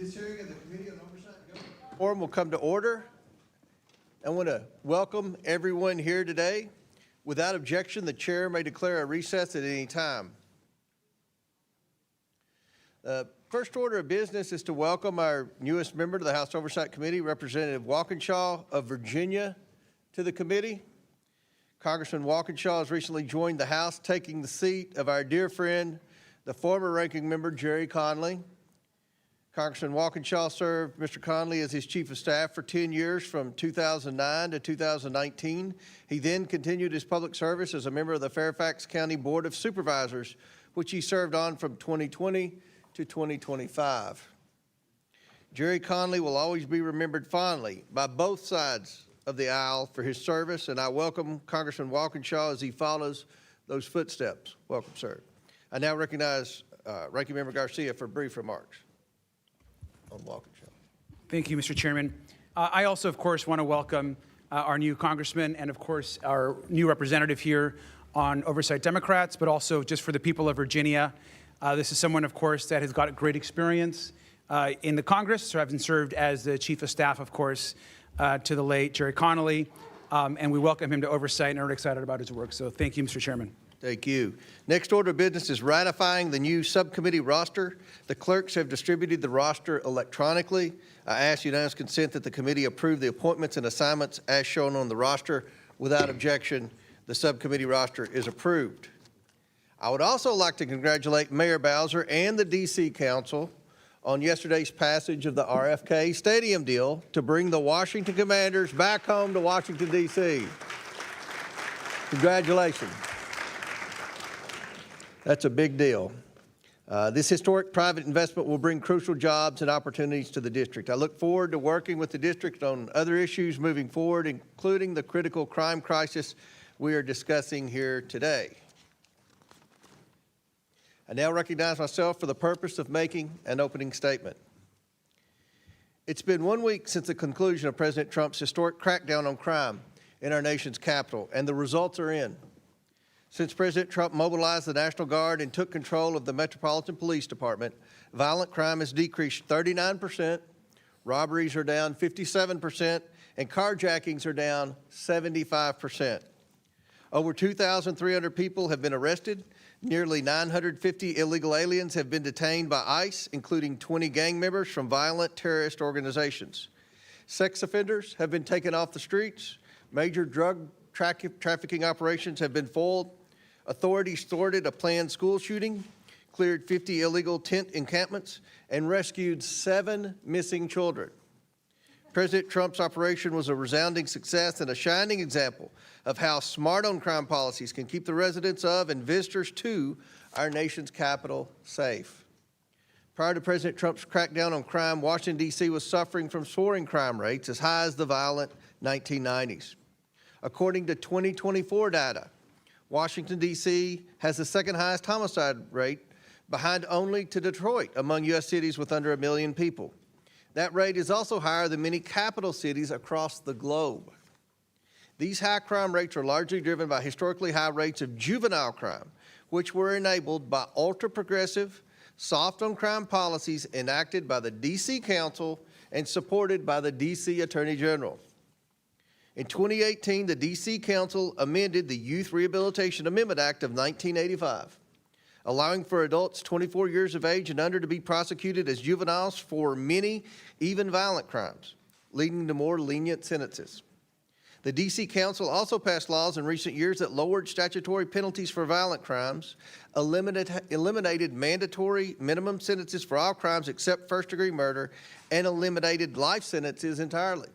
This hearing of the Committee on Oversight and Government Reform will come to order. I want to welcome everyone here today. Without objection, the chair may declare a recess at any time. First order of business is to welcome our newest member to the House Oversight Committee, Representative Walkinshaw of Virginia, to the committee. Congressman Walkinshaw has recently joined the House, taking the seat of our dear friend, the former ranking member, Jerry Conley. Congressman Walkinshaw served Mr. Conley as his Chief of Staff for 10 years from 2009 to 2019. He then continued his public service as a member of the Fairfax County Board of Supervisors, which he served on from 2020 to 2025. Jerry Conley will always be remembered fondly by both sides of the aisle for his service, and I welcome Congressman Walkinshaw as he follows those footsteps. Welcome, sir. I now recognize Ranking Member Garcia for brief remarks on Walkinshaw. Thank you, Mr. Chairman. I also, of course, want to welcome our new congressman and, of course, our new representative here on Oversight Democrats, but also just for the people of Virginia. This is someone, of course, that has got great experience in the Congress, so having served as the Chief of Staff, of course, to the late Jerry Conley, and we welcome him to Oversight and are excited about his work. So thank you, Mr. Chairman. Thank you. Next order of business is ratifying the new subcommittee roster. The clerks have distributed the roster electronically. I ask unanimous consent that the committee approve the appointments and assignments as shown on the roster. Without objection, the subcommittee roster is approved. I would also like to congratulate Mayor Bowser and the D.C. Council on yesterday's passage of the RFK Stadium deal to bring the Washington Commanders back home to Washington, D.C. Congratulations. That's a big deal. This historic private investment will bring crucial jobs and opportunities to the district. I look forward to working with the district on other issues moving forward, including the critical crime crisis we are discussing here today. I now recognize myself for the purpose of making an opening statement. It's been 1 week since the conclusion of President Trump's historic crackdown on crime in our nation's capital, and the results are in. Since President Trump mobilized the National Guard and took control of the Metropolitan Police Department, violent crime has decreased 39%, robberies are down 57%, and carjackings are down 75%. Over 2,300 people have been arrested. Nearly 950 illegal aliens have been detained by ICE, including 20 gang members from violent terrorist organizations. Sex offenders have been taken off the streets. Major drug trafficking operations have been foiled. Authorities thwarted a planned school shooting, cleared 50 illegal tent encampments, and rescued 7 missing children. President Trump's operation was a resounding success and a shining example of how smart on crime policies can keep the residents of and visitors to our nation's capital safe. Prior to President Trump's crackdown on crime, Washington, D.C. was suffering from soaring crime rates as high as the violent 1990s. According to 2024 data, Washington, D.C. has the second highest homicide rate, behind only to Detroit among U.S. cities with under 1 million people. That rate is also higher than many capital cities across the globe. These high crime rates are largely driven by historically high rates of juvenile crime, which were enabled by ultra-progressive, soft-on-crime policies enacted by the D.C. Council and supported by the D.C. Attorney General. In 2018, the D.C. Council amended the Youth Rehabilitation Amendment Act of 1985, allowing for adults 24 years of age and under to be prosecuted as juveniles for many, even violent crimes, leading to more lenient sentences. The D.C. Council also passed laws in recent years that lowered statutory penalties for violent crimes, eliminated mandatory minimum sentences for all crimes except first-degree murder, and eliminated life sentences entirely.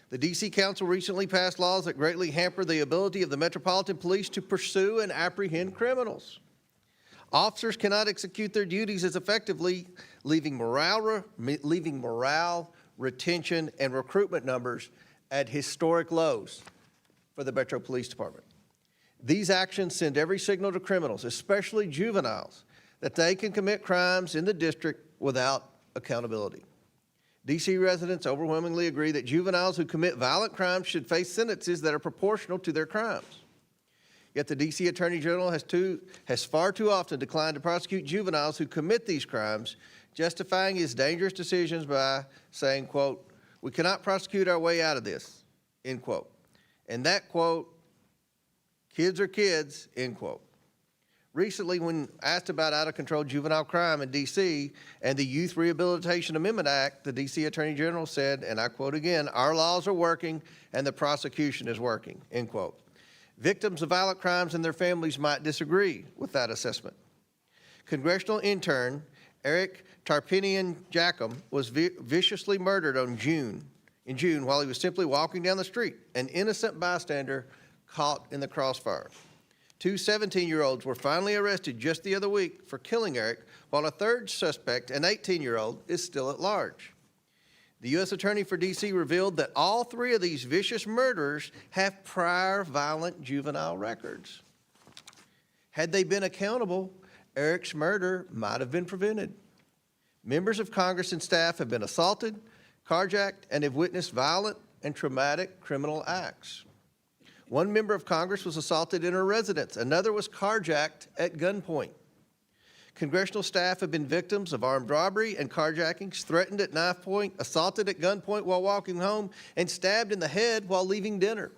The D.C. Council recently passed laws that greatly hamper the ability of the Metropolitan Police to pursue and apprehend criminals. Officers cannot execute their duties as effectively, leaving morale, retention, and recruitment numbers at historic lows for the Metro Police Department. These actions send every signal to criminals, especially juveniles, that they can commit crimes in the district without accountability. D.C. residents overwhelmingly agree that juveniles who commit violent crimes should face sentences that are proportional to their crimes. Yet the D.C. Attorney General has far too often declined to prosecute juveniles who commit these crimes, justifying his dangerous decisions by saying, quote, "We cannot prosecute our way out of this," end quote. And that quote, "Kids are kids," end quote. Recently, when asked about out-of-control juvenile crime in D.C. and the Youth Rehabilitation Amendment Act, the D.C. Attorney General said, and I quote again, "Our laws are working and the prosecution is working," end quote. Victims of violent crimes and their families might disagree with that assessment. Congressional intern Eric Tarpinian-Jackum was viciously murdered in June while he was simply walking down the street, an innocent bystander caught in the crossfire. Two 17-year-olds were finally arrested just the other week for killing Eric, while a third suspect, an 18-year-old, is still at large. The U.S. Attorney for D.C. revealed that all three of these vicious murderers have prior violent juvenile records. Had they been accountable, Eric's murder might have been prevented. Members of Congress and staff have been assaulted, carjacked, and have witnessed violent and traumatic criminal acts. One member of Congress was assaulted in her residence. Another was carjacked at gunpoint. Congressional staff have been victims of armed robbery and carjackings, threatened at knife point, assaulted at gunpoint while walking home, and stabbed in the head while leaving dinner.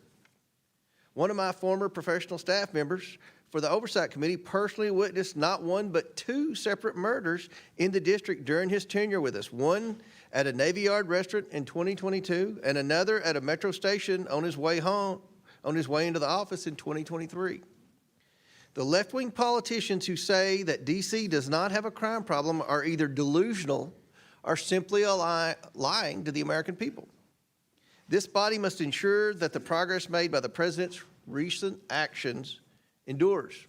One of my former professional staff members for the Oversight Committee personally witnessed not one but two separate murders in the district during his tenure with us, one at a Navy Yard restaurant in 2022 and another at a metro station on his way into the office in 2023. The left-wing politicians who say that D.C. does not have a crime problem are either delusional or simply lying to the American people. This body must ensure that the progress made by the president's recent actions endures.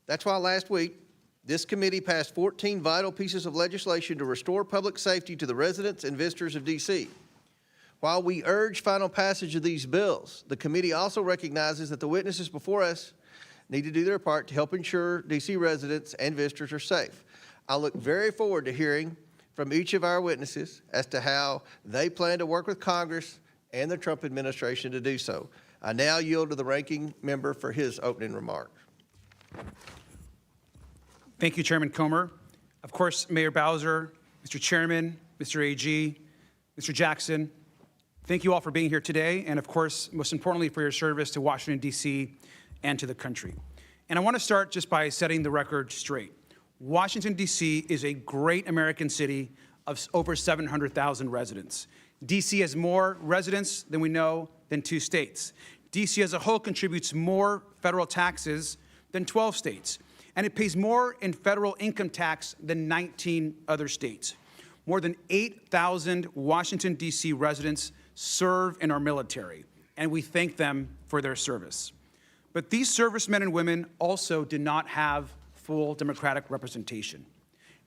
That's why last week, this committee passed 14 vital pieces of legislation to restore public safety to the residents and visitors of D.C. While we urge final passage of these bills, the committee also recognizes that the witnesses before us need to do their part to help ensure D.C. residents and visitors are safe. I look very forward to hearing from each of our witnesses as to how they plan to work with Congress and the Trump administration to do so. I now yield to the ranking member for his opening remarks. Thank you, Chairman Comer. Of course, Mayor Bowser, Mr. Chairman, Mr. AG, Mr. Jackson, thank you all for being here today, and of course, most importantly, for your service to Washington, D.C. and to the country. And I want to start just by setting the record straight. Washington, D.C. is a great American city of over 700,000 residents. D.C. has more residents than we know than 2 states. D.C. as a whole contributes more federal taxes than 12 states, and it pays more in federal income tax than 19 other states. More than 8,000 Washington, D.C. residents serve in our military, and we thank them for their service. But these servicemen and women also do not have full democratic representation.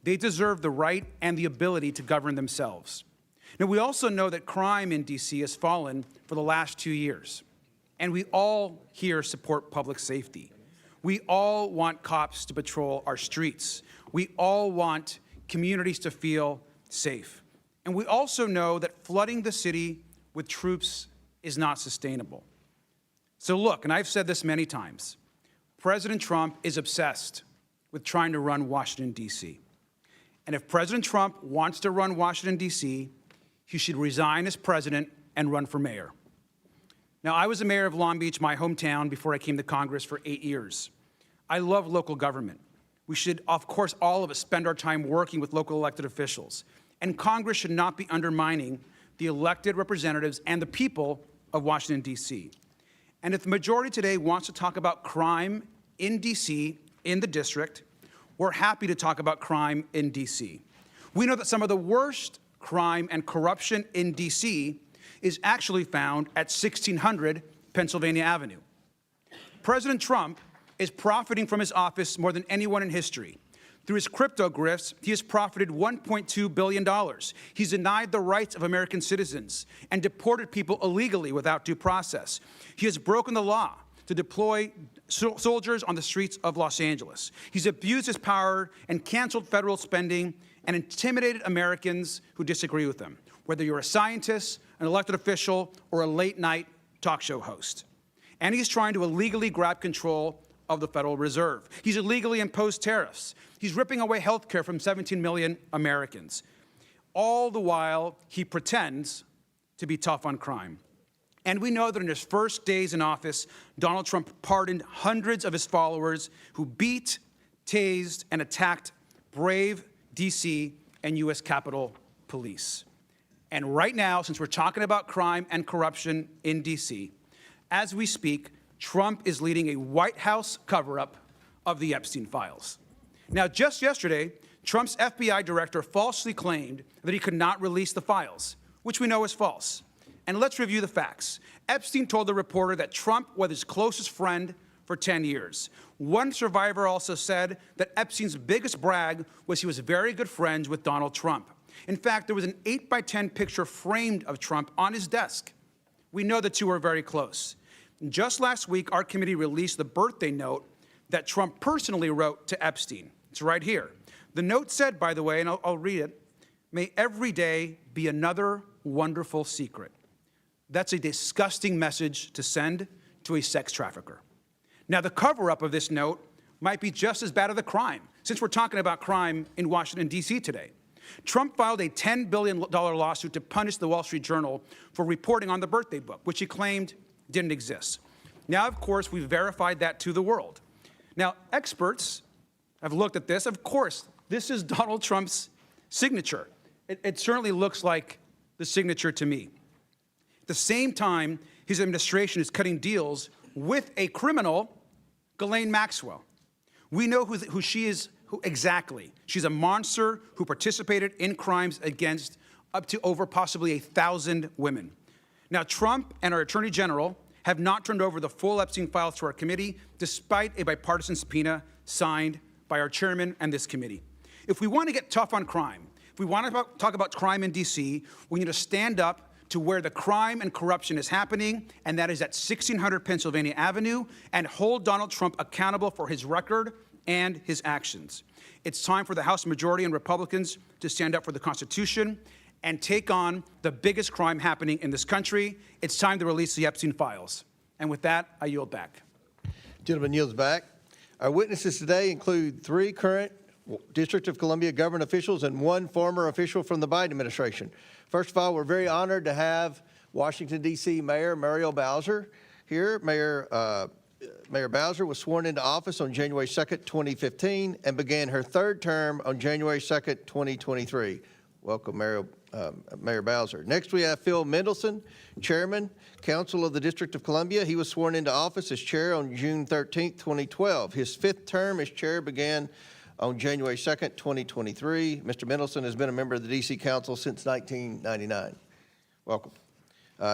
They deserve the right and the ability to govern themselves. Now, we also know that crime in D.C. has fallen for the last 2 years, and we all here support public safety. We all want cops to patrol our streets. We all want communities to feel safe. And we also know that flooding the city with troops is not sustainable. So look, and I've said this many times, President Trump is obsessed with trying to run Washington, D.C. And if President Trump wants to run Washington, D.C., he should resign as president and run for mayor. Now, I was a mayor of Long Beach, my hometown, before I came to Congress for 8 years. I love local government. We should, of course, all of us spend our time working with local elected officials. And Congress should not be undermining the elected representatives and the people of Washington, D.C. And if the majority today wants to talk about crime in D.C., in the district, we're happy to talk about crime in D.C. We know that some of the worst crime and corruption in D.C. is actually found at 1600 Pennsylvania Avenue. President Trump is profiting from his office more than anyone in history. Through his crypto grifts, he has profited $1.2 billion. He's denied the rights of American citizens and deported people illegally without due process. He has broken the law to deploy soldiers on the streets of Los Angeles. He's abused his power and canceled federal spending and intimidated Americans who disagree with him, whether you're a scientist, an elected official, or a late-night talk show host. And he's trying to illegally grab control of the Federal Reserve. He's illegally imposed tariffs. He's ripping away health care from 17 million Americans. All the while, he pretends to be tough on crime. And we know that in his first days in office, Donald Trump pardoned hundreds of his followers who beat, tased, and attacked brave D.C. and U.S. Capitol Police. And right now, since we're talking about crime and corruption in D.C., as we speak, Trump is leading a White House cover-up of the Epstein files. Now, just yesterday, Trump's FBI director falsely claimed that he could not release the files, which we know is false. And let's review the facts. Epstein told the reporter that Trump was his closest friend for 10 years. One survivor also said that Epstein's biggest brag was he was very good friends with Donald Trump. In fact, there was an 8x10 picture framed of Trump on his desk. We know the two are very close. Just last week, our committee released the birthday note that Trump personally wrote to Epstein. It's right here. The note said, by the way, and I'll read it, "May every day be another wonderful secret." That's a disgusting message to send to a sex trafficker. Now, the cover-up of this note might be just as bad as the crime, since we're talking about crime in Washington, D.C. today. Trump filed a $10 billion lawsuit to punish the Wall Street Journal for reporting on the birthday book, which he claimed didn't exist. Now, of course, we've verified that to the world. Now, experts have looked at this. Of course, this is Donald Trump's signature. It certainly looks like the signature to me. At the same time, his administration is cutting deals with a criminal, Ghislaine Maxwell. We know who she is exactly. She's a monster who participated in crimes against up to over possibly 1,000 women. Now, Trump and our Attorney General have not turned over the full Epstein files to our committee, despite a bipartisan subpoena signed by our chairman and this committee. If we want to get tough on crime, if we want to talk about crime in D.C., we need to stand up to where the crime and corruption is happening, and that is at 1600 Pennsylvania Avenue, and hold Donald Trump accountable for his record and his actions. It's time for the House majority and Republicans to stand up for the Constitution and take on the biggest crime happening in this country. It's time to release the Epstein files. And with that, I yield back. Gentleman yields back. Our witnesses today include 3 current District of Columbia government officials and 1 former official from the Biden administration. First of all, we're very honored to have Washington, D.C. Mayor Muriel Bowser here. Mayor Bowser was sworn into office on January 2nd, 2015, and began her 3rd term on January 2nd, 2023. Welcome, Mayor Bowser. Next, we have Phil Mendelson, Chairman, Council of the District of Columbia. He was sworn into office as chair on June 13th, 2012. His 5th term as chair began on January 2nd, 2023. Mr. Mendelson has been a member of the D.C. Council since 1999. Welcome.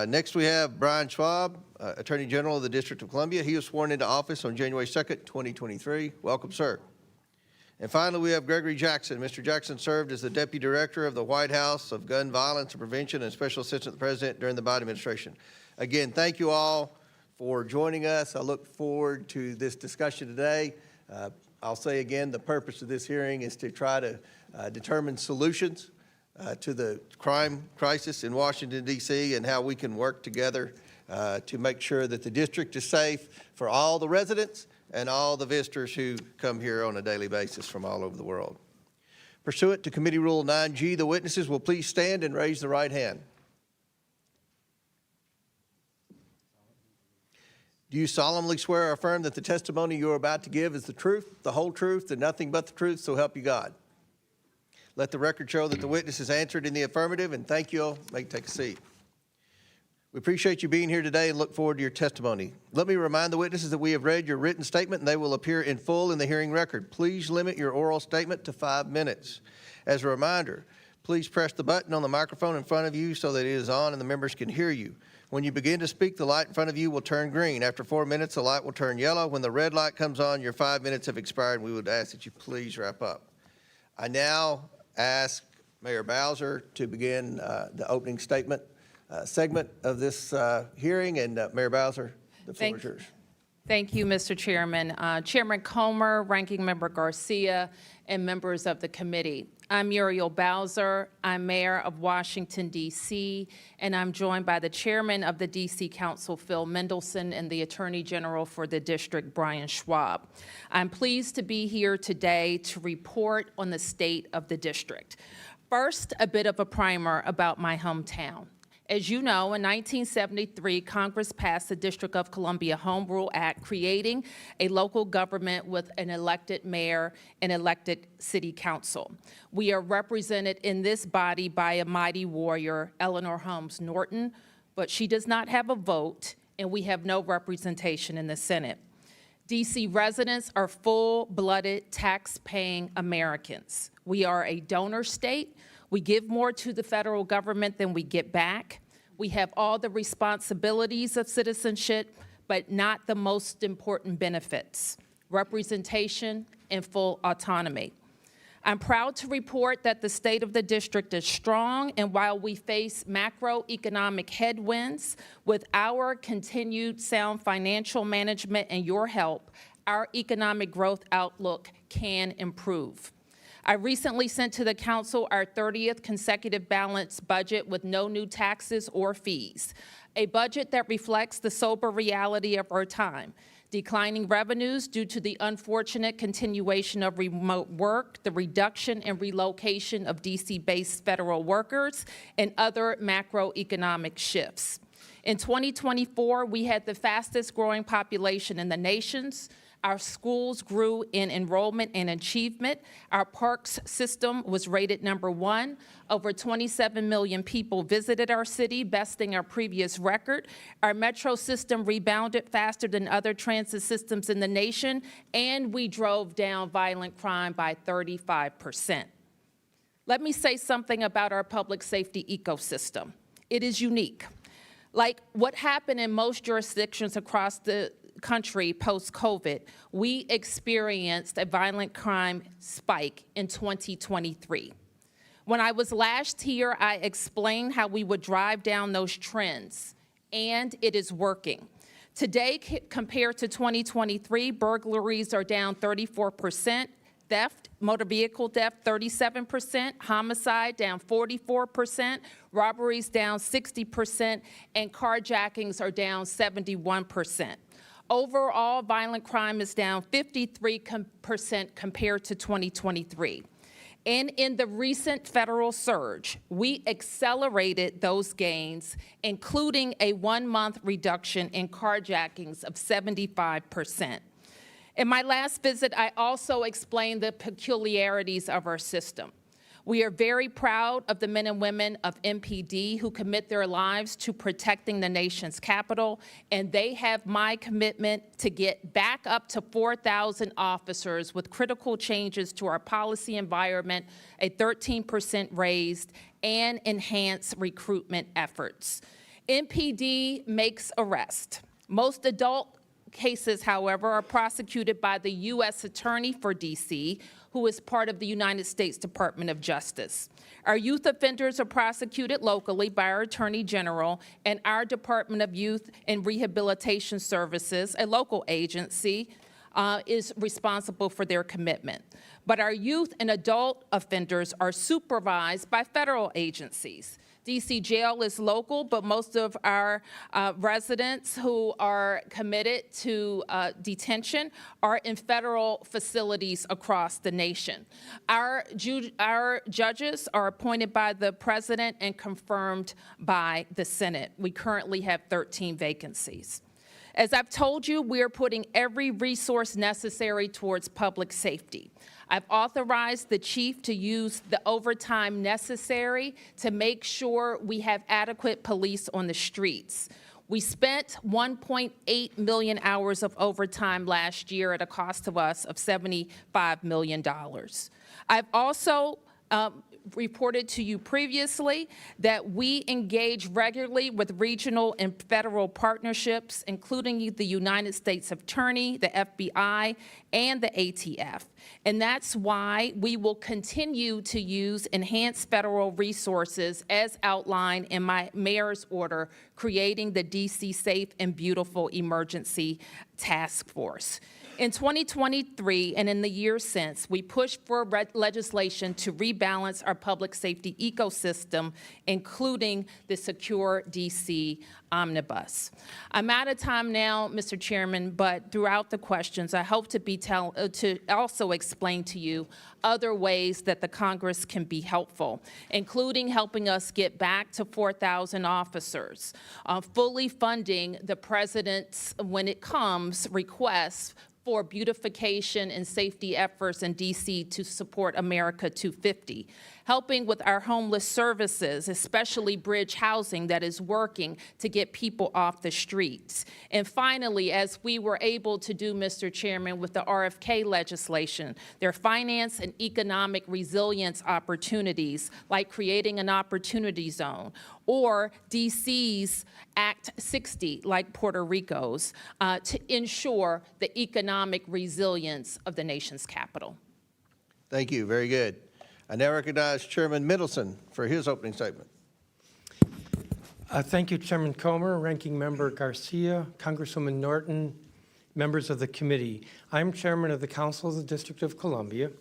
Next, we have Brian Schwalb, Attorney General of the District of Columbia. He was sworn into office on January 2nd, 2023. Welcome, sir. And finally, we have Gregory Jackson. Mr. Jackson served as the Deputy Director of the White House of Gun Violence and Prevention and Special Assistant to the President during the Biden administration. Again, thank you all for joining us. I look forward to this discussion today. I'll say again, the purpose of this hearing is to try to determine solutions to the crime crisis in Washington, D.C., and how we can work together to make sure that the district is safe for all the residents and all the visitors who come here on a daily basis from all over the world. Pursuant to Committee Rule 9G, the witnesses will please stand and raise the right hand. Do you solemnly swear or affirm that the testimony you are about to give is the truth, the whole truth, and nothing but the truth, so help you God? Let the record show that the witness has answered in the affirmative, and thank you all. You may take a seat. We appreciate you being here today and look forward to your testimony. Let me remind the witnesses that we have read your written statement and they will appear in full in the hearing record. Please limit your oral statement to 5 minutes. As a reminder, please press the button on the microphone in front of you so that it is on and the members can hear you. When you begin to speak, the light in front of you will turn green. After 4 minutes, the light will turn yellow. When the red light comes on, your 5 minutes have expired, and we would ask that you please wrap up. I now ask Mayor Bowser to begin the opening statement segment of this hearing, and Mayor Bowser, the floor is yours. Thank you, Mr. Chairman. Chairman Comer, Ranking Member Garcia, and members of the committee. I'm Muriel Bowser. I'm Mayor of Washington, D.C., and I'm joined by the Chairman of the D.C. Council, Phil Mendelson, and the Attorney General for the district, Brian Schwab. I'm pleased to be here today to report on the state of the district. First, a bit of a primer about my hometown. As you know, in 1973, Congress passed the District of Columbia Home Rule Act, creating a local government with an elected mayor and elected city council. We are represented in this body by a mighty warrior, Eleanor Holmes Norton, but she does not have a vote, and we have no representation in the Senate. D.C. residents are full-blooded, tax-paying Americans. We are a donor state. We give more to the federal government than we get back. We have all the responsibilities of citizenship, but not the most important benefits: representation and full autonomy. I'm proud to report that the state of the district is strong, and while we face macroeconomic headwinds, with our continued sound financial management and your help, our economic growth outlook can improve. I recently sent to the council our 30th consecutive balanced budget with no new taxes or fees, a budget that reflects the sober reality of our time: declining revenues due to the unfortunate continuation of remote work, the reduction and relocation of DC-based federal workers, and other macroeconomic shifts. In 2024, we had the fastest growing population in the nations. Our schools grew in enrollment and achievement. Our parks system was rated #1. Over 27 million people visited our city, besting our previous record. Our metro system rebounded faster than other transit systems in the nation, and we drove down violent crime by 35%. Let me say something about our public safety ecosystem. It is unique. Like what happened in most jurisdictions across the country post-COVID, we experienced a violent crime spike in 2023. When I was last here, I explained how we would drive down those trends, and it is working. Today, compared to 2023, burglaries are down 34%, theft, motor vehicle theft, 37%, homicide down 44%, robberies down 60%, and carjackings are down 71%. Overall, violent crime is down 53% compared to 2023. And in the recent federal surge, we accelerated those gains, including a 1-month reduction in carjackings of 75%. In my last visit, I also explained the peculiarities of our system. We are very proud of the men and women of MPD who commit their lives to protecting the nation's capital, and they have my commitment to get back up to 4,000 officers with critical changes to our policy environment, a 13% raise, and enhanced recruitment efforts. MPD makes arrests. Most adult cases, however, are prosecuted by the U.S. Attorney for D.C., who is part of the United States Department of Justice. Our youth offenders are prosecuted locally by our Attorney General, and our Department of Youth and Rehabilitation Services, a local agency, is responsible for their commitment. But our youth and adult offenders are supervised by federal agencies. D.C. Jail is local, but most of our residents who are committed to detention are in federal facilities across the nation. Our judges are appointed by the president and confirmed by the Senate. We currently have 13 vacancies. As I've told you, we are putting every resource necessary towards public safety. I've authorized the chief to use the overtime necessary to make sure we have adequate police on the streets. We spent 1.8 million hours of overtime last year at a cost to us of $75 million. I've also reported to you previously that we engage regularly with regional and federal partnerships, including the United States Attorney, the FBI, and the ATF. And that's why we will continue to use enhanced federal resources as outlined in my mayor's order, creating the DC Safe and Beautiful Emergency Task Force. In 2023 and in the years since, we pushed for legislation to rebalance our public safety ecosystem, including the Secure DC Omnibus. I'm out of time now, Mr. Chairman, but throughout the questions, I hope to also explain to you other ways that the Congress can be helpful, including helping us get back to 4,000 officers, fully funding the president's, when it comes, requests for beautification and safety efforts in DC to support America 250, helping with our homeless services, especially bridge housing that is working to get people off the streets. And finally, as we were able to do, Mr. Chairman, with the RFK legislation, their finance and economic resilience opportunities, like creating an opportunity zone, or DC's Act 60, like Puerto Rico's, to ensure the economic resilience of the nation's capital. Thank you. Very good. I now recognize Chairman Mendelson for his opening statement. Thank you, Chairman Comer, Ranking Member Garcia, Congresswoman Norton, members of the committee. I'm Chairman of the Council of the District of Columbia.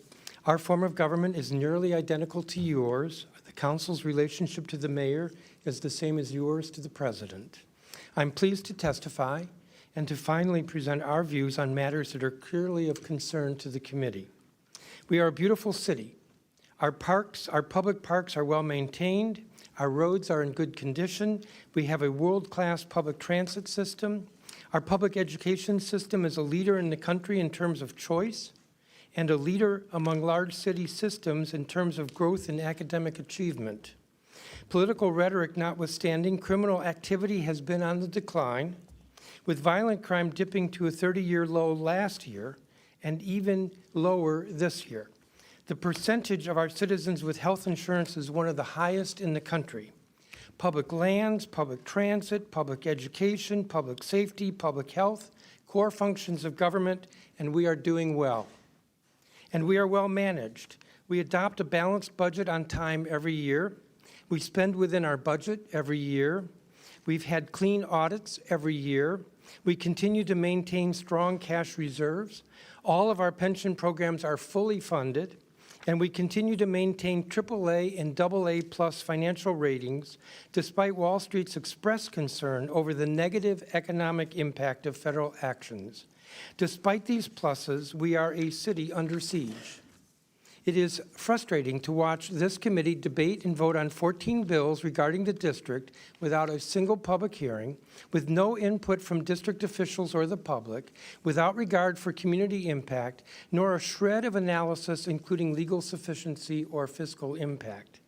Our form of government is nearly identical to yours. The Council's relationship to the mayor is the same as yours to the president. I'm pleased to testify and to finally present our views on matters that are clearly of concern to the committee. We are a beautiful city. Our public parks are well maintained. Our roads are in good condition. We have a world-class public transit system. Our public education system is a leader in the country in terms of choice and a leader among large city systems in terms of growth and academic achievement. Political rhetoric notwithstanding, criminal activity has been on the decline, with violent crime dipping to a 30-year low last year and even lower this year. The percentage of our citizens with health insurance is one of the highest in the country. Public lands, public transit, public education, public safety, public health, core functions of government, and we are doing well. And we are well managed. We adopt a balanced budget on time every year. We spend within our budget every year. We've had clean audits every year. We continue to maintain strong cash reserves. All of our pension programs are fully funded. And we continue to maintain AAA and AA plus financial ratings, despite Wall Street's expressed concern over the negative economic impact of federal actions. Despite these pluses, we are a city under siege. It is frustrating to watch this committee debate and vote on 14 bills regarding the district without a single public hearing, with no input from district officials or the public, without regard for community impact, nor a shred of analysis including legal sufficiency or fiscal impact.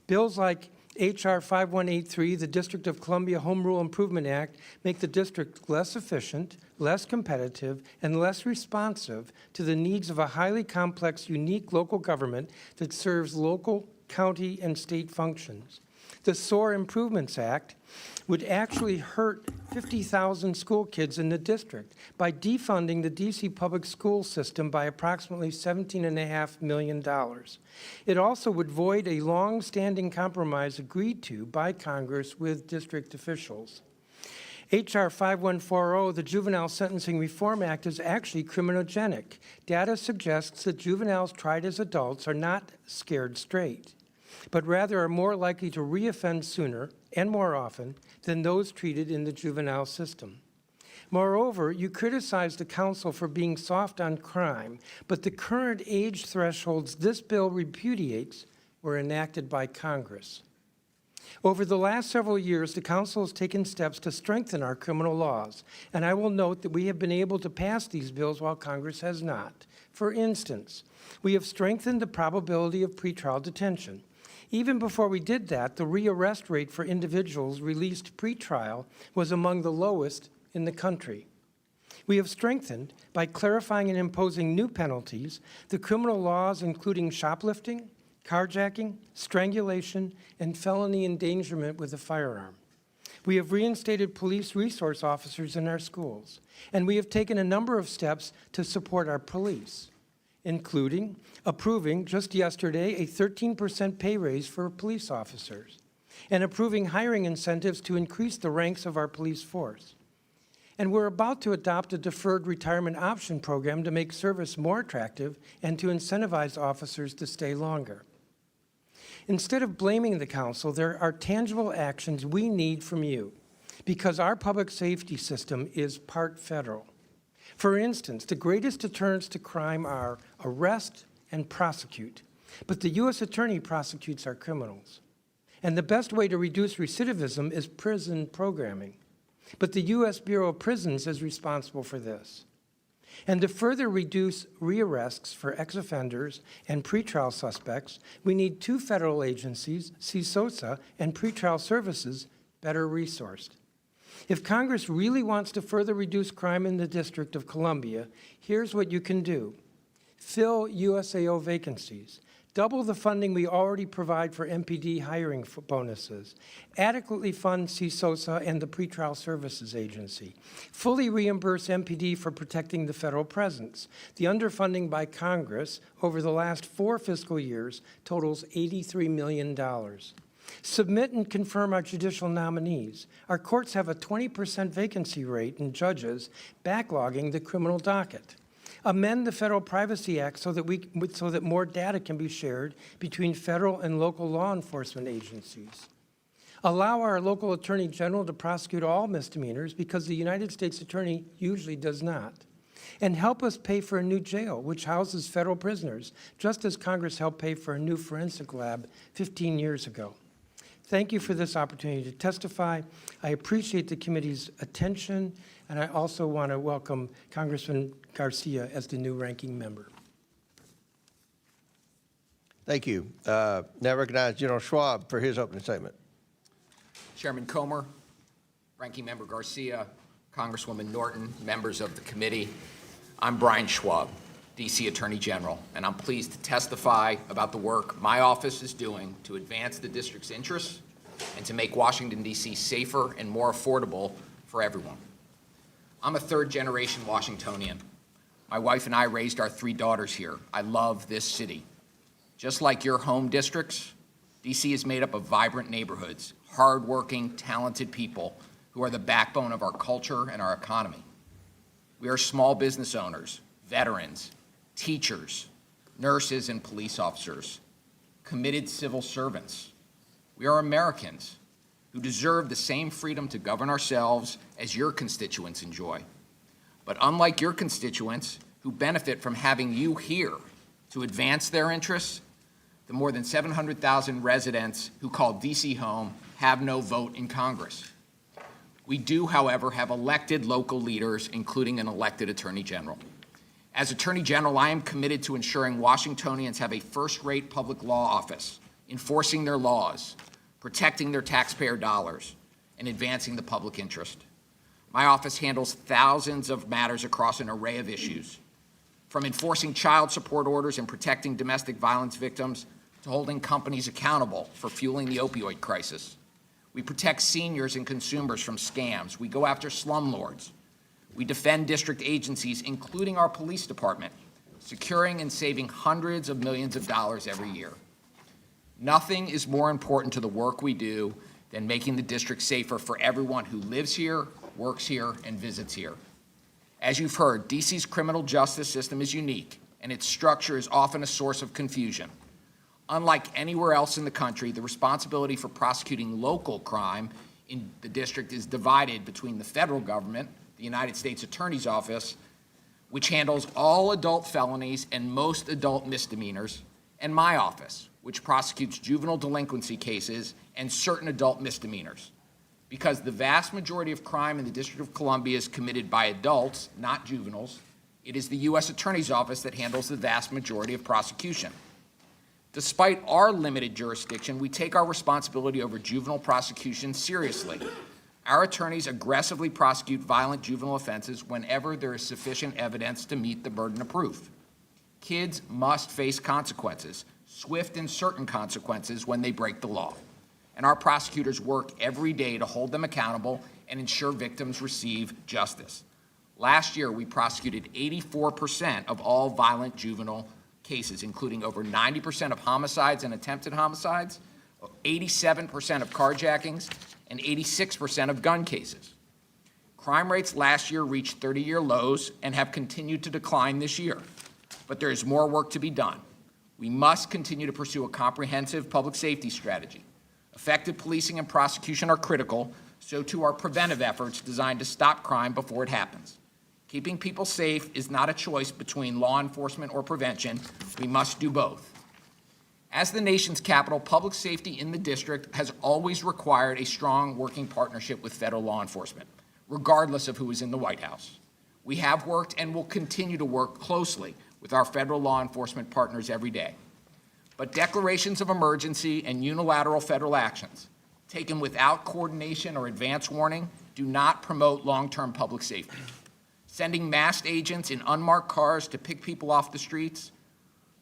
Bills like H.R. 5183, the District of Columbia Home Rule Improvement Act, make the district less efficient, less competitive, and less responsive to the needs of a highly complex, unique local government that serves local, county, and state functions. The SOAR Improvements Act would actually hurt 50,000 school kids in the district by defunding the DC public school system by approximately $17.5 million. It also would void a long-standing compromise agreed to by Congress with district officials. H.R. 5140, the Juvenile Sentencing Reform Act, is actually criminogenic. Data suggests that juveniles tried as adults are not scared straight, but rather are more likely to reoffend sooner and more often than those treated in the juvenile system. Moreover, you criticize the council for being soft on crime, but the current age thresholds this bill repudiates were enacted by Congress. Over the last several years, the council has taken steps to strengthen our criminal laws, and I will note that we have been able to pass these bills while Congress has not. For instance, we have strengthened the probability of pretrial detention. Even before we did that, the rearrest rate for individuals released pretrial was among the lowest in the country. We have strengthened, by clarifying and imposing new penalties, the criminal laws including shoplifting, carjacking, strangulation, and felony endangerment with a firearm. We have reinstated police resource officers in our schools, and we have taken a number of steps to support our police, including approving just yesterday a 13% pay raise for police officers and approving hiring incentives to increase the ranks of our police force. And we're about to adopt a deferred retirement option program to make service more attractive and to incentivize officers to stay longer. Instead of blaming the council, there are tangible actions we need from you because our public safety system is part federal. For instance, the greatest deterrents to crime are arrest and prosecute, but the U.S. Attorney prosecutes our criminals. And the best way to reduce recidivism is prison programming, but the U.S. Bureau of Prisons is responsible for this. And to further reduce rearrests for ex-offenders and pretrial suspects, we need two federal agencies, CSOSA and Pretrial Services, better resourced. If Congress really wants to further reduce crime in the District of Columbia, here's what you can do. Fill USAO vacancies. Double the funding we already provide for MPD hiring bonuses. Adequately fund CSOSA and the Pretrial Services Agency. Fully reimburse MPD for protecting the federal presence. The underfunding by Congress over the last 4 fiscal years totals $83 million. Submit and confirm our judicial nominees. Our courts have a 20% vacancy rate in judges, backlogging the criminal docket. Amend the Federal Privacy Act so that more data can be shared between federal and local law enforcement agencies. Allow our local Attorney General to prosecute all misdemeanors because the United States Attorney usually does not. And help us pay for a new jail, which houses federal prisoners, just as Congress helped pay for a new forensic lab 15 years ago. Thank you for this opportunity to testify. I appreciate the committee's attention, and I also want to welcome Congressman Garcia as the new ranking member. Thank you. Now recognize General Schwab for his opening statement. Chairman Comer, Ranking Member Garcia, Congresswoman Norton, members of the committee, I'm Brian Schwalb, D.C. Attorney General, and I'm pleased to testify about the work my office is doing to advance the district's interests and to make Washington, D.C. safer and more affordable for everyone. I'm a third-generation Washingtonian. My wife and I raised our 3 daughters here. I love this city. Just like your home districts, D.C. is made up of vibrant neighborhoods, hardworking, talented people who are the backbone of our culture and our economy. We are small business owners, veterans, teachers, nurses, and police officers, committed civil servants. We are Americans who deserve the same freedom to govern ourselves as your constituents enjoy. But unlike your constituents who benefit from having you here to advance their interests, the more than 700,000 residents who call D.C. home have no vote in Congress. We do, however, have elected local leaders, including an elected Attorney General. As Attorney General, I am committed to ensuring Washingtonians have a first-rate public law office, enforcing their laws, protecting their taxpayer dollars, and advancing the public interest. My office handles thousands of matters across an array of issues, from enforcing child support orders and protecting domestic violence victims to holding companies accountable for fueling the opioid crisis. We protect seniors and consumers from scams. We go after slumlords. We defend district agencies, including our police department, securing and saving hundreds of millions of dollars every year. Nothing is more important to the work we do than making the district safer for everyone who lives here, works here, and visits here. As you've heard, D.C.'s criminal justice system is unique, and its structure is often a source of confusion. Unlike anywhere else in the country, the responsibility for prosecuting local crime in the district is divided between the federal government, the United States Attorney's Office, which handles all adult felonies and most adult misdemeanors, and my office, which prosecutes juvenile delinquency cases and certain adult misdemeanors. Because the vast majority of crime in the District of Columbia is committed by adults, not juveniles, it is the U.S. Attorney's Office that handles the vast majority of prosecution. Despite our limited jurisdiction, we take our responsibility over juvenile prosecution seriously. Our attorneys aggressively prosecute violent juvenile offenses whenever there is sufficient evidence to meet the burden of proof. Kids must face consequences, swift and certain consequences when they break the law. And our prosecutors work every day to hold them accountable and ensure victims receive justice. Last year, we prosecuted 84% of all violent juvenile cases, including over 90% of homicides and attempted homicides, 87% of carjackings, and 86% of gun cases. Crime rates last year reached 30-year lows and have continued to decline this year. But there is more work to be done. We must continue to pursue a comprehensive public safety strategy. Effective policing and prosecution are critical, so too are preventive efforts designed to stop crime before it happens. Keeping people safe is not a choice between law enforcement or prevention. We must do both. As the nation's capital, public safety in the district has always required a strong working partnership with federal law enforcement, regardless of who is in the White House. We have worked and will continue to work closely with our federal law enforcement partners every day. But declarations of emergency and unilateral federal actions taken without coordination or advance warning do not promote long-term public safety. Sending masked agents in unmarked cars to pick people off the streets,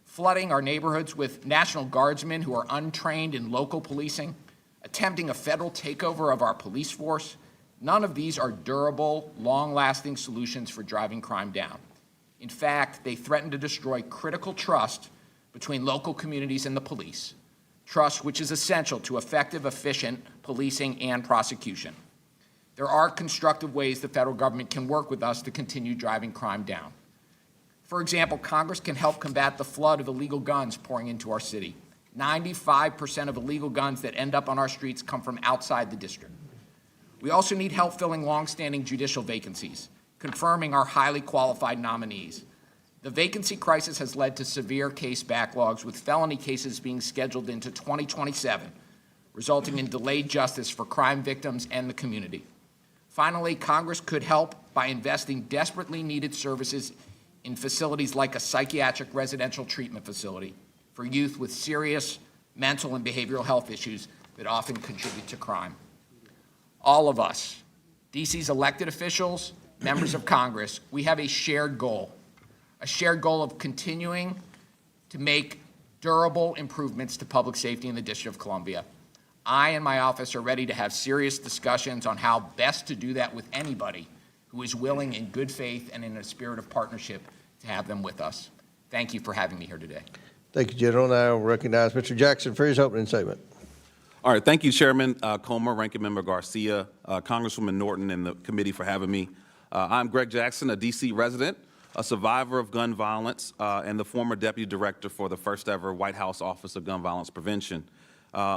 flooding our neighborhoods with National Guardsmen who are untrained in local policing, attempting a federal takeover of our police force, none of these are durable, long-lasting solutions for driving crime down. In fact, they threaten to destroy critical trust between local communities and the police, trust which is essential to effective, efficient policing and prosecution. There are constructive ways the federal government can work with us to continue driving crime down. For example, Congress can help combat the flood of illegal guns pouring into our city. 95% of illegal guns that end up on our streets come from outside the district. We also need help filling longstanding judicial vacancies, confirming our highly qualified nominees. The vacancy crisis has led to severe case backlogs, with felony cases being scheduled into 2027, resulting in delayed justice for crime victims and the community. Finally, Congress could help by investing desperately needed services in facilities like a psychiatric residential treatment facility for youth with serious mental and behavioral health issues that often contribute to crime. All of us, DC's elected officials, members of Congress, we have a shared goal of continuing to make durable improvements to public safety in the District of Columbia. I and my office are ready to have serious discussions on how best to do that with anybody who is willing in good faith and in a spirit of partnership to have them with us. Thank you for having me here today. Thank you, General. Now I'll recognize Mr. Jackson for his opening statement. All right, thank you, Chairman Comer, Ranking Member Garcia, Congresswoman Norton, and the committee for having me. I'm Greg Jackson, a D.C. resident, a survivor of gun violence, and the former Deputy Director for the first ever White House Office of Gun Violence Prevention.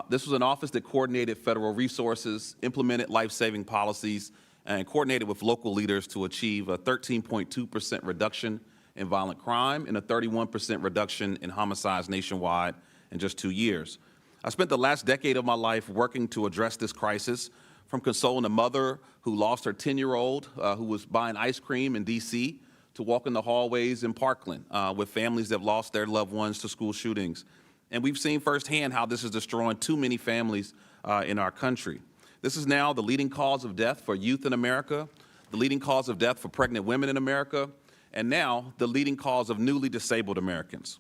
This was an office that coordinated federal resources, implemented life-saving policies, and coordinated with local leaders to achieve a 13.2% reduction in violent crime and a 31% reduction in homicides nationwide in just 2 years. I spent the last decade of my life working to address this crisis, from consoling a mother who lost her 10-year-old who was buying ice cream in D.C. to walking the hallways in Parkland with families that have lost their loved ones to school shootings. And we've seen firsthand how this is destroying too many families in our country. This is now the leading cause of death for youth in America, the leading cause of death for pregnant women in America, and now the leading cause of newly disabled Americans.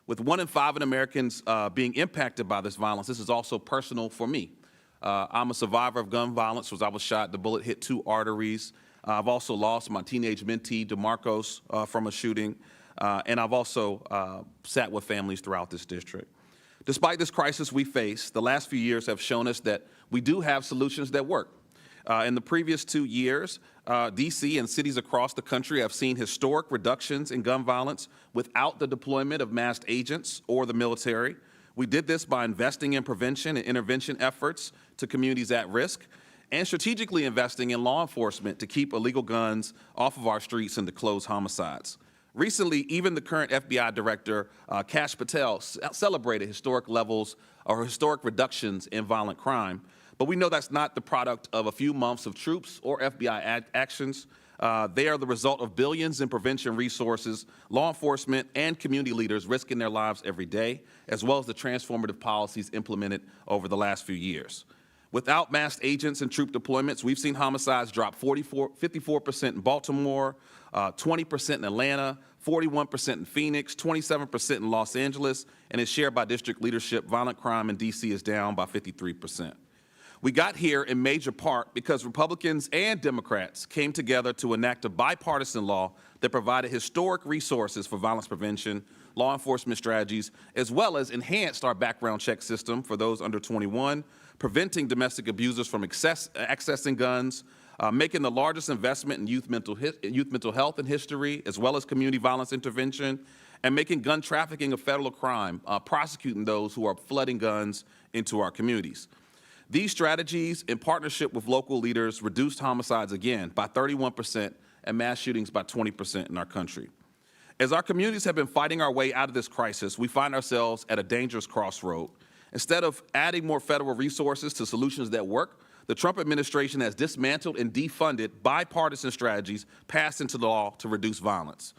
With 1 in 5 Americans being impacted by this violence, this is also personal for me. I'm a survivor of gun violence as I was shot. The bullet hit 2 arteries. I've also lost my teenage mentee, DeMarcos, from a shooting. And I've also sat with families throughout this district. Despite this crisis we face, the last few years have shown us that we do have solutions that work. In the previous 2 years, D.C. and cities across the country have seen historic reductions in gun violence without the deployment of masked agents or the military. We did this by investing in prevention and intervention efforts to communities at risk and strategically investing in law enforcement to keep illegal guns off of our streets and to close homicides. Recently, even the current FBI director, Kash Patel, celebrated historic levels or historic reductions in violent crime. But we know that's not the product of a few months of troops or FBI actions. They are the result of billions in prevention resources, law enforcement, and community leaders risking their lives every day, as well as the transformative policies implemented over the last few years. Without masked agents and troop deployments, we've seen homicides drop 54% in Baltimore, 20% in Atlanta, 41% in Phoenix, 27% in Los Angeles, and as shared by district leadership, violent crime in D.C. is down by 53%. We got here in major part because Republicans and Democrats came together to enact a bipartisan law that provided historic resources for violence prevention, law enforcement strategies, as well as enhanced our background check system for those under 21, preventing domestic abusers from accessing guns, making the largest investment in youth mental health in history, as well as community violence intervention, and making gun trafficking a federal crime, prosecuting those who are flooding guns into our communities. These strategies, in partnership with local leaders, reduced homicides again by 31% and mass shootings by 20% in our country. As our communities have been fighting our way out of this crisis, we find ourselves at a dangerous crossroad. Instead of adding more federal resources to solutions that work, the Trump administration has dismantled and defunded bipartisan strategies passed into law to reduce violence.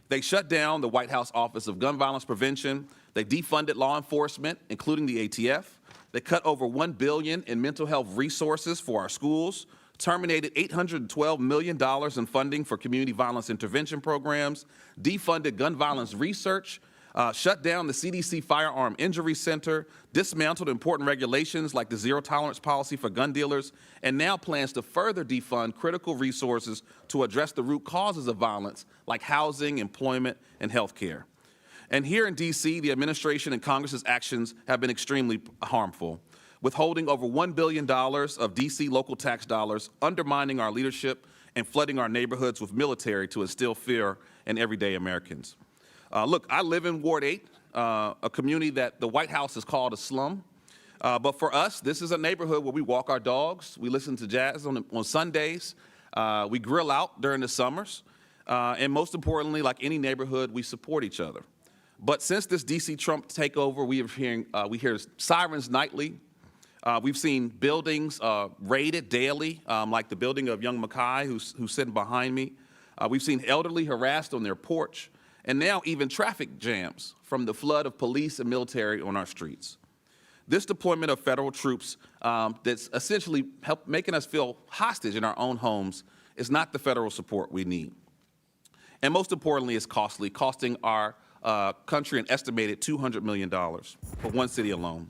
They shut down the White House Office of Gun Violence Prevention. They defunded law enforcement, including the ATF. They cut over $1 billion in mental health resources for our schools, terminated $812 million in funding for community violence intervention programs, defunded gun violence research, shut down the CDC Firearm Injury Center, dismantled important regulations like the zero tolerance policy for gun dealers, and now plans to further defund critical resources to address the root causes of violence like housing, employment, and health care. And here in D.C., the administration and Congress's actions have been extremely harmful, withholding over $1 billion of D.C. local tax dollars, undermining our leadership, and flooding our neighborhoods with military to instill fear in everyday Americans. Look, I live in Ward 8, a community that the White House has called a slum. But for us, this is a neighborhood where we walk our dogs, we listen to jazz on Sundays, we grill out during the summers, and most importantly, like any neighborhood, we support each other. But since this D.C. Trump takeover, we hear sirens nightly. We've seen buildings raided daily, like the building of young Mackay, who's sitting behind me. We've seen elderly harassed on their porch, and now even traffic jams from the flood of police and military on our streets. This deployment of federal troops that's essentially making us feel hostage in our own homes is not the federal support we need. And most importantly, it's costly, costing our country an estimated $200 million for one city alone.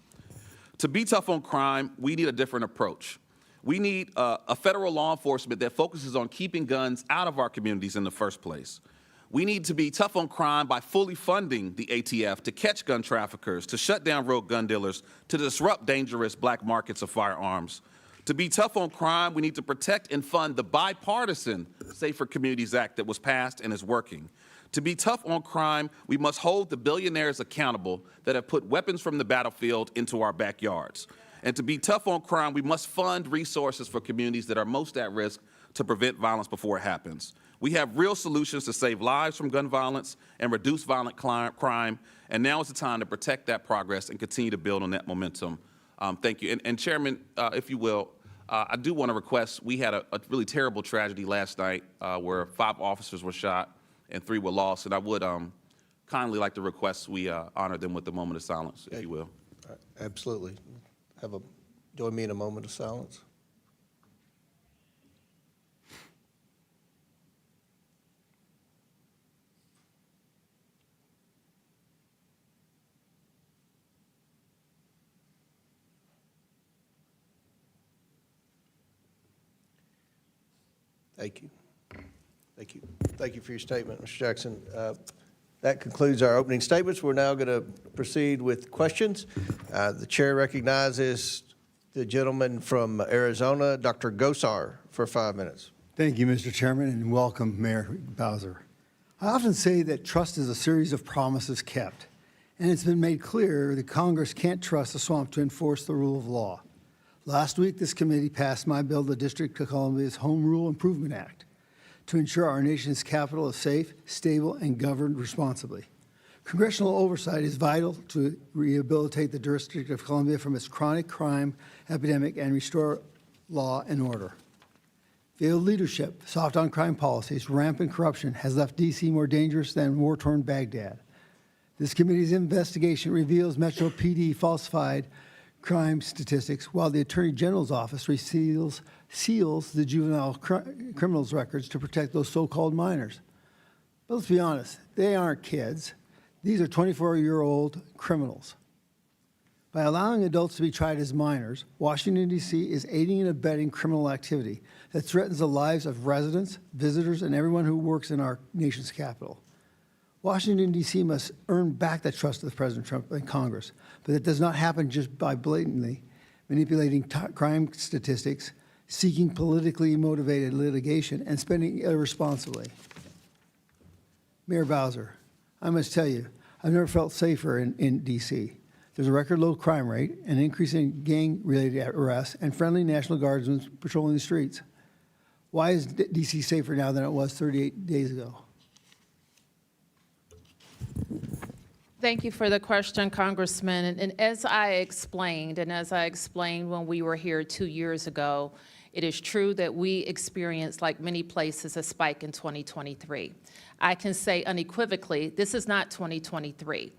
To be tough on crime, we need a different approach. We need a federal law enforcement that focuses on keeping guns out of our communities in the first place. We need to be tough on crime by fully funding the ATF to catch gun traffickers, to shut down rogue gun dealers, to disrupt dangerous black markets of firearms. To be tough on crime, we need to protect and fund the bipartisan Safer Communities Act that was passed and is working. To be tough on crime, we must hold the billionaires accountable that have put weapons from the battlefield into our backyards. And to be tough on crime, we must fund resources for communities that are most at risk to prevent violence before it happens. We have real solutions to save lives from gun violence and reduce violent crime, and now is the time to protect that progress and continue to build on that momentum. Thank you. And Chairman, if you will, I do want to request, we had a really terrible tragedy last night where 5 officers were shot and 3 were lost, and I would kindly like to request we honor them with a moment of silence, if you will. Absolutely. Join me in a moment of silence. Thank you. Thank you. Thank you for your statement, Mr. Jackson. That concludes our opening statements. We're now going to proceed with questions. The chair recognizes the gentleman from Arizona, Dr. Gosar, for 5 minutes. Thank you, Mr. Chairman, and welcome, Mayor Bowser. I often say that trust is a series of promises kept, and it's been made clear that Congress can't trust the swamp to enforce the rule of law. Last week, this committee passed my bill, the District of Columbia's Home Rule Improvement Act, to ensure our nation's capital is safe, stable, and governed responsibly. Congressional oversight is vital to rehabilitate the District of Columbia from its chronic crime epidemic and restore law and order. Failed leadership, soft on crime policies, rampant corruption has left D.C. more dangerous than war-torn Baghdad. This committee's investigation reveals Metro PD falsified crime statistics while the Attorney General's office seals the juvenile criminals records to protect those so-called minors. But let's be honest, they aren't kids. These are 24-year-old criminals. By allowing adults to be tried as minors, Washington, D.C. is aiding and abetting criminal activity that threatens the lives of residents, visitors, and everyone who works in our nation's capital. Washington, D.C. must earn back the trust of President Trump and Congress, but it does not happen just by blatantly manipulating crime statistics, seeking politically motivated litigation, and spending irresponsibly. Mayor Bowser, I must tell you, I've never felt safer in D.C. There's a record low crime rate, an increase in gang-related arrests, and friendly National Guardsmen patrolling the streets. Why is D.C. safer now than it was 38 days ago? Thank you for the question, Congressman. And as I explained when we were here 2 years ago, it is true that we experienced, like many places, a spike in 2023. I can say unequivocally, this is not 2023.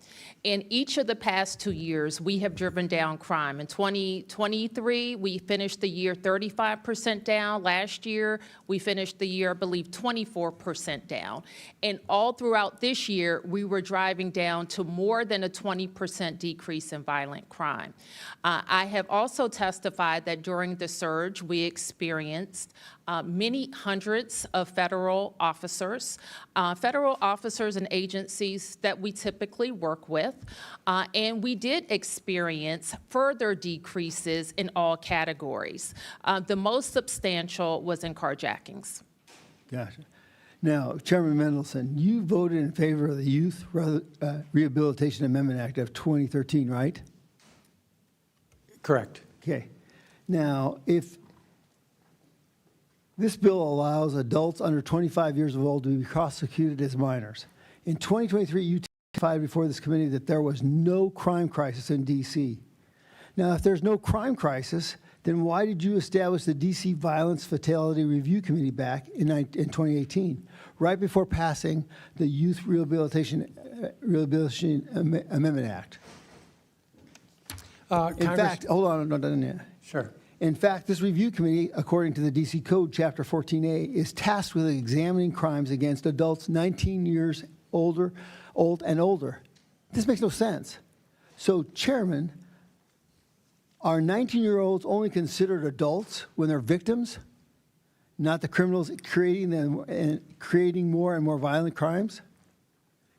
In each of the past 2 years, we have driven down crime. In 2023, we finished the year 35% down. Last year, we finished the year, I believe, 24% down. And all throughout this year, we were driving down to more than a 20% decrease in violent crime. I have also testified that during the surge, we experienced many hundreds of federal officers and agencies that we typically work with, and we did experience further decreases in all categories. The most substantial was in carjackings. Gotcha. Now, Chairman Mendelson, you voted in favor of the Youth Rehabilitation Amendment Act of 2013, right? Correct. Okay. Now, if this bill allows adults under 25 years old to be prosecuted as minors. In 2023, you testified before this committee that there was no crime crisis in D.C. Now, if there's no crime crisis, then why did you establish the D.C. Violence Fatality Review Committee back in 2018, right before passing the Youth Rehabilitation Amendment Act? In fact, hold on, I'm not done yet. Sure. In fact, this review committee, according to the D.C. Code, Chapter 14A, is tasked with examining crimes against adults 19 years old and older. This makes no sense. So, Chairman, are 19-year-olds only considered adults when they're victims, not the criminals creating them and creating more and more violent crimes?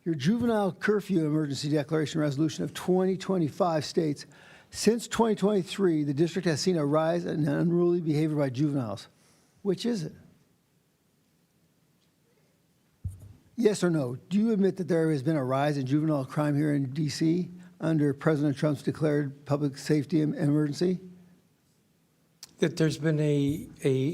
Your juvenile curfew emergency declaration resolution of 2025 states, since 2023, the district has seen a rise in unruly behavior by juveniles. Which is it? Yes or no? Do you admit that there has been a rise in juvenile crime here in D.C. under President Trump's declared public safety emergency? That there's been a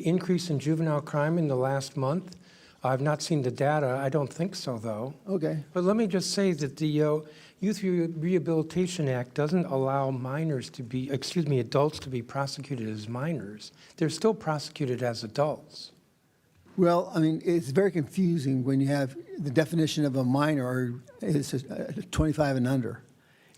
increase in juvenile crime in the last month? I've not seen the data. I don't think so, though. Okay. But let me just say that the Youth Rehabilitation Act doesn't allow adults to be prosecuted as minors. They're still prosecuted as adults. Well, I mean, it's very confusing when you have the definition of a minor is 25 and under.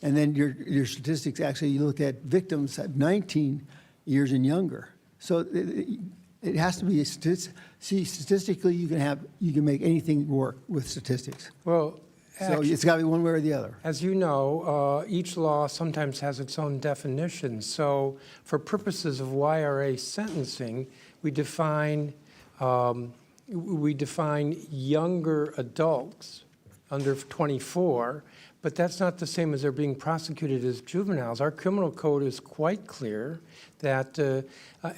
And then your statistics, actually, you look at victims at 19 years and younger. So it has to be statistically you can make anything work with statistics. Well, so it's got to be one way or the other. as you know, each law sometimes has its own definition. So for purposes of YRA sentencing, we define younger adults under 24, but that's not the same as they're being prosecuted as juveniles. Our criminal code is quite clear that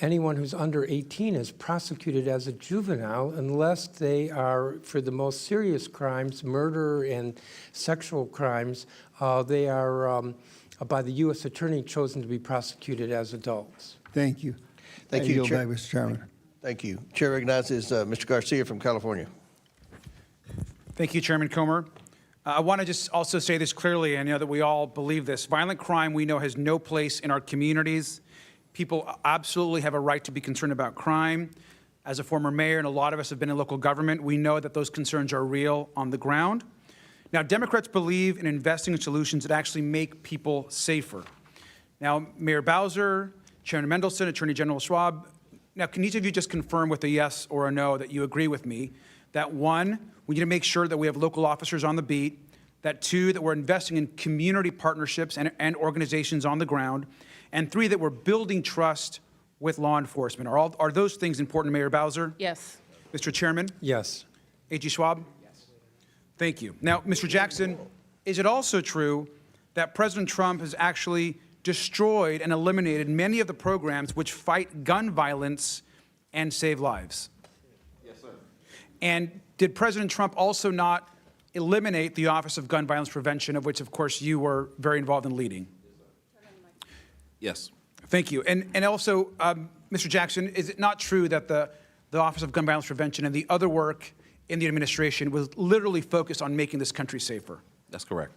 anyone who's under 18 is prosecuted as a juvenile unless they are, for the most serious crimes, murder and sexual crimes, they are, by the U.S. Attorney, chosen to be prosecuted as adults. Thank you. Thank you, Chair. Mr. Chairman. Thank you. Chair recognizes Mr. Garcia from California. Thank you, Chairman Comer. I want to just also say this clearly, and I know that we all believe this. Violent crime, we know, has no place in our communities. People absolutely have a right to be concerned about crime. As a former mayor, and a lot of us have been in local government, we know that those concerns are real on the ground. Now, Democrats believe in investing in solutions that actually make people safer. Now, Mayor Bowser, Chairman Mendelson, Attorney General Schwab, now can each of you just confirm with a yes or a no that you agree with me that one, we need to make sure that we have local officers on the beat, that two, that we're investing in community partnerships and organizations on the ground, and three, that we're building trust with law enforcement. Are those things important, Mayor Bowser? Yes. Mr. Chairman? Yes. A.G. Schwab? Yes. Thank you. Now, Mr. Jackson, is it also true that President Trump has actually destroyed and eliminated many of the programs which fight gun violence and save lives? Yes, sir. And did President Trump also not eliminate the Office of Gun Violence Prevention, of which, of course, you were very involved in leading? Yes. Thank you. And also, Mr. Jackson, is it not true that the Office of Gun Violence Prevention and the other work in the administration was literally focused on making this country safer? That's correct.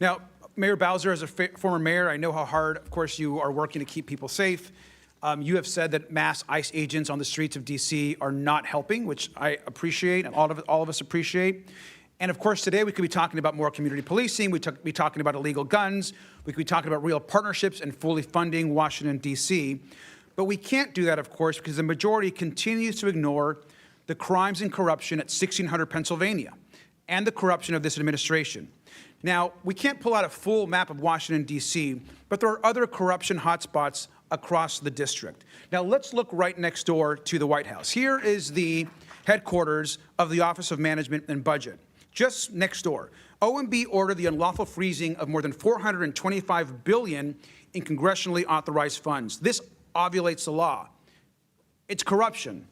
Now, Mayor Bowser, as a former mayor, I know how hard, of course, you are working to keep people safe. You have said that mass ICE agents on the streets of D.C. are not helping, which I appreciate and all of us appreciate. And of course, today we could be talking about more community policing. We could be talking about illegal guns. We could be talking about real partnerships and fully funding Washington, D.C. But we can't do that, of course, because the majority continues to ignore the crimes and corruption at 1600 Pennsylvania and the corruption of this administration. Now, we can't pull out a full map of Washington, D.C., but there are other corruption hotspots across the district. Now, let's look right next door to the White House. Here is the headquarters of the Office of Management and Budget. Just next door, OMB ordered the unlawful freezing of more than $425 billion in congressionally authorized funds. This ovulates the law. It's corruption.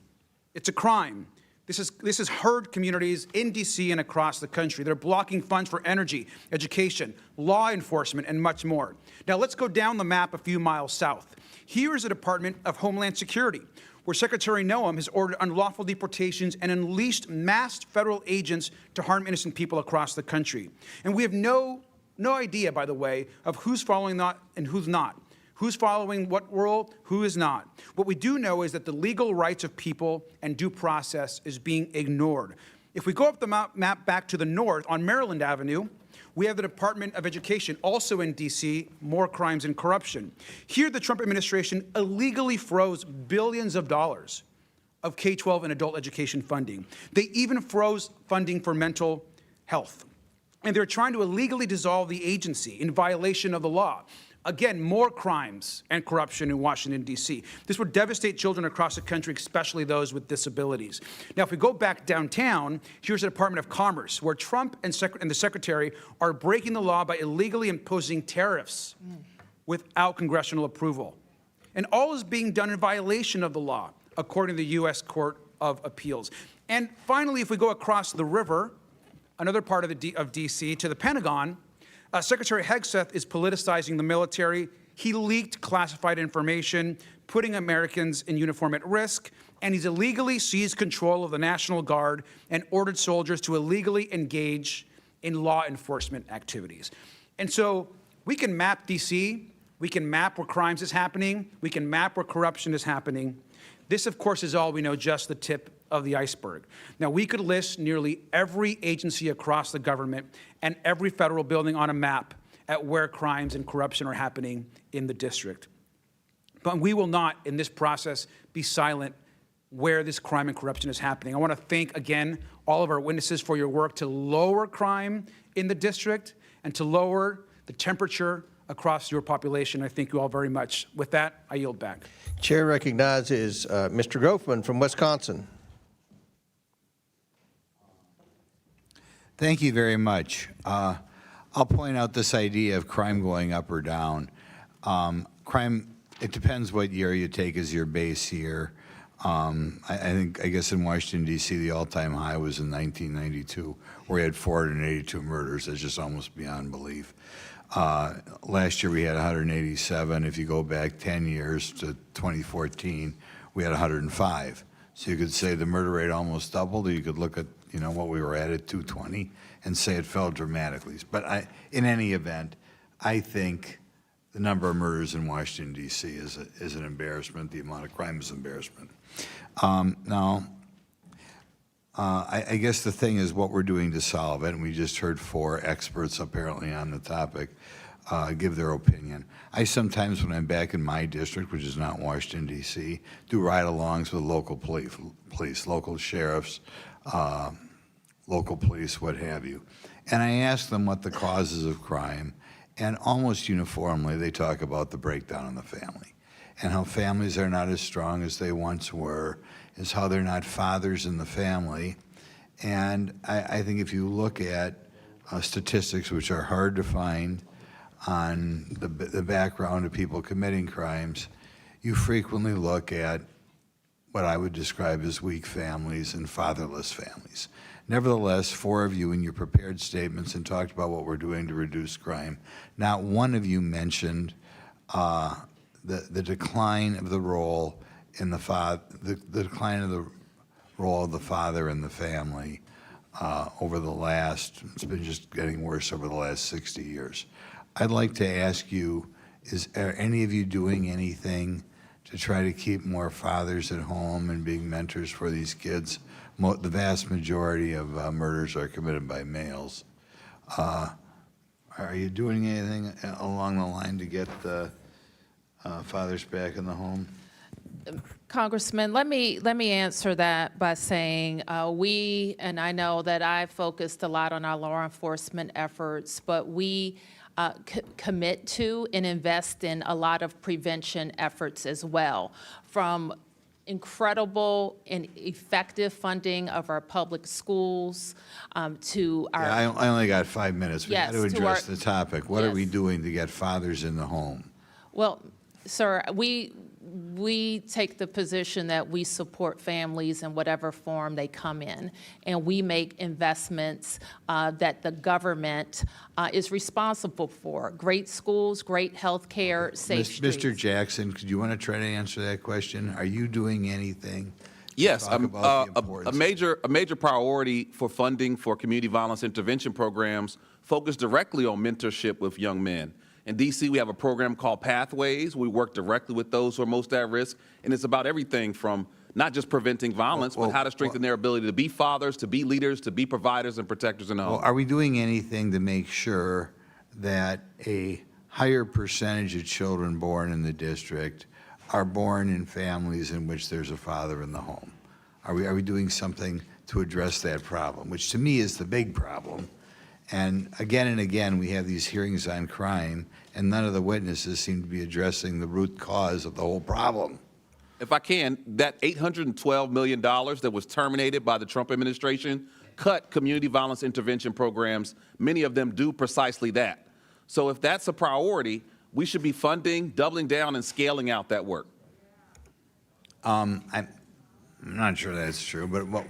It's a crime. This has hurt communities in D.C. and across the country. They're blocking funds for energy, education, law enforcement, and much more. Now, let's go down the map a few miles south. Here is the Department of Homeland Security, where Secretary Noam has ordered unlawful deportations and unleashed masked federal agents to harm innocent people across the country. And we have no idea, by the way, of who's following that and who's not. Who's following what rule, who is not. What we do know is that the legal rights of people and due process is being ignored. If we go up the map back to the north on Maryland Avenue, we have the Department of Education, also in D.C., more crimes and corruption. Here, the Trump administration illegally froze billions of dollars of K-12 and adult education funding. They even froze funding for mental health. And they're trying to illegally dissolve the agency in violation of the law. Again, more crimes and corruption in Washington, D.C. This would devastate children across the country, especially those with disabilities. Now, if we go back downtown, here's the Department of Commerce, where Trump and the Secretary are breaking the law by illegally imposing tariffs without congressional approval. And all is being done in violation of the law, according to the U.S. Court of Appeals. And finally, if we go across the river, another part of D.C., to the Pentagon, Secretary Hegseth is politicizing the military. He leaked classified information, putting Americans in uniform at risk, and he's illegally seized control of the National Guard and ordered soldiers to illegally engage in law enforcement activities. And so we can map D.C., we can map where crimes is happening, we can map where corruption is happening. This, of course, is all we know, just the tip of the iceberg. Now, we could list nearly every agency across the government and every federal building on a map at where crimes and corruption are happening in the district. But we will not, in this process, be silent where this crime and corruption is happening. I want to thank, again, all of our witnesses for your work to lower crime in the district and to lower the temperature across your population. I thank you all very much. With that, I yield back. Chair recognizes Mr. Grothman from Wisconsin. Thank you very much. I'll point out this idea of crime going up or down. Crime, it depends what year you take as your base year. I guess in Washington, D.C., the all-time high was in 1992, where we had 482 murders. That's just almost beyond belief. Last year, we had 187. If you go back 10 years to 2014, we had 105. So you could say the murder rate almost doubled, or you could look at what we were at 220 and say it fell dramatically. But in any event, I think the number of murders in Washington, D.C. is an embarrassment. The amount of crime is an embarrassment. I guess the thing is what we're doing to solve it, and we just heard 4 experts apparently on the topic. give their opinion. I sometimes, when I'm back in my district, which is not Washington, D.C., do ride-alongs with local police, local sheriffs, local police, what have you. And I ask them what the causes of crime, and almost uniformly, they talk about the breakdown in the family and how families are not as strong as they once were, is how they're not fathers in the family. And I think if you look at statistics, which are hard to find, on the background of people committing crimes, you frequently look at what I would describe as weak families and fatherless families. Nevertheless, 4 of you in your prepared statements and talked about what we're doing to reduce crime. Not one of you mentioned the decline of the role in the decline of the role of the father in the family over the last, it's been just getting worse over the last 60 years. I'd like to ask you, are any of you doing anything to try to keep more fathers at home and being mentors for these kids? The vast majority of murders are committed by males. Are you doing anything along the line to get the fathers back in the home? Congressman, let me answer that by saying we, and I know that I focused a lot on our law enforcement efforts, but we commit to and invest in a lot of prevention efforts as well, from incredible and effective funding of our public schools to our... Yeah, I only got 5 minutes. We Yes, got to to address our- the topic. What are Yes. we doing to get fathers in the home? Well, sir, we take the position that we support families in whatever form they come in, and we make investments that the government is responsible for. Great schools, great health care, safe streets. Mr. Jackson, could you want to try to answer that question? Are you doing anything? to Yes, talk about the a importance? major priority for funding for community violence intervention programs focus directly on mentorship with young men. In D.C., we have a program called Pathways. We work directly with those who are most at risk, and it's about everything from not just preventing violence, but how to strengthen their ability to be fathers, to be leaders, to be providers and protectors in the home. Well, are we doing anything to make sure that a higher percentage of children born in the district are born in families in which there's a father in the home? Are we doing something to address that problem, which to me is the big problem? And again, we have these hearings on crime, and none of the witnesses seem to be addressing the root cause of the whole problem. If I can, that $812 million that was terminated by the Trump administration cut community violence intervention programs. Many of them do precisely that. So if that's a priority, we should be funding, doubling down, and scaling out that work. I'm not sure that's true, but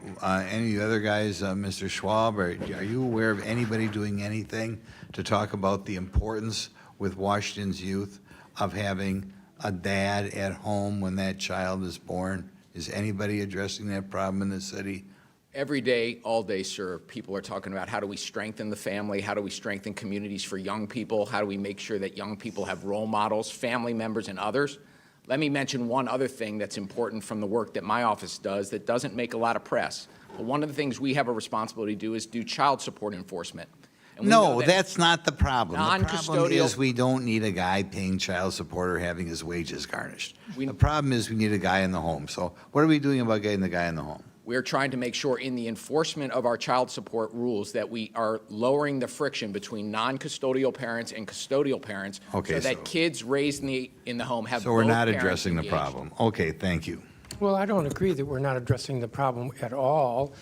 any of the other guys, Mr. Schwab, are you aware of anybody doing anything to talk about the importance with Washington's youth of having a dad at home when that child is born? Is anybody addressing that problem in the city? Every day, all day, sir, people are talking about how do we strengthen the family, how do we strengthen communities for young people, how do we make sure that young people have role models, family members, and others. Let me mention one other thing that's important from the work that my office does that doesn't make a lot of press. But one of the things we have a responsibility to do is do child support enforcement. And we know No, that that's not the problem. The problem non-custodial- is we don't need a guy paying child support or having his wages garnished. The problem is we need a guy in the home. So what are we doing about getting the guy in the home? We're trying to make sure in the enforcement of our child support rules that we are lowering the friction between non-custodial parents and custodial parents Okay, so that so- kids raised in the home have So we're both not parents addressing the engaged. problem. Okay, thank you. Well, I don't agree that we're not addressing the problem at all.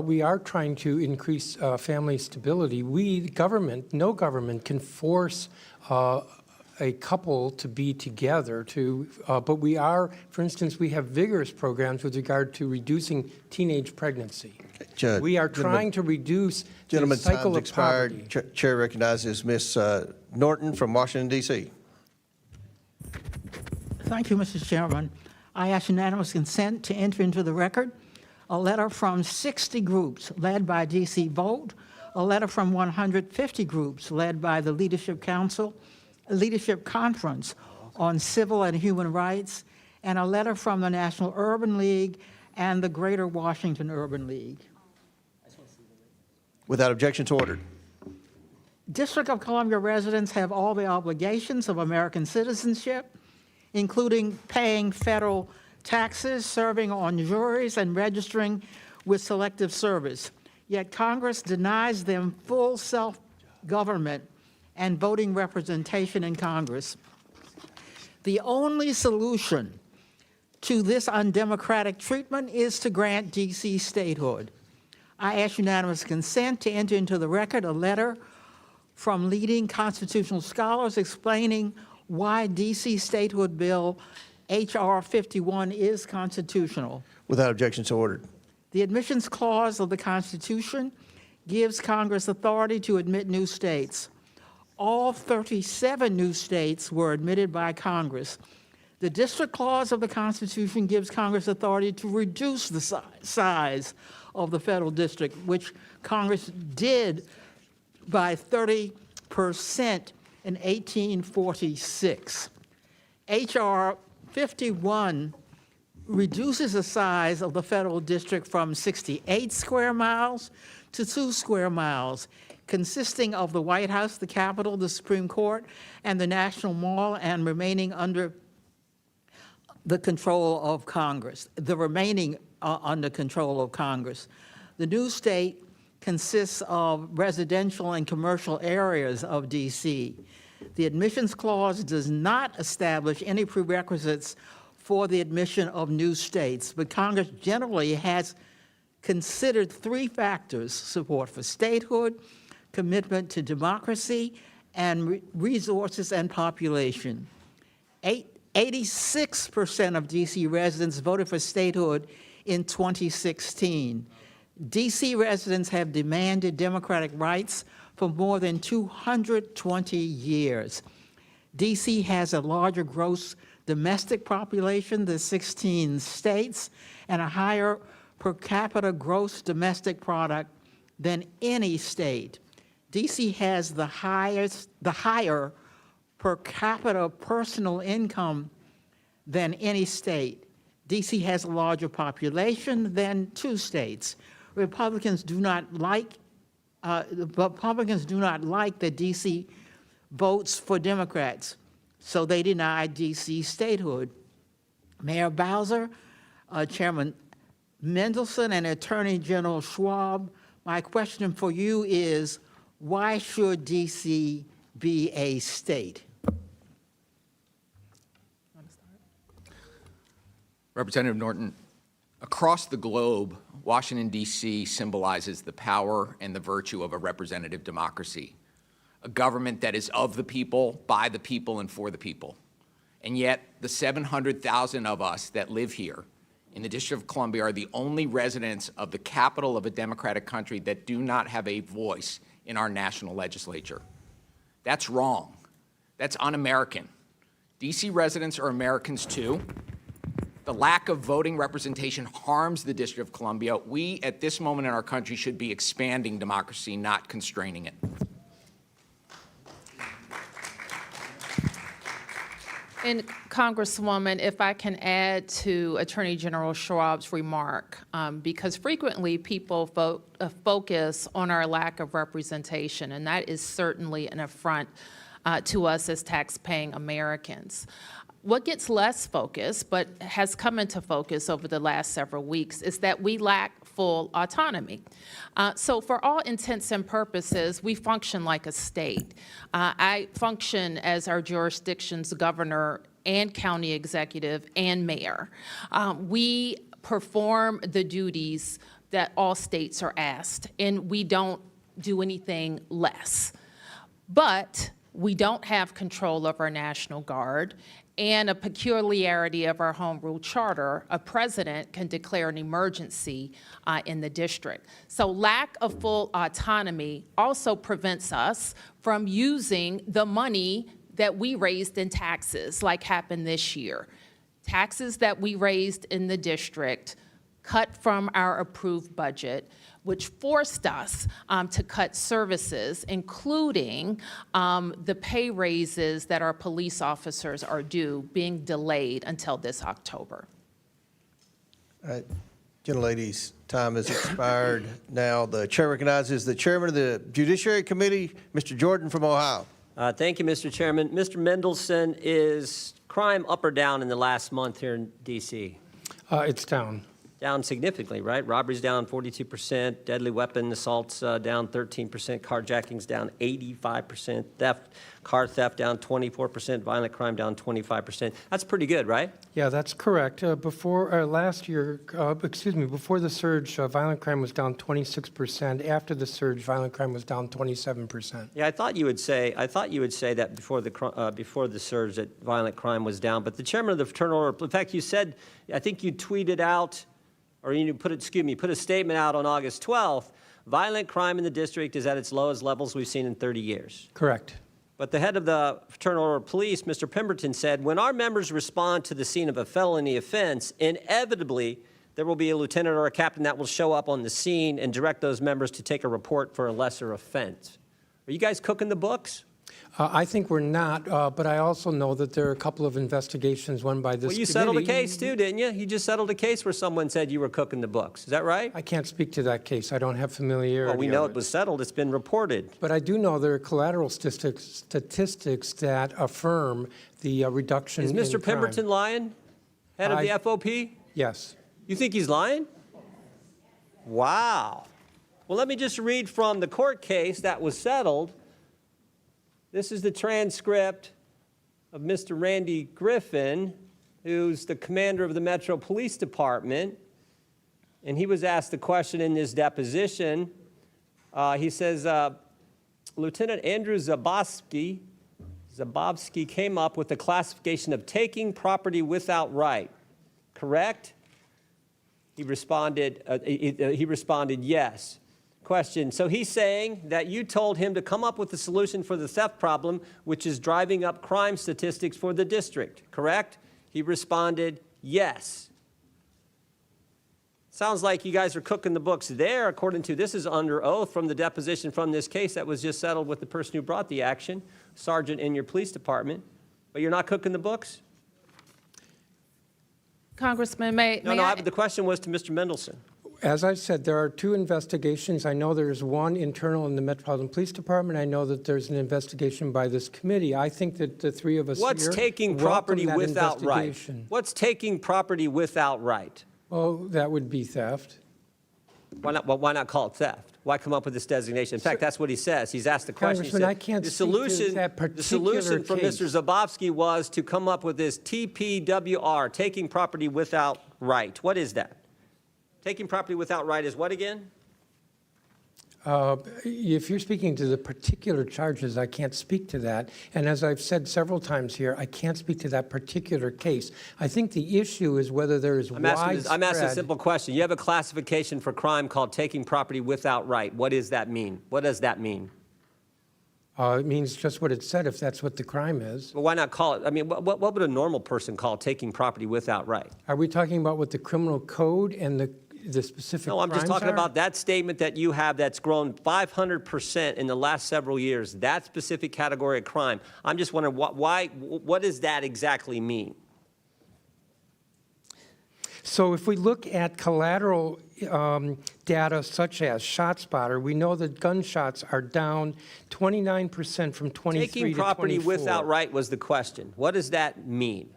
We are trying to increase family stability. We, the government, no government can force a couple to be together but we are, for instance, we have vigorous programs with regard to reducing teenage pregnancy. Judge, We are gentlemen- trying to reduce the Gentlemen, cycle time's of expired. poverty. Chair recognizes Ms. Norton from Washington, D.C. Thank you, Mr. Chairman. I ask unanimous consent to enter into the record a letter from 60 groups led by D.C. Vote, a letter from 150 groups led by the Leadership Conference on Civil and Human Rights, and a letter from the National Urban League and the Greater Washington Urban League. Without objection to ordered. District of Columbia residents have all the obligations of American citizenship, including paying federal taxes, serving on juries, and registering with Selective Service. Yet Congress denies them full self-government and voting representation in Congress. The only solution to this undemocratic treatment is to grant D.C. statehood. I ask unanimous consent to enter into the record a letter from leading constitutional scholars explaining why D.C. statehood bill H.R. 51 is constitutional. Without objection, so ordered. The admissions clause of the Constitution gives Congress authority to admit new states. All 37 new states were admitted by Congress. The district clause of the Constitution gives Congress authority to reduce the size of the federal district, which Congress did by 30% in 1846. H.R. 51 reduces the size of the federal district from 68 square miles to 2 square miles, consisting of the White House, the Capitol, the Supreme Court, and the National Mall, and remaining under the control of Congress, under control of Congress. The new state consists of residential and commercial areas of D.C. The admissions clause does not establish any prerequisites for the admission of new states, but Congress generally has considered 3 factors: support for statehood, commitment to democracy, and resources and population. 86% of D.C. residents voted for statehood in 2016. D.C. residents have demanded democratic rights for more than 220 years. D.C. has a larger gross domestic population than 16 states and a higher per capita gross domestic product than any state. D.C. has the higher per capita personal income than any state. D.C. has a larger population than 2 states. Republicans do not like that D.C. votes for Democrats, so they deny D.C. statehood. Mayor Bowser, Chairman Mendelson, and Attorney General Schwab, my question for you is, why should D.C. be a state? Representative Norton, across the globe, Washington, D.C. symbolizes the power and the virtue of a representative democracy, a government that is of the people, by the people, and for the people. And yet, the 700,000 of us that live here in the District of Columbia are the only residents of the capital of a democratic country that do not have a voice in our national legislature. That's wrong. That's un-American. D.C. residents are Americans too. The lack of voting representation harms the District of Columbia. We, at this moment in our country, should be expanding democracy, not constraining it. And Congresswoman, if I can add to Attorney General Schwab's remark, because frequently people focus on our lack of representation, and that is certainly an affront to us as tax-paying Americans. What gets less focus, but has come into focus over the last several weeks, is that we lack full autonomy. So for all intents and purposes, we function like a state. I function as our jurisdiction's governor and county executive and mayor. We perform the duties that all states are asked, and we don't do anything less. But we don't have control of our National Guard, and a peculiarity of our home rule charter, a president can declare an emergency in the district. So lack of full autonomy also prevents us from using the money that we raised in taxes, like happened this year. Taxes that we raised in the district cut from our approved budget, which forced us to cut services, including the pay raises that our police officers are due, being delayed until this October. All right. Gentlelady's time has expired. Now, the chair recognizes the chairman of the Judiciary Committee, Mr. Jordan from Ohio. Thank you, Mr. Chairman. Mr. Mendelson, is crime up or down in the last month here in D.C.? It's down. Down significantly, right? Robberies down 42%, deadly weapon assaults down 13%, carjackings down 85%, car theft down 24%, violent crime down 25%. That's pretty good, right? Yeah, that's correct. Before last year, before the surge, violent crime was down 26%. After the surge, violent crime was down 27%. Yeah, I thought you would say that before the surge that violent crime was down. But the chairman of the Fraternal Order, in fact, you said, I think you tweeted out, or you put a statement out on August 12th, violent crime in the district is at its lowest levels we've seen in 30 years. Correct. But the head of the Fraternal Order of Police, Mr. Pemberton, said, when our members respond to the scene of a felony offense, inevitably there will be a lieutenant or a captain that will show up on the scene and direct those members to take a report for a lesser offense. Are you guys cooking the books? I think we're not, but I also know that there are a couple of investigations, one by this Well, you committee. settled a case too, didn't you? You just settled a case where someone said you were cooking the books. Is that right? I can't speak to that case. I don't have familiarity. Well, we know of it was settled. It's been reported. But I do know there are collateral statistics that affirm the reduction Is in Mr. crime. Pemberton lying? Head of the FOP? Yes. You think he's lying? Wow. Well, let me just read from the court case that was settled. This is the transcript of Mr. Randy Griffin, who's the commander of the Metro Police Department. And he was asked the question in this deposition. He says, Lieutenant Andrew Zabowski came up with the classification of taking property without right, correct? He responded yes. Question, so he's saying that you told him to come up with a solution for the theft problem, which is driving up crime statistics for the district, correct? He responded yes. Sounds like you guys are cooking the books there, according to, this is under oath from the deposition from this case that was just settled with the person who brought the action, sergeant in your police department, but you're not cooking the books? Congressman, The question was to Mr. Mendelson. As I said, there are two investigations. I know there's one internal in the Metropolitan Police Department. I know that there's an investigation by this committee. I think that the three of us What's here taking welcome property that without right? investigation. What's taking property without right? Oh, that would be theft. Why not call it theft? Why come up with this designation? In fact, that's what he says. He's asked the question. He Congressman, said, I can't the speak to solution, that the particular solution from case. Mr. Zabowski was to come up with this TPWR, taking property without right. What is that? Taking property without right is what again? If you're speaking to the particular charges, I can't speak to that. And as I've said several times here, I can't speak to that particular case. I think the issue is whether there is I'm asking a simple question. You have a classification for crime called taking property without right. What does that mean? What does that mean? It means just what it said, if that's what the crime is. Well, why not call it? I mean, what would a normal person call taking property without right? Are we talking about what the criminal code and the specific No, I'm just crimes talking are? about that statement that you have that's grown 500% in the last several years, that specific category of crime. I'm just wondering, what does that exactly mean? So if we look at collateral data such as ShotSpotter, we know that gunshots are down 29% from 23 Taking to 24. property without right was the question. What does that mean?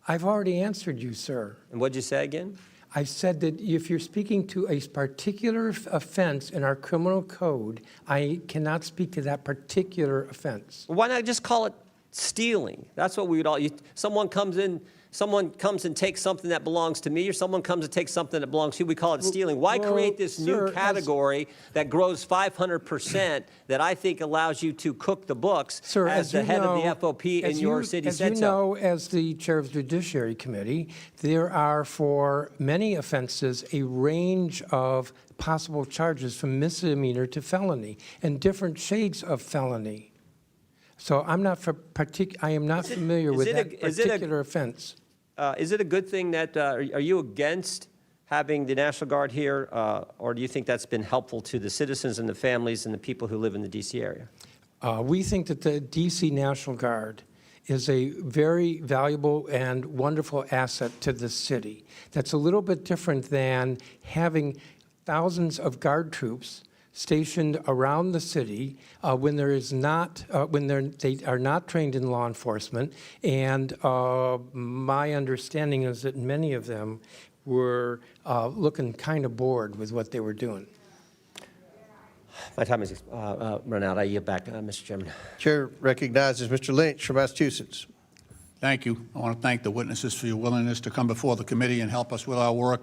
I've already answered you, sir. And what'd you say again? I said that if you're speaking to a particular offense in our criminal code, I cannot speak to that particular offense. Well, why not just call it stealing? That's what we would all, someone comes and takes something that belongs to me, or someone comes and takes something that belongs to you, we call it stealing. Why create this new category that grows 500% that I think allows you to cook the books as the head of the FOP in your city said so? As you know, as the chair of the Judiciary Committee, there are for many offenses a range of possible charges from misdemeanor to felony and different shades of felony. So I am not familiar with that particular offense. Is it a good thing that, are you against having the National Guard here, or do you think that's been helpful to the citizens and the families and the people who live in the D.C. area? We think that the D.C. National Guard is a very valuable and wonderful asset to the city. That's a little bit different than having thousands of guard troops stationed around the city when there is not, they are not trained in law enforcement. And my understanding is that many of them were looking kind of bored with what they were doing. My time is run out. I yield back, Mr. Chairman. Chair recognizes Mr. Lynch from Massachusetts. Thank you. I want to thank the witnesses for your willingness to come before the committee and help us with our work.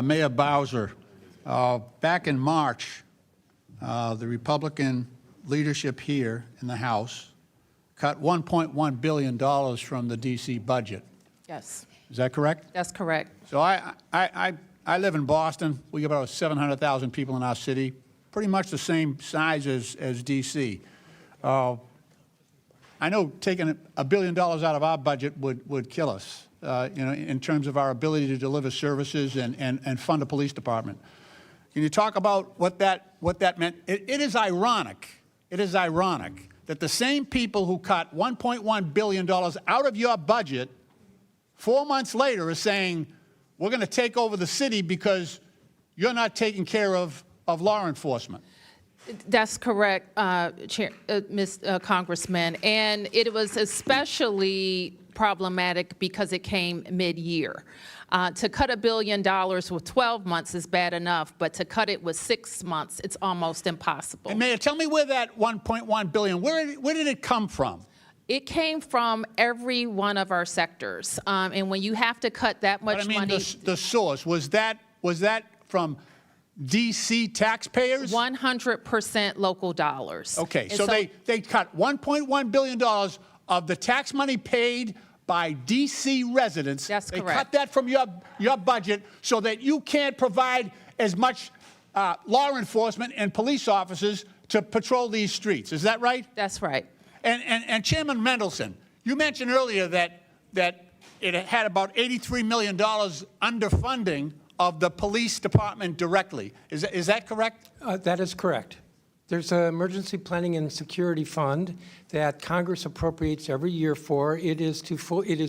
Mayor Bowser, back in March, the Republican leadership here in the House cut $1.1 billion from the D.C. budget. Yes, Is that correct? that's correct. So I live in Boston. We have about 700,000 people in our city, pretty much the same size as D.C. I know taking $1 billion out of our budget would kill us, in terms of our ability to deliver services and fund a police department. Can you talk about what that meant? It is ironic. It is ironic that the same people who cut $1.1 billion out of your budget 4 months later are saying, we're going to take over the city because you're not taking care of law enforcement. That's correct, Congressman. And it was especially problematic because it came mid-year. To cut $1 billion with 12 months is bad enough, but to cut it with 6 months, it's almost impossible. And Mayor, tell me where that $1.1 billion, where did it come from? It came from every one of our sectors. And when you have to cut that much But I mean, money. the source, was that from D.C. taxpayers? 100% local dollars. Okay, And so they cut $1.1 billion of the tax money paid by D.C. residents. That's They correct. cut that from your budget so that you can't provide as much law enforcement and police officers to patrol these streets. Is that right? That's right. And Chairman Mendelson, you mentioned earlier that it had about $83 million underfunding of the police department directly. Is that correct? That is correct. There's an emergency planning and security fund that Congress appropriates every year for. It is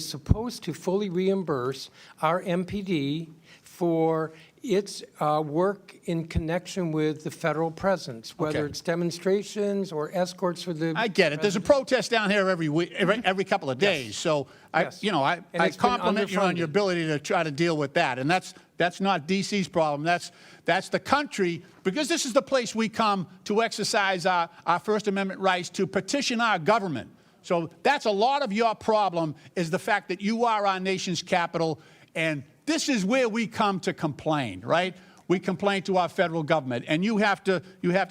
supposed to fully reimburse our MPD for its work in connection with the federal presence, whether Okay. it's demonstrations or escorts for the. I get it. There's a protest down here every week, every couple of days. So Yes. And I it's been compliment you on your underfunded. ability to try to deal with that. And that's not D.C.'s problem. That's the country, because this is the place we come to exercise our First Amendment rights to petition our government. So that's a lot of your problem, is the fact that you are our nation's capital, and this is where we come to complain, right? We complain to our federal government, and you have to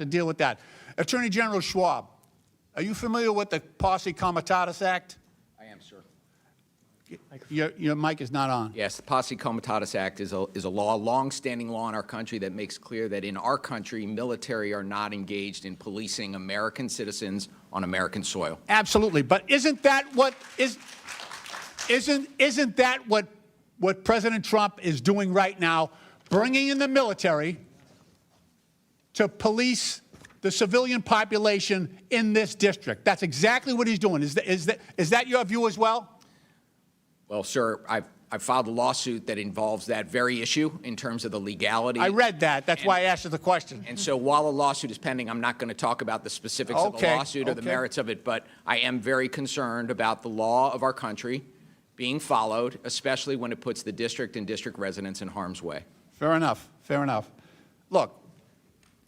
deal with that. Attorney General Schwab, are you familiar with the Posse Comitatus Act? I am, sir. Your mic is not on. Yes, the Posse Comitatus Act is a law, long-standing law in our country that makes clear that in our country, military are not engaged in policing American citizens on American soil. Absolutely, but isn't that what President Trump is doing right now, bringing in the military to police the civilian population in this district? That's exactly what he's doing. Is that your view as well? Well, sir, I filed a lawsuit that involves that very issue in terms of the legality. I read that. That's why I asked you the question. And so while a lawsuit is pending, I'm not going to talk about the specifics of the Okay, lawsuit or the okay. merits of it, but I am very concerned about the law of our country being followed, especially when it puts the district and district residents in harm's way. Fair enough. Fair enough. Look,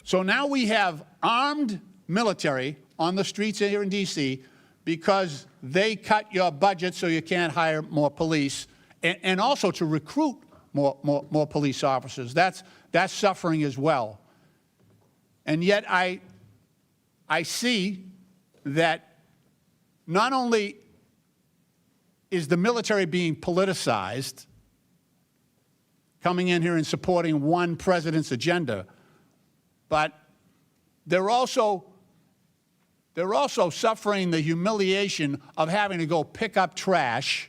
so now we have armed military on the streets here in D.C. because they cut your budget so you can't hire more police, and also to recruit more police officers. That's suffering as well. And yet I see that not only is the military being politicized, coming in here and supporting one president's agenda, but they're also suffering the humiliation of having to go pick up trash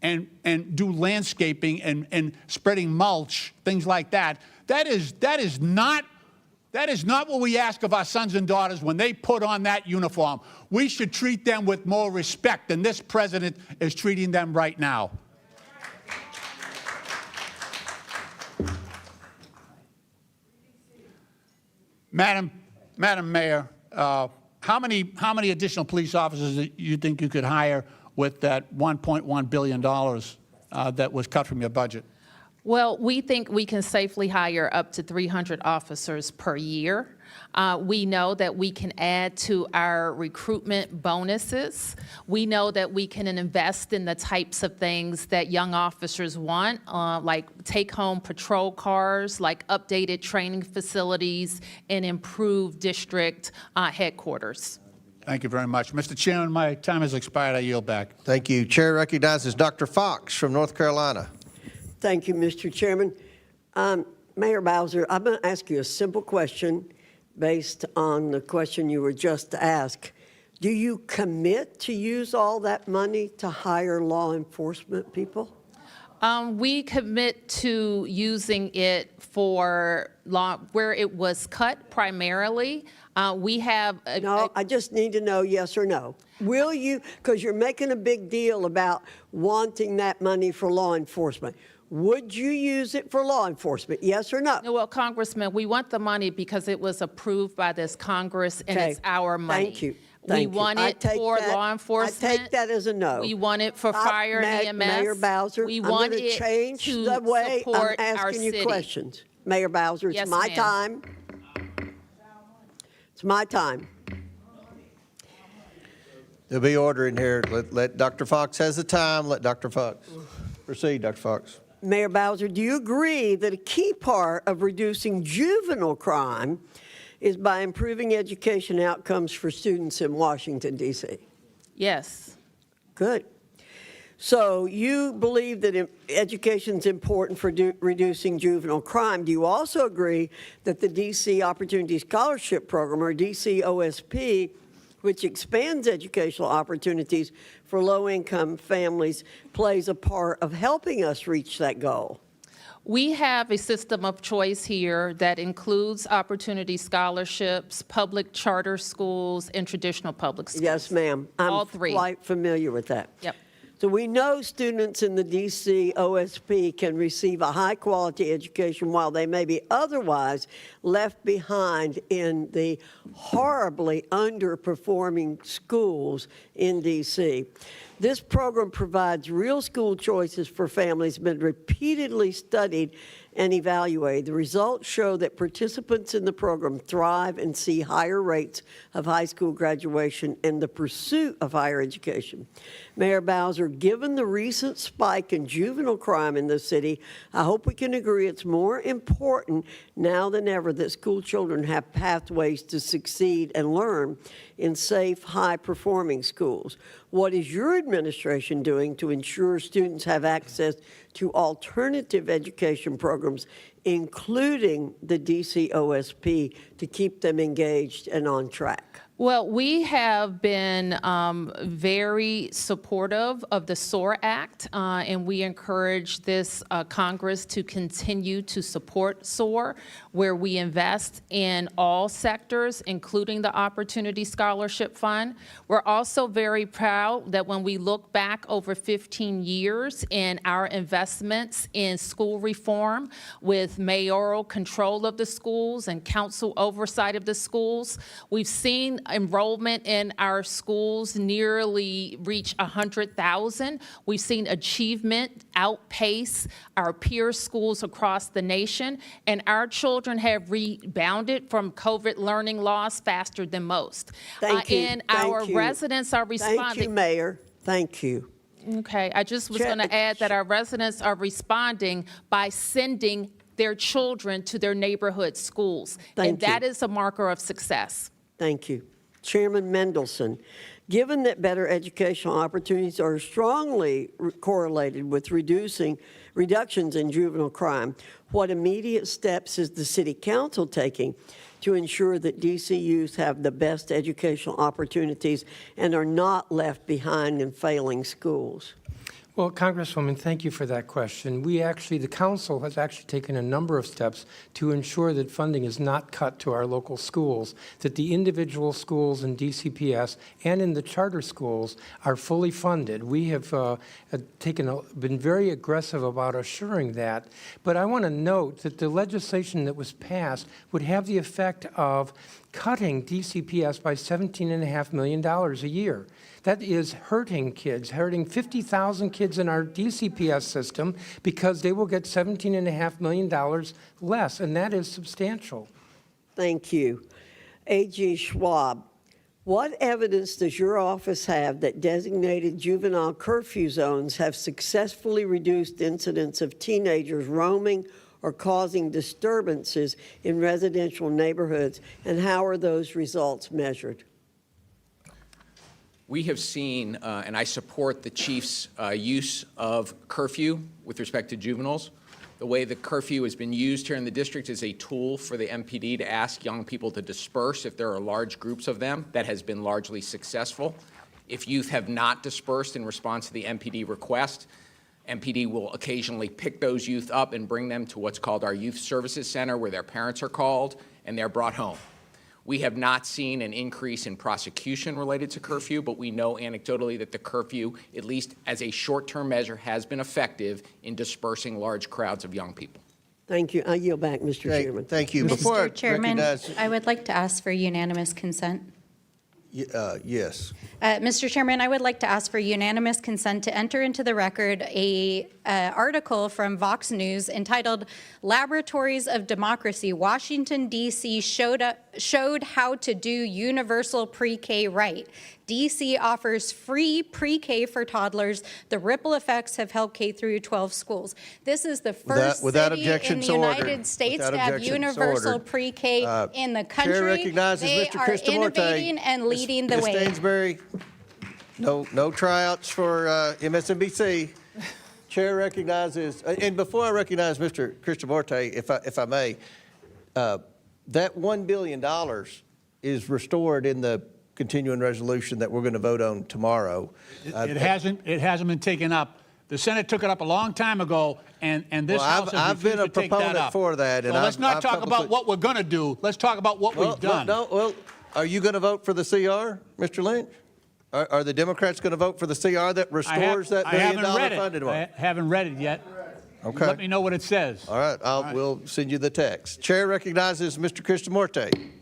and do landscaping and spreading mulch, things like that. That is not That is not what we ask of our sons and daughters when they put on that uniform. We should treat them with more respect than this president is treating them right now. Madam Mayor, how many additional police officers do you think you could hire with that $1.1 billion that was cut from your budget? Well, we think we can safely hire up to 300 officers per year. We know that we can add to our recruitment bonuses. We know that we can invest in the types of things that young officers want, like take-home patrol cars, like updated training facilities, and improved district headquarters. Thank you very much. Mr. Chairman, my time has expired. I yield back. Thank you. Chair recognizes Dr. Fox from North Carolina. Thank you, Mr. Chairman. Mayor Bowser, I'm going to ask you a simple question based on the question you were just asked. Do you commit to use all that money to hire law enforcement people? We commit to using it for law where it was cut primarily. We have I just need to know yes or no. Will you, because you're making a big deal about wanting that money for law enforcement. Would you use it for law enforcement, yes or no? Well, Congressman, we want the money because it was approved by this Congress and it's our money. Thank you. We want it for law enforcement. I take that as a no. We want it for fire and EMS. Mayor Bowser, we I'm want going to it change to the way I'm support our asking you city. questions. Mayor Bowser, it's Yes, my ma'am. time. It's my time. There'll be order in here. Let Dr. Fox has the time. Let Dr. Fox proceed, Dr. Fox. Mayor Bowser, do you agree that a key part of reducing juvenile crime is by improving education outcomes for students in Washington, D.C.? Yes. Good. So you believe that education is important for reducing juvenile crime. Do you also agree that the D.C. Opportunity Scholarship Program, or D.C. OSP, which expands educational opportunities for low-income families, plays a part of helping us reach that goal? We have a system of choice here that includes opportunity scholarships, public charter schools, and traditional public schools. Yes, ma'am. All I'm three. quite familiar with that. Yep. So we know students in the D.C. OSP can receive a high-quality education while they may be otherwise left behind in the horribly underperforming schools in D.C. This program provides real school choices for families, been repeatedly studied and evaluated. The results show that participants in the program thrive and see higher rates of high school graduation and the pursuit of higher education. Mayor Bowser, given the recent spike in juvenile crime in the city, I hope we can agree it's more important now than ever that school children have pathways to succeed and learn in safe, high-performing schools. What is your administration doing to ensure students have access to alternative education programs, including the D.C. OSP, to keep them engaged and on track? Well, we have been very supportive of the SOAR Act, and we encourage this Congress to continue to support SOAR, where we invest in all sectors, including the Opportunity Scholarship Fund. We're also very proud that when we look back over 15 years in our investments in school reform with mayoral control of the schools and council oversight of the schools, we've seen enrollment in our schools nearly reach 100,000. We've seen achievement outpace our peer schools across the nation, and our children have rebounded from COVID learning loss faster than most. Thank you. And Thank our you. residents are responding. Thank you, Mayor. Thank you. Okay, I just was going to add that our residents are responding by sending their children to their neighborhood schools. And that is a marker of success. Thank you. Chairman Mendelson, given that better educational opportunities are strongly correlated with reductions in juvenile crime, what immediate steps is the City Council taking to ensure that D.C. youth have the best educational opportunities and are not left behind in failing schools? Well, Congresswoman, thank you for that question. The council has actually taken a number of steps to ensure that funding is not cut to our local schools, that the individual schools in DCPS and in the charter schools are fully funded. We have been very aggressive about assuring that. But I want to note that the legislation that was passed would have the effect of cutting DCPS by $17.5 million a year. That is hurting kids, hurting 50,000 kids in our DCPS system because they will get $17.5 million less, and that is substantial. Thank you. A.G. Schwab, what evidence does your office have that designated juvenile curfew zones have successfully reduced incidents of teenagers roaming or causing disturbances in residential neighborhoods, and how are those results measured? We have seen, and I support the chief's use of curfew with respect to juveniles. The way the curfew has been used here in the district is a tool for the MPD to ask young people to disperse if there are large groups of them. That has been largely successful. If youth have not dispersed in response to the MPD request, MPD will occasionally pick those youth up and bring them to what's called our Youth Services Center, where their parents are called and they're brought home. We have not seen an increase in prosecution related to curfew, but we know anecdotally that the curfew, at least as a short-term measure, has been effective in dispersing large crowds of young people. Thank you. I yield back, Mr. Chairman. Thank you. Before I Mr. Chairman, recognize- I would like to ask for unanimous consent. Yes. Mr. Chairman, I would like to ask for unanimous consent to enter into the record a article from Vox News entitled "Laboratories of Democracy, Washington, D.C. showed how to do universal pre-K right. D.C. offers free pre-K for toddlers. The ripple effects have helped K through 12 schools." This is the first Without city in objections the ordered. United States Without to have objections universal ordered. pre-K in the country. Chair recognizes They Mr. are Christomorte. innovating and leading the Ms. way. Stansbury, no tryouts for MSNBC. Chair recognizes, and before I recognize Mr. Christomorte, if I may, that $1 billion is restored in the continuing resolution that we're going to vote on tomorrow. It hasn't been taken up. The Senate took it up a long time ago, and this Well, House has I've been refused a to take that proponent up. for that, and So let's not I've talk about publicly- what we're going to do. Let's talk about what we've done. Well, are you going to vote for the CR, Mr. Lynch? Are the Democrats going to vote for the CR that restores that $1 billion funded one? I haven't read it yet. Okay. Let me know what it says. All right, we'll send you the text. Chair recognizes Mr. Christomorte.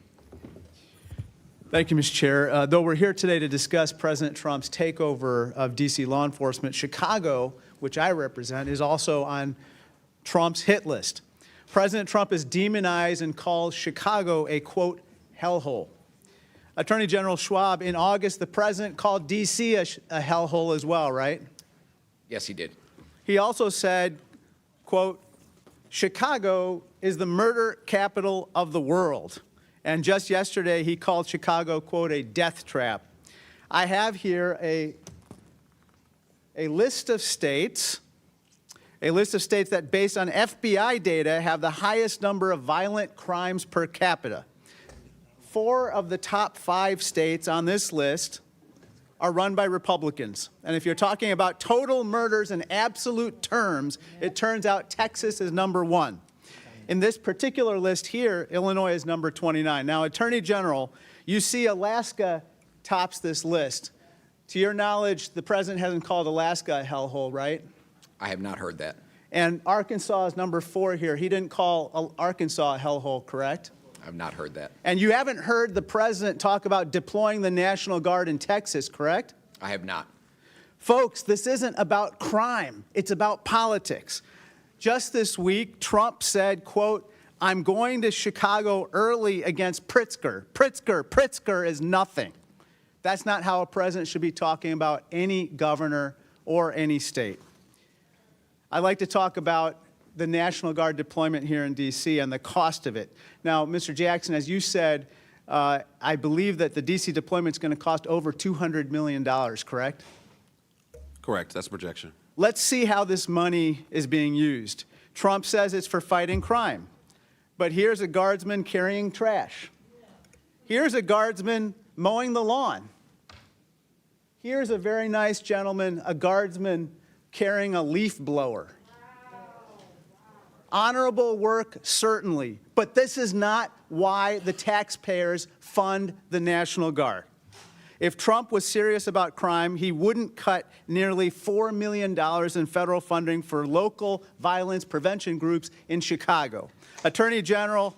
Thank you, Mr. Chair. Though we're here today to discuss President Trump's takeover of D.C. law enforcement, Chicago, which I represent, is also on Trump's hit list. President Trump has demonized and called Chicago a, quote, hellhole. Attorney General Schwab, in August, the president called D.C. a hellhole as well, right? Yes, he did. He also said, quote, Chicago is the murder capital of the world. And just yesterday, he called Chicago, quote, a death trap. I have here a list of states that, based on FBI data, have the highest number of violent crimes per capita. 4 of the top 5 states on this list are run by Republicans. And if you're talking about total murders in absolute terms, it turns out Texas is number 1. In this particular list here, Illinois is number 29. Now, Attorney General, you see Alaska tops this list. To your knowledge, the president hasn't called Alaska a hellhole, right? I have not heard that. And Arkansas is number 4 here. He didn't call Arkansas a hellhole, correct? I have not heard that. And you haven't heard the president talk about deploying the National Guard in Texas, correct? I have not. Folks, this isn't about crime. It's about politics. Just this week, Trump said, quote, I'm going to Chicago early against Pritzker. Pritzker is nothing. That's not how a president should be talking about any governor or any state. I'd like to talk about the National Guard deployment here in D.C. and the cost of it. Now, Mr. Jackson, as you said, I believe that the D.C. deployment is going to cost over $200 million, correct? Correct, that's projection. Let's see how this money is being used. Trump says it's for fighting crime, but here's a guardsman carrying trash. Here's a guardsman mowing the lawn. Here's a very nice gentleman, a guardsman carrying a leaf blower. Honorable work, certainly, but this is not why the taxpayers fund the National Guard. If Trump was serious about crime, he wouldn't cut nearly $4 million in federal funding for local violence prevention groups in Chicago. Attorney General,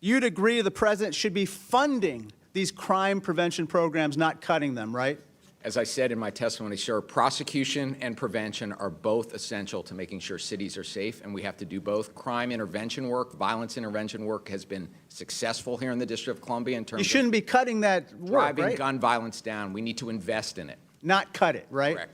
you'd agree the president should be funding these crime prevention programs, not cutting them, right? As I said in my testimony, sir, prosecution and prevention are both essential to making sure cities are safe, and we have to do both. Crime intervention work, violence intervention work has been successful here in the District of Columbia in terms You shouldn't be cutting that of work, driving right? gun violence down. We need to invest in it. Not cut it, right? Correct.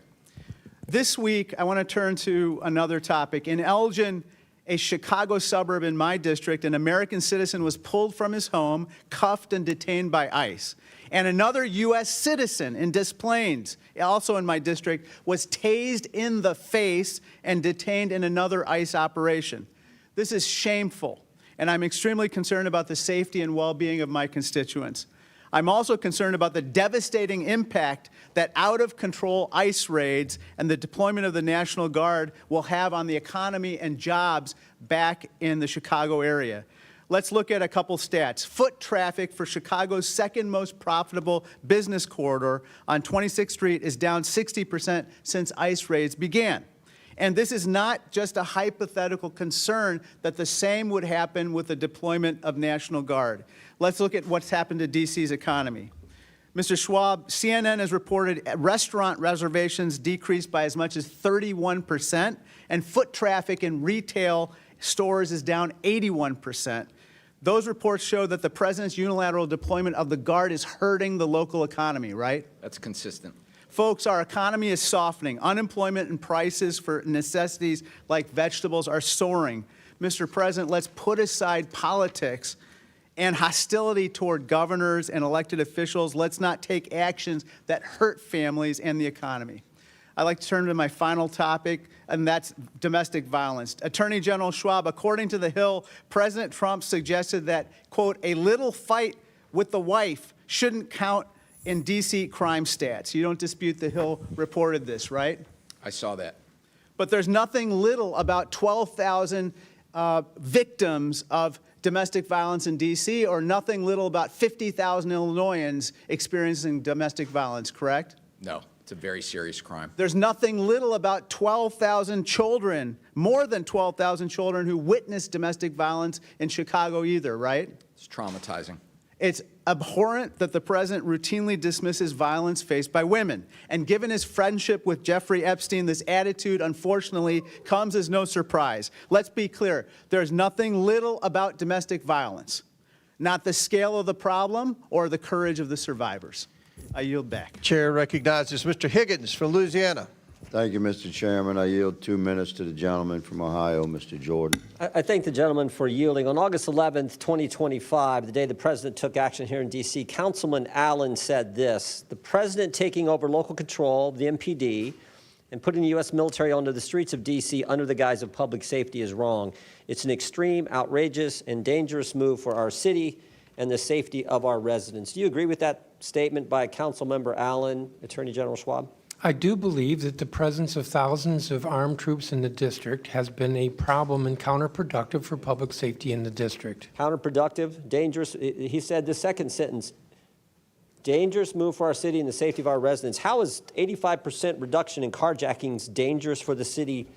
This week, I want to turn to another topic. In Elgin, a Chicago suburb in my district, an American citizen was pulled from his home, cuffed and detained by ICE. And another U.S. citizen in Des Plaines, also in my district, was tased in the face and detained in another ICE operation. This is shameful, and I'm extremely concerned about the safety and well-being of my constituents. I'm also concerned about the devastating impact that out-of-control ICE raids and the deployment of the National Guard will have on the economy and jobs back in the Chicago area. Let's look at a couple stats. Foot traffic for Chicago's second most profitable business corridor on 26th Street is down 60% since ICE raids began. And this is not just a hypothetical concern that the same would happen with the deployment of National Guard. Let's look at what's happened to D.C.'s economy. Mr. Schwab, CNN has reported restaurant reservations decreased by as much as 31%, and foot traffic in retail stores is down 81%. Those reports show that the president's unilateral deployment of the Guard is hurting the local economy, right? That's consistent. Folks, our economy is softening. Unemployment and prices for necessities like vegetables are soaring. Mr. President, let's put aside politics and hostility toward governors and elected officials. Let's not take actions that hurt families and the economy. I'd like to turn to my final topic, and that's domestic violence. Attorney General Schwab, according to The Hill, President Trump suggested that, quote, a little fight with the wife shouldn't count in D.C. crime stats. You don't dispute The Hill reported this, right? I saw that. But there's nothing little about 12,000 victims of domestic violence in D.C., or nothing little about 50,000 Illinoisans experiencing domestic violence, correct? No, it's a very serious crime. There's nothing little about 12,000 children, more than 12,000 children who witnessed domestic violence in Chicago either, right? It's traumatizing. It's abhorrent that the president routinely dismisses violence faced by women. And given his friendship with Jeffrey Epstein, this attitude, unfortunately, comes as no surprise. Let's be clear. There's nothing little about domestic violence, not the scale of the problem or the courage of the survivors. I yield back. Chair recognizes Mr. Higgins from Louisiana. Thank you, Mr. Chairman. I yield 2 minutes to the gentleman from Ohio, Mr. Jordan. I thank the gentleman for yielding. On August 11th, 2025, the day the president took action here in D.C., Councilman Allen said this: the president taking over local control of the MPD and putting the U.S. military onto the streets of D.C. under the guise of public safety is wrong. It's an extreme, outrageous, and dangerous move for our city and the safety of our residents. Do you agree with that statement by Councilmember Allen, Attorney General Schwab? I do believe that the presence of thousands of armed troops in the district has been a problem and counterproductive for public safety in the district. Counterproductive, dangerous. He said the second sentence, dangerous move for our city and the safety of our residents. How is 85% reduction in carjackings dangerous for the city,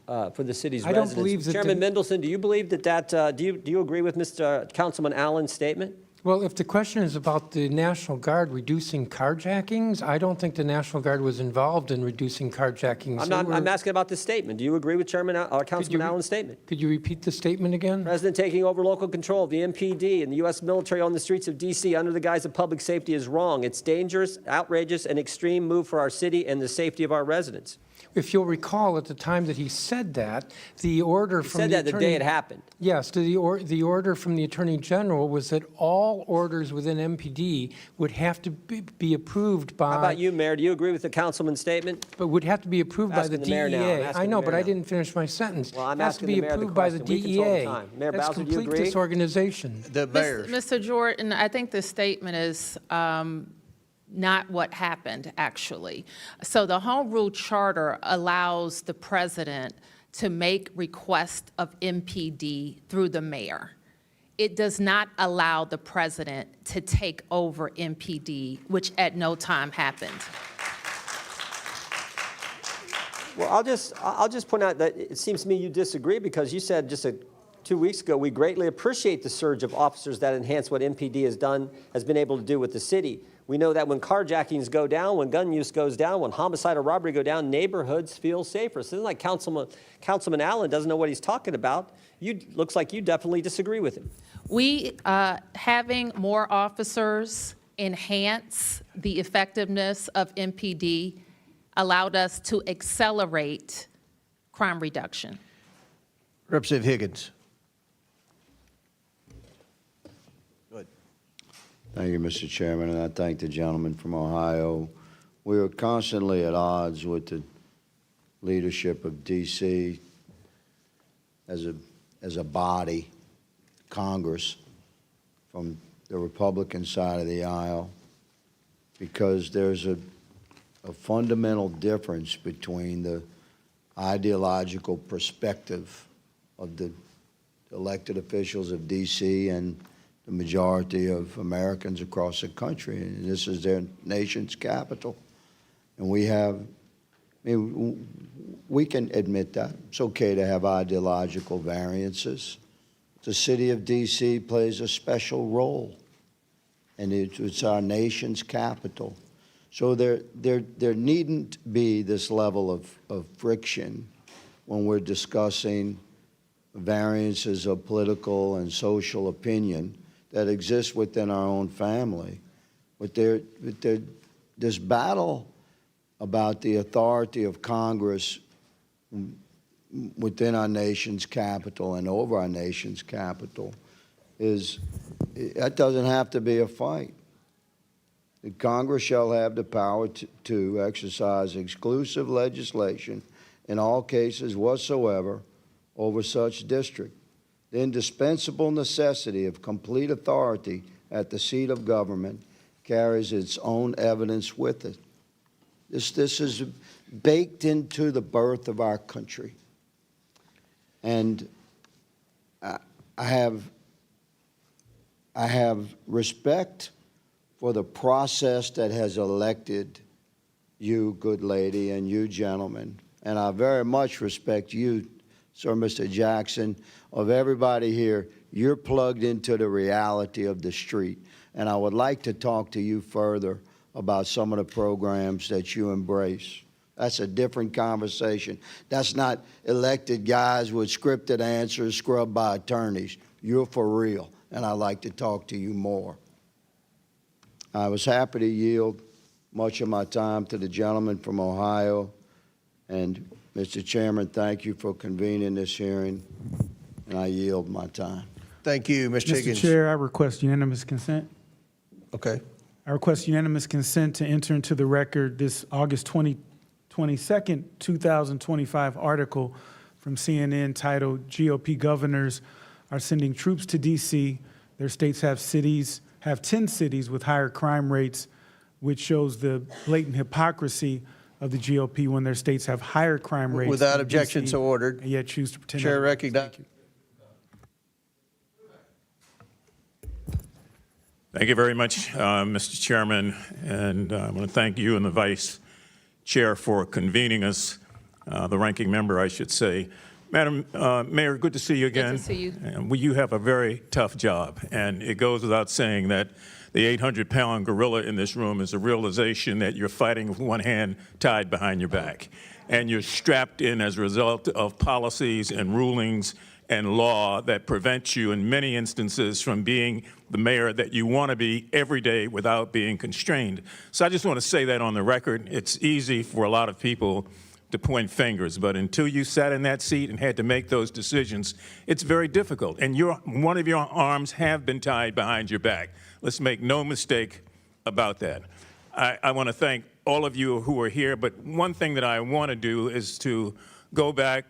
for the city's residents? I don't believe that Chairman Mendelson, do you believe that, do you agree with Mr. Councilman Allen's statement? Well, if the question is about the National Guard reducing carjackings, I don't think the National Guard was involved in reducing carjackings. I'm asking about this statement. Do you agree with Councilman Allen's statement? Could you repeat the statement again? President taking over local control of the MPD and the U.S. military on the streets of D.C. under the guise of public safety is wrong. It's dangerous, outrageous, and extreme move for our city and the safety of our residents. If you'll recall, at the time that he said that, the order from the He said that the day it happened. Yes, the order from the Attorney General was that all orders within MPD would have to be approved by... How about you, Mayor? Do you agree with the councilman's statement? But would have to be approved by the DEA. I know, but I didn't finish my sentence. Well, I'm has to asking be the mayor approved by the question. We control the DEA. time. Mayor That's Bowser, do you complete agree? disorganization. The mayor. Mr. Jordan, I think the statement is not what happened, actually. So the Home Rule Charter allows the president to make requests of MPD through the mayor. It does not allow the president to take over MPD, which at no time happened. Well, I'll just point out that it seems to me you disagree, because you said just 2 weeks ago, we greatly appreciate the surge of officers that enhance what MPD has been able to do with the city. We know that when carjackings go down, when gun use goes down, when homicide or robbery go down, neighborhoods feel safer. So it's like Councilman Allen doesn't know what he's talking about. Looks like you definitely disagree with him. We, having more officers enhance the effectiveness of MPD allowed us to accelerate crime reduction. Representative Higgins. Go ahead. Thank you, Mr. Chairman, and I thank the gentleman from Ohio. We are constantly at odds with the leadership of D.C. as a body, Congress, from the Republican side of the aisle, because there's a fundamental difference between the ideological perspective of the elected officials of D.C. and the majority of Americans across the country. And this is their nation's capital. And we can admit that. It's okay to have ideological variances. The city of D.C. plays a special role, and it's our nation's capital. So there needn't be this level of friction when we're discussing variances of political and social opinion that exist within our own family. But this battle about the authority of Congress within our nation's capital and over our nation's capital that doesn't have to be a fight. The Congress shall have the power to exercise exclusive legislation in all cases whatsoever over such district. The indispensable necessity of complete authority at the seat of government carries its own evidence with it. This is baked into the birth of our country. And I have respect for the process that has elected you, good lady, and you, gentlemen. And I very much respect you, Sir Mr. Jackson, of everybody here. You're plugged into the reality of the street. And I would like to talk to you further about some of the programs that you embrace. That's a different conversation. That's not elected guys with scripted answers scrubbed by attorneys. You're for real, and I'd like to talk to you more. I was happy to yield much of my time to the gentleman from Ohio. And, Mr. Chairman, thank you for convening this hearing, and I yield my time. Thank you, Mr. Higgins. Mr. Chair, I request unanimous consent. Okay. I request unanimous consent to enter into the record this August 22nd, 2025 article from CNN titled "GOP Governors Are Sending Troops to D.C. Their states have 10 cities with higher crime rates," which shows the blatant hypocrisy of the GOP when their states have higher crime rates. Without objection, so ordered. And yet choose to pretend. Chair otherwise. recognizes. Thank you very much, Mr. Chairman, and I want to thank you and the Vice Chair for convening us, the ranking member, I should say. Madam Mayor, good to see you again. Good to see you. You have a very tough job, and it goes without saying that the 800-pound gorilla in this room is a realization that you're fighting with one hand tied behind your back, and you're strapped in as a result of policies and rulings and law that prevent you in many instances from being the mayor that you want to be every day without being constrained. So I just want to say that on the record. It's easy for a lot of people to point fingers, but until you sat in that seat and had to make those decisions, it's very difficult. And one of your arms have been tied behind your back. Let's make no mistake about that. I want to thank all of you who are here, but one thing that I want to do is to go back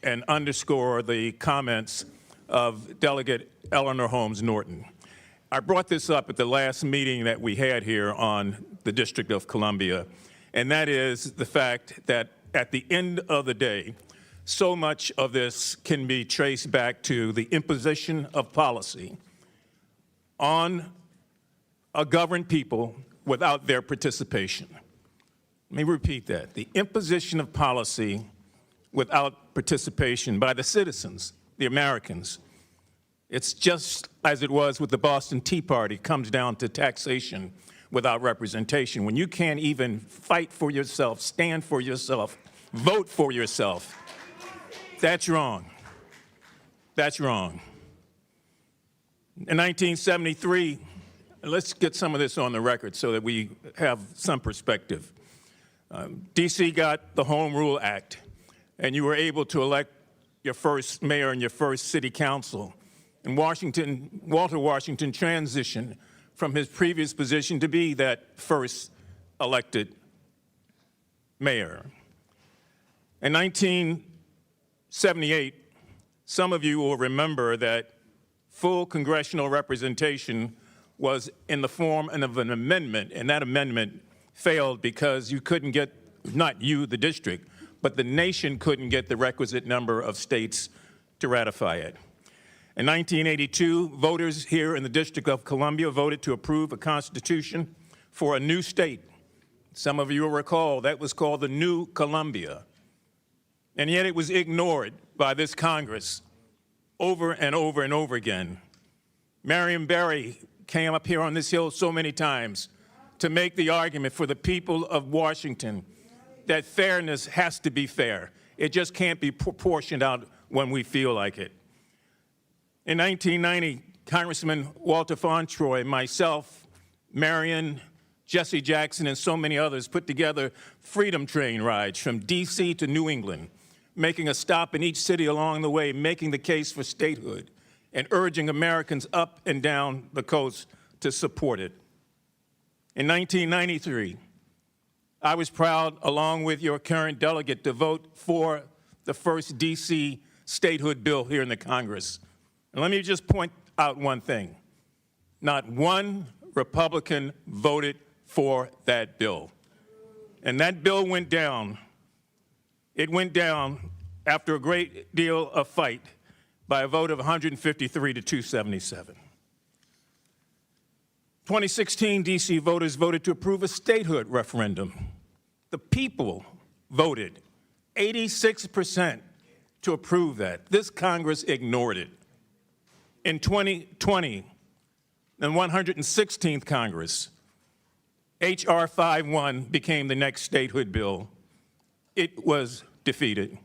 and underscore the comments of Delegate Eleanor Holmes Norton. I brought this up at the last meeting that we had here on the District of Columbia, and that is the fact that at the end of the day, so much of this can be traced back to the imposition of policy on a governed people without their participation. Let me repeat that. The imposition of policy without participation by the citizens, the Americans. It's just as it was with the Boston Tea Party, comes down to taxation without representation. When you can't even fight for yourself, stand for yourself, vote for yourself, that's wrong. That's wrong. In 1973, let's get some of this on the record so that we have some perspective. D.C. got the Home Rule Act, and you were able to elect your first mayor and your first city council. And Walter Washington transitioned from his previous position to be that first elected mayor. In 1978, some of you will remember that full congressional representation was in the form of an amendment, and that amendment failed because you couldn't get, not you, the district, but the nation couldn't get the requisite number of states to ratify it. In 1982, voters here in the District of Columbia voted to approve a constitution for a new state. Some of you will recall that was called the New Columbia. And yet it was ignored by this Congress over and over and over again. Marion Barry came up here on this hill so many times to make the argument for the people of Washington that fairness has to be fair. It just can't be proportioned out when we feel like it. In 1990, Congressman Walter Fauntroy, myself, Marion, Jesse Jackson, and so many others put together freedom train rides from D.C. to New England, making a stop in each city along the way, making the case for statehood, and urging Americans up and down the coast to support it. In 1993, I was proud, along with your current delegate, to vote for the first D.C. statehood bill here in the Congress. And let me just point out one thing. Not one Republican voted for that bill. And that bill went down. It went down after a great deal of fight by a vote of 153 to 277. 2016, D.C. voters voted to approve a statehood referendum. The people voted 86% to approve that. This Congress ignored it. In 2020, the 116th Congress, H.R. 51 became the next statehood bill. It was defeated.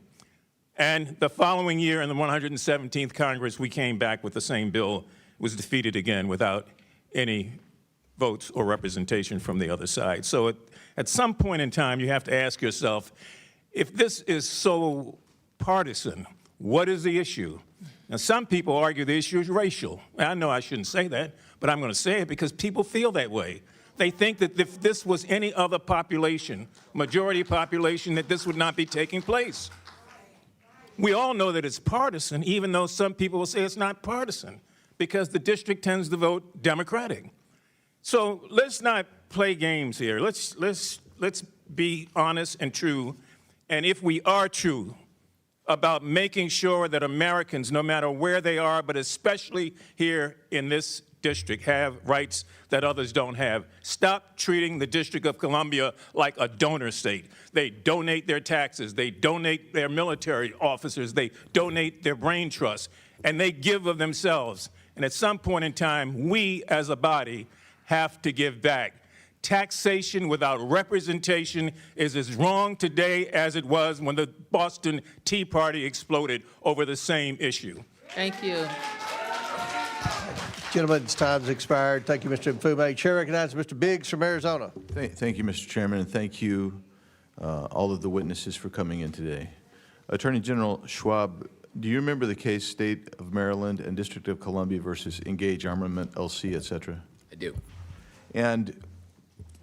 And the following year, in the 117th Congress, we came back with the same bill. It was defeated again without any votes or representation from the other side. So at some point in time, you have to ask yourself, if this is so partisan, what is the issue? Now, some people argue the issue is racial. I know I shouldn't say that, but I'm going to say it because people feel that way. They think that if this was any other population, majority population, that this would not be taking place. We all know that it's partisan, even though some people will say it's not partisan, because the district tends to vote Democratic. So let's not play games here. Let's be honest and true. And if we are true about making sure that Americans, no matter where they are, but especially here in this district, have rights that others don't have. Stop treating the District of Columbia like a donor state. They donate their taxes, they donate their military officers, they donate their brain trusts, and they give of themselves. And at some point in time, we as a body have to give back. Taxation without representation is as wrong today as it was when the Boston Tea Party exploded over the same issue. Thank you. Gentlemen's time's expired. Thank you, Mr. Mfume. Chair recognizes Mr. Biggs from Arizona. Thank you, Mr. Chairman, and thank you, all of the witnesses, for coming in today. Attorney General Schwab, do you remember the case State of Maryland and District of Columbia versus Engage Armament, LC, et cetera? I do. And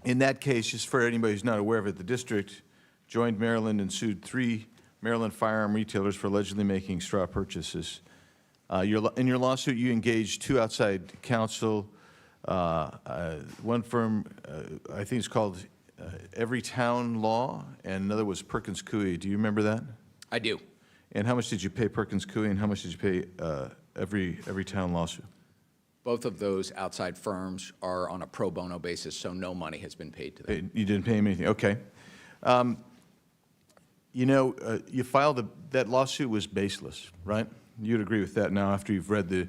in that case, just for anybody who's not aware of it, the district joined Maryland and sued 3 Maryland firearm retailers for allegedly making straw purchases. In your lawsuit, you engaged 2 outside counsel One firm, I think it's called Every Town Law, and another was Perkins Coie. Do you remember that? I do. And how much did you pay Perkins Coie, and how much did you pay Every Town lawsuit? Both of those outside firms are on a pro bono basis, so no money has been paid to them. You didn't pay him anything, okay. You know, you filed that lawsuit was baseless, right? You'd agree with that now after you've read the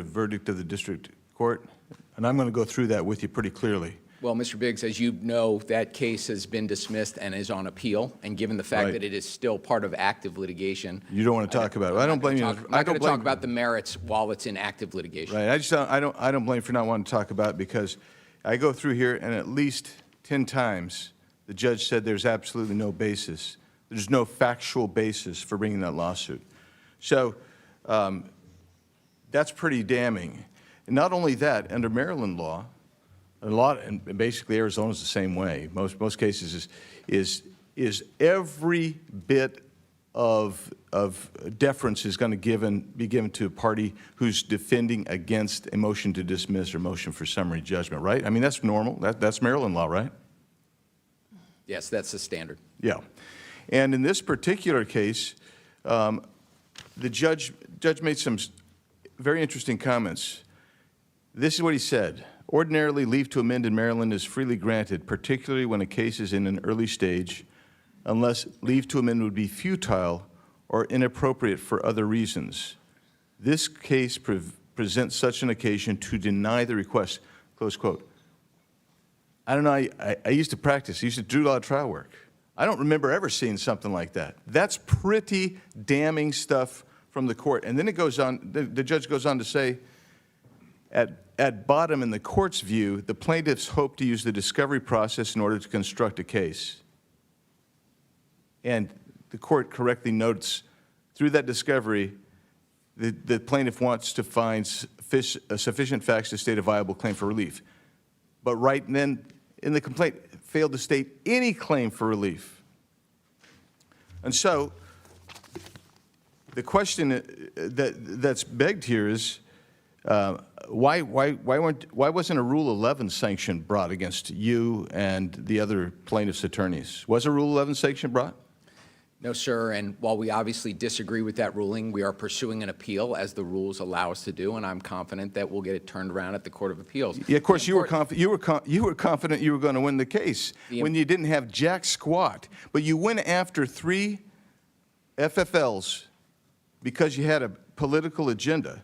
verdict of the district court, and I'm going to go through that with you pretty clearly. Well, Mr. Biggs, as you know, that case has been dismissed and is on appeal, and given the fact Right. that it is still part of active litigation. You don't want to talk about it. I don't blame you. I'm not going to talk about the merits while it's in active litigation. Right. I don't blame you for not wanting to talk about it, because I go through here and at least 10 times the judge said there's absolutely no basis. There's no factual basis for bringing that lawsuit. So that's pretty damning. And not only that, under Maryland law, and basically Arizona's the same way. Most cases is every bit of deference is going to be given to a party who's defending against a motion to dismiss or motion for summary judgment, right? I mean, that's normal. That's Maryland law, right? Yes, that's the standard. Yeah. And in this particular case, the judge made some very interesting comments. This is what he said. Ordinarily, leave to amend in Maryland is freely granted, particularly when a case is in an early stage, unless leave to amend would be futile or inappropriate for other reasons. This case presents such an occasion to deny the request, close quote. I don't know, I used to practice, I used to do a lot of trial work. I don't remember ever seeing something like that. That's pretty damning stuff from the court. And then it goes on, the judge goes on to say, at bottom, in the court's view, the plaintiffs hope to use the discovery process in order to construct a case. And the court correctly notes, through that discovery, the plaintiff wants to find sufficient facts to state a viable claim for relief. But right then, in the complaint, failed to state any claim for relief. And so, the question that's begged here is, why wasn't a Rule 11 sanction brought against you and the other plaintiffs' attorneys? Was a Rule 11 sanction brought? No, sir, and while we obviously disagree with that ruling, we are pursuing an appeal as the rules allow us to do, and I'm confident that we'll get it turned around at the Court of Appeals. Yeah, of course, you were confident you were going to win the case when you didn't have jack squat, but you went after 3 FFLs because you had a political agenda.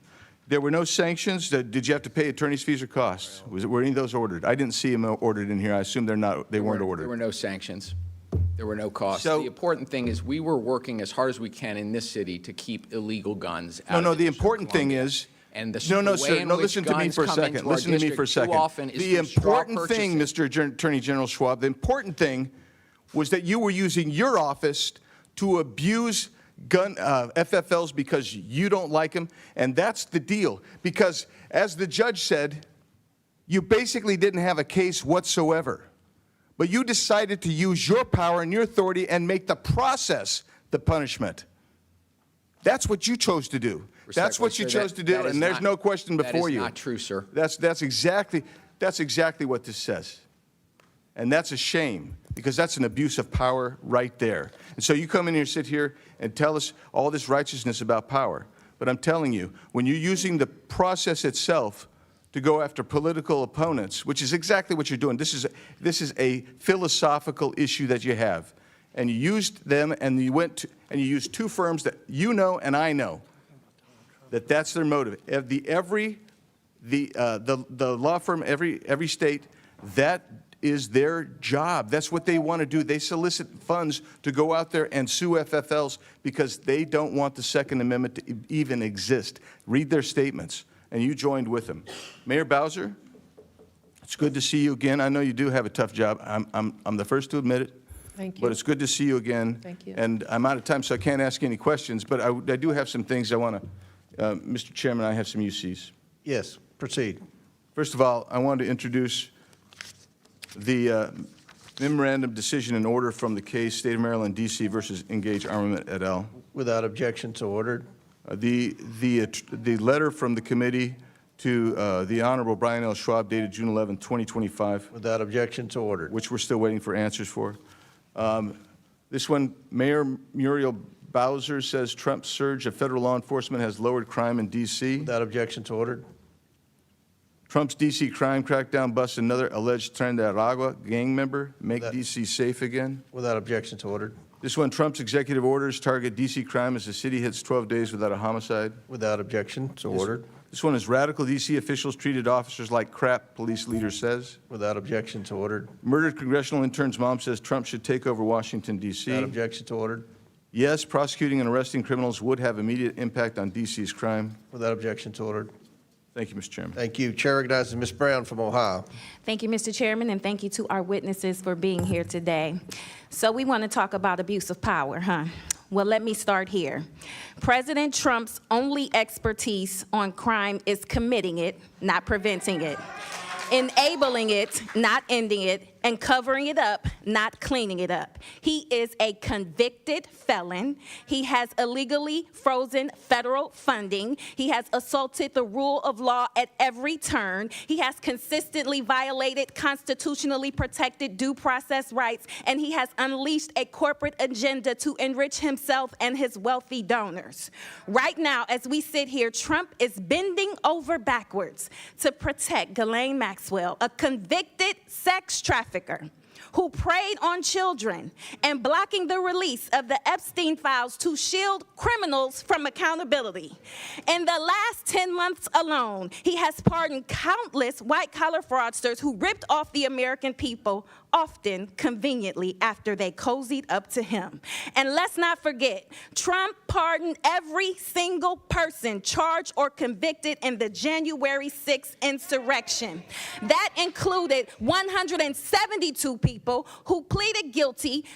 There were no sanctions. Did you have to pay attorney's fees or costs? Were any of those ordered? I didn't see them ordered in here. I assume they weren't ordered. There were no sanctions. There were no costs. So, the important thing is we were working as hard as we can in this city to keep illegal guns out. No, the important thing is, and sir, listen to me for a second. Listen to me for a second. The important thing, Mr. Attorney General Schwab, the important thing was that you were using your office to abuse gun FFLs because you don't like them, and that's the deal. Because as the judge said, you basically didn't have a case whatsoever. But you decided to use your power and your authority and make the process the punishment. That's what you chose to do. That's what you chose to do, and there's no question before you. That is not true, sir. That's exactly what this says. And that's a shame, because that's an abuse of power right there. And so you come in here, sit here, and tell us all this righteousness about power. But I'm telling you, when you're using the process itself to go after political opponents, which is exactly what you're doing. This is a philosophical issue that you have, and you used them, and you used 2 firms that you know and I know that that's their motive. The law firm, every state, that is their job. That's what they want to do. They solicit funds to go out there and sue FFLs because they don't want the Second Amendment to even exist. Read their statements. And you joined with them. Mayor Bowser, it's good to see you again. I know you do have a tough job. I'm the first to admit it. Thank you. But it's good to see you again. Thank you. And I'm out of time, so I can't ask any questions. But I do have some things I want to, Mr. Chairman, I have some UCs. Yes, proceed. First of all, I wanted to introduce the memorandum decision and order from the case State of Maryland, D.C. versus Engage Armament et al. Without objection, so ordered. The letter from the committee to the Honorable Brian L. Schwab dated June 11, 2025. Without objection, so ordered. Which we're still waiting for answers for. This one, Mayor Muriel Bowser says Trump's surge of federal law enforcement has lowered crime in D.C. Without objection, so ordered. Trump's D.C. crime crackdown busts another alleged Tren de Aragua gang member. Make D.C. safe again. Without objection, so ordered. This one, Trump's executive orders target D.C. crime as the city hits 12 days without a homicide. Without objection, so ordered. This one is radical D.C. officials treated officers like crap, police leader says. Without objection, so ordered. Murdered congressional intern's mom says Trump should take over Washington, D.C. Without objection, so ordered. Yes, prosecuting and arresting criminals would have immediate impact on D.C.'s crime. Without objection, so ordered. Thank you, Mr. Chairman. Thank you. Chair recognizes Ms. Brown from Ohio. Thank you, Mr. Chairman, and thank you to our witnesses for being here today. So we want to talk about abuse of power, huh? Well, let me start here. President Trump's only expertise on crime is committing it, not preventing it, enabling it, not ending it, and covering it up, not cleaning it up. He is a convicted felon. He has illegally frozen federal funding. He has assaulted the rule of law at every turn. He has consistently violated constitutionally protected due process rights, and he has unleashed a corporate agenda to enrich himself and his wealthy donors. Right now, as we sit here, Trump is bending over backwards to protect Ghislaine Maxwell, a convicted sex trafficker who preyed on children, and blocking the release of the Epstein files to shield criminals from accountability. In the last 10 months alone, he has pardoned countless white-collar fraudsters who ripped off the American people, often conveniently after they cozied up to him. And let's not forget, Trump pardoned every single person charged or convicted in the January 6th insurrection. That included 172 people who pleaded guilty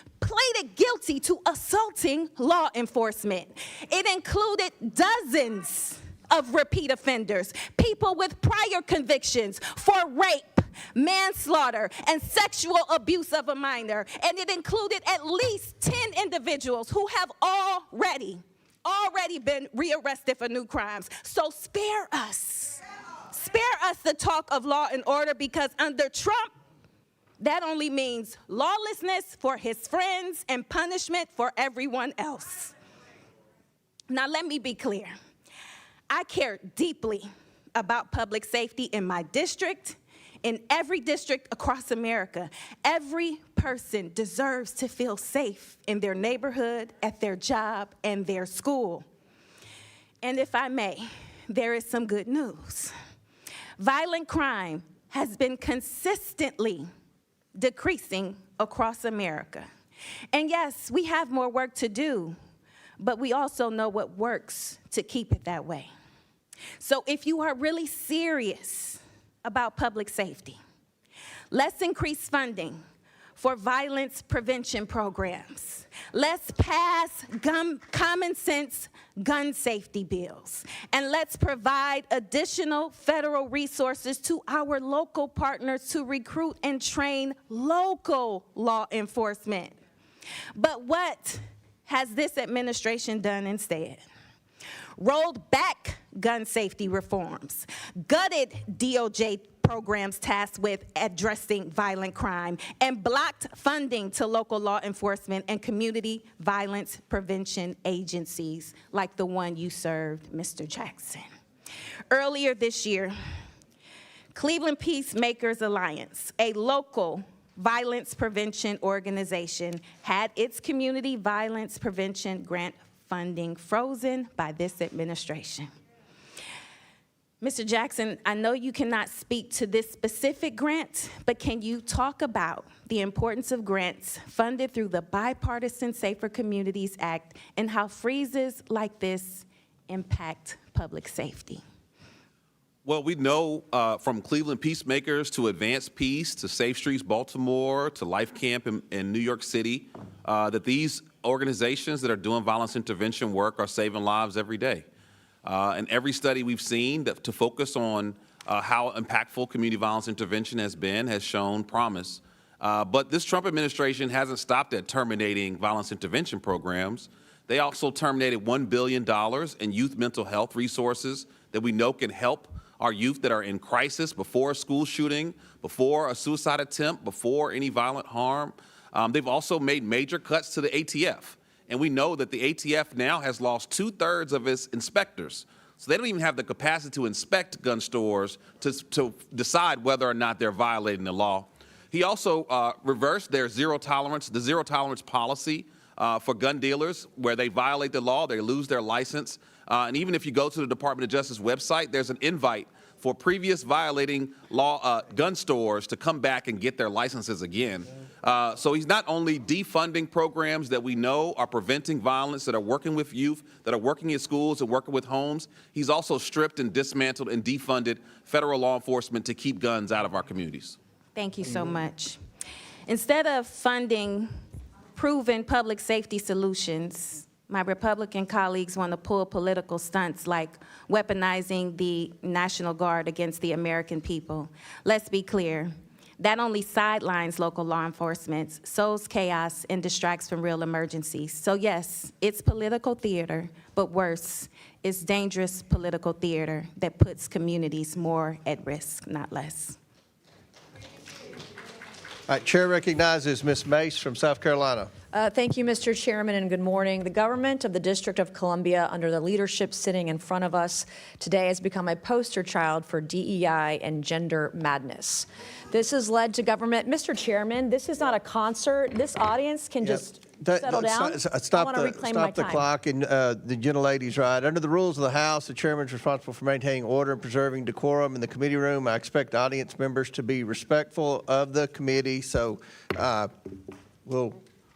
to assaulting law enforcement. It included dozens of repeat offenders, people with prior convictions for rape, manslaughter, and sexual abuse of a minor. And it included at least 10 individuals who have already been rearrested for new crimes. So spare us the talk of law and order, because under Trump, that only means lawlessness for his friends and punishment for everyone else. Now, let me be clear. I care deeply about public safety in my district, in every district across America. Every person deserves to feel safe in their neighborhood, at their job, and their school. And if I may, there is some good news. Violent crime has been consistently decreasing across America. And yes, we have more work to do, but we also know what works to keep it that way. So if you are really serious about public safety, let's increase funding for violence prevention programs. Let's pass common sense gun safety bills. And let's provide additional federal resources to our local partners to recruit and train local law enforcement. But what has this administration done instead? Rolled back gun safety reforms, gutted DOJ programs tasked with addressing violent crime, and blocked funding to local law enforcement and community violence prevention agencies like the one you served, Mr. Jackson. Earlier this year, Cleveland Peacemakers Alliance, a local violence prevention organization, had its community violence prevention grant funding frozen by this administration. Mr. Jackson, I know you cannot speak to this specific grant, but can you talk about the importance of grants funded through the Bipartisan Safer Communities Act and how freezes like this impact public safety? Well, we know from Cleveland Peacemakers to Advance Peace to Safe Streets Baltimore to Life Camp in New York City that these organizations that are doing violence intervention work are saving lives every day. And every study we've seen that to focus on how impactful community violence intervention has been has shown promise. But this Trump administration hasn't stopped at terminating violence intervention programs. They also terminated $1 billion in youth mental health resources that we know can help our youth that are in crisis before a school shooting, before a suicide attempt, before any violent harm. They've also made major cuts to the ATF. And we know that the ATF now has lost 2/3 of its inspectors. So they don't even have the capacity to inspect gun stores to decide whether or not they're violating the law. He also reversed their zero tolerance policy for gun dealers, where they violate the law, they lose their license. And even if you go to the Department of Justice website, there's an invite for previous violating law gun stores to come back and get their licenses again. So he's not only defunding programs that we know are preventing violence, that are working with youth, that are working in schools and working with homes, he's also stripped and dismantled and defunded federal law enforcement to keep guns out of our communities. Thank you so much. Instead of funding proven public safety solutions, my Republican colleagues want to pull political stunts like weaponizing the National Guard against the American people. Let's be clear. That only sidelines local law enforcement, sows chaos, and distracts from real emergencies. So yes, it's political theater, but worse, it's dangerous political theater that puts communities more at risk, not less. All right, Chair recognizes Ms. Mace from South Carolina. Thank you, Mr. Chairman, and good morning. The government of the District of Columbia, under the leadership sitting in front of us today, has become a poster child for DEI and gender madness. This has led to government. Mr. Chairman, this is not a concert. This audience can just settle down. I want to reclaim my time. Stop the clock, and the gentlelady's right. Under the rules of the House, the chairman is responsible for maintaining order and preserving decorum in the committee room. I expect audience members to be respectful of the committee, so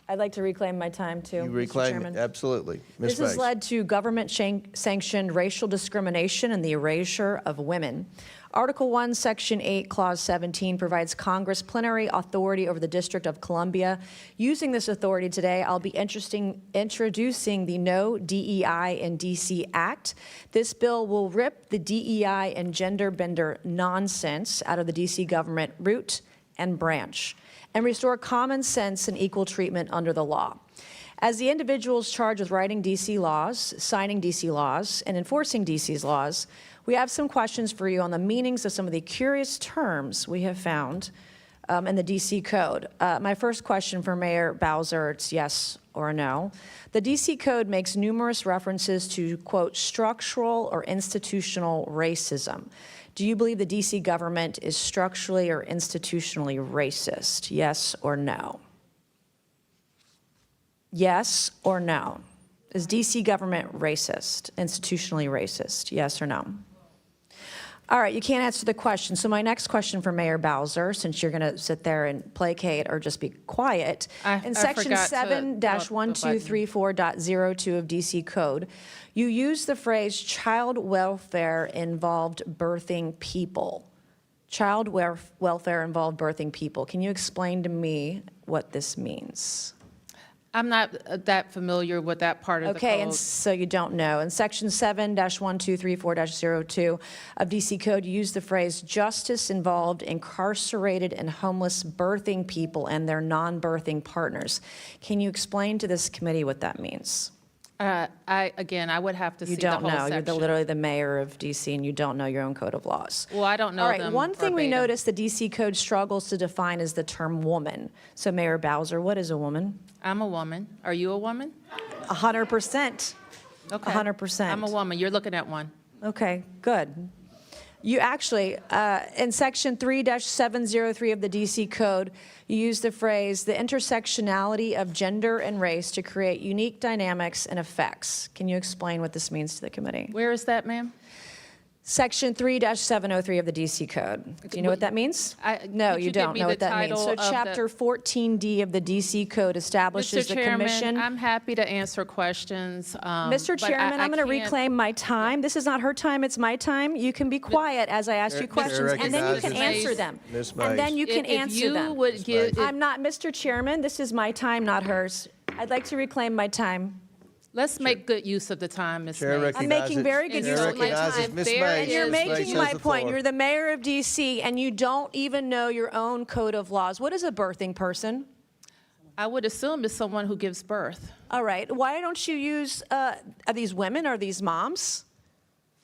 I'd like to reclaim my time, too, You reclaim Mr. Chairman. Absolutely. Ms. This has Mace. led to government-sanctioned racial discrimination and the erasure of women. Article 1, Section 8, Clause 17 provides Congress plenary authority over the District of Columbia. Using this authority today, I'll be introducing the No DEI in D.C. Act. This bill will rip the DEI and gender bender nonsense out of the D.C. government root and branch, and restore common sense and equal treatment under the law. As the individuals charged with writing D.C. laws, signing D.C. laws, and enforcing D.C.'s laws, we have some questions for you on the meanings of some of the curious terms we have found in the D.C. Code. My first question for Mayor Bowser, it's yes or no. The D.C. Code makes numerous references to, quote, structural or institutional racism. Do you believe the D.C. government is structurally or institutionally racist? Yes or no? Yes or no? Is D.C. government racist, institutionally racist? Yes or no? All right, you can't answer the question. So my next question for Mayor Bowser, since you're going to sit there and placate or just be quiet, in Section 7-1234.02 of D.C. Code, you use the phrase child welfare involved birthing people. Child welfare involved birthing people. Can you explain to me what this means? I'm not that familiar with that part of the code. Okay, and so you don't know. In Section 7-1234.02 of D.C. Code, you use the phrase justice involved incarcerated and homeless birthing people and their non-birthing partners. Can you explain to this committee what that means? I would have to see the whole You don't know. section. You're literally the mayor of D.C. and you don't know your own code of laws. Well, I don't know All right, them one thing we verbatim. noticed the D.C. Code struggles to define is the term woman. So Mayor Bowser, what is a woman? I'm a woman. Are you a woman? 100%. Okay. 100%. I'm a woman. You're looking at one. Okay, good. You actually, in Section 3-703 of the D.C. Code, you use the phrase, the intersectionality of gender and race to create unique dynamics and effects. Can you explain what this means to the committee? Where is that, ma'am? Section 3-703 of the D.C. Code. Do you know what that means? No, could you you give don't me know the what that means. title So of the- Chapter 14D of the D.C. Code establishes Mr. the Chairman, commission. I'm happy to answer questions. Mr. Chairman, I'm going to reclaim my time. This is not her time, it's my time. You can be quiet as I ask you questions, and then you can answer them. Ms. And then you can If answer you them. would give- I'm not, Mr. Chairman, this is my time, not hers. I'd like to reclaim my time. Let's make good use of the time, Ms. Chair Mace. I'm making very good use of my recognizes time. Ms. There Mace. And you're Ms. making Mace my has the point. floor. You're the mayor of D.C., and you don't even know your own code of laws. What is a birthing person? I would assume it's someone who gives birth. All right. Why don't you use, are these women? Are these moms?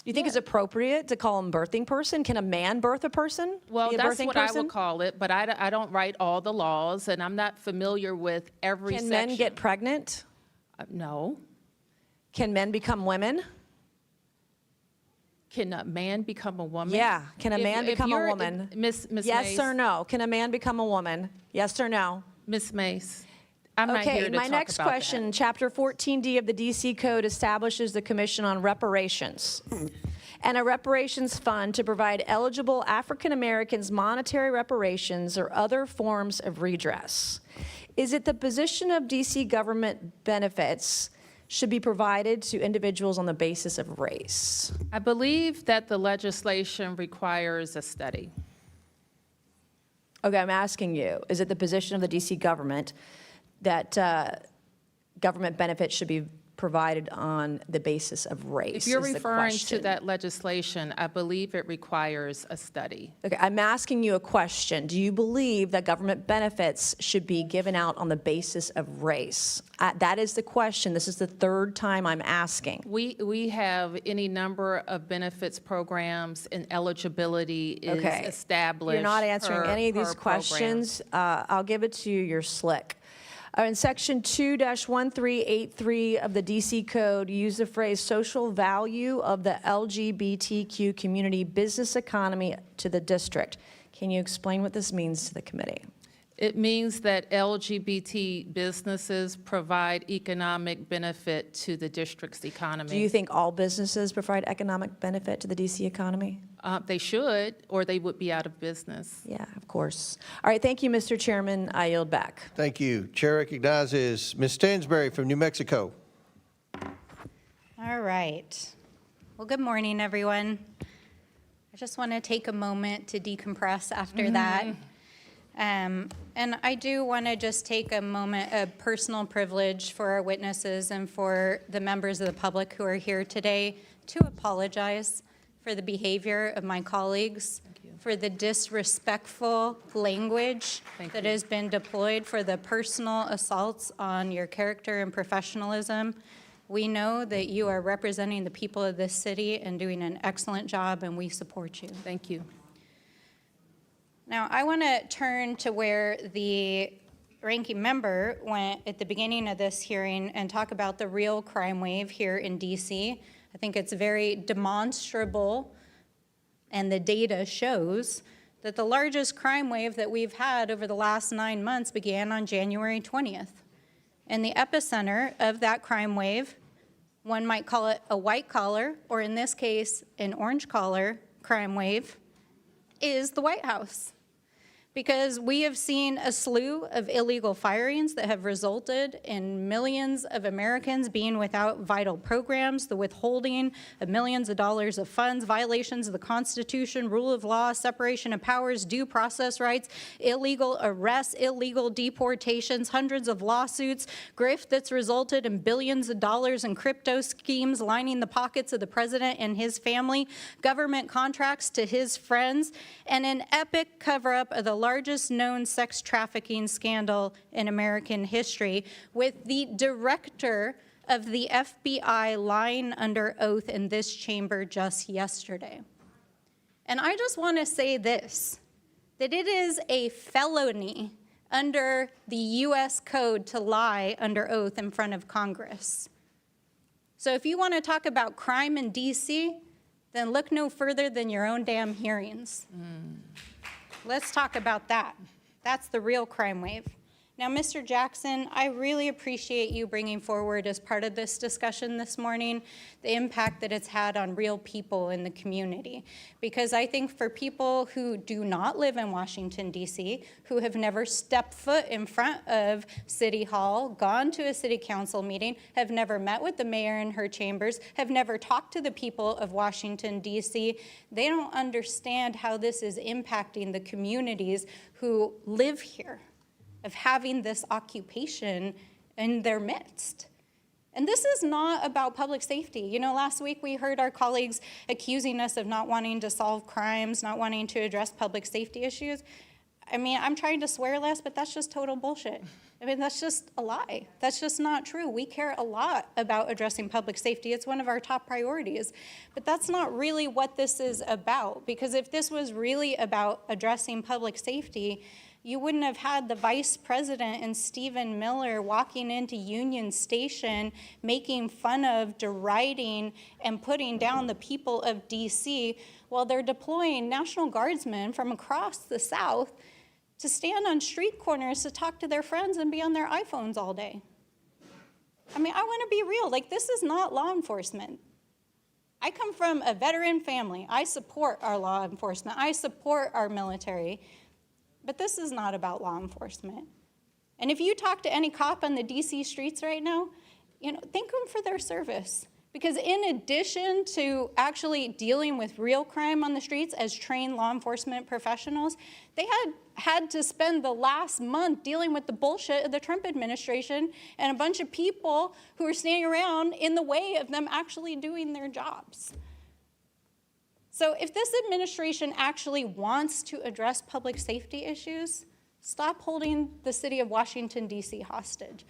you think it's appropriate to call him birthing person? Can a man birth a person? Well, Be a that's birthing what person? I would call it, but I don't write all the laws, and I'm not familiar with every Can section. men get pregnant? No. Can men become women? Can a man become a woman? Yeah. Can a man become a you're- woman? Miss Yes Mace, or no? Can a man become a woman? Yes or no? Miss Mace, I'm not Okay, here to my talk next about question, Chapter 14D of the DC Code establishes the Commission on Reparations and a reparations fund to provide eligible African Americans monetary reparations or other forms of redress. Is it the position of DC government benefits should be provided to individuals on the basis of race? I believe that the legislation requires a study. Okay, I'm asking you, is it the position of the DC government that government benefits should be provided on the basis of race? If you're is the referring to question. that legislation, I believe it requires a study. Okay, I'm asking you a question. Do you believe that government benefits should be given out on the basis of race? That is the question. This is the third time I'm asking. We have any number of benefits programs, and eligibility is established. You're not answering per- any of per these program. questions. I'll give it to you. You're slick. In Section 2-1383 of the DC Code, you use the phrase social value of the LGBTQ community business economy to the district. Can you explain what this means to the committee? It means that LGBT businesses provide economic benefit to the district's economy. Do you think all businesses provide economic benefit to the DC economy? They should, or they would be out of business. Yeah, of course. All right, thank you, Mr. Chairman. I yield back. Thank you. Chair recognizes Ms. Stansbury from New Mexico. All right. Well, good morning, everyone. I just want to take a moment to decompress after that. And I do want to just take a moment of personal privilege for our witnesses and for the members of the public who are here today to apologize for the behavior of my colleagues, for the disrespectful language that has been deployed, for the personal assaults on your character and professionalism. We know that you are representing the people of this city and doing an excellent job, and we support you. Thank you. Now, I want to turn to where the ranking member went at the beginning of this hearing and talk about the real crime wave here in DC. I think it's very demonstrable, and the data shows that the largest crime wave that we've had over the last 9 months began on January 20th. And the epicenter of that crime wave, one might call it a white collar, or in this case, an orange collar crime wave, is the White House. Because we have seen a slew of illegal firings that have resulted in millions of Americans being without vital programs, the withholding of millions of dollars of funds, violations of the Constitution, rule of law, separation of powers, due process rights, illegal arrests, illegal deportations, hundreds of lawsuits, grift that's resulted in billions of dollars in crypto schemes lining the pockets of the president and his family, government contracts to his friends, and an epic cover-up of the largest known sex trafficking scandal in American history, with the director of the FBI lying under oath in this chamber just yesterday. And I just want to say this, that it is a felony under the U.S. Code to lie under oath in front of Congress. So if you want to talk about crime in D.C., then look no further than your own damn hearings. Let's talk about that. That's the real crime wave. Now, Mr. Jackson, I really appreciate you bringing forward as part of this discussion this morning the impact that it's had on real people in the community. Because I think for people who do not live in Washington, D.C., who have never stepped foot in front of City Hall, gone to a city council meeting, have never met with the mayor in her chambers, have never talked to the people of Washington, D.C., they don't understand how this is impacting the communities who live here, of having this occupation in their midst. And this is not about public safety. You know, last week we heard our colleagues accusing us of not wanting to solve crimes, not wanting to address public safety issues. I mean, I'm trying to swear less, but that's just total bullshit. I mean, that's just a lie. That's just not true. We care a lot about addressing public safety. It's one of our top priorities. But that's not really what this is about, because if this was really about addressing public safety, you wouldn't have had the vice president and Stephen Miller walking into Union Station, making fun of, deriding, and putting down the people of DC while they're deploying National Guardsmen from across the South to stand on street corners to talk to their friends and be on their iPhones all day. I mean, I want to be real. Like, this is not law enforcement. I come from a veteran family. I support our law enforcement. I support our military. But this is not about law enforcement. And if you talk to any cop on the DC streets right now, thank them for their service. Because in addition to actually dealing with real crime on the streets as trained law enforcement professionals, they had to spend the last month dealing with the bullshit of the Trump administration and a bunch of people who are standing around in the way of them actually doing their jobs. So if this administration actually wants to address public safety issues, stop holding the city of Washington, D.C. hostage.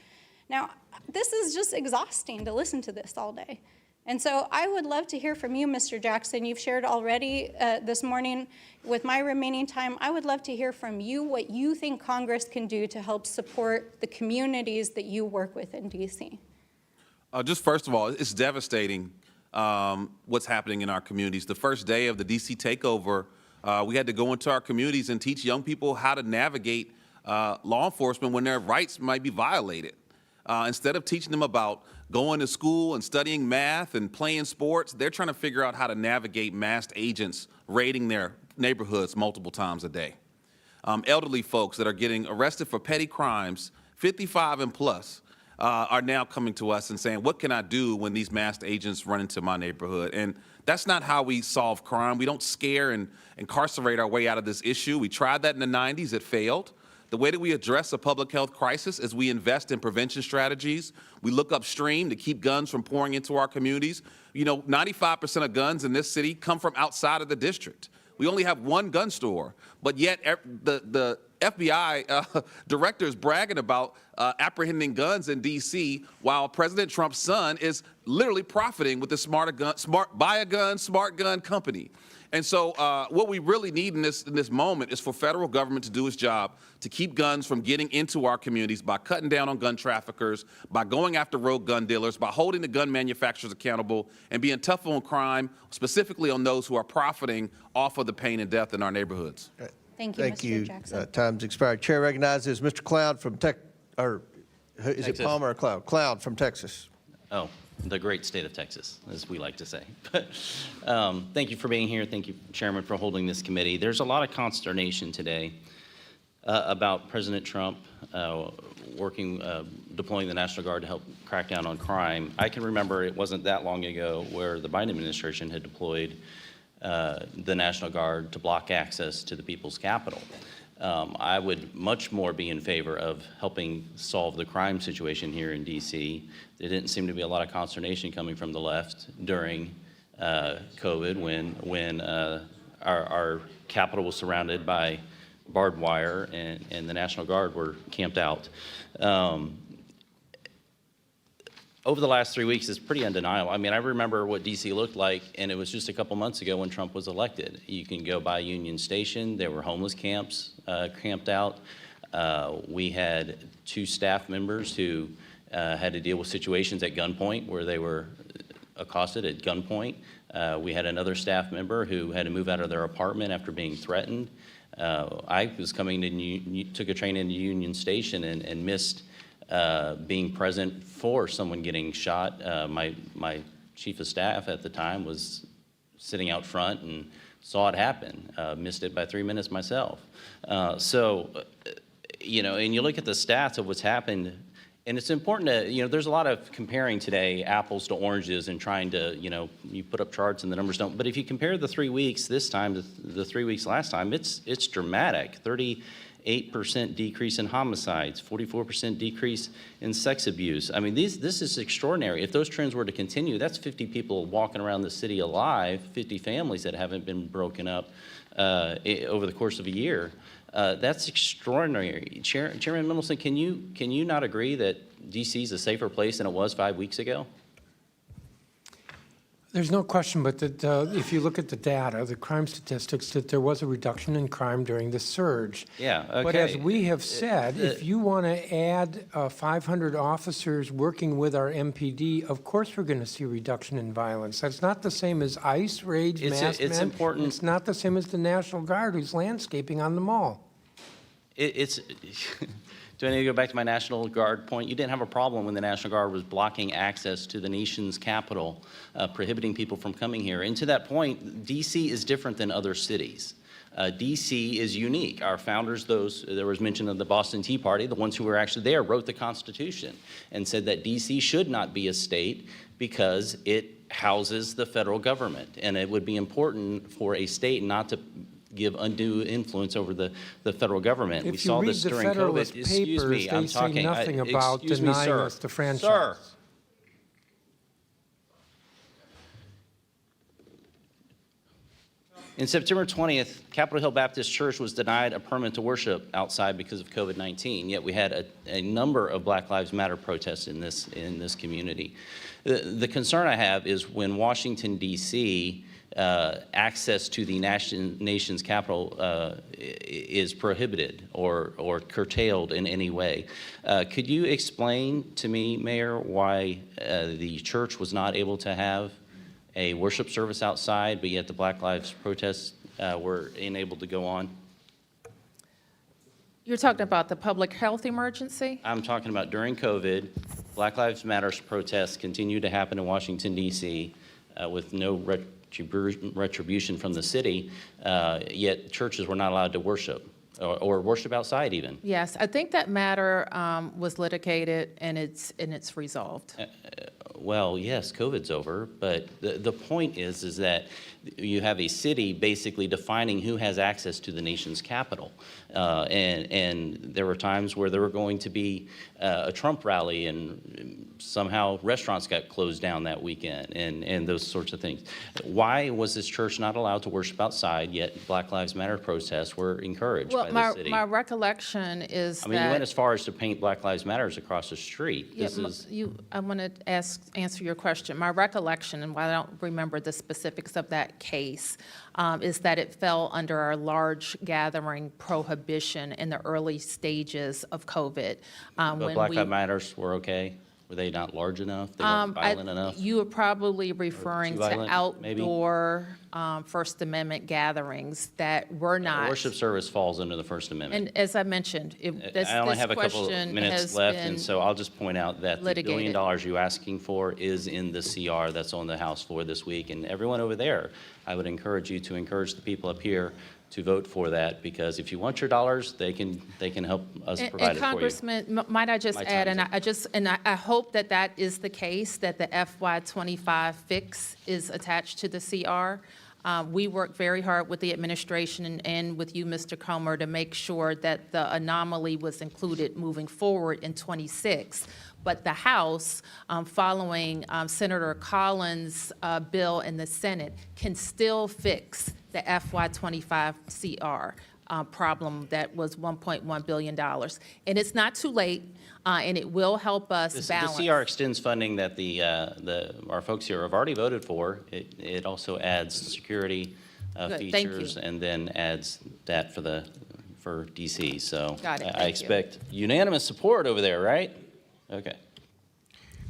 Now, this is just exhausting to listen to this all day. And so I would love to hear from you, Mr. Jackson. You've shared already this morning. With my remaining time, I would love to hear from you what you think Congress can do to help support the communities that you work with in D.C. Just first of all, it's devastating what's happening in our communities. The first day of the D.C. takeover, we had to go into our communities and teach young people how to navigate law enforcement when their rights might be violated. Instead of teaching them about going to school and studying math and playing sports, they're trying to figure out how to navigate masked agents raiding their neighborhoods multiple times a day. Elderly folks that are getting arrested for petty crimes, 55 and plus, are now coming to us and saying, what can I do when these masked agents run into my neighborhood? And that's not how we solve crime. We don't scare and incarcerate our way out of this issue. We tried that in the 90s, it failed. The way that we address a public health crisis is we invest in prevention strategies. We look upstream to keep guns from pouring into our communities. 95% of guns in this city come from outside of the district. We only have one gun store, but yet the FBI director is bragging about apprehending guns in D.C. while President Trump's son is literally profiting with the buy a gun, smart gun company. And so what we really need in this moment is for federal government to do its job to keep guns from getting into our communities by cutting down on gun traffickers, by going after rogue gun dealers, by holding the gun manufacturers accountable, and being tough on crime, specifically on those who are profiting off of the pain and death in our neighborhoods. Thank you, Mr. Jackson. Time's expired. Chair recognizes Mr. Cloud from is it Palmer or Cloud? Cloud from Texas. Oh, the great state of Texas, as we like to say. But thank you for being here. Thank you, Chairman, for holding this committee. There's a lot of consternation today about President Trump deploying the National Guard to help crack down on crime. I can remember it wasn't that long ago where the Biden administration had deployed the National Guard to block access to the people's capital. I would much more be in favor of helping solve the crime situation here in D.C. There didn't seem to be a lot of consternation coming from the left during COVID when our capital was surrounded by barbed wire and the National Guard were camped out. Over the last 3 weeks, it's pretty undeniable. I mean, I remember what D.C. looked like, and it was just a couple months ago when Trump was elected. You can go by Union Station. There were homeless camps camped out. We had 2 staff members who had to deal with situations at gunpoint where they were accosted at gunpoint. We had another staff member who had to move out of their apartment after being threatened. I was took a train into Union Station and missed being present for someone getting shot. My chief of staff at the time was sitting out front and saw it happen. Missed it by 3 minutes myself. And you look at the stats of what's happened, and it's important to, there's a lot of comparing today apples to oranges and trying to, you put up charts and the numbers don't. But if you compare the 3 weeks this time to the 3 weeks last time, it's dramatic. 38% decrease in homicides, 44% decrease in sex abuse. I mean, this is extraordinary. If those trends were to continue, that's 50 people walking around the city alive, 50 families that haven't been broken up over the course of a year. That's extraordinary. Chairman Mendelson, can you not agree that D.C. is a safer place than it was 5 weeks ago? There's no question, but that if you look at the data, the crime statistics, that there was a reduction in crime during the surge. Yeah, okay. But as we have said, if you want to add 500 officers working with our MPD, of course we're going to see a reduction in violence. That's not the same as ICE, raids, masked men. Important. It's not the same as the National Guard who's landscaping on the mall. Do I need to go back to my National Guard point? You didn't have a problem when the National Guard was blocking access to the nation's capital, prohibiting people from coming here. And to that point, D.C. is different than other cities. D.C. is unique. Our founders, there was mention of the Boston Tea Party, the ones who were actually there, wrote the Constitution and said that D.C. should not be a state because it houses the federal government. And it would be important for a state not to give undue influence over the federal government. We saw this during COVID. Excuse me, I'm talking. They say nothing about denying us the franchise. Sir. In September 20th, Capitol Hill Baptist Church was denied a permit to worship outside because of COVID-19, yet we had a number of Black Lives Matter protests in this community. The concern I have is when Washington, D.C., access to the nation's capital is prohibited or curtailed in any way. Could you explain to me, Mayor, why the church was not able to have a worship service outside, but yet the Black Lives protests were enabled to go on? You're talking about the public health emergency? I'm talking about during COVID, Black Lives Matter protests continue to happen in Washington, D.C. With no retribution from the city, yet churches were not allowed to worship or worship outside even. Yes, I think that matter was litigated and it's resolved. Well, yes, COVID's over, but the point is that you have a city basically defining who has access to the nation's capital. And there were times where there were going to be a Trump rally and somehow restaurants got closed down that weekend and those sorts of things. Why was this church not allowed to worship outside, yet Black Lives Matter protests were encouraged by the city? My recollection is I mean, you went as far as to paint Black Lives Matters across the street. Yeah, I want to answer your question. My recollection, and while I don't remember the specifics of that case, is that it fell under our large gathering prohibition in the early stages of COVID. But Black Lives Matters were okay? Were they not large enough? They weren't violent enough? You were probably referring to violent, outdoor First Amendment gatherings that were not. The worship service falls under the First Amendment. And as I mentioned, I only have a couple of minutes left, and so I'll just point out that the $1 billion you're asking for is in the CR that's on the House floor this week. And everyone over there, I would encourage you to encourage the people up here to vote for that, because if you want your dollars, they can help us provide it for you. And Congressman, might I just add, and I hope that that is the case, that the FY25 fix is attached to the CR. We worked very hard with the administration and with you, Mr. Comer, to make sure that the anomaly was included moving forward in 26. But the House, following Senator Collins' bill in the Senate, can still fix the FY25 CR problem that was $1.1 billion. And it's not too late, and it will help us balance. The CR extends funding that our folks here have already voted for. It also adds security features and then adds that for DC. So Got it. I expect unanimous support over there, right? Okay.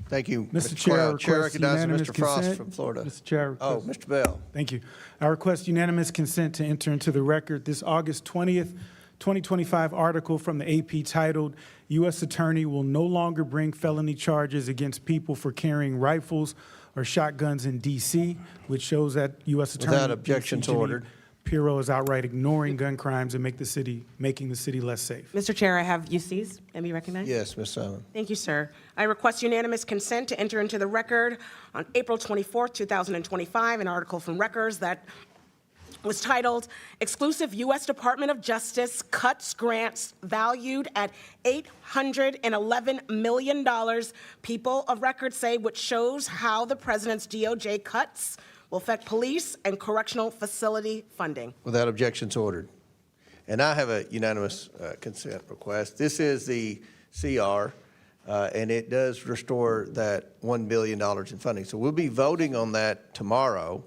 Thank you, Mr. Chair, Chair request recognizes unanimous Mr. Frost consent. from Florida. Mr. Chair. Oh, Mr. Bell. Thank you. I request unanimous consent to enter into the record this August 20th, 2025 article from the AP titled, U.S. Attorney will no longer bring felony charges against people for carrying rifles or shotguns in D.C., which shows that U.S. Attorney Without objections ordered. Pirro is outright ignoring gun crimes and making the city less safe. Mr. Chair, I have UCs. Let me recognize. Yes, Ms. Simon. Thank you, sir. I request unanimous consent to enter into the record on April 24th, 2025, an article from Records that was titled, Exclusive U.S. Department of Justice Cuts Grants Valued at $811 million. People of record say, which shows how the president's DOJ cuts will affect police and correctional facility funding. Without objections ordered. And I have a unanimous consent request. This is the CR, and it does restore that $1 billion in funding. So we'll be voting on that tomorrow.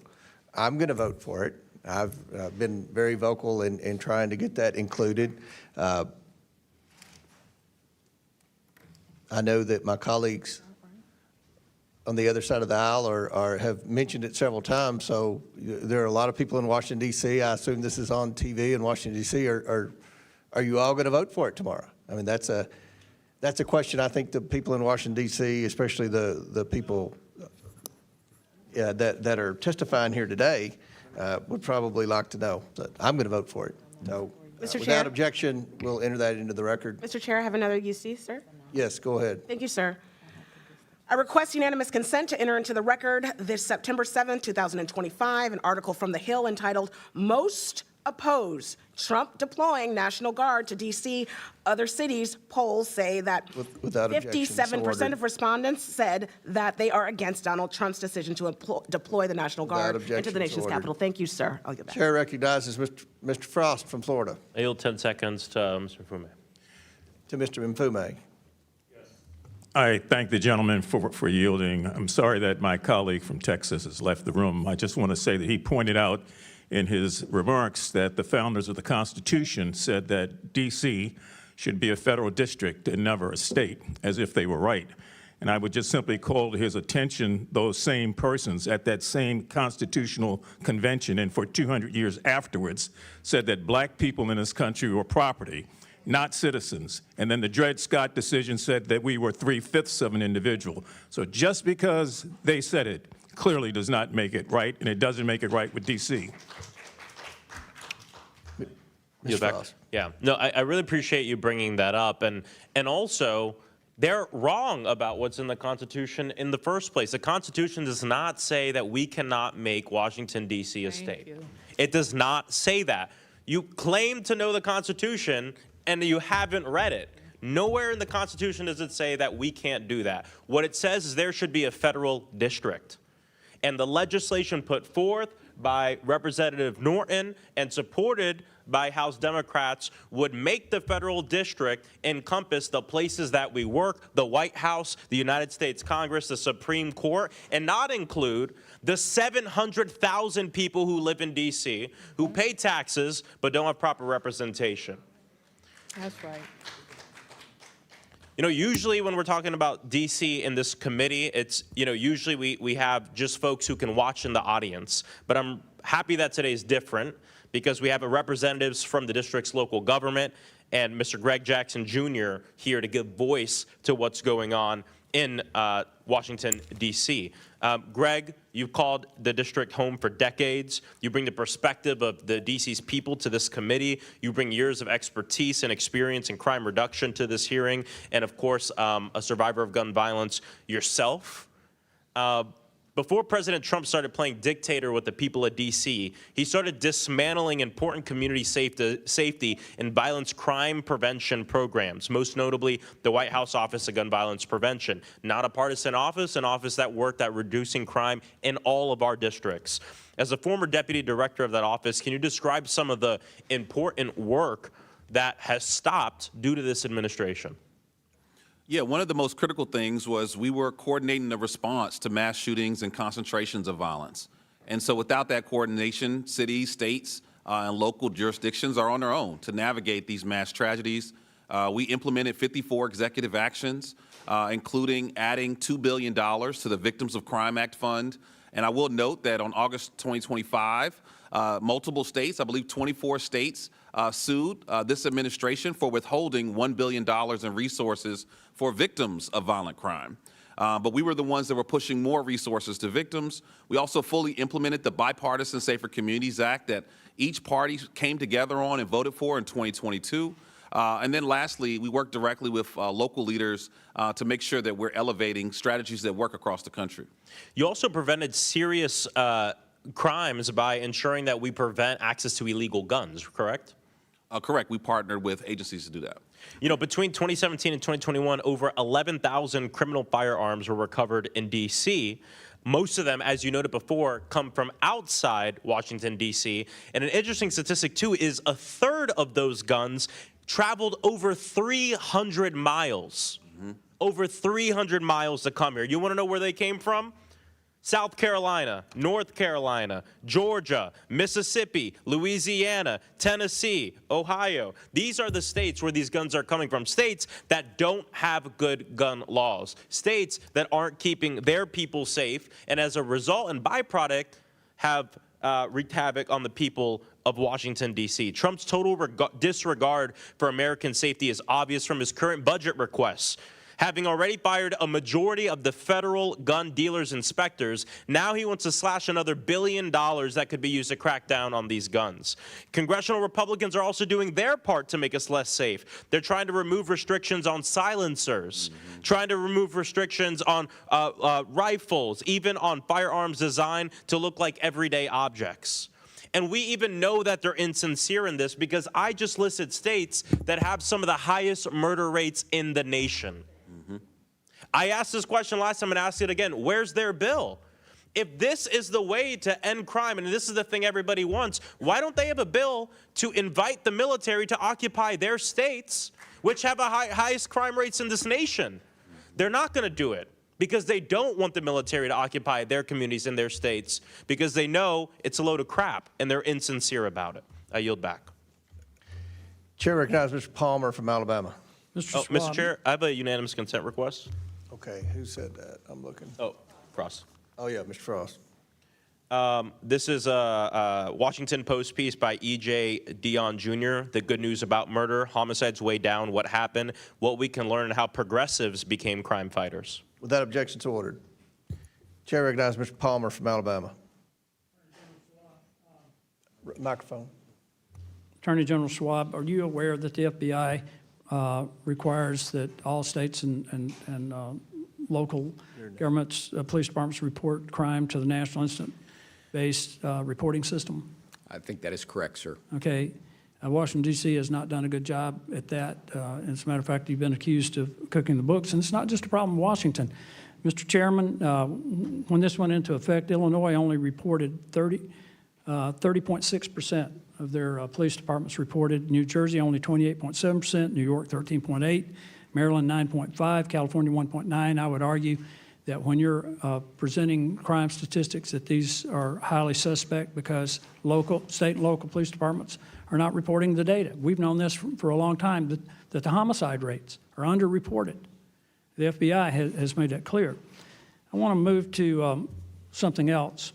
I'm going to vote for it. I've been very vocal in trying to get that included. I know that my colleagues on the other side of the aisle have mentioned it several times, so there are a lot of people in Washington, D.C. I assume this is on TV in Washington, D.C. Are you all going to vote for it tomorrow? I mean, that's a question I think the people in Washington, D.C., especially the people that are testifying here today, would probably like to know. But I'm going to vote for it. So Mr. Chair? without objection, we'll enter that into the record. Mr. Chair, I have another UC, sir. Yes, go ahead. Thank you, sir. I request unanimous consent to enter into the record this September 7th, 2025, an article from The Hill entitled, "Most Oppose Trump Deploying National Guard to D.C. Other cities." Polls say that Without objection, so 57% ordered. of respondents said that they are against Donald Trump's decision to deploy the National Guard into objection, the so nation's ordered. capital. Thank you, sir. I'll get back. Chair recognizes Mr. Frost from Florida. I yield 10 seconds to Mr. Mfume. To Mr. Mfume. I thank the gentleman for yielding. I'm sorry that my colleague from Texas has left the room. I just want to say that he pointed out in his remarks that the founders of the Constitution said that D.C. should be a federal district and never a state, as if they were right. And I would just simply call to his attention those same persons at that same constitutional convention and for 200 years afterwards said that black people in this country were property, not citizens. And then the Dred Scott decision said that we were 3/5 of an individual. So just because they said it clearly does not make it right, and it doesn't make it right with D.C. Yeah, no, I really appreciate you bringing that up. And also, they're wrong about what's in the Constitution in the first place. The Constitution does not say that we cannot make Washington, D.C. a state. It does not say that. You claim to know the Constitution, and you haven't read it. Nowhere in the Constitution does it say that we can't do that. What it says is there should be a federal district. And the legislation put forth by Representative Norton and supported by House Democrats would make the federal district encompass the places that we work, the White House, the United States Congress, the Supreme Court, and not include the 700,000 people who live in D.C. who pay taxes but don't have proper representation. That's right. You know, usually when we're talking about D.C. in this committee, it's, you know, usually we have just folks who can watch in the audience. But I'm happy that today is different because we have representatives from the district's local government and Mr. Greg Jackson Jr. here to give voice to what's going on in Washington, D.C. Greg, you've called the district home for decades. You bring the perspective of the D.C.'s people to this committee. You bring years of expertise and experience in crime reduction to this hearing. And of course, a survivor of gun violence yourself. Before President Trump started playing dictator with the people of D.C., he started dismantling important community safety and violence crime prevention programs, most notably the White House Office of Gun Violence Prevention. Not a partisan office, an office that worked at reducing crime in all of our districts. As a former deputy director of that office, can you describe some of the important work that has stopped due to this administration? Yeah, one of the most critical things was we were coordinating the response to mass shootings and concentrations of violence. And so without that coordination, cities, states, and local jurisdictions are on their own to navigate these mass tragedies. We implemented 54 executive actions, including adding $2 billion to the Victims of Crime Act Fund. And I will note that on August 2025, multiple states, I believe 24 states, sued this administration for withholding $1 billion in resources for victims of violent crime. But we were the ones that were pushing more resources to victims. We also fully implemented the Bipartisan Safer Communities Act that each party came together on and voted for in 2022. And then lastly, we worked directly with local leaders to make sure that we're elevating strategies that work across the country. You also prevented serious crimes by ensuring that we prevent access to illegal guns, correct? Correct. We partnered with agencies to do that. You know, between 2017 and 2021, over 11,000 criminal firearms were recovered in D.C. Most of them, as you noted before, come from outside Washington, D.C. And an interesting statistic, too, is a third of those guns traveled over 300 miles. Over 300 miles to come here. You want to know where they came from? South Carolina, North Carolina, Georgia, Mississippi, Louisiana, Tennessee, Ohio. These are the states where these guns are coming from. States that don't have good gun laws. States that aren't keeping their people safe, and as a result and byproduct have wreaked havoc on the people of Washington, D.C. Trump's total disregard for American safety is obvious from his current budget requests. Having already fired a majority of the federal gun dealers' inspectors, now he wants to slash another $1 billion that could be used to crack down on these guns. Congressional Republicans are also doing their part to make us less safe. They're trying to remove restrictions on silencers, trying to remove restrictions on rifles, even on firearms designed to look like everyday objects. And we even know that they're insincere in this because I just listed states that have some of the highest murder rates in the nation. I asked this question last time and asked it again. Where's their bill? If this is the way to end crime, and this is the thing everybody wants, why don't they have a bill to invite the military to occupy their states, which have a highest crime rates in this nation? They're not going to do it because they don't want the military to occupy their communities in their states because they know it's a load of crap and they're insincere about it. I yield back. Chair recognizes Mr. Palmer from Alabama. Mr. Chair, I have a unanimous consent request. Okay, who said that? I'm looking. Oh, Frost. Oh, yeah, Mr. Frost. This is a Washington Post piece by E.J. Dion Jr., The Good News About Murder, Homicides Way Down, What Happened, What We Can Learn, and How Progressives Became Crime Fighters. With that, objection's ordered. Chair recognizes Mr. Palmer from Alabama. Microphone. Attorney General Schwab, are you aware that the FBI requires that all states and local governments, police departments report crime to the National Incident-Based Reporting System? I think that is correct, sir. Okay. Washington, D.C. has not done a good job at that. As a matter of fact, you've been accused of cooking the books, and it's not just a problem in Washington. Mr. Chairman, when this went into effect, Illinois only reported 30.6% of their police departments reported. New Jersey only 28.7%, New York 13.8%, Maryland 9.5%, California 1.9%. I would argue that when you're presenting crime statistics that these are highly suspect because state and local police departments are not reporting the data. We've known this for a long time, that the homicide rates are underreported. The FBI has made that clear. I want to move to something else.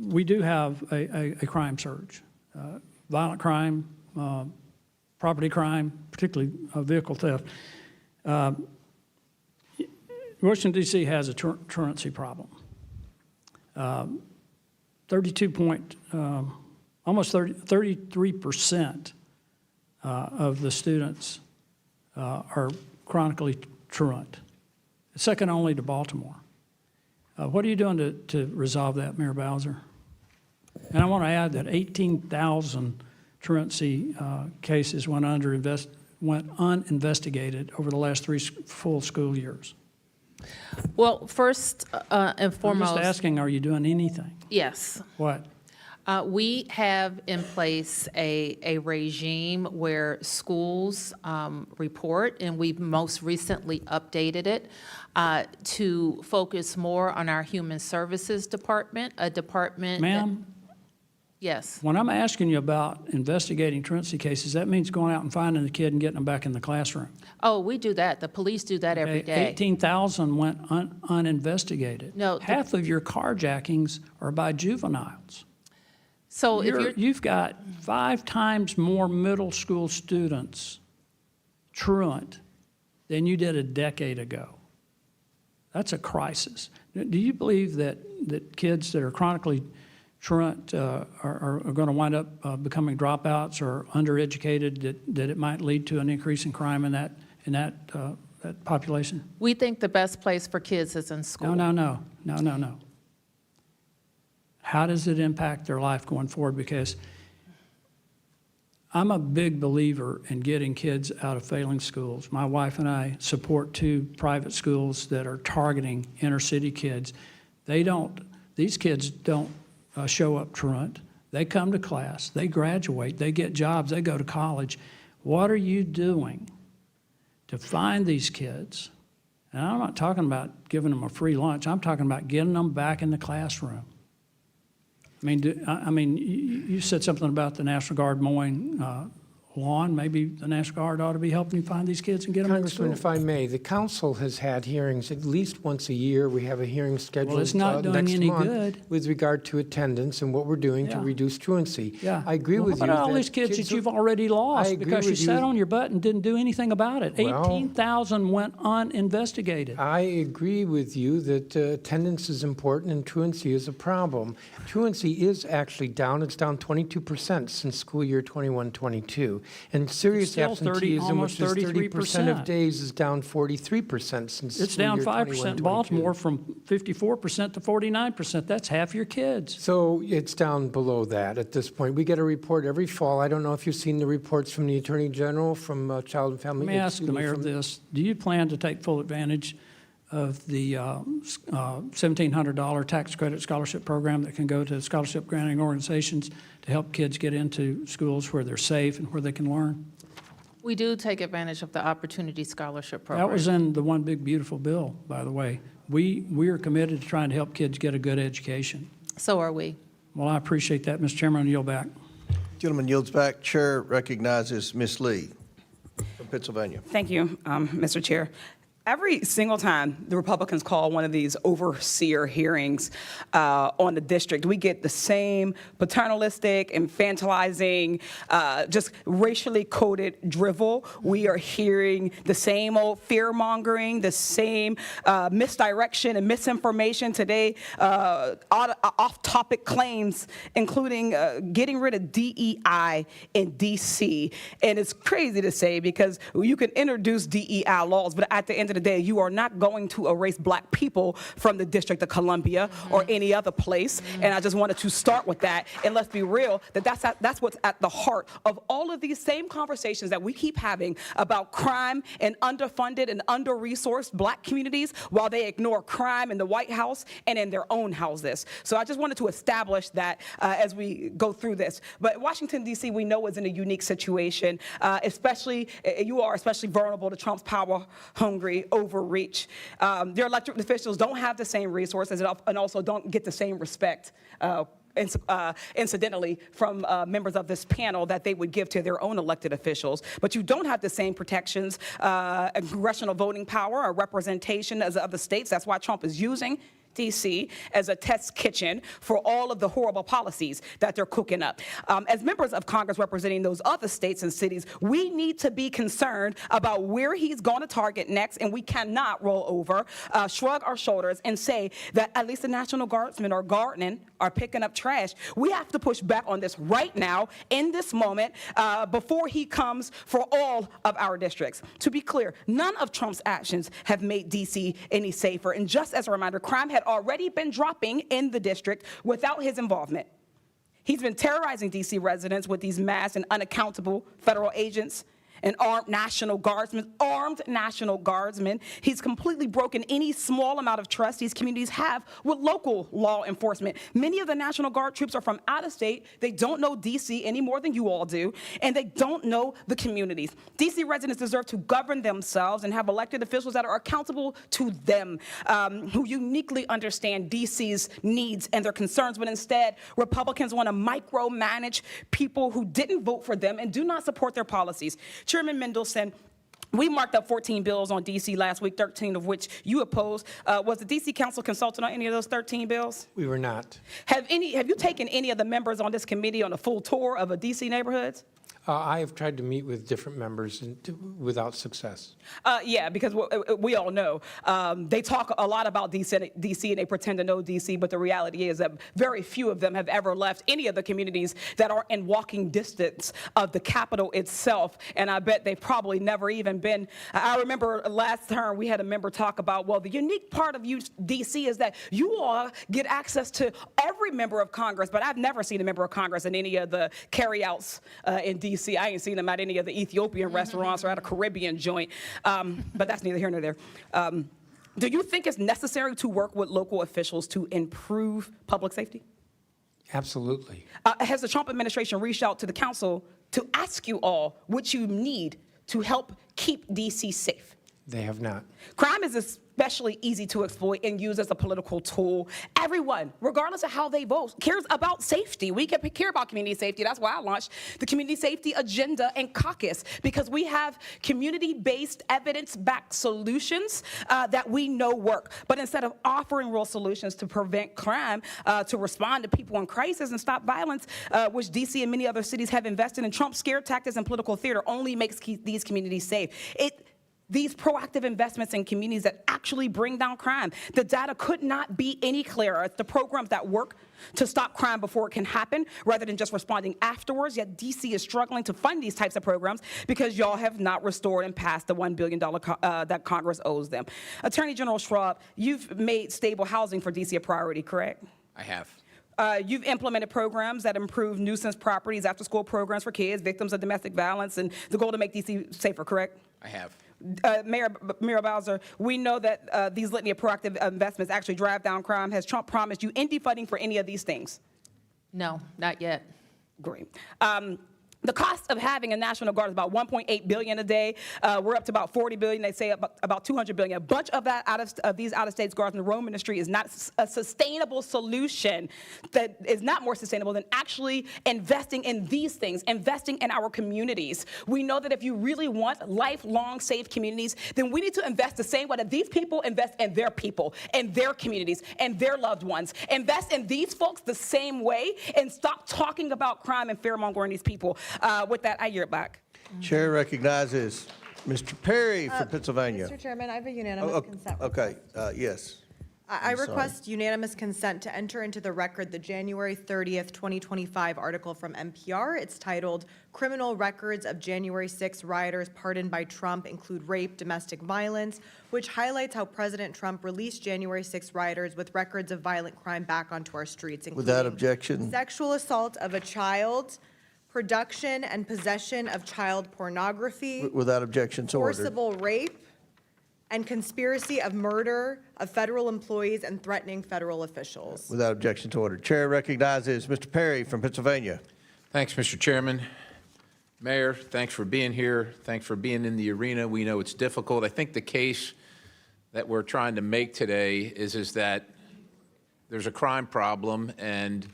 We do have a crime surge. Violent crime, property crime, particularly vehicle theft. Washington, D.C. has a truancy problem. Almost 33% of the students are chronically truant, second only to Baltimore. What are you doing to resolve that, Mayor Bowser? And I want to add that 18,000 truancy cases went uninvestigated over the last 3 full school years. Well, first and foremost, I'm just asking, are you doing anything? yes. What? We have in place a regime where schools report, and we've most recently updated it to focus more on our Human Services Department, a department. Ma'am? Yes. When I'm asking you about investigating truancy cases, that means going out and finding the kid and getting them back in the classroom. Oh, we do that. The police do that every day. 18,000 went uninvestigated. No, half of your carjackings are by juveniles. So You've got 5 times more middle school students truant than you did a decade ago. That's a crisis. Do you believe that kids that are chronically truant are going to wind up becoming dropouts or undereducated, that it might lead to an increase in crime in that population? we think the best place for kids is in school. No. How does it impact their life going forward? Because I'm a big believer in getting kids out of failing schools. My wife and I support 2 private schools that are targeting inner city kids. These kids don't show up truant. They come to class, they graduate, they get jobs, they go to college. What are you doing to find these kids? And I'm not talking about giving them a free lunch. I'm talking about getting them back in the classroom. You said something about the National Guard mowing lawn. Maybe the National Guard ought to be helping you find these kids and get them into school. Congressman, if I may, the council has had hearings at least once a year. We have a hearing scheduled Well, it's not doing next any month good. with regard to attendance and what we're doing to Yeah. reduce truancy. Yeah. I agree with What you. about all that these kids that are- you've already I lost agree because you with sat on your butt and didn't do anything about it? Well- 18,000 went uninvestigated. I agree with you that attendance is important and truancy is a problem. Truancy is actually down. It's down 22% since school year 21-22. And serious still 30, absenteeism, almost which is 30% of 33%. days, is down 43% since It's school down year 5% in 21-22. Baltimore from 54% to 49%. That's half your kids. So it's down below that at this point. We get a report every fall. I don't know if you've seen the reports from the Attorney General, from Child and Family. Let me ask the excuse me, mayor from- this. Do you plan to take full advantage of the $1,700 tax credit scholarship program that can go to scholarship granting organizations to help kids get into schools where they're safe and where they can learn? We do take advantage of the Opportunity Scholarship Program. That was in the One Big Beautiful Bill, by the way. We are committed to trying to help kids get a good education. So are we. Well, I appreciate that, Mr. Chairman. I'll yield back. Gentleman yields back. Chair recognizes Ms. Lee from Pennsylvania. Thank you, Mr. Chair. Every single time the Republicans call one of these overseer hearings on the district, we get the same paternalistic, infantilizing, just racially coded drivel. We are hearing the same old fear-mongering, the same misdirection and misinformation today, off-topic claims, including getting rid of DEI in D.C. And it's crazy to say because you can introduce DEI laws, but at the end of the day, you are not going to erase black people from the District of Columbia or any other place. And I just wanted to start with that. And let's be real, that's what's at the heart of all of these same conversations that we keep having about crime and underfunded and under-resourced black communities while they ignore crime in the White House and in their own houses. So I just wanted to establish that as we go through this. But Washington, D.C., we know is in a unique situation, you are especially vulnerable to Trump's power-hungry overreach. Their elected officials don't have the same resources and also don't get the same respect, incidentally, from members of this panel that they would give to their own elected officials. But you don't have the same protections, congressional voting power or representation as other states. That's why Trump is using D.C. as a test kitchen for all of the horrible policies that they're cooking up. As members of Congress representing those other states and cities, we need to be concerned about where he's going to target next, and we cannot roll over, shrug our shoulders, and say that at least the National Guardsmen are gardening or picking up trash. We have to push back on this right now, in this moment, before he comes for all of our districts. To be clear, none of Trump's actions have made D.C. any safer. And just as a reminder, crime had already been dropping in the district without his involvement. He's been terrorizing D.C. residents with these mass and unaccountable federal agents and armed National Guardsmen. He's completely broken any small amount of trust these communities have with local law enforcement. Many of the National Guard troops are from out of state. They don't know D.C. any more than you all do, and they don't know the communities. D.C. residents deserve to govern themselves and have elected officials that are accountable to them, who uniquely understand D.C.'s needs and their concerns, but instead, Republicans want to micromanage people who didn't vote for them and do not support their policies. Chairman Mendelson, we marked up 14 bills on D.C. last week, 13 of which you opposed. Was the D.C. Council consulted on any of those 13 bills? We were not. Have you taken any of the members on this committee on a full tour of a D.C. neighborhoods? I have tried to meet with different members without success. Yeah, because we all know they talk a lot about DC and they pretend to know DC, but the reality is that very few of them have ever left any of the communities that are in walking distance of the Capitol itself, and I bet they've probably never even been. I remember last term we had a member talk about, well, the unique part of DC is that you all get access to every member of Congress, but I've never seen a member of Congress in any of the carryouts in DC D.C. I ain't seen them at any of the Ethiopian restaurants or at a Caribbean joint, but that's neither here nor there. Do you think it's necessary to work with local officials to improve public safety? Absolutely. Has the Trump administration reached out to the council to ask you all what you need to help keep D.C. safe? They have not. Crime is especially easy to exploit and use as a political tool. Everyone, regardless of how they vote, cares about safety. We care about community safety. That's why I launched the Community Safety Agenda and Caucus, because we have community-based, evidence-backed solutions that we know work. But instead of offering real solutions to prevent crime, to respond to people in crisis and stop violence, which D.C. and many other cities have invested in, Trump's scare tactics and political theater only makes these communities safe. These proactive investments in communities that actually bring down crime. The data could not be any clearer. It's the programs that work to stop crime before it can happen rather than just responding afterwards. Yet D.C. is struggling to fund these types of programs because y'all have not restored and passed the $1 billion that Congress owes them. Attorney General Schwab, you've made stable housing for D.C. a priority, correct? I have. You've implemented programs that improve nuisance properties, after-school programs for kids, victims of domestic violence, and the goal to make D.C. safer, correct? I have. Mayor Muriel Bowser, we know that these litany of proactive investments actually drive down crime. Has Trump promised you any funding for any of these things? No, not yet. Great. The cost of having a National Guard is about $1.8 billion a day. We're up to about $40 billion. They say about $200 billion. A bunch of that these out-of-state guards in the Rome Ministry is not a sustainable solution. That is not more sustainable than actually investing in these things, investing in our communities. We know that if you really want lifelong safe communities, then we need to invest the same way that these people invest in their people, and their communities, and their loved ones. Invest in these folks the same way, and stop talking about crime and fear-mongering these people. With that, I yield back. Chair recognizes Mr. Perry from Pennsylvania. Mr. Chairman, I have a unanimous consent request. Okay, yes. I request unanimous consent to enter into the record the January 30th, 2025 article from NPR. It's titled, "Criminal Records of January 6 Rioters Pardoned by Trump Include Rape, Domestic Violence," which highlights how President Trump released January 6 rioters with records of violent crime back onto our streets, including Without objection. sexual assault of a child, production and possession of child pornography, Without objection, so ordered. forcible rape, and conspiracy of murder of federal employees and threatening federal officials. Without objection to order. Chair recognizes Mr. Perry from Pennsylvania. Thanks, Mr. Chairman. Mayor, thanks for being here. Thanks for being in the arena. We know it's difficult. I think the case that we're trying to make today is that there's a crime problem, and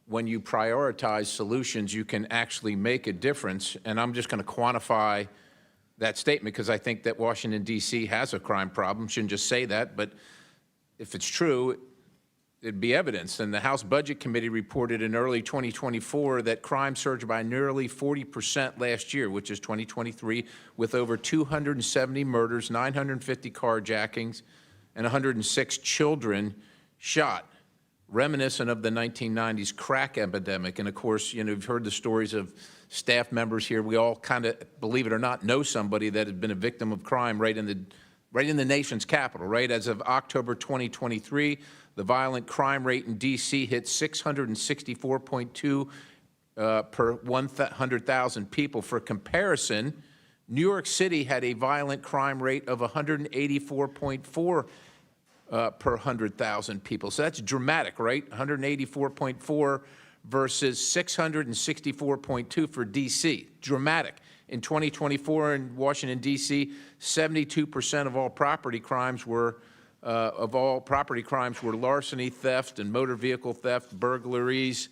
when you prioritize solutions, you can actually make a difference. And I'm just going to quantify that statement because I think that Washington, D.C. has a crime problem. Shouldn't just say that, but if it's true, it'd be evidence. And the House Budget Committee reported in early 2024 that crime surged by nearly 40% last year, which is 2023, with over 270 murders, 950 carjackings, and 106 children shot, reminiscent of the 1990s crack epidemic. And of course, you've heard the stories of staff members here. We all kind of, believe it or not, know somebody that has been a victim of crime right in the nation's capital, right? As of October 2023, the violent crime rate in D.C. hit 664.2 per 100,000 people. For comparison, New York City had a violent crime rate of 184.4 per 100,000 people. So that's dramatic, right? 184.4 versus 664.2 for D.C. Dramatic. In 2024 in Washington, D.C., 72% of all property crimes were larceny, theft, and motor vehicle theft, burglaries,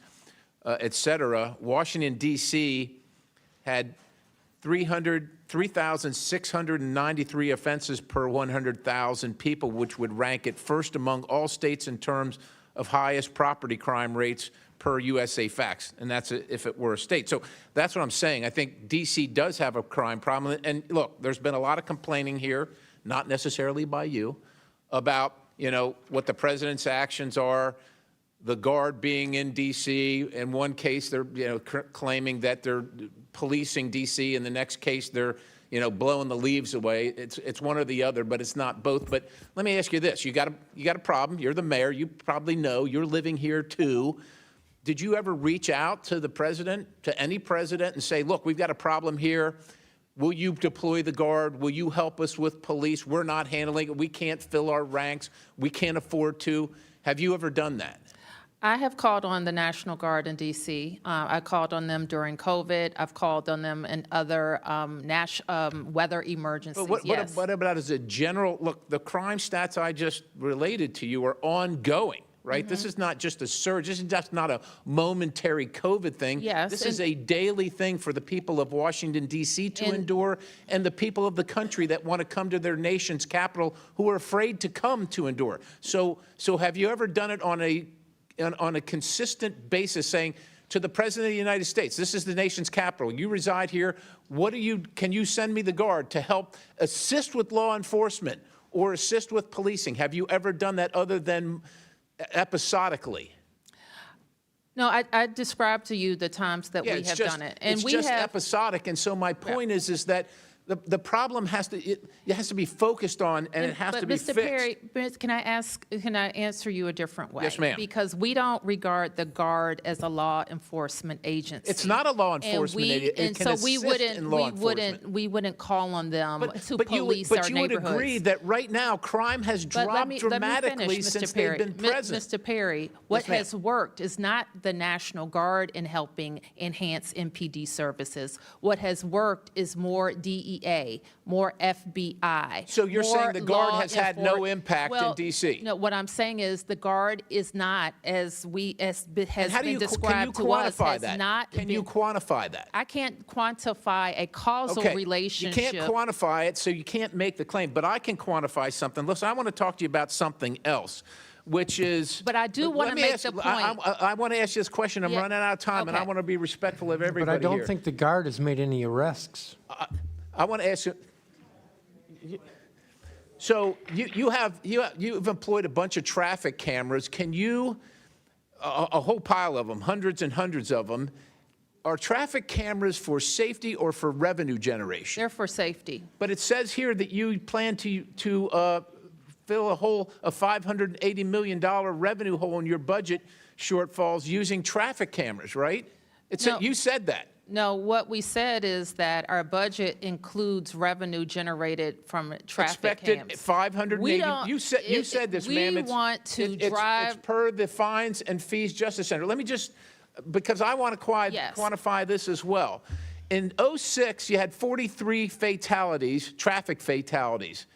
et cetera. Washington, D.C. had 3,693 offenses per 100,000 people, which would rank it first among all states in terms of highest property crime rates per USA Facts, and that's if it were a state. So that's what I'm saying. I think D.C. does have a crime problem. And look, there's been a lot of complaining here, not necessarily by you, about what the president's actions are. The Guard being in D.C. In one case, they're claiming that they're policing D.C. In the next case, they're blowing the leaves away. It's one or the other, but it's not both. But let me ask you this: you got a problem. You're the mayor. You probably know. You're living here too. Did you ever reach out to the president, to any president, and say, look, we've got a problem here. Will you deploy the Guard? Will you help us with police? We're not handling it. We can't fill our ranks. We can't afford to. Have you ever done that? I have called on the National Guard in D.C. I called on them during COVID. I've called on them in other weather emergencies, yes. What about as a general, look, the crime stats I just related to you are ongoing, right? This is not just a surge. This is just not a momentary COVID thing. Yes, This is a daily thing for the people of Washington, D.C. to endure, and the people of the country that want to come to their nation's capital who are afraid to come to endure. So have you ever done it on a consistent basis, saying to the President of the United States, this is the nation's capital, you reside here, can you send me the Guard to help assist with law enforcement or assist with policing? Have you ever done that other than episodically? No, I described to you the times that we have done it. And it's just episodic, and so my point is that the problem has to be focused on, and it has to be fixed. Mr. Perry, can I answer you a different way? Yes, ma'am. Because we don't regard the Guard as a law enforcement agency. It's not a law enforcement agency. It can assist in law enforcement. We wouldn't call on them to But police our you would neighborhoods. agree that right now crime has dropped dramatically since they've been present. Mr. Perry, what has worked is not the National Guard in helping enhance MPD services. What has worked is more DEA, more FBI. So you're saying the Guard has had no impact in D.C.? No, what I'm saying is the Guard is not, as has been described to us, has not been. Can you quantify that? I can't quantify a causal relationship. You can't quantify it, so you can't make the claim. But I can quantify something. Listen, I want to talk to you about something else, which is. But I do want to make the point. I want to ask you this question. I'm running out of time, and I want to be respectful of everybody But I don't here. think the Guard has made any arrests. I want to ask you. So you've employed a bunch of traffic cameras. Can you, a whole pile of them, hundreds and hundreds of them, are traffic cameras for safety or for revenue generation? They're for safety. But it says here that you plan to fill a $580 million revenue hole in your budget shortfalls using traffic cameras, right? You said that. No, what we said is that our budget includes revenue generated from traffic cams. Expected 580. You said this, ma'am. We want to drive. It's per the Fines and Fees Justice Center. Let me just, because I want to quantify this as well. In '06, you had 43 fatalities, traffic fatalities.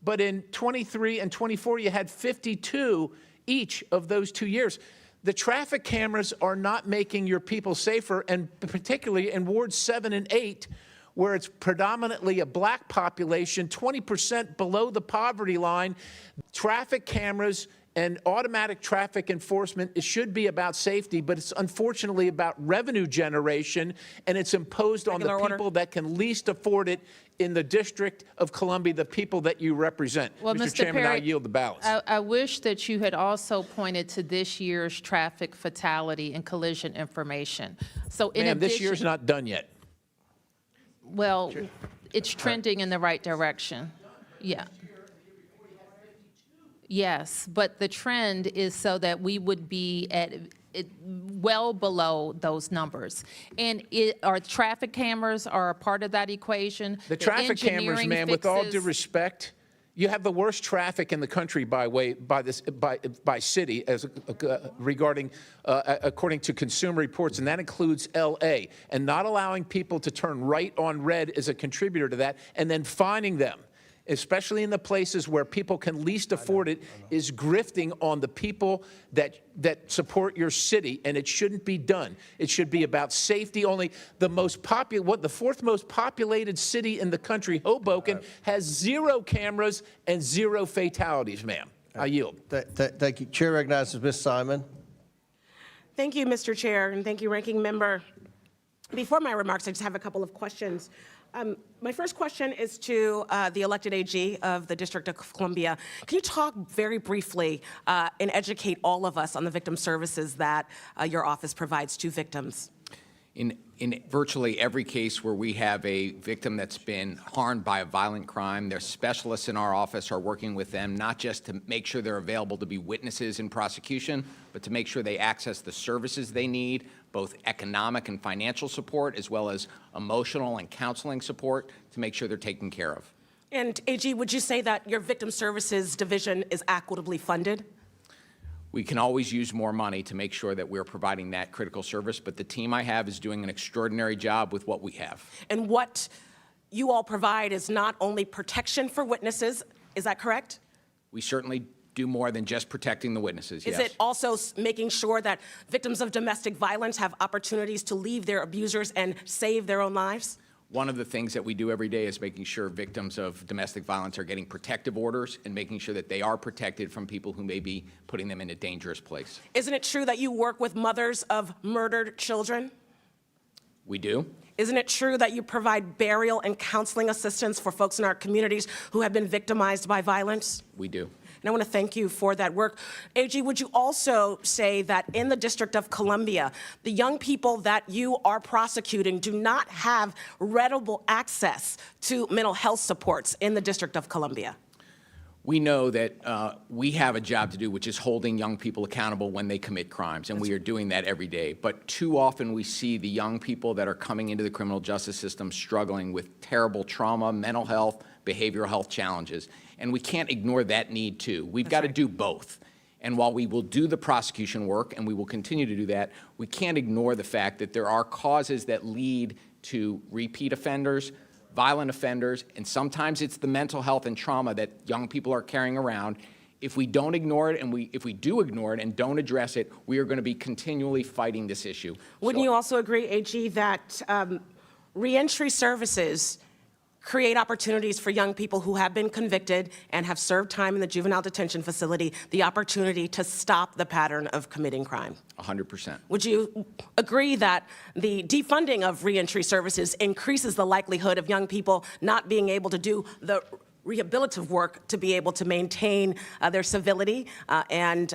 But in '23 and '24, you had 52 each of those 2 years. The traffic cameras are not making your people safer, and particularly in wards 7 and 8, where it's predominantly a black population, 20% below the poverty line. Traffic cameras and automatic traffic enforcement, it should be about safety, but it's unfortunately about revenue generation, and it's imposed on the people that can least afford it in the District of Columbia, the people that you represent. Well, Mr. Chairman, Perry, I yield the balance. I wish that you had also pointed to this year's traffic fatality and collision information. So in Ma'am, addition, this year's not done yet. Well, it's trending in the right direction. Yeah. Yes, but the trend is so that we would be at well below those numbers. And our traffic cameras are a part of that equation. The traffic cameras, ma'am, with all due respect, you have the worst traffic in the country by city regarding according to Consumer Reports, and that includes L.A. And not allowing people to turn right on red is a contributor to that, and then fining them, especially in the places where people can least afford it, is grifting on the people that support your city, and it shouldn't be done. It should be about safety only. The fourth most populated city in the country, Hoboken, has 0 cameras and 0 fatalities, ma'am. I yield. Thank you. Chair recognizes Ms. Simon. Thank you, Mr. Chair, and thank you, Ranking Member. Before my remarks, I just have a couple of questions. My first question is to the elected AG of the District of Columbia. Can you talk very briefly and educate all of us on the victim services that your office provides to victims? In virtually every case where we have a victim that's been harmed by a violent crime, their specialists in our office are working with them, not just to make sure they're available to be witnesses in prosecution, but to make sure they access the services they need, both economic and financial support, as well as emotional and counseling support to make sure they're taken care of. And AG, would you say that your Victim Services Division is equitably funded? We can always use more money to make sure that we're providing that critical service, but the team I have is doing an extraordinary job with what we have. And what you all provide is not only protection for witnesses, is that correct? We certainly do more than just protecting the witnesses, yes. Is it also making sure that victims of domestic violence have opportunities to leave their abusers and save their own lives? One of the things that we do every day is making sure victims of domestic violence are getting protective orders and making sure that they are protected from people who may be putting them in a dangerous place. Isn't it true that you work with mothers of murdered children? We do. Isn't it true that you provide burial and counseling assistance for folks in our communities who have been victimized by violence? We do. And I want to thank you for that work. AG, would you also say that in the District of Columbia, the young people that you are prosecuting do not have readable access to mental health supports in the District of Columbia? We know that we have a job to do, which is holding young people accountable when they commit crimes, and we are doing that every day. But too often we see the young people that are coming into the criminal justice system struggling with terrible trauma, mental health, behavioral health challenges. And we can't ignore that need too. We've got to do both. And while we will do the prosecution work, and we will continue to do that, we can't ignore the fact that there are causes that lead to repeat offenders, violent offenders, and sometimes it's the mental health and trauma that young people are carrying around. If we don't ignore it, and if we do ignore it and don't address it, we are going to be continually fighting this issue. Wouldn't you also agree, AG, that reentry services create opportunities for young people who have been convicted and have served time in the juvenile detention facility, the opportunity to stop the pattern of committing crime? 100%. Would you agree that the defunding of reentry services increases the likelihood of young people not being able to do the rehabilitative work to be able to maintain their civility and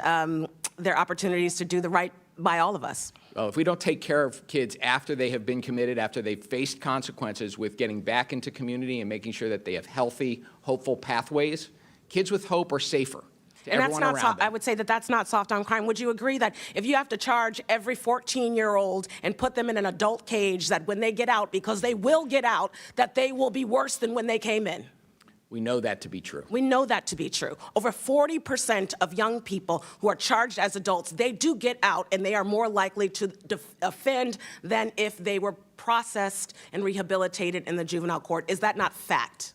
their opportunities to do the right by all of us? Well, if we don't take care of kids after they have been committed, after they've faced consequences with getting back into community and making sure that they have healthy, hopeful pathways, kids with hope are safer to everyone around them. I would say that that's not soft on crime. Would you agree that if you have to charge every 14-year-old and put them in an adult cage, that when they get out, because they will get out, that they will be worse than when they came in? We know that to be true. We know that to be true. Over 40% of young people who are charged as adults, they do get out and they are more likely to offend than if they were processed and rehabilitated in the juvenile court. Is that not fact?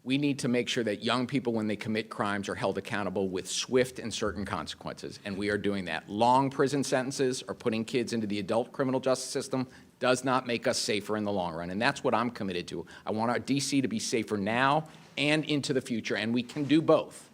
We need to make sure that young people, when they commit crimes, are held accountable with swift and certain consequences, and we are doing that. Long prison sentences or putting kids into the adult criminal justice system does not make us safer in the long run, and that's what I'm committed to. I want our DC to be safer now and into the future, and we can do both.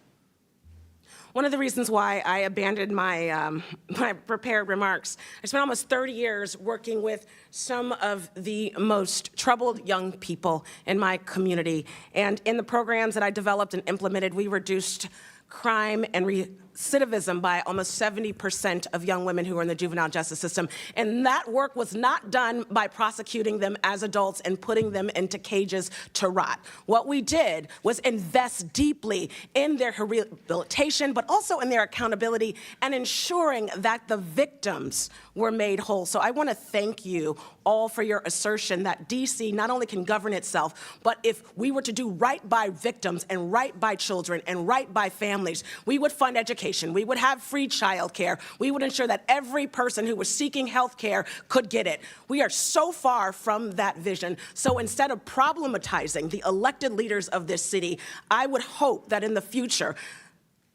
One of the reasons why I abandoned my my prepared remarks, I spent almost 30 years working with some of the most troubled young people in my community. And in the programs that I developed and implemented, we reduced crime and recidivism by almost 70% of young women who are in the juvenile justice system. And that work was not done by prosecuting them as adults and putting them into cages to rot. What we did was invest deeply in their rehabilitation, but also in their accountability and ensuring that the victims were made whole. So I want to thank you all for your assertion that DC not only can govern itself, but if we were to do right by victims and right by children and right by families, we would fund education, we would have free child care, we would ensure that every person who was seeking health care could get it. We are so far from that vision. So instead of problematizing the elected leaders of this city, I would hope that in the future,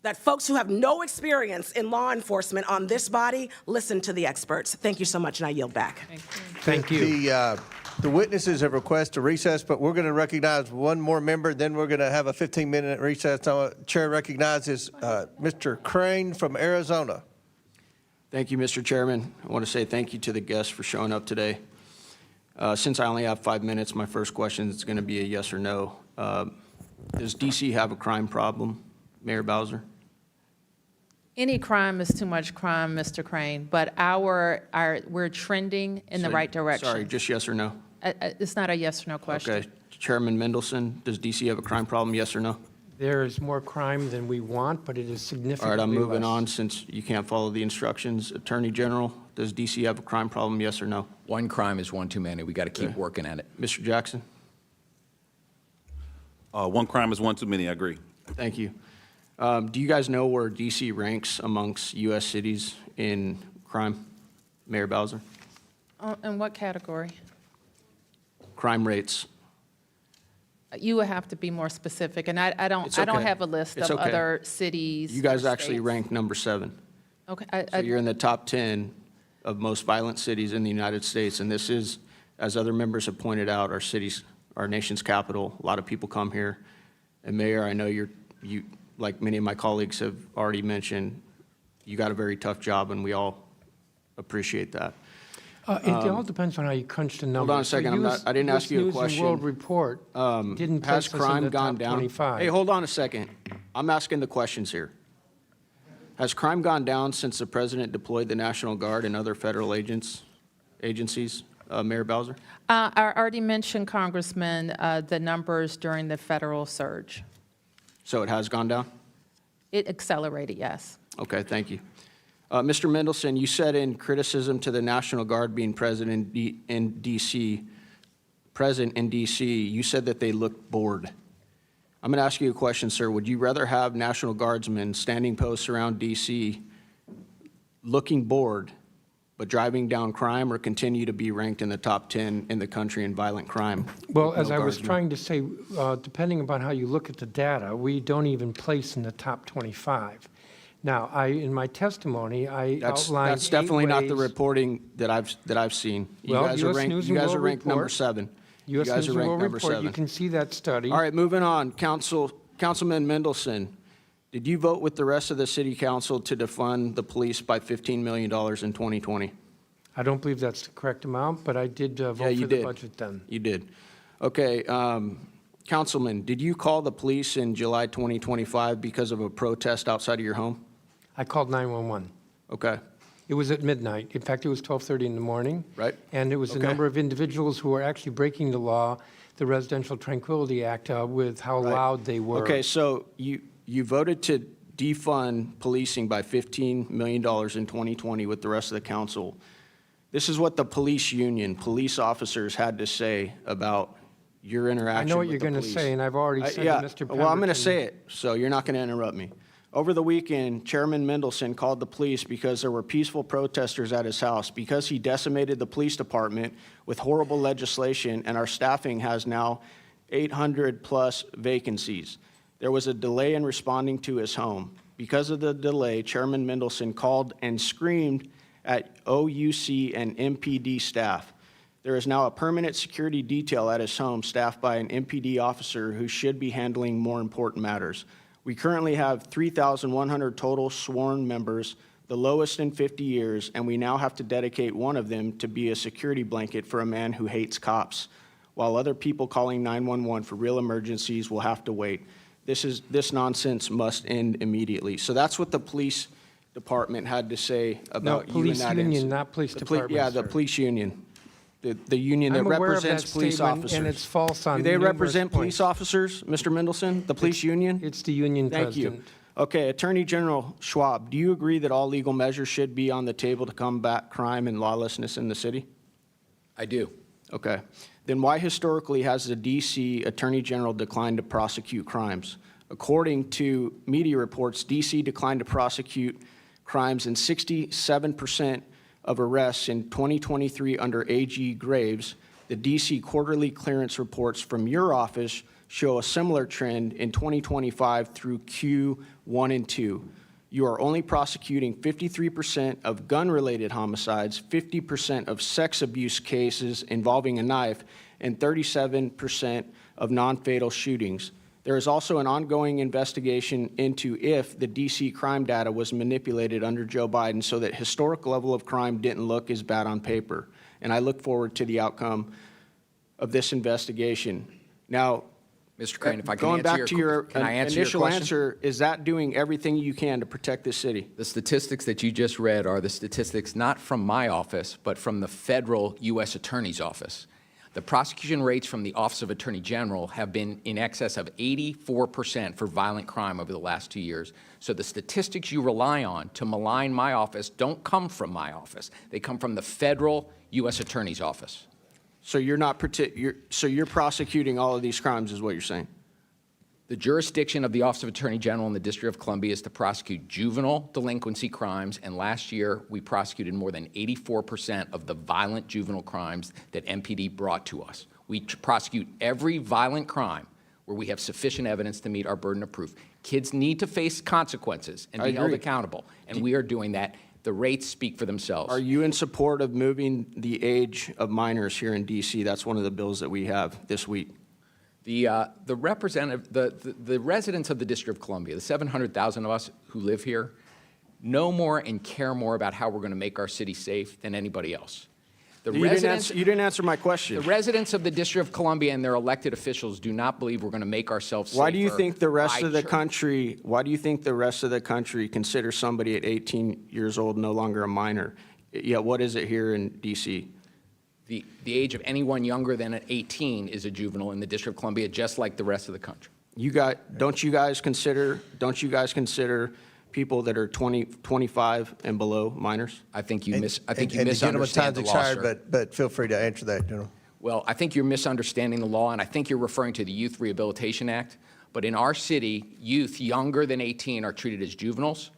that folks who have no experience in law enforcement on this body listen to the experts. Thank you so much, and I yield back. Thank you. The witnesses have requested a recess, but we're going to recognize one more member, then we're going to have a 15-minute recess. Chair recognizes Mr. Crane from Arizona. Thank you, Mr. Chairman. I want to say thank you to the guests for showing up today. Since I only have 5 minutes, my first question is going to be a yes or no. Does DC have a crime problem, Mayor Bowser? Any crime is too much crime, Mr. Crane, but we're trending in the So- right direction. Sorry, just yes or no? It's not a yes or no question. Okay. Chairman Mendelson, does DC have a crime problem, yes or no? There is more crime than we want, but it is All significantly right, I'm moving less. on since you can't follow the instructions. Attorney General, does DC have a crime problem, yes or no? One crime is one too many. We got to keep Okay. working at it. Mr. Jackson? One crime is one too many, I agree. Thank you. Do you guys know where DC ranks amongst U.S. cities in crime? Mayor Bowser? In what category? Crime rates. You would have to be more specific, and I It's don't okay. have a list It's of okay. other cities. You guys or actually states. ranked number 7. Okay, So you're in the top 10 of most violent cities in the United States, and this is, as other members have pointed out, our city's, our nation's capital. A lot of people come here. And Mayor, I know you, like many of my colleagues have already mentioned, you got a very tough job, and we all appreciate that. It all depends on how you crunch the numbers. Hold on a second, I didn't ask you a question. US News and World Report didn't Has place us in crime the gone top down? 25. Hey, hold on a second. I'm asking the questions here. Has crime gone down since the president deployed the National Guard and other federal agencies, Mayor Bowser? I already mentioned, Congressman, the numbers during the federal surge. So it has gone down? It accelerated, yes. Okay, thank you. Mr. Mendelson, you said in criticism to the National Guard being present in D.C., you said that they looked bored. I'm going to ask you a question, sir. Would you rather have National Guardsmen standing posts around D.C. looking bored but driving down crime, or continue to be ranked in the top 10 in the country in violent crime? Well, with as no I was guardsmen? trying to say, depending upon how you look at the data, we don't even place in the top 25. Now, in my testimony, I outlined That's definitely not the ways- reporting that I've seen. You Well, guys are US ranked, News you and guys are World ranked number Report. 7. You U.S. guys News are and ranked World number Report, 7. you can see that study. All right, moving on. Councilman Mendelson, did you vote with the rest of the city council to defund the police by $15 million in 2020? I don't believe that's the correct amount, but I did Yeah, vote you for the did. budget then. You did. Okay, Councilman, did you call the police in July 2025 because of a protest outside of your home? I called 911. Okay, It was at midnight. In fact, it was 12:30 in the morning. right? And it was a Okay. number of individuals who were actually breaking the law, the Residential Tranquility Act, with how Right. loud they were. Okay, so you voted to defund policing by $15 million in 2020 with the rest of the council. This is what the police union, police officers had to say about your interaction I know what with you're the going to police. say, and I've already said Yeah, to Mr. well, I'm going to Pemberton- say it, so you're not going to interrupt me. Over the weekend, Chairman Mendelson called the police because there were peaceful protesters at his house, because he decimated the police department with horrible legislation, and our staffing has now 800-plus vacancies. There was a delay in responding to his home. Because of the delay, Chairman Mendelson called and screamed at OUC and MPD staff. There is now a permanent security detail at his home staffed by an MPD officer who should be handling more important matters. We currently have 3,100 total sworn members, the lowest in 50 years, and we now have to dedicate one of them to be a security blanket for a man who hates cops, while other people calling 911 for real emergencies will have to wait. This nonsense must end immediately. So that's what the police department had to say about you in police that union, incident. not police The department, Yeah, the sir. police union. The union that I'm aware of represents that police statement, officers. and it's false on Do they numerous represent police points. officers, Mr. Mendelson, the police union? It's the union Thank you. president. Okay, Attorney General Schwab, do you agree that all legal measures should be on the table to combat crime and lawlessness in the city? I do. Okay. Then why historically has the D.C. Attorney General declined to prosecute crimes? According to media reports, D.C. declined to prosecute crimes in 67% of arrests in 2023 under A.G. Graves. The D.C. quarterly clearance reports from your office show a similar trend in 2025 through Q1 and 2. You are only prosecuting 53% of gun-related homicides, 50% of sex abuse cases involving a knife, and 37% of non-fatal shootings. There is also an ongoing investigation into if the D.C. crime data was manipulated under Joe Biden so that historic level of crime didn't look as bad on paper. And I look forward to the outcome of this investigation. Now, Mr. Crane, if I can Going answer back to your can I answer your initial question? answer, is that doing everything you can to protect this city? The statistics that you just read are the statistics not from my office, but from the federal U.S. Attorney's Office. The prosecution rates from the Office of Attorney General have been in excess of 84% for violent crime over the last 2 years. So the statistics you rely on to malign my office don't come from my office. They come from the federal U.S. Attorney's Office. So you're prosecuting all of these crimes, is what you're saying? The jurisdiction of the Office of Attorney General in the District of Columbia is to prosecute juvenile delinquency crimes, and last year we prosecuted more than 84% of the violent juvenile crimes that MPD brought to us. We prosecute every violent crime where we have sufficient evidence to meet our burden of proof. Kids need to face consequences and be held accountable, and we are doing that. The rates speak for themselves. Are you in support of moving the age of minors here in D.C.? That's one of the bills that we have this week. The residents of the District of Columbia, the 700,000 of us who live here, know more and care more about how we're going to make our city safe than anybody else. You didn't answer my question. The residents of the District of Columbia and their elected officials do not believe we're going to make ourselves safer. Why do you think the rest of the country? Why do you think the rest of the country considers somebody at 18 years old no longer a minor? Yeah, what is it here in D.C.? The age of anyone younger than 18 is a juvenile in the District of Columbia, just like the rest of the country. Don't you guys consider people that are 20, 25 and below minors? I think you And the gentleman's misunderstand time's the law, expired, sir. but feel free to answer that, General. Well, I think you're misunderstanding the law, and I think you're referring to the Youth Rehabilitation Act. But in our city, youth younger than 18 are treated as juveniles.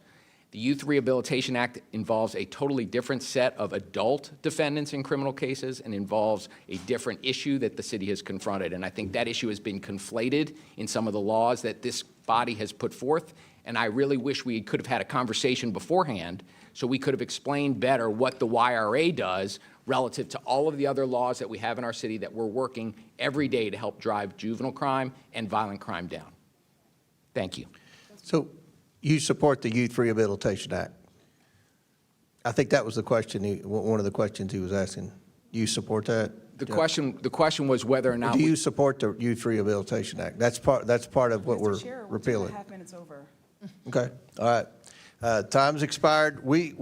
The Youth Rehabilitation Act involves a totally different set of adult defendants in criminal cases and involves a different issue that the city has confronted. And I think that issue has been conflated in some of the laws that this body has put forth. And I really wish we could have had a conversation beforehand so we could have explained better what the YRA does relative to all of the other laws that we have in our city that we're working every day to help drive juvenile crime and violent crime down. Thank you. So you support the Youth Rehabilitation Act? I think that was the question, one of the questions he was asking. You support that? The question was whether or not Do you support the Youth Rehabilitation Act? That's part of what we're repealing. 2.5 minutes over. Okay, all right. Time's expired. We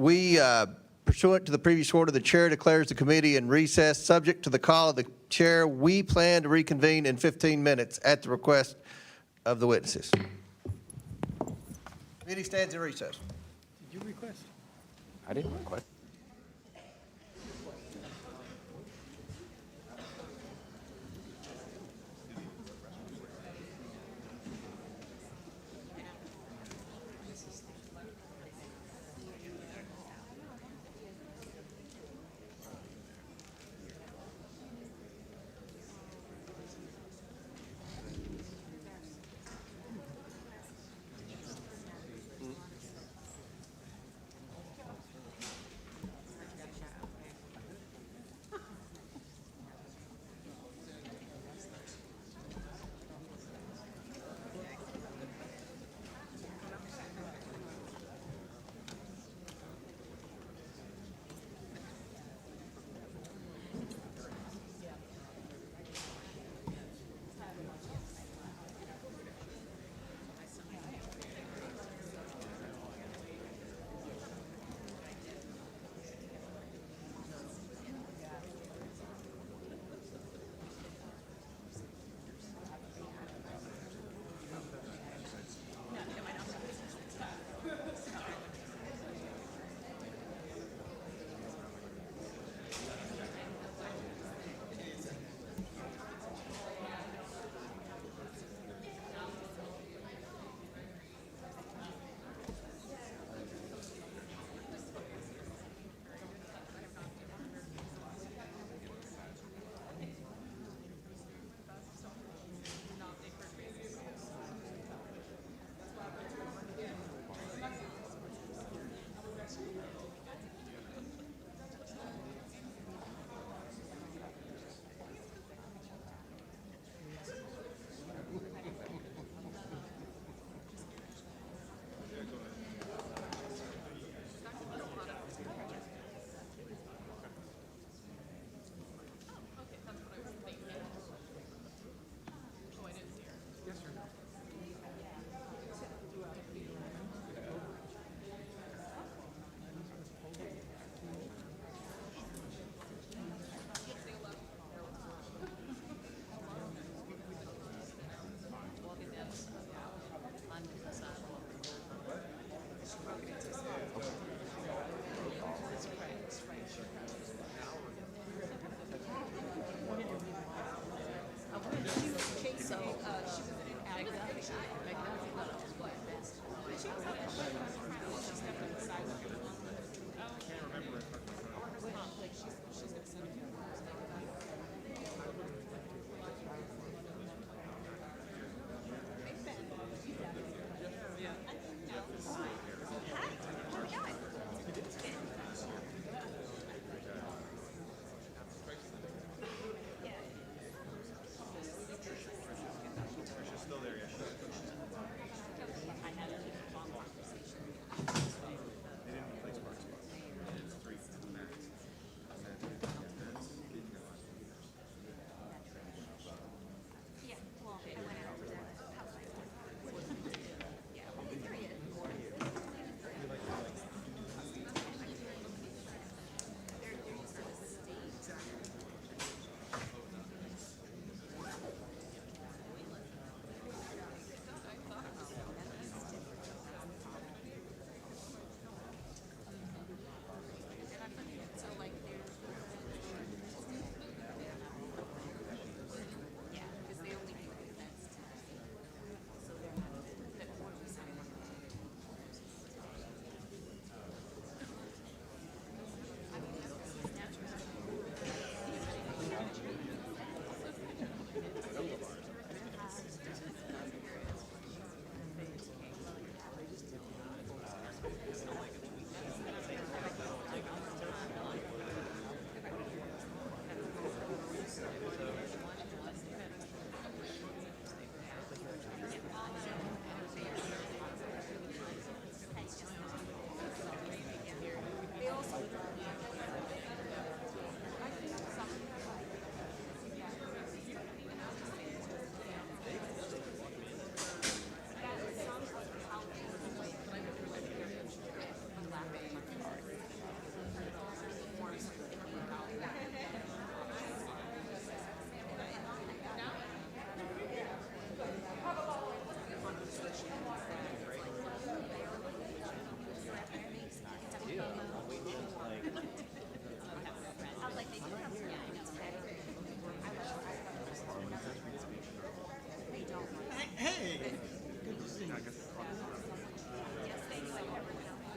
pursuant to the previous order, the chair declares the committee in recess. Subject to the call of the chair, we plan to reconvene in 15 minutes at the request of the witnesses. Committee stands in recess. Did you request? I didn't request.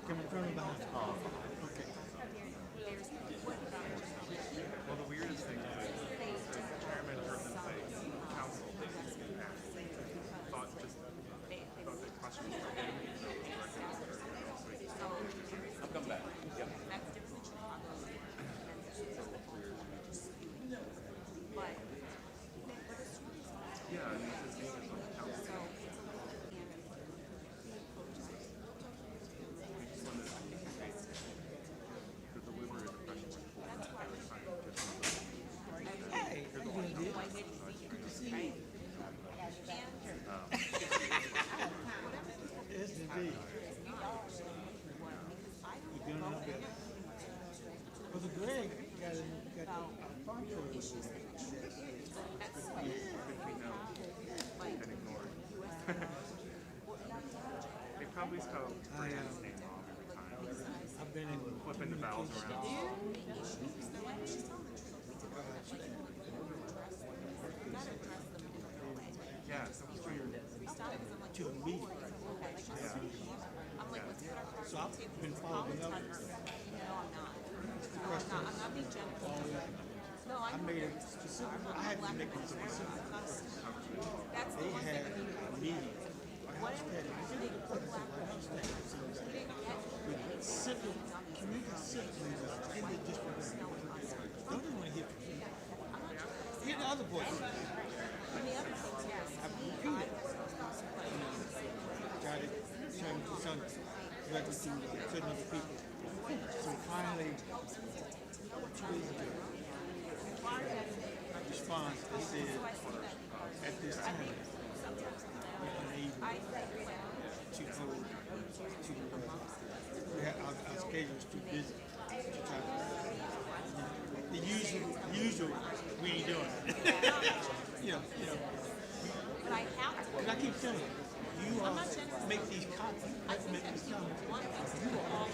Come in front of the house. Okay. Well, the weirdest thing is the chairman heard them say council didn't ask. Thought the questions were aimed I'm coming back. Yep. Yeah, I mean, his name is on the council. The delivery of the question was Hey, how you doing, dear? Good to see you. Yes, indeed. You doing a little bit? Brother Greg got the farm show. and ignored. They probably spell Brian's name wrong every time. I've been in Flipping the vowels around. Yeah, so it's weird. to the meeting. So I've been following up. I made a specific, I had to make a specific request. They had a meeting. Civil, community citizens in the district. Don't even want to hear from you. Hear the other voices. I've repeated. Tried to turn to some directly to certain other people. So finally, 2 days ago, response that said, at this time, we're unable to go to our schedule is too busy to try to, the usual, we ain't doing it. you know. Because I keep telling you, make these comments, you all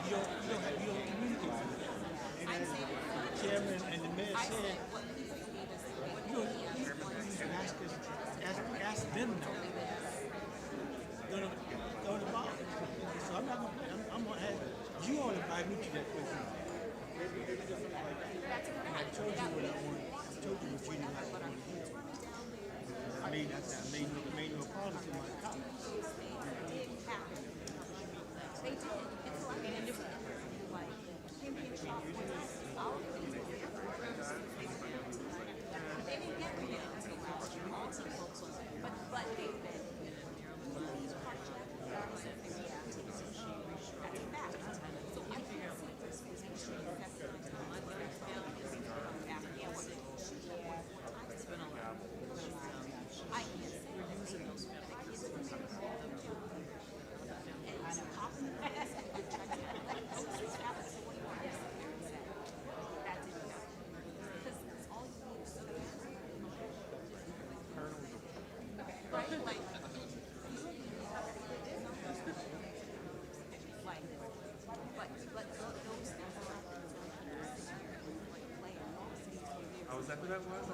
you don't communicate with them. And as the chairman and the mayor said, ask them now. Don't involve. So I'm not gonna play. I'm gonna have you all invite me to that question. And I told you what I wanted. I told you what you didn't like what I wanted to hear. I made no apology to my colleagues. Oh, is that who that was?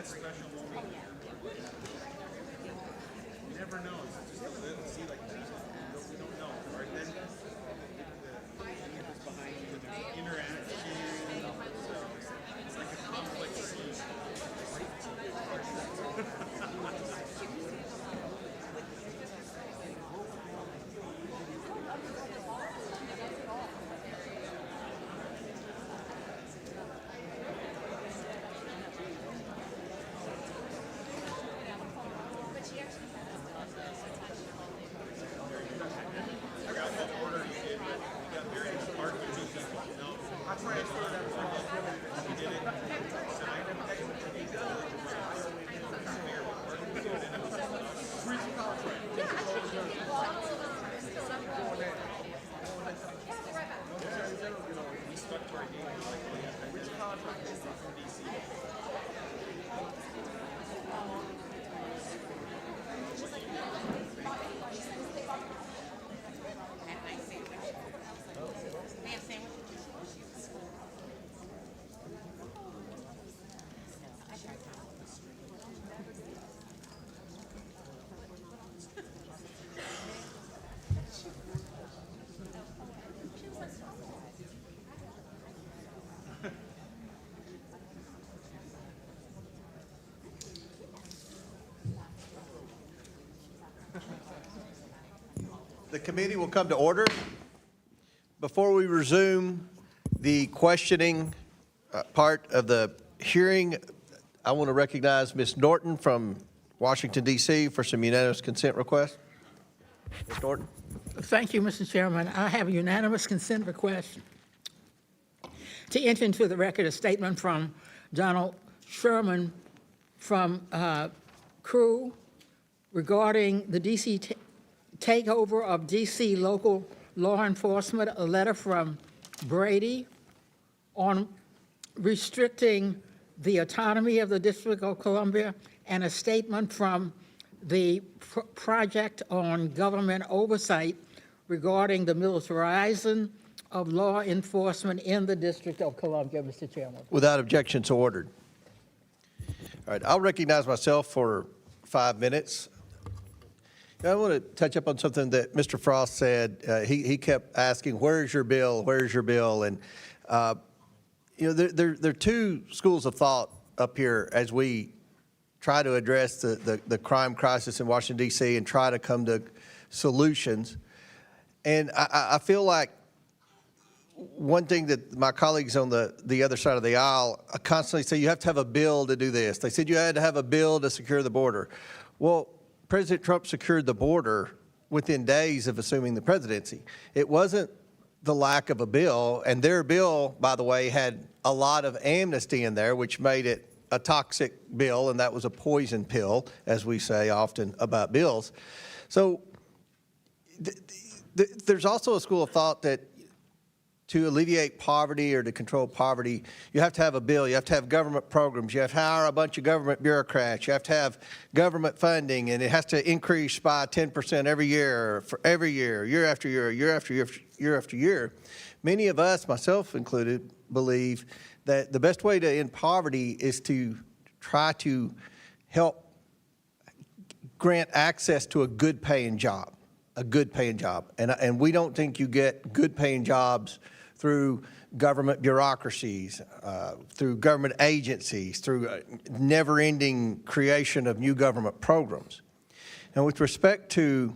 that special moment. You never know. It's just see, like, we don't know. Right then, the campus behind you, and there's interaction. So it's like a complex scene. The committee will come to order. Before we resume the questioning part of the hearing, I want to recognize Ms. Norton from Washington, D.C. for some unanimous consent requests. Ms. Norton. Thank you, Mr. Chairman. I have a unanimous consent request to enter into the record a statement from Donald Sherman from Crew regarding the D.C. takeover of D.C. local law enforcement, a letter from Brady on restricting the autonomy of the District of Columbia, and a statement from the Project on Government Oversight regarding the militarization of law enforcement in the District of Columbia, Mr. Chairman. Without objection, so ordered. All right, I'll recognize myself for 5 minutes. I want to touch up on something that Mr. Frost said. He kept asking, "Where's your bill? Where's your bill?" And there are two schools of thought up here as we try to address the crime crisis in Washington, D.C. and try to come to solutions. And I feel like one thing that my colleagues on the other side of the aisle constantly say, you have to have a bill to do this. They said you had to have a bill to secure the border. Well, President Trump secured the border within days of assuming the presidency. It wasn't the lack of a bill, and their bill, by the way, had a lot of amnesty in there, which made it a toxic bill, and that was a poison pill, as we say often about bills. So there's also a school of thought that to alleviate poverty or to control poverty, you have to have a bill, you have to have government programs, you have to hire a bunch of government bureaucrats, you have to have government funding, and it has to increase by 10% every year, for every year, year after year, year after year, year after year. Many of us, myself included, believe that the best way to end poverty is to try to help grant access to a good paying job, And we don't think you get good paying jobs through government bureaucracies, through government agencies, through never-ending creation of new government programs. And with respect to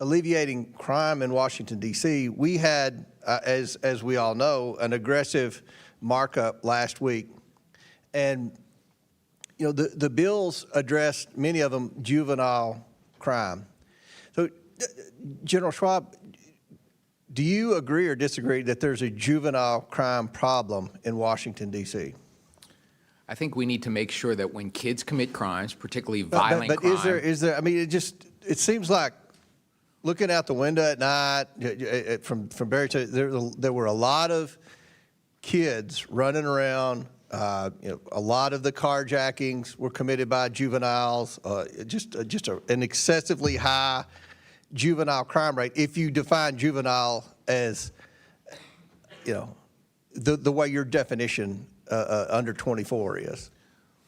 alleviating crime in Washington, D.C., we had, as we all know, an aggressive markup last week. And, the bills addressed, many of them, juvenile crime. So, General Schwab, do you agree or disagree that there's a juvenile crime problem in Washington, D.C.? I think we need to make sure that when kids commit crimes, particularly violent but crime. is there, I mean, it seems like looking out the window at night from Barry, there were a lot of kids running around. A lot of the carjackings were committed by juveniles, an excessively high juvenile crime rate, if you define juvenile as, the way your definition under 24 is.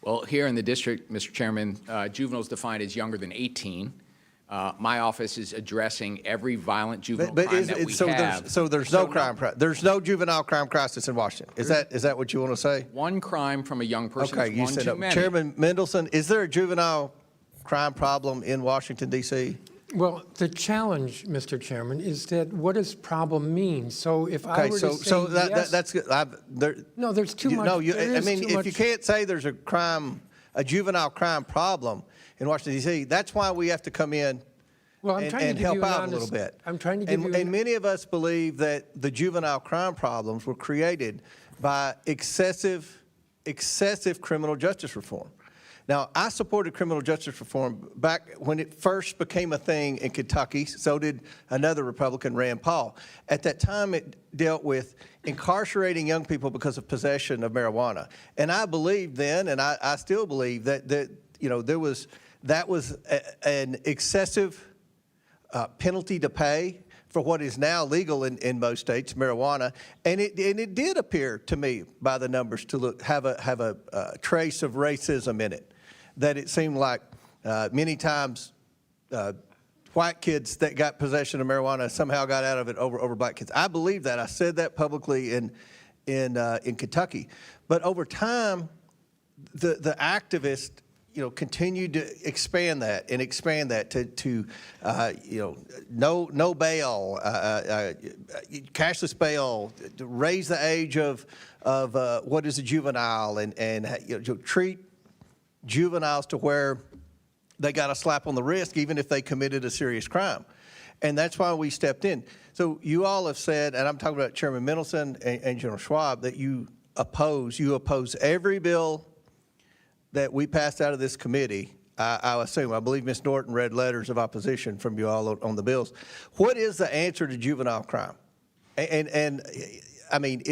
Well, here in the district, Mr. Chairman, juveniles defined as younger than 18. My office is addressing every violent juvenile crime that we have. There's no crime, there's no juvenile crime crisis in Washington. Is that what you want to say? One crime from a young person Okay, is you one said too many. Chairman Mendelson, is there a juvenile crime problem in Washington, D.C.? Well, the challenge, Mr. Chairman, is that what does problem mean? So if I Okay, were to say so yes, that's good. no, there's too much. No, there I is mean, too if much- you can't say there's a juvenile crime problem in Washington, D.C., that's why we have to come in Well, I'm trying to and give help you an out a honest- little bit. I'm trying to give you. And many of us believe that the juvenile crime problems were created by excessive criminal justice reform. Now, I supported criminal justice reform back when it first became a thing in Kentucky. So did another Republican, Rand Paul. At that time, it dealt with incarcerating young people because of possession of marijuana. And I believed then, and I still believe that that was an excessive penalty to pay for what is now legal in most states, marijuana, and it did appear to me by the numbers to have a trace of racism in it. That it seemed like many times white kids that got possession of marijuana somehow got out of it over black kids. I believe that. I said that publicly in Kentucky, but over time, the activists continued to expand that to no bail, cashless bail, to raise the age of what is a juvenile, and treat juveniles to where they got a slap on the wrist even if they committed a serious crime. And that's why we stepped in. So you all have said, and I'm talking about Chairman Mendelson and General Schwab, that you oppose every bill that we passed out of this committee. I believe Ms. Norton read letters of opposition from you all on the bills. What is the answer to juvenile crime? And I mean,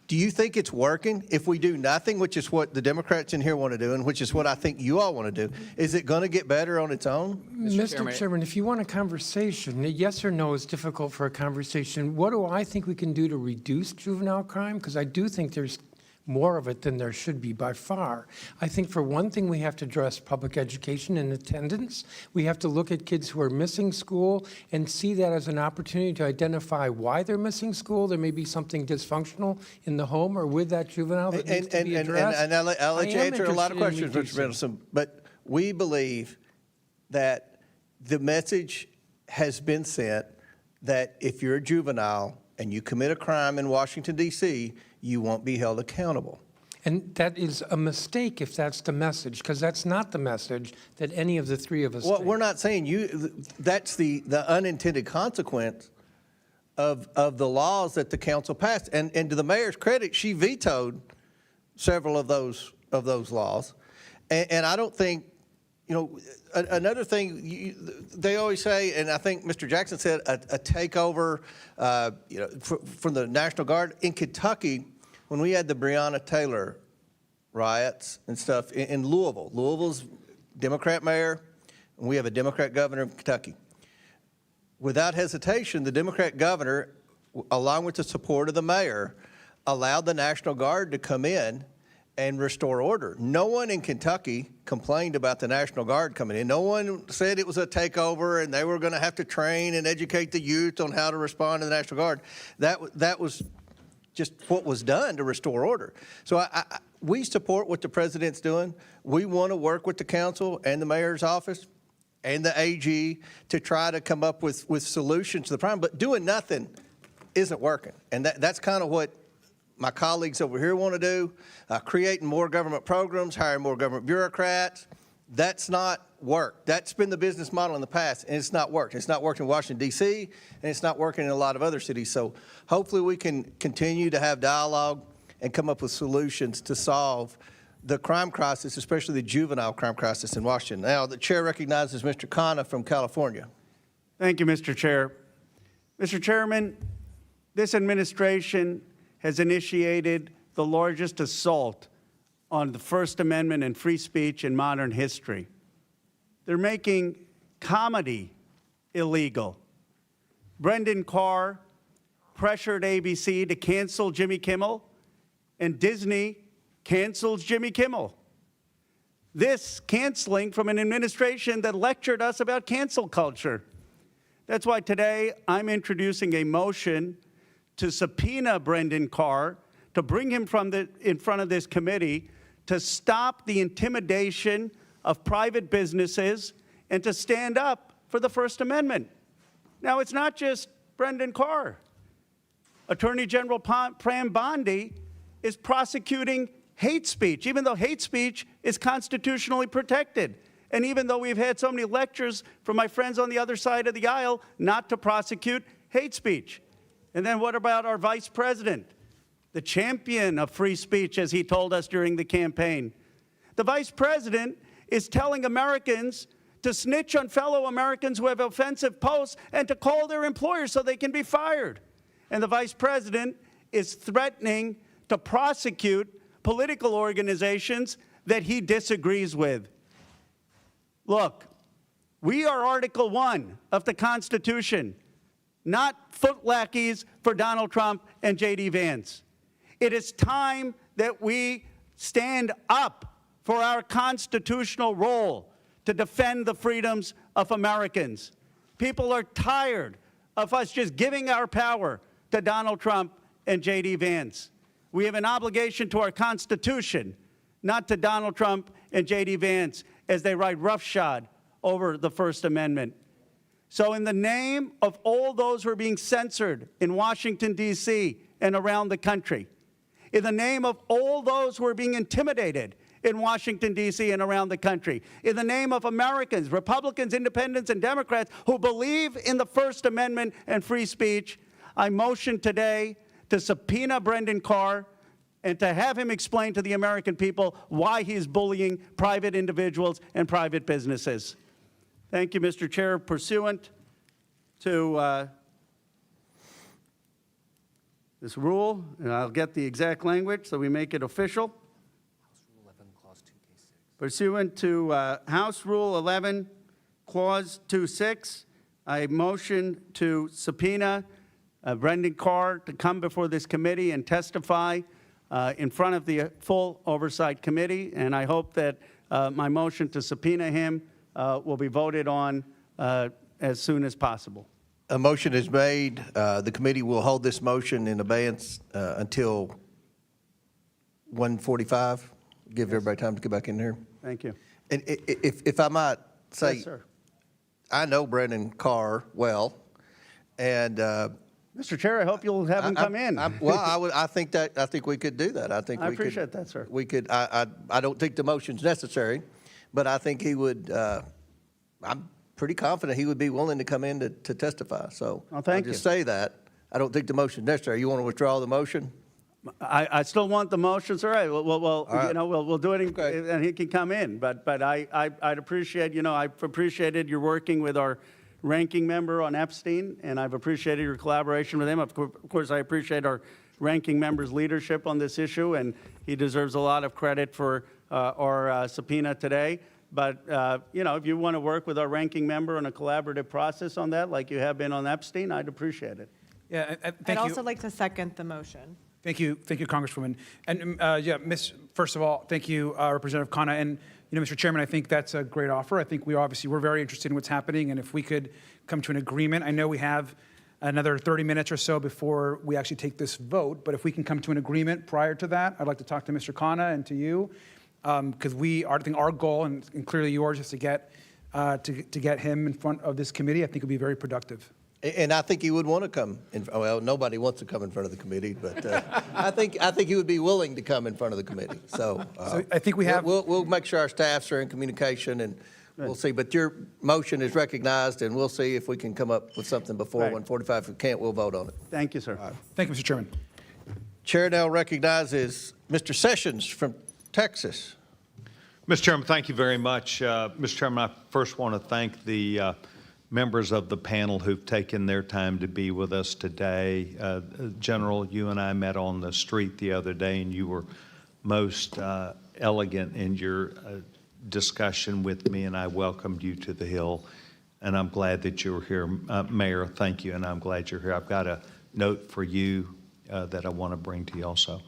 do you think it's working? If we do nothing, which is what the Democrats in here want to do, and which is what I think you all want to do, is it going to get better on its own? Mr. Chairman, if you want a conversation, a yes or no is difficult for a conversation. What do I think we can do to reduce juvenile crime? Because I do think there's more of it than there should be by far. I think for one thing, we have to address public education and attendance. We have to look at kids who are missing school and see that as an opportunity to identify why they're missing school. There may be something dysfunctional in the home or with that juvenile that needs to be addressed. And I'll let you answer a lot of questions, Mr. Mendelson. Mendelson, but we believe that the message has been sent that if you're a juvenile and you commit a crime in Washington, D.C., you won't be held accountable. And that is a mistake if that's the message, because that's not the message that any of the three of us Well, think. we're not saying that's the unintended consequence of the laws that the council passed. And to the mayor's credit, she vetoed several of those laws. And I don't think, another thing they always say, and I think Mr. Jackson said, a takeover, from the National Guard in Kentucky. When we had the Breonna Taylor riots and stuff in Louisville, Louisville's Democrat mayor, and we have a Democrat governor in Kentucky. Without hesitation, the Democrat governor, along with the support of the mayor, allowed the National Guard to come in and restore order. No one in Kentucky complained about the National Guard coming in. No one said it was a takeover and they were going to have to train and educate the youth on how to respond to the National Guard. That was just what was done to restore order. So we support what the president's doing. We want to work with the council and the mayor's office and the AG to try to come up with solutions to the problem. But doing nothing isn't working. And that's kind of what my colleagues over here want to do, creating more government programs, hiring more government bureaucrats. That's not work. That's been the business model in the past, and it's not worked. It's not worked in Washington, D.C., and it's not working in a lot of other cities. So hopefully we can continue to have dialogue and come up with solutions to solve the crime crisis, especially the juvenile crime crisis in Washington. Now, the chair recognizes Mr. Khanna from California. Thank you, Mr. Chair. Mr. Chairman, this administration has initiated the largest assault on the First Amendment and free speech in modern history. They're making comedy illegal. Brendan Carr pressured ABC to cancel Jimmy Kimmel, and Disney cancels Jimmy Kimmel. This canceling from an administration that lectured us about cancel culture. That's why today I'm introducing a motion to subpoena Brendan Carr, to bring him in front of this committee, to stop the intimidation of private businesses and to stand up for the First Amendment. Now, it's not just Brendan Carr. Attorney General Pram Bondi is prosecuting hate speech, even though hate speech is constitutionally protected. And even though we've had so many lectures from my friends on the other side of the aisle not to prosecute hate speech. And then what about our vice president, the champion of free speech, as he told us during the campaign? The vice president is telling Americans to snitch on fellow Americans who have offensive posts and to call their employers so they can be fired. And the vice president is threatening to prosecute political organizations that he disagrees with. Look, we are Article 1 of the Constitution, not foot lackeys for Donald Trump and J.D. Vance. It is time that we stand up for our constitutional role to defend the freedoms of Americans. People are tired of us just giving our power to Donald Trump and J.D. Vance. We have an obligation to our Constitution, not to Donald Trump and J.D. Vance as they ride roughshod over the First Amendment. So in the name of all those who are being censored in Washington, D.C. and around the country, in the name of all those who are being intimidated in Washington, D.C. and around the country, in the name of Americans, Republicans, Independents, and Democrats who believe in the First Amendment and free speech, I motion today to subpoena Brendan Carr and to have him explain to the American people why he's bullying private individuals and private businesses. Thank you, Mr. Chair. Pursuant to this rule, and I'll get the exact language so we make it official. Pursuant to House Rule 11, Clause 2.6, I motion to subpoena Brendan Carr to come before this committee and testify in front of the full Oversight Committee, and I hope that my motion to subpoena him will be voted on as soon as possible. A motion is made. The committee will hold this motion in abeyance until 1:45. Give everybody time to get back in here. Thank you. And if I might say, Yes, sir. I know Brendan Carr well, and Mr. Chair, I hope you'll have him come in. I think we could do that. I I appreciate that, sir. We could. I don't think the motion's necessary, but I think he would. I'm pretty confident he would be willing to come in to testify. So Well, thank I'll just you. say that. I don't think the motion's necessary. You want to withdraw the motion? I still want the motion, sir. Well, right. you know, we'll do it, and he can come in. But I'd appreciate, I've appreciated your working with our ranking member on Epstein, and I've appreciated your collaboration with him. Of course, I appreciate our ranking member's leadership on this issue, and he deserves a lot of credit for our subpoena today. But, if you want to work with our ranking member on a collaborative process on that, like you have been on Epstein, I'd appreciate it. Yeah, I'd thank you. also like to second the motion. Thank you, Congresswoman. And first of all, thank you, Representative Khanna. And Mr. Chairman, I think that's a great offer. I think we're very interested in what's happening, and if we could come to an agreement, I know we have another 30 minutes or so before we actually take this vote, but if we can come to an agreement prior to that, I'd like to talk to Mr. Khanna and to you, because I think our goal, and clearly yours, is to get him in front of this committee. I think it would be very productive. And I think he would want to come. Well, nobody wants to come in front of the committee, but I think he would be willing to come in front of the committee. So I think we have. We'll make sure our staffs are in communication, and we'll see. But your motion is recognized, and we'll see if we can come up with something before 1:45. If we can't, we'll vote on it. Thank you, sir. Thank you, Mr. Chairman. Chair now recognizes Mr. Sessions from Texas. Mr. Chairman, thank you very much. Mr. Chairman, I first want to thank the members of the panel who've taken their time to be with us today. General, you and I met on the street the other day, and you were most elegant in your discussion with me, and I welcomed you to the Hill, and I'm glad that you were here. Mayor, thank you, and I'm glad you're here. I've got a note for you that I want to bring to you also.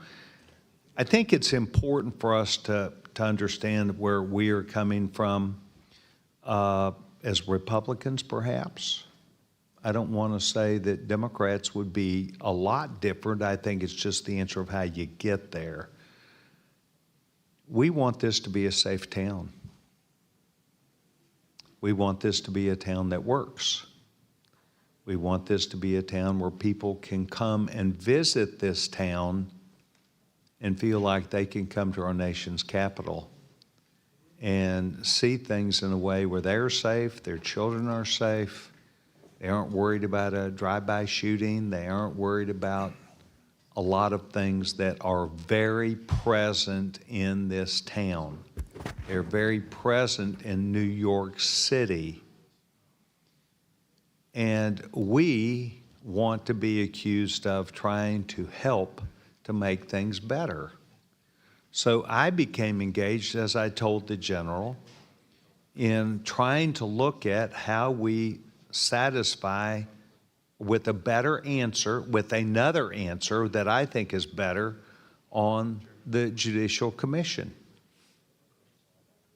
I think it's important for us to understand where we are coming from as Republicans, perhaps. I don't want to say that Democrats would be a lot different. I think it's just the answer of how you get there. We want this to be a safe town. We want this to be a town that works. We want this to be a town where people can come and visit this town and feel like they can come to our nation's capital and see things in a way where they're safe, their children are safe, they aren't worried about a drive-by shooting, they aren't worried about a lot of things that are very present in this town. They're very present in New York City. And we want to be accused of trying to help to make things better. So I became engaged, as I told the general, in trying to look at how we satisfy with a better answer, with another answer that I think is better on the Judicial Commission.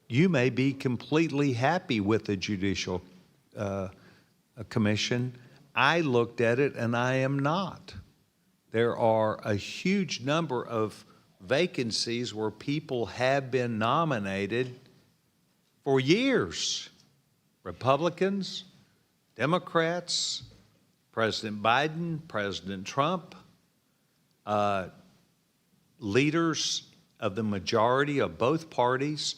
You may be completely happy with the Judicial Commission. I looked at it and I am not. There are a huge number of vacancies where people have been nominated for years. Republicans, Democrats, President Biden, President Trump, leaders of the majority of both parties,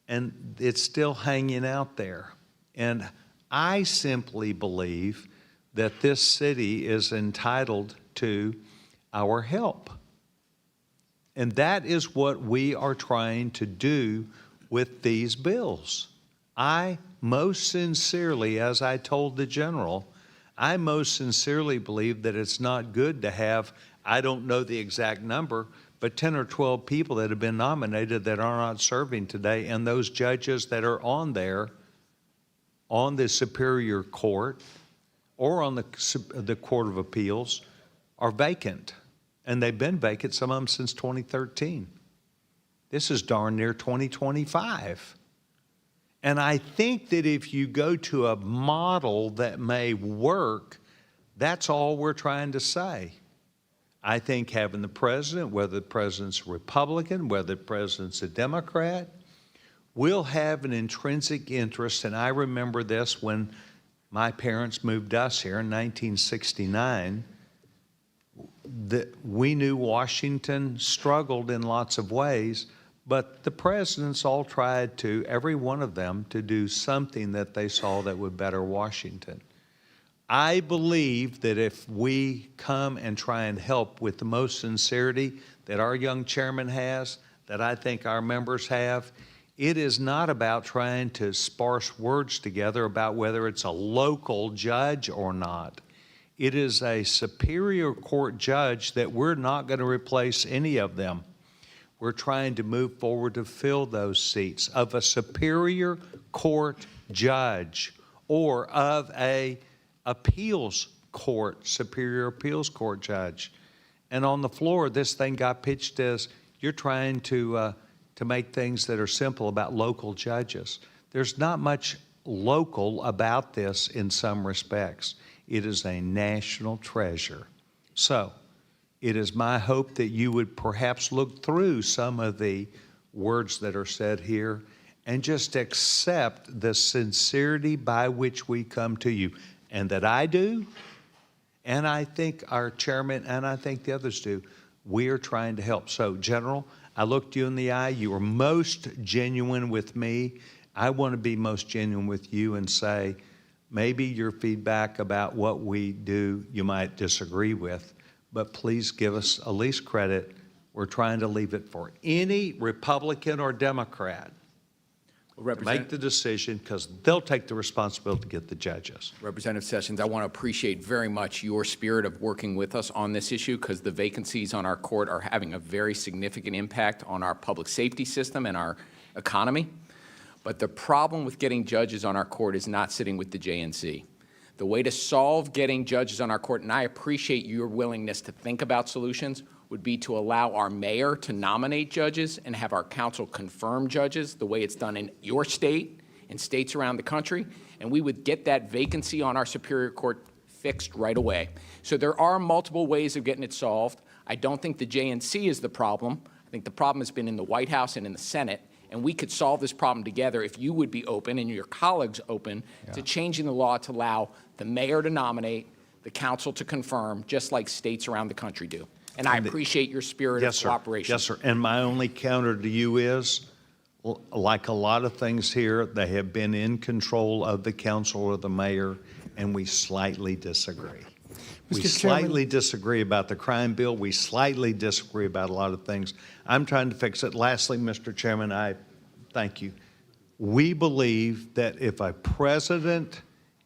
and it's still hanging out there. And I simply believe that this city is entitled to our help. And that is what we are trying to do with these bills. I most sincerely, as I told the general, I most sincerely believe that it's not good to have, I don't know the exact number, but 10 or 12 people that have been nominated that are not serving today, and those judges that are on there, on the Superior Court or on the Court of Appeals, are vacant. And they've been vacant, some of them since 2013. This is darn near 2025. And I think that if you go to a model that may work, that's all we're trying to say. I think having the president, whether the president's a Republican, whether the president's a Democrat, will have an intrinsic interest. And I remember this when my parents moved us here in 1969. That we knew Washington struggled in lots of ways, but the presidents all tried to, every one of them, to do something that they saw that would better Washington. I believe that if we come and try and help with the most sincerity that our young chairman has, that I think our members have, it is not about trying to sparse words together about whether it's a local judge or not. It is a Superior Court judge that we're not going to replace any of them. We're trying to move forward to fill those seats of a Superior Court judge or of a appeals court, Superior Appeals Court judge. And on the floor, this thing got pitched as you're trying to make things that are simple about local judges. There's not much local about this in some respects. It is a national treasure. So it is my hope that you would perhaps look through some of the words that are said here and just accept the sincerity by which we come to you, and that I do, and I think our chairman, and I think the others do. We are trying to help. So, General, I looked you in the eye. You were most genuine with me. I want to be most genuine with you and say, maybe your feedback about what we do you might disagree with, but please give us at least credit. We're trying to leave it for any Republican or Democrat to make the decision, because they'll take the responsibility to get the judges. Representative Sessions, I want to appreciate very much your spirit of working with us on this issue, because the vacancies on our court are having a very significant impact on our public safety system and our economy. But the problem with getting judges on our court is not sitting with the JNC. The way to solve getting judges on our court, and I appreciate your willingness to think about solutions, would be to allow our mayor to nominate judges and have our council confirm judges the way it's done in your state and states around the country, and we would get that vacancy on our Superior Court fixed right away. So there are multiple ways of getting it solved. I don't think the JNC is the problem. I think the problem has been in the White House and in the Senate, and we could solve this problem together if you would be open and your colleagues open to changing the law to allow the mayor to nominate, the council to confirm, just like states around the country do. And I appreciate your spirit of cooperation. Yes, sir. And my only counter to you is, like a lot of things here, they have been in control of the council or the mayor, and we slightly disagree. We slightly disagree about the crime bill. We slightly disagree about a lot of things. I'm trying to fix it. Lastly, Mr. Chairman, I thank you. We believe that if a president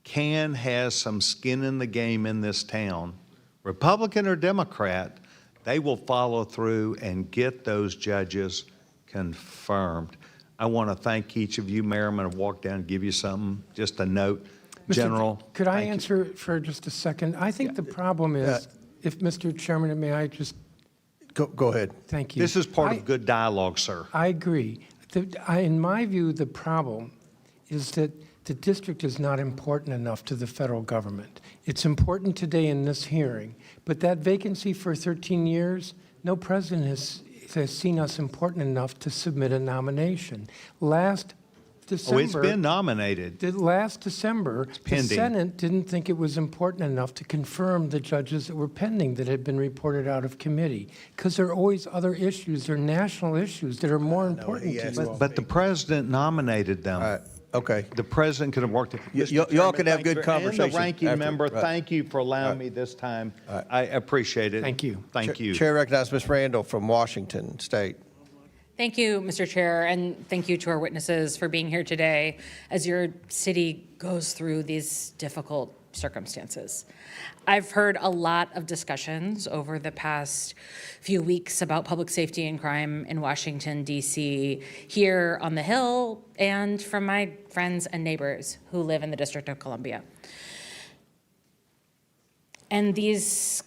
has some skin in the game in this town, Republican or Democrat, they will follow through and get those judges confirmed. I want to thank each of you, Mayor. I'm going to walk down and give you something, just a note. General. Could I answer for just a second? I think the problem is, if Mr. Chairman, may I just? Go ahead. Thank you. This is part of good dialogue, sir. I agree. In my view, the problem is that the district is not important enough to the federal government. It's important today in this hearing, but that vacancy for 13 years, no president has seen us important enough to submit a nomination. Last December, it's been nominated. Last December, the pending. Senate didn't think it was important enough to confirm the judges that were pending that had been reported out of committee, because there are always other issues, there are national issues that are more important to you. But the president nominated them. Okay. The president could have worked it. Y'all can have good conversation. And the ranking after. member, Right. thank you for allowing me this time. I appreciate it. Thank you. Thank you. Chair recognizes Ms. Randall from Washington State. Thank you, Mr. Chair, and thank you to our witnesses for being here today as your city goes through these difficult circumstances. I've heard a lot of discussions over the past few weeks about public safety and crime in Washington, D.C., here on the Hill, and from my friends and neighbors who live in the District of Columbia. And these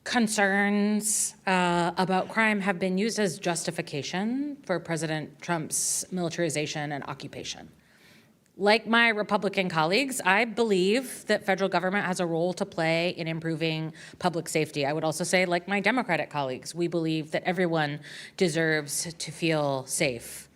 concerns about crime have been used as justification for President Trump's militarization and occupation. Like my Republican colleagues, I believe that federal government has a role to play in improving public safety. I would also say, like my Democratic colleagues, we believe that everyone deserves to feel safe.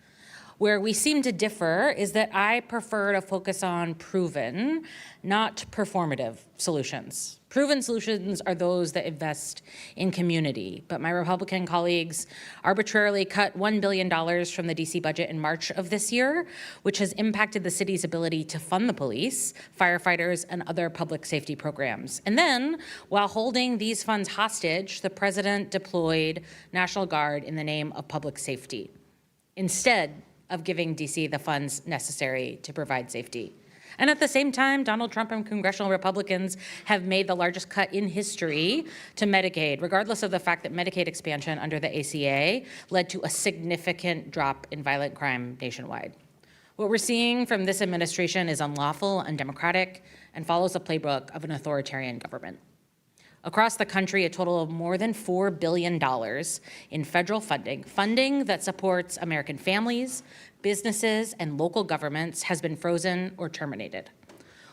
Where we seem to differ is that I prefer to focus on proven, not performative solutions. Proven solutions are those that invest in community, but my Republican colleagues arbitrarily cut $1 billion from the DC budget in March of this year, which has impacted the city's ability to fund the police, firefighters, and other public safety programs. And then, while holding these funds hostage, the president deployed National Guard in the name of public safety, instead of giving DC the funds necessary to provide safety. And at the same time, Donald Trump and congressional Republicans have made the largest cut in history to Medicaid, regardless of the fact that Medicaid expansion under the ACA led to a significant drop in violent crime nationwide. What we're seeing from this administration is unlawful, undemocratic, and follows the playbook of an authoritarian government. Across the country, a total of more than $4 billion in federal funding that supports American families, businesses, and local governments has been frozen or terminated.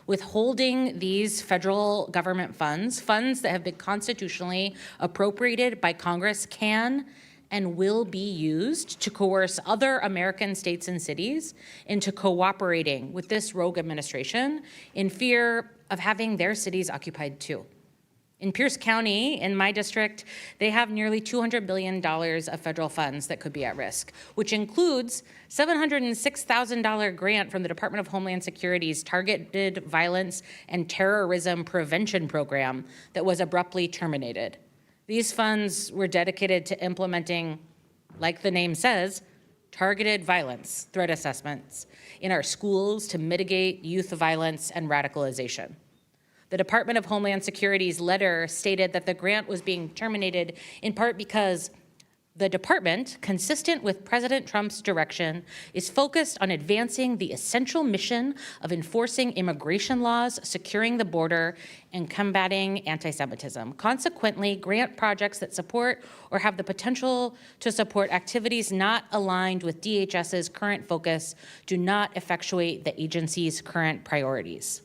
Withholding these federal government funds that have been constitutionally appropriated by Congress can and will be used to coerce other American states and cities into cooperating with this rogue administration in fear of having their cities occupied too. In Pierce County, in my district, they have nearly $200 billion of federal funds that could be at risk, which includes $706,000 grant from the Department of Homeland Security's Targeted Violence and Terrorism Prevention Program that was abruptly terminated. These funds were dedicated to implementing, like the name says, targeted violence threat assessments in our schools to mitigate youth violence and radicalization. The Department of Homeland Security's letter stated that the grant was being terminated in part because The department, consistent with President Trump's direction, is focused on advancing the essential mission of enforcing immigration laws, securing the border, and combating anti-Semitism. Consequently, grant projects that support or have the potential to support activities not aligned with DHS's current focus do not effectuate the agency's current priorities.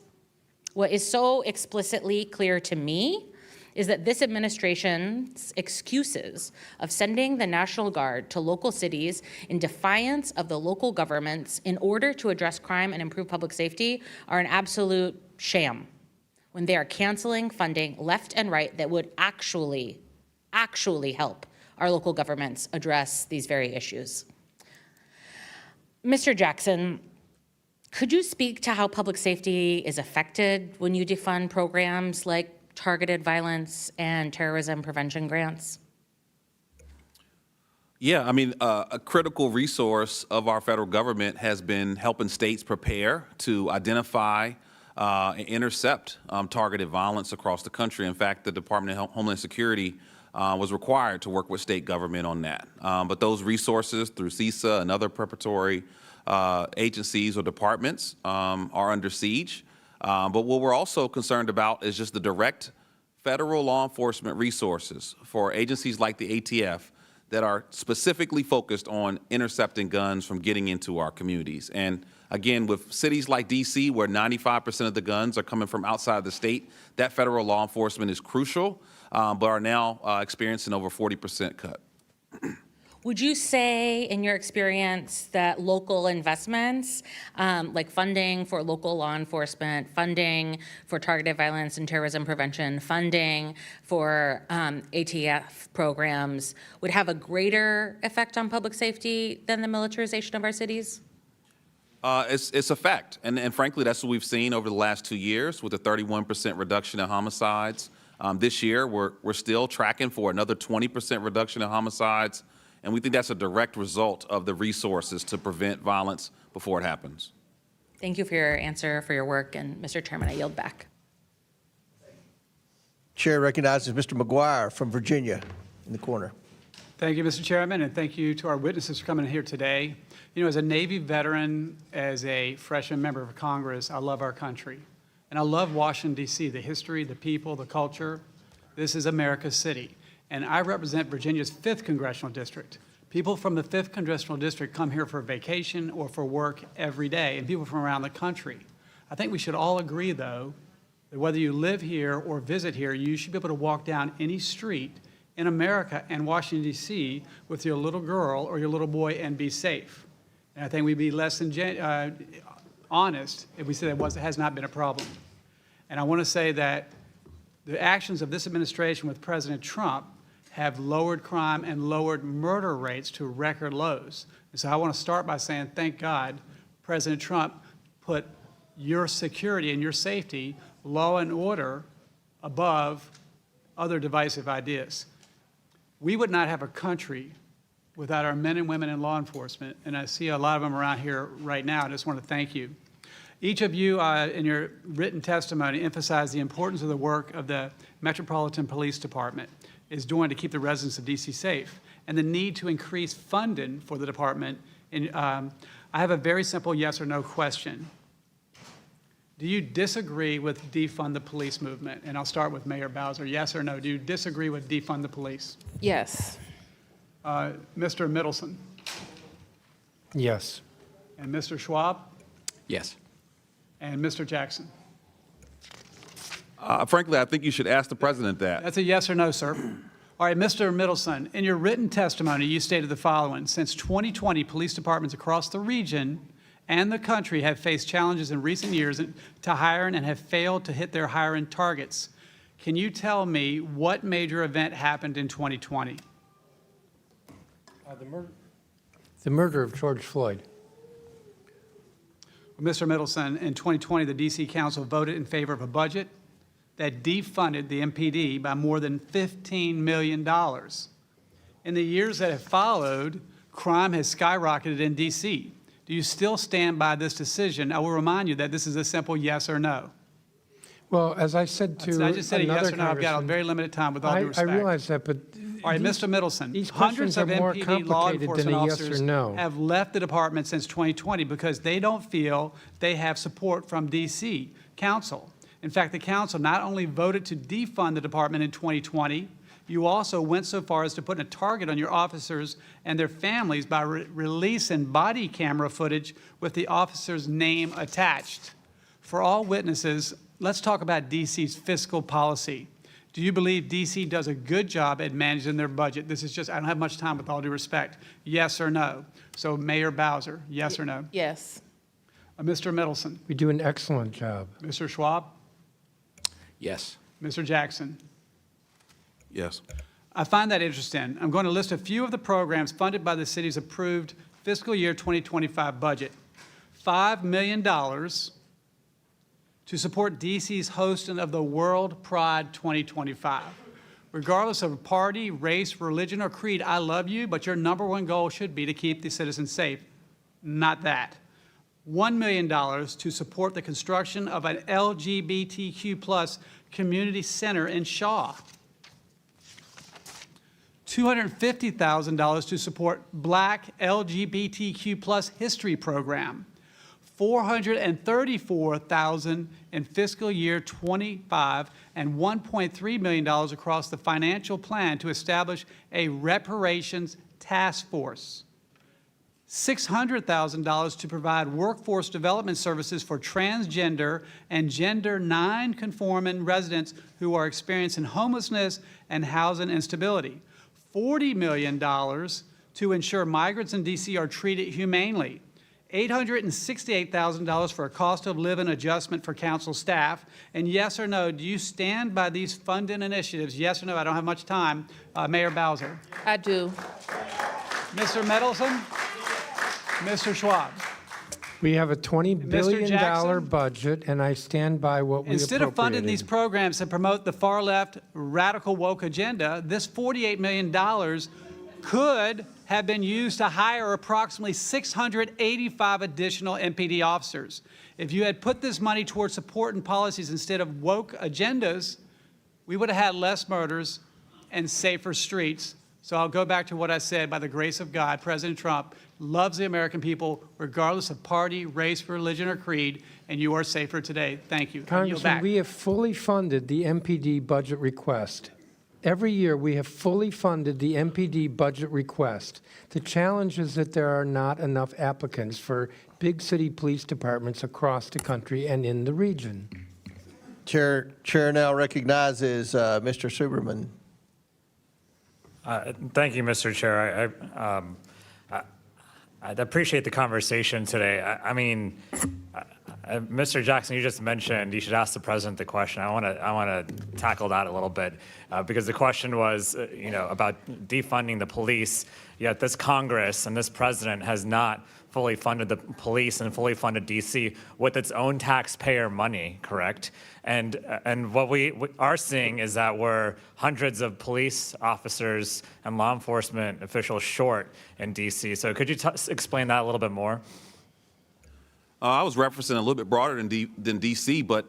What is so explicitly clear to me is that this administration's excuses of sending the National Guard to local cities in defiance of the local governments in order to address crime and improve public safety are an absolute sham, when they are canceling funding left and right that would actually help our local governments address these very issues. Mr. Jackson, could you speak to how public safety is affected when you defund programs like targeted violence and terrorism prevention grants? Yeah, I mean, a critical resource of our federal government has been helping states prepare to identify and intercept targeted violence across the country. In fact, the Department of Homeland Security was required to work with state government on that. But those resources through CISA and other preparatory agencies or departments are under siege. But what we're also concerned about is just the direct federal law enforcement resources for agencies like the ATF that are specifically focused on intercepting guns from getting into our communities. And again, with cities like DC, where 95% of the guns are coming from outside the state, that federal law enforcement is crucial, but are now experiencing over 40% cut. Would you say, in your experience, that local investments, like funding for local law enforcement, funding for targeted violence and terrorism prevention, funding for ATF programs, would have a greater effect on public safety than the militarization of our cities? It's a fact, and frankly, that's what we've seen over the last 2 years with a 31% reduction in homicides. This year, we're still tracking for another 20% reduction in homicides. And we think that's a direct result of the resources to prevent violence before it happens. Thank you for your answer, for your work, and Mr. Chairman, I yield back. Chair recognizes Mr. McGuire from Virginia in the corner. Thank you, Mr. Chairman, and thank you to our witnesses for coming here today. You know, as a Navy veteran, as a freshman member of Congress, I love our country. And I love Washington, D.C., the history, the people, the culture. This is America's city. And I represent Virginia's 5th Congressional District. People from the 5th Congressional District come here for vacation or for work every day, and people from around the country. I think we should all agree, though, that whether you live here or visit here, you should be able to walk down any street in America and Washington, D.C. with your little girl or your little boy and be safe. And I think we'd be less than honest if we said that has not been a problem. And I want to say that the actions of this administration with President Trump have lowered crime and lowered murder rates to record lows. And so I want to start by saying, thank God, President Trump put your security and your safety, law and order, above other divisive ideas. We would not have a country without our men and women in law enforcement, and I see a lot of them around here right now. I just want to thank you. Each of you in your written testimony emphasized the importance of the work of the Metropolitan Police Department is doing to keep the residents of D.C. safe, and the need to increase funding for the department. And I have a very simple yes or no question. Do you disagree with defund the police movement? And I'll start with Mayor Bowser. Yes or no? Do you disagree with defund the police? Yes. Mr. Mendelson? Yes. And Mr. Schwab? Yes. And Mr. Jackson? Frankly, I think you should ask the president that. That's a yes or no, sir. All right, Mr. Mendelson, in your written testimony, you stated the following. Since 2020, police departments across the region and the country have faced challenges in recent years to hiring and have failed to hit their hiring targets. Can you tell me what major event happened in 2020? The murder of George Floyd. Mr. Mendelson, in 2020, the D.C. Council voted in favor of a budget that defunded the MPD by more than $15 million. In the years that have followed, crime has skyrocketed in D.C. Do you still stand by this decision? I will remind you that this is a simple yes or no. Well, as I said to I just said a yes or no. I've got a very limited time with all due respect. I realize that, but All right, Mr. Middleton, these hundreds questions of are more MPD law complicated enforcement than a yes officers or no. have left the department since 2020 because they don't feel they have support from DC Council. In fact, the council not only voted to defund the department in 2020, you also went so far as to put a target on your officers and their families by releasing body camera footage with the officer's name attached. For all witnesses, let's talk about DC's fiscal policy. Do you believe DC does a good job at managing their budget? This is just, I don't have much time with all due respect. Yes or no? So Mayor Bowser, yes or no? Yes. Mr. Middleton? We do an excellent job. Mr. Schwab? Yes. Mr. Jackson? Yes. I find that interesting. I'm going to list a few of the programs funded by the city's approved fiscal year 2025 budget. $5 million to support DC's hosting of the World Pride 2025. Regardless of party, race, religion, or creed, I love you, but your #1 goal should be to keep the citizens safe. Not that. $1 million to support the construction of an LGBTQ+ community center in Shaw. $250,000 to support Black LGBTQ+ history program. $434,000 in fiscal year 25 and $1.3 million across the financial plan to establish a reparations task force. $600,000 to provide workforce development services for transgender and gender non-conforming residents who are experiencing homelessness and housing instability. $40 million to ensure migrants in D.C. are treated humanely. $868,000 for a cost of living adjustment for council staff. And yes or no, do you stand by these funding initiatives? Yes or no? I don't have much time. Mayor Bowser. I do. Mr. Mendelson? Mr. Schwab? We have a $20 billion Jackson? budget, and I stand by what we Instead of funding these appropriated. programs that promote the far-left radical woke agenda, this $48 million could have been used to hire approximately 685 additional MPD officers. If you had put this money towards supporting policies instead of woke agendas, we would have had less murders and safer streets. So I'll go back to what I said. By the grace of God, President Trump loves the American people regardless of party, race, religion, or creed, and you are safer today. Thank you. I yield Congressman, back. we have fully funded the MPD budget request. Every year, we have fully funded the MPD budget request. The challenge is that there are not enough applicants for big city police departments across the country and in the region. Chair now recognizes Mr. Suberman. Thank you, Mr. Chair. I appreciate the conversation today. I mean, Mr. Jackson, you just mentioned you should ask the president the question. I want to tackle that a little bit because the question was, about defunding the police. Yet this Congress and this president has not fully funded the police and fully funded DC with its own taxpayer money, correct? And what we are seeing is that we're hundreds of police officers and law enforcement officials short in DC. So could you explain that a little bit more? I was referencing a little bit broader than DC, but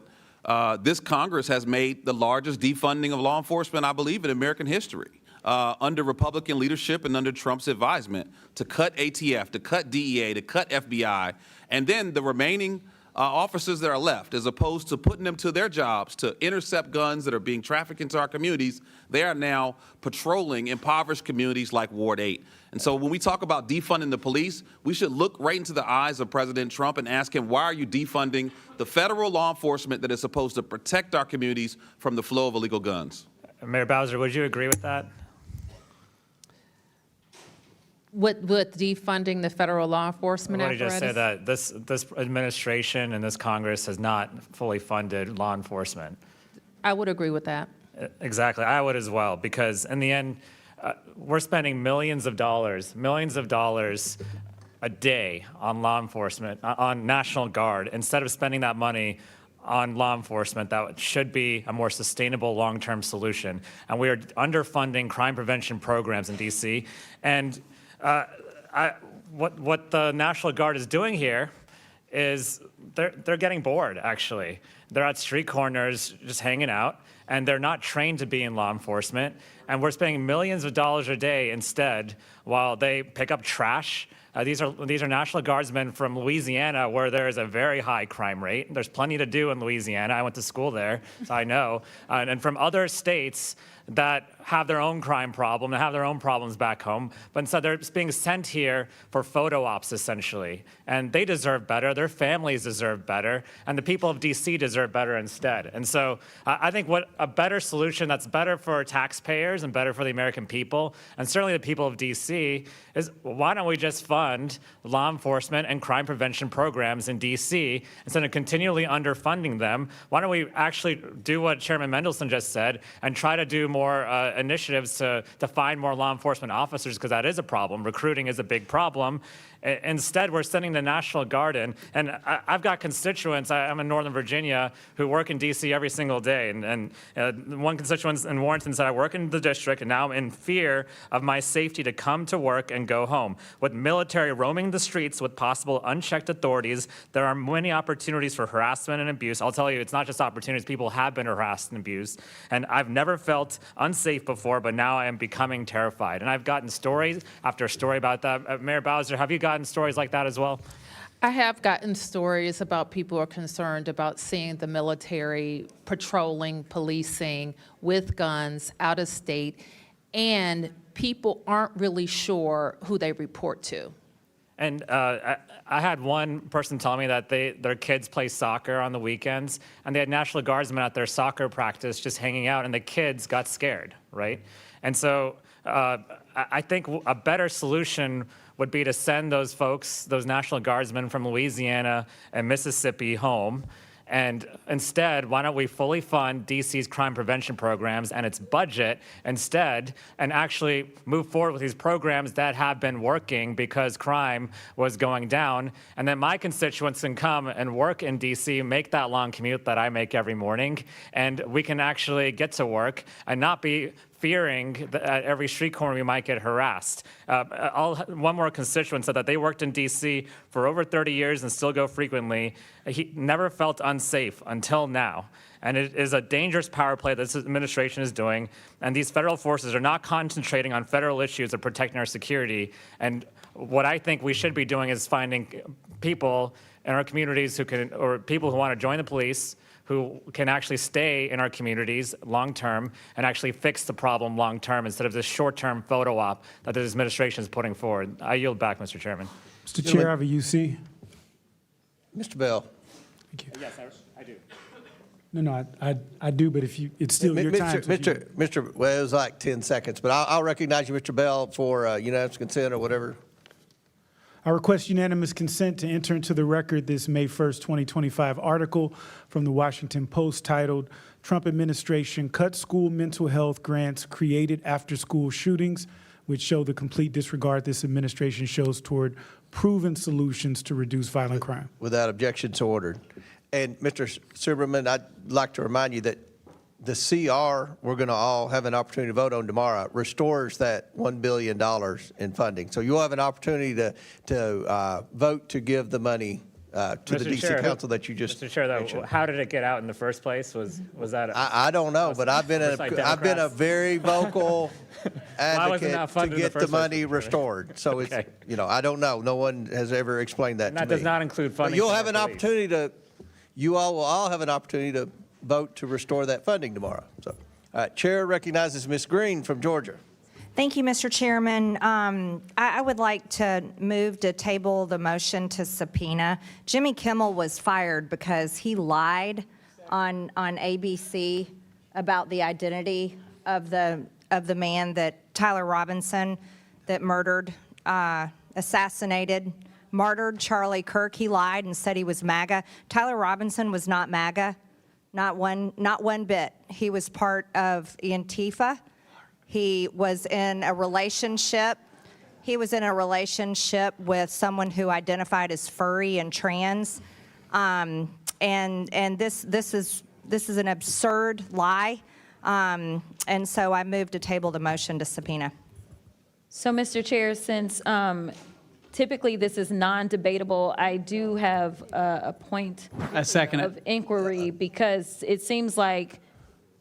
this Congress has made the largest defunding of law enforcement, I believe, in American history. Under Republican leadership and under Trump's advisement to cut ATF, to cut DEA, to cut FBI, and then the remaining officers that are left, as opposed to putting them to their jobs to intercept guns that are being trafficked into our communities, they are now patrolling impoverished communities like Ward 8. And so when we talk about defunding the police, we should look right into the eyes of President Trump and ask him, why are you defunding the federal law enforcement that is supposed to protect our communities from the flow of illegal guns? Mayor Bowser, would you agree with that? With defunding the federal law enforcement Let me apparatus? just say that this administration and this Congress has not fully funded law enforcement. I would agree with that. Exactly, I would as well, because in the end, we're spending millions of dollars a day on law enforcement, on National Guard, instead of spending that money on law enforcement that should be a more sustainable long-term solution. And we are underfunding crime prevention programs in DC. And what the National Guard is doing here is they're getting bored, actually. They're at street corners just hanging out, and they're not trained to be in law enforcement. And we're spending millions of dollars a day instead while they pick up trash. These are National Guardsmen from Louisiana, where there is a very high crime rate. There's plenty to do in Louisiana. I went to school there, so I know. And from other states that have their own crime problem and have their own problems back home, but instead they're being sent here for photo ops, essentially. And they deserve better, their families deserve better, and the people of DC deserve better instead. And so I think what a better solution that's better for taxpayers and better for the American people, and certainly the people of DC, is why don't we just fund law enforcement and crime prevention programs in DC instead of continually underfunding them? Why don't we actually do what Chairman Mendelson just said and try to do more initiatives to find more law enforcement officers, because that is a problem. Recruiting is a big problem. Instead, we're sending the National Guard in. And I've got constituents, I'm in Northern Virginia, who work in D.C. every single day. And one constituent in Warrenton said, I work in the district, and now I'm in fear of my safety to come to work and go home. With military roaming the streets with possible unchecked authorities, there are many opportunities for harassment and abuse. I'll tell you, it's not just opportunities. People have been harassed and abused. And I've never felt unsafe before, but now I am becoming terrified. And I've gotten story after story about that. Mayor Bowser, have you gotten stories like that as well? I have gotten stories about people who are concerned about seeing the military patrolling, policing with guns out of state, and people aren't really sure who they report to. And I had one person tell me that their kids play soccer on the weekends, and they had National Guardsmen at their soccer practice just hanging out, and the kids got scared, right? And so I think a better solution would be to send those folks, those National Guardsmen from Louisiana and Mississippi home. And instead, why don't we fully fund DC's crime prevention programs and its budget instead, and actually move forward with these programs that have been working because crime was going down. And then my constituents can come and work in DC, make that long commute that I make every morning, and we can actually get to work and not be fearing that at every street corner we might get harassed. One more constituent said that they worked in DC for over 30 years and still go frequently. He never felt unsafe until now. And it is a dangerous power play this administration is doing. And these federal forces are not concentrating on federal issues of protecting our security. And what I think we should be doing is finding people in our communities who can, or people who want to join the police, who can actually stay in our communities long-term and actually fix the problem long-term instead of this short-term photo op that this administration is putting forward. I yield back, Mr. Chairman. Mr. Chair, I have a UC. Mr. Bell. Thank you. Yes, I do. No, I do, but if you, it's still your time. Well, it was like 10 seconds, but I'll recognize you, Mr. Bell, for unanimous consent or whatever. I request unanimous consent to enter into the record this May 1st, 2025 article from the Washington Post titled, Trump Administration Cut School Mental Health Grants Created After School Shootings, which show the complete disregard this administration shows toward proven solutions to reduce violent crime. Without objection, so ordered. And Mr. Silberman, I'd like to remind you that the CR we're going to all have an opportunity to vote on tomorrow restores that $1 billion in funding. So you'll have an opportunity to vote to give the money to the DC Council that you just Mr. Chair, though, mentioned. how did it get out in the first place? Was that? I don't know, but I've been a very vocal advocate to get the money restored. So it's I don't know. No one has ever explained that to me. That does not include funding. But you'll have an opportunity to. You all will all have an opportunity to vote to restore that funding tomorrow. So, Chair recognizes Ms. Green from Georgia. Thank you, Mr. Chairman. I would like to move to table the motion to subpoena. Jimmy Kimmel was fired because he lied on ABC about the identity of the man that Tyler Robinson that murdered, assassinated, martyred Charlie Kirk. He lied and said he was MAGA. Tyler Robinson was not MAGA. Not one bit. He was part of Antifa. He was in a relationship. He was in a relationship with someone who identified as furry and trans. And this is an absurd lie. And so I move to table the motion to subpoena. So, Mr. Chair, since typically this is non-debatable. I do have a point of inquiry because it seems like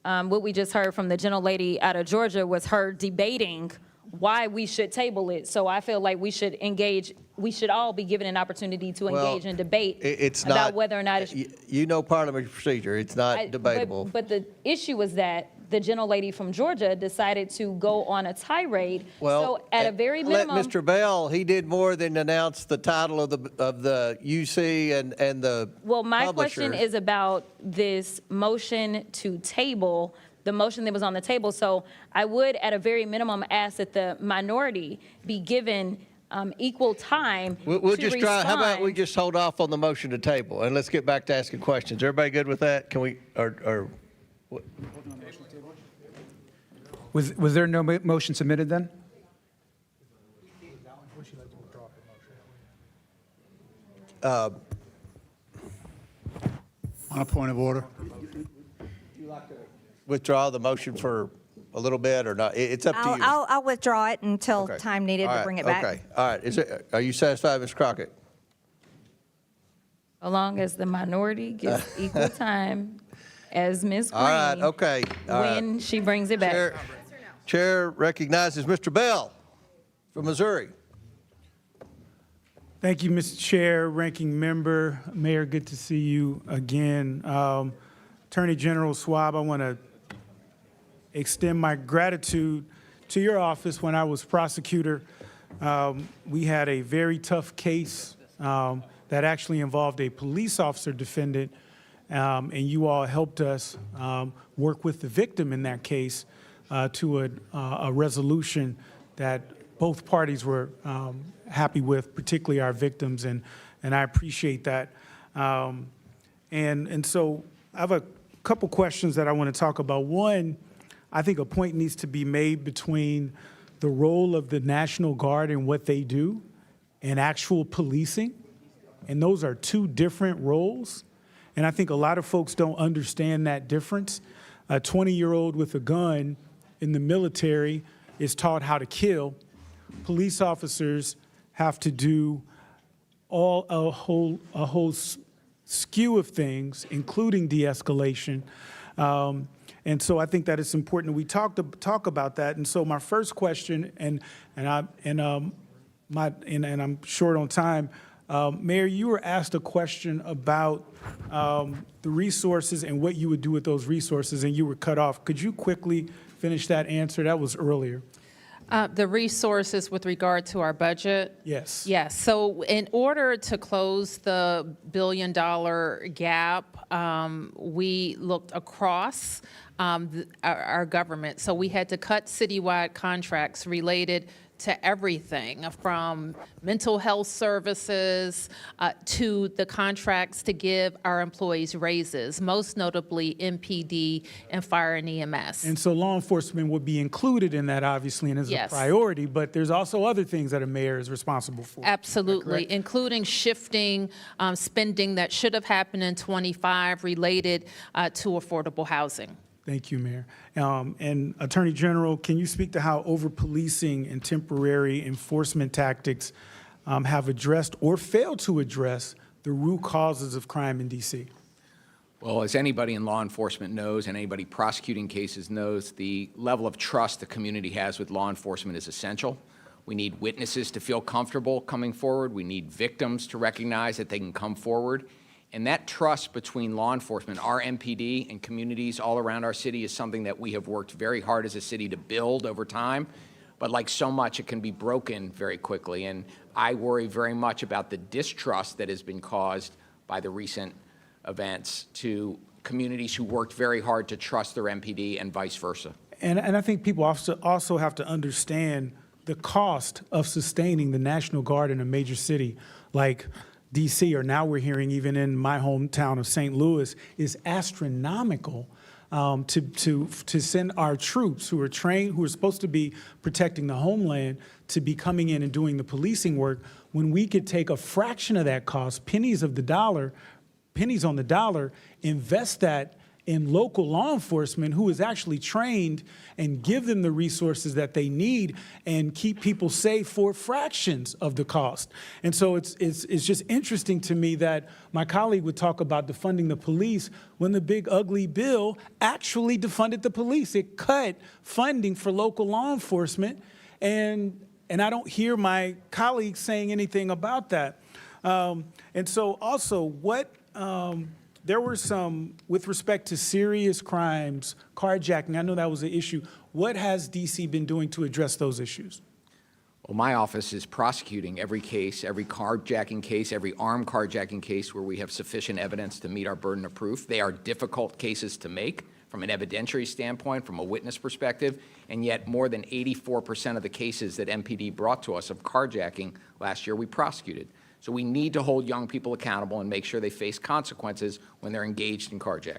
what we just heard from the gentlelady out of Georgia was her debating why we should table it. So I feel like we should engage, we should all be given an opportunity to engage in debate It's about not, whether or not it's. you know parliamentary procedure. It's not debatable. But the issue was that the gentlelady from Georgia decided to go on a tirade. So at a very minimum. Let Mr. Bell, he did more than announce the title of the UC and the Well, my publishers. question is about this motion to table, the motion that was on the table. So I would, at a very minimum, ask that the minority be given equal time We'll to just try, how about we respond. just hold off on the motion to table, and let's get back to asking questions. Everybody good with that? Can we, or what? Was there no motion submitted then? On a point of order. Withdraw the motion for a little bit or not? It's up to you. I'll withdraw it until Okay. time needed All to right, bring it back. Okay, all right. Are you satisfied, Ms. Crockett? So long as the minority gets equal time as Ms. Green. All right, okay. All right. When she brings it back. Chair recognizes Mr. Bell from Missouri. Thank you, Mr. Chair, Ranking Member, Mayor, good to see you again. Attorney General Schwab, I want to extend my gratitude to your office. When I was prosecutor, we had a very tough case that actually involved a police officer defendant, and you all helped us work with the victim in that case to a resolution that both parties were happy with, particularly our victims, and I appreciate that. And so I have a couple questions that I want to talk about. One, I think a point needs to be made between the role of the National Guard and what they do and actual policing, and those are two different roles. And I think a lot of folks don't understand that difference. A 20-year-old with a gun in the military is taught how to kill. Police officers have to do a whole skew of things, including de-escalation. And so I think that it's important that we talk about that. And so my first question, and I'm short on time, Mayor, you were asked a question about the resources and what you would do with those resources, and you were cut off. Could you quickly finish that answer? That was earlier. The resources with regard to our budget? Yes. Yes. So in order to close the billion-dollar gap, we looked across our government. So we had to cut citywide contracts related to everything from mental health services to the contracts to give our employees raises, most notably MPD and fire and EMS. And so law enforcement would be included in that, obviously, and is a priority, but there's also other things that a mayor is responsible for. Absolutely, including shifting spending that should have happened in '25 related to affordable housing. Thank you, Mayor. And Attorney General, can you speak to how over-policing and temporary enforcement tactics have addressed or failed to address the root causes of crime in D.C.? Well, as anybody in law enforcement knows and anybody prosecuting cases knows, the level of trust the community has with law enforcement is essential. We need witnesses to feel comfortable coming forward. We need victims to recognize that they can come forward. And that trust between law enforcement, our MPD, and communities all around our city is something that we have worked very hard as a city to build over time. But like so much, it can be broken very quickly. And I worry very much about the distrust that has been caused by the recent events to communities who worked very hard to trust their MPD and vice versa. And I think people also have to understand the cost of sustaining the National Guard in a major city like D.C., or now we're hearing even in my hometown of St. Louis, is astronomical to send our troops who are trained, who are supposed to be protecting the homeland, to be coming in and doing the policing work, when we could take a fraction of that cost, pennies on the dollar, invest that in local law enforcement who is actually trained and give them the resources that they need and keep people safe for fractions of the cost. And so it's just interesting to me that my colleague would talk about defunding the police when the big ugly bill actually defunded the police. It cut funding for local law enforcement, and I don't hear my colleagues saying anything about that. And so also there were some, with respect to serious crimes, carjacking, I know that was an issue. What has DC been doing to address those issues? Well, my office is prosecuting every case, every carjacking case, every armed carjacking case where we have sufficient evidence to meet our burden of proof. They are difficult cases to make from an evidentiary standpoint, from a witness perspective, and yet more than 84% of the cases that MPD brought to us of carjacking last year we prosecuted. So we need to hold young people accountable and make sure they face consequences when they're engaged in carjacking.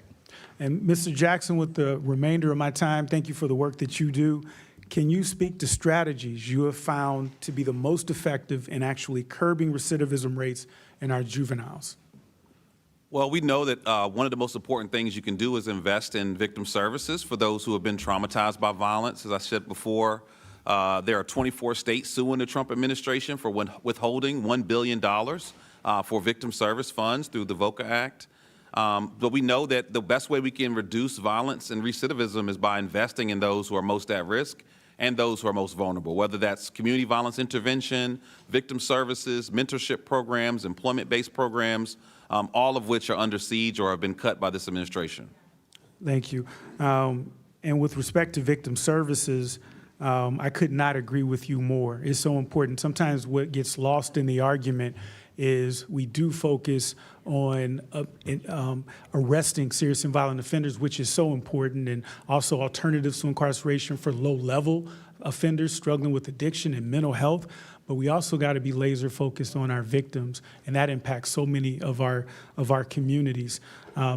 And Mr. Jackson, with the remainder of my time, thank you for the work that you do. Can you speak to strategies you have found to be the most effective in actually curbing recidivism rates in our juveniles? Well, we know that one of the most important things you can do is invest in victim services for those who have been traumatized by violence. As I said before, there are 24 states suing the Trump administration for withholding $1 billion for victim service funds through the VOCA Act. But we know that the best way we can reduce violence and recidivism is by investing in those who are most at risk and those who are most vulnerable, whether that's community violence intervention, victim services, mentorship programs, employment-based programs, all of which are under siege or have been cut by this administration. Thank you. And with respect to victim services, I could not agree with you more. It's so important. Sometimes what gets lost in the argument is we do focus on arresting serious and violent offenders, which is so important, and also alternatives to incarceration for low-level offenders struggling with addiction and mental health. But we also got to be laser focused on our victims, and that impacts so many of our communities. I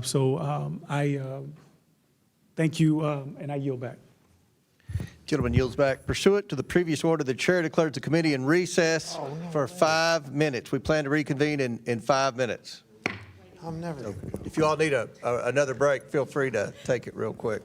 thank you, and I yield back. Gentleman yields back. Pursuant to the previous order, the chair declares the committee in recess for 5 minutes. We plan to reconvene in 5 minutes. So if you all need another break, feel free to take it real quick.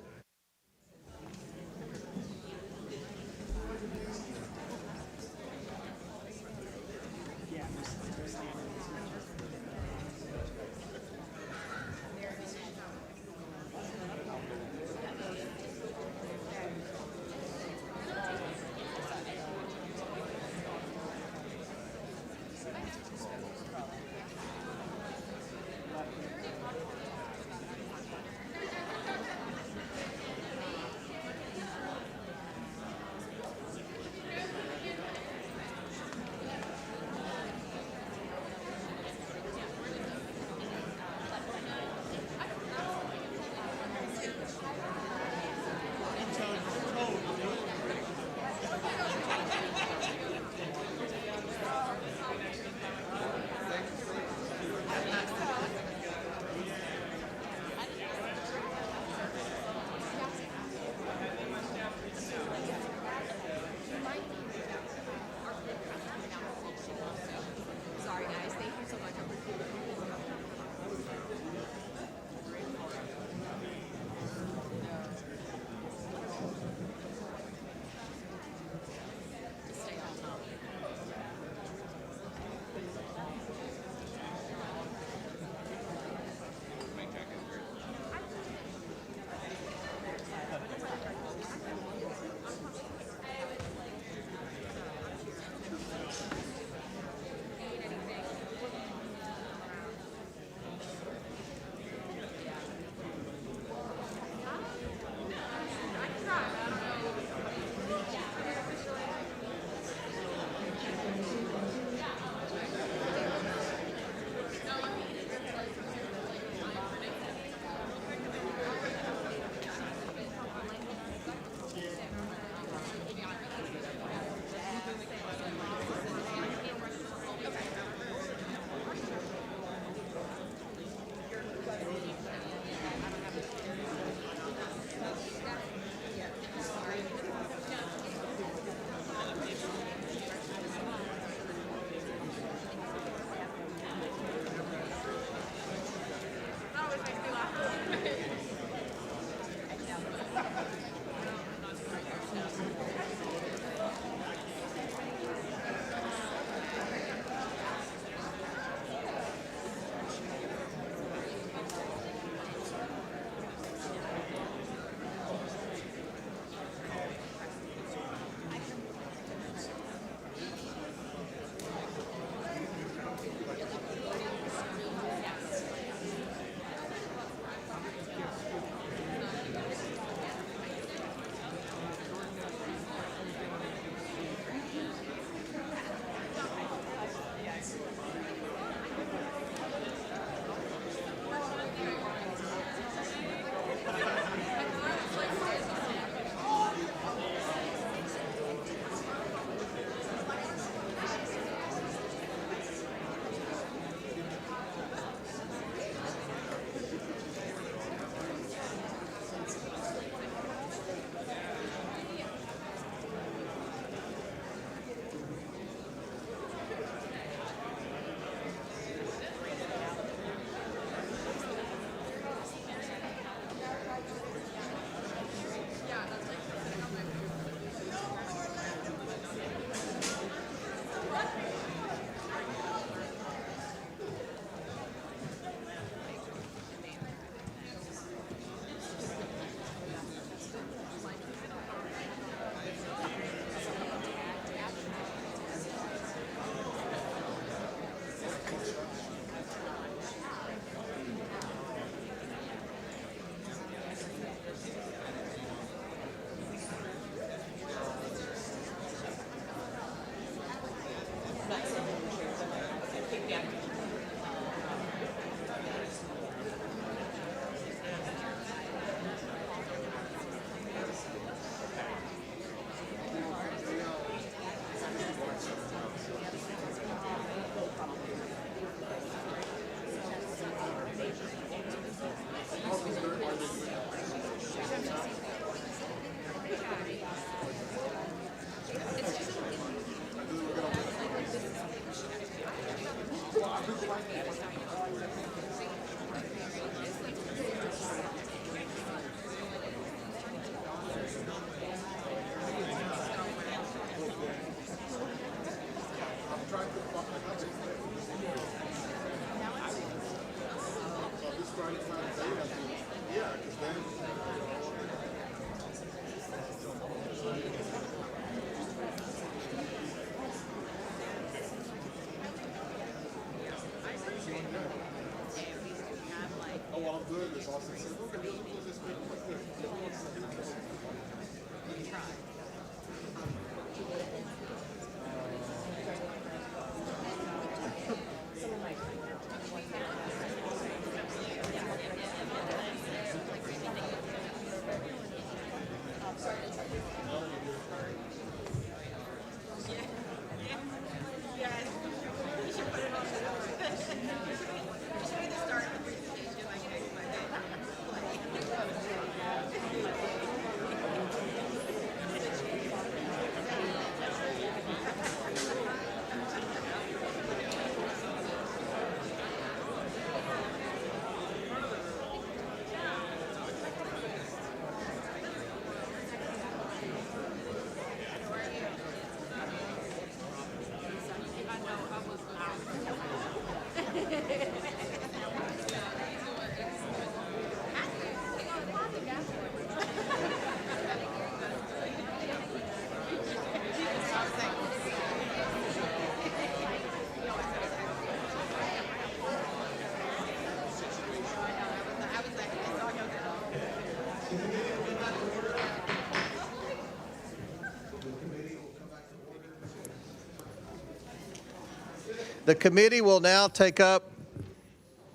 The committee will now take up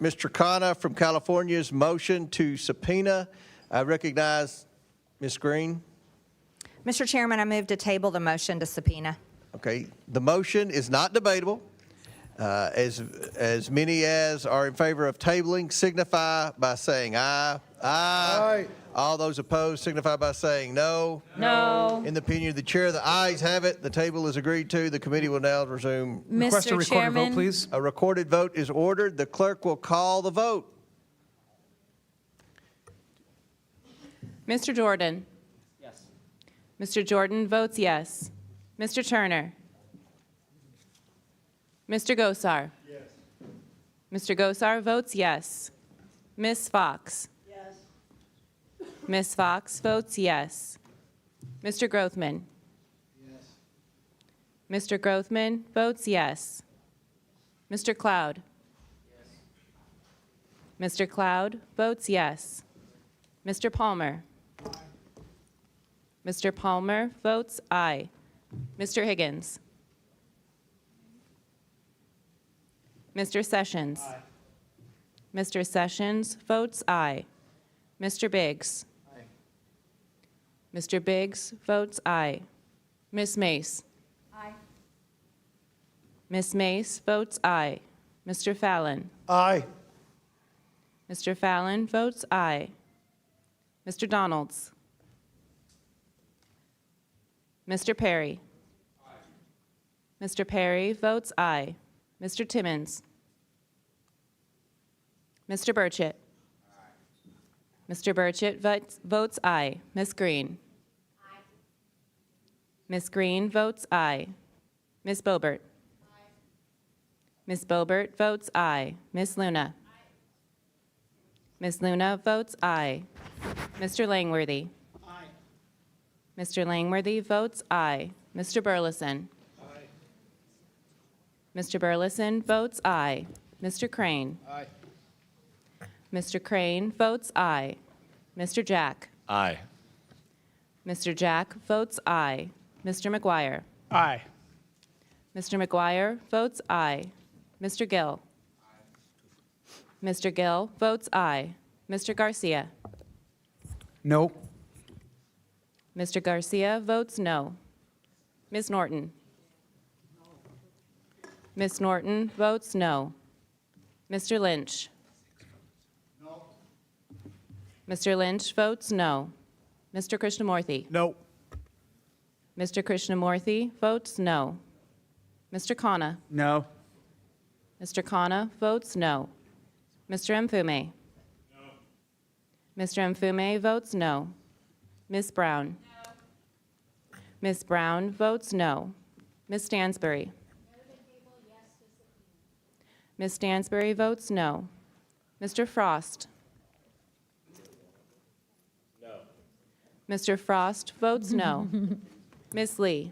Mr. Khanna from California's motion to subpoena. I recognize Ms. Green. Mr. Chairman, I move to table the motion to subpoena. Okay, the motion is not debatable. As many as are in favor of tabling signify by saying aye. Aye. All those opposed signify by saying no. No. In the opinion of the chair, the ayes have it. The table is agreed to. The committee will now resume. Request a Mr. recorded Chairman. vote, please. A recorded vote is ordered. The clerk will call the vote. Mr. Jordan? Yes. Mr. Jordan votes yes. Mr. Turner? Mr. Gosar? Yes. Mr. Gosar votes yes. Ms. Fox? Yes. Ms. Fox votes yes. Mr. Grothman? Yes. Mr. Grothman votes yes. Mr. Cloud? Yes. Mr. Cloud votes yes. Mr. Palmer? Aye. Mr. Palmer votes aye. Mr. Higgins? Mr. Sessions? Aye. Mr. Sessions votes aye. Mr. Biggs? Aye. Mr. Biggs votes aye. Ms. Mace? Aye. Ms. Mace votes aye. Mr. Fallon? Aye. Mr. Fallon votes aye. Mr. Donalds? Mr. Perry? Aye. Mr. Perry votes aye. Mr. Timmons? Mr. Burchett? Aye. Mr. Burchett votes aye. Ms. Green? Aye. Ms. Green votes aye. Ms. Boebert? Aye. Ms. Boebert votes aye. Ms. Luna? Aye. Ms. Luna votes aye. Mr. Langworthy? Aye. Mr. Langworthy votes aye. Mr. Burleson? Aye. Mr. Burleson votes aye. Mr. Crane? Aye. Mr. Crane votes aye. Mr. Jack? Aye. Mr. Jack votes aye. Mr. McGuire? Aye. Mr. McGuire votes aye. Mr. Gill? Aye. Mr. Gill votes aye. Mr. Garcia? No. Mr. Garcia votes no. Ms. Norton? Ms. Norton votes no. Mr. Lynch? No. Mr. Lynch votes no. Mr. Krishnamurthy? No. Mr. Krishnamurthy votes no. Mr. Khanna? No. Mr. Khanna votes no. Mr. Mfume? No. Mr. Mfume votes no. Ms. Brown? No. Ms. Brown votes no. Ms. Stansbury? Ms. Stansbury votes no. Mr. Frost? Mr. Frost votes no. Ms. Lee?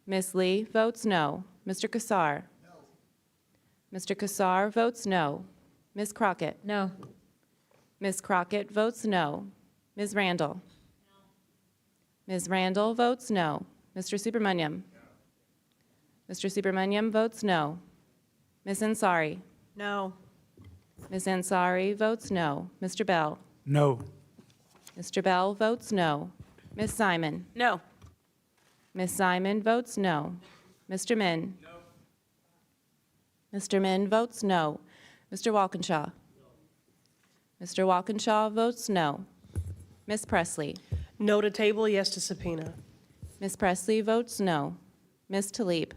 Ms. Lee votes no. Mr. Casar? Mr. Casar votes no. Ms. Crockett? No. Ms. Crockett votes no. Ms. Randall? Ms. Randall votes no. Mr. Subramaniam? Mr. Subramaniam votes no. Ms. Ansari? No. Ms. Ansari votes no. Mr. Bell? No. Mr. Bell votes no. Ms. Simon? No. Ms. Simon votes no. Mr. Min? No. Mr. Min votes no. Mr. Walkinshaw? Mr. Walkinshaw votes no. Ms. Presley? No to table, yes to subpoena. Ms. Presley votes no. Ms. Talib?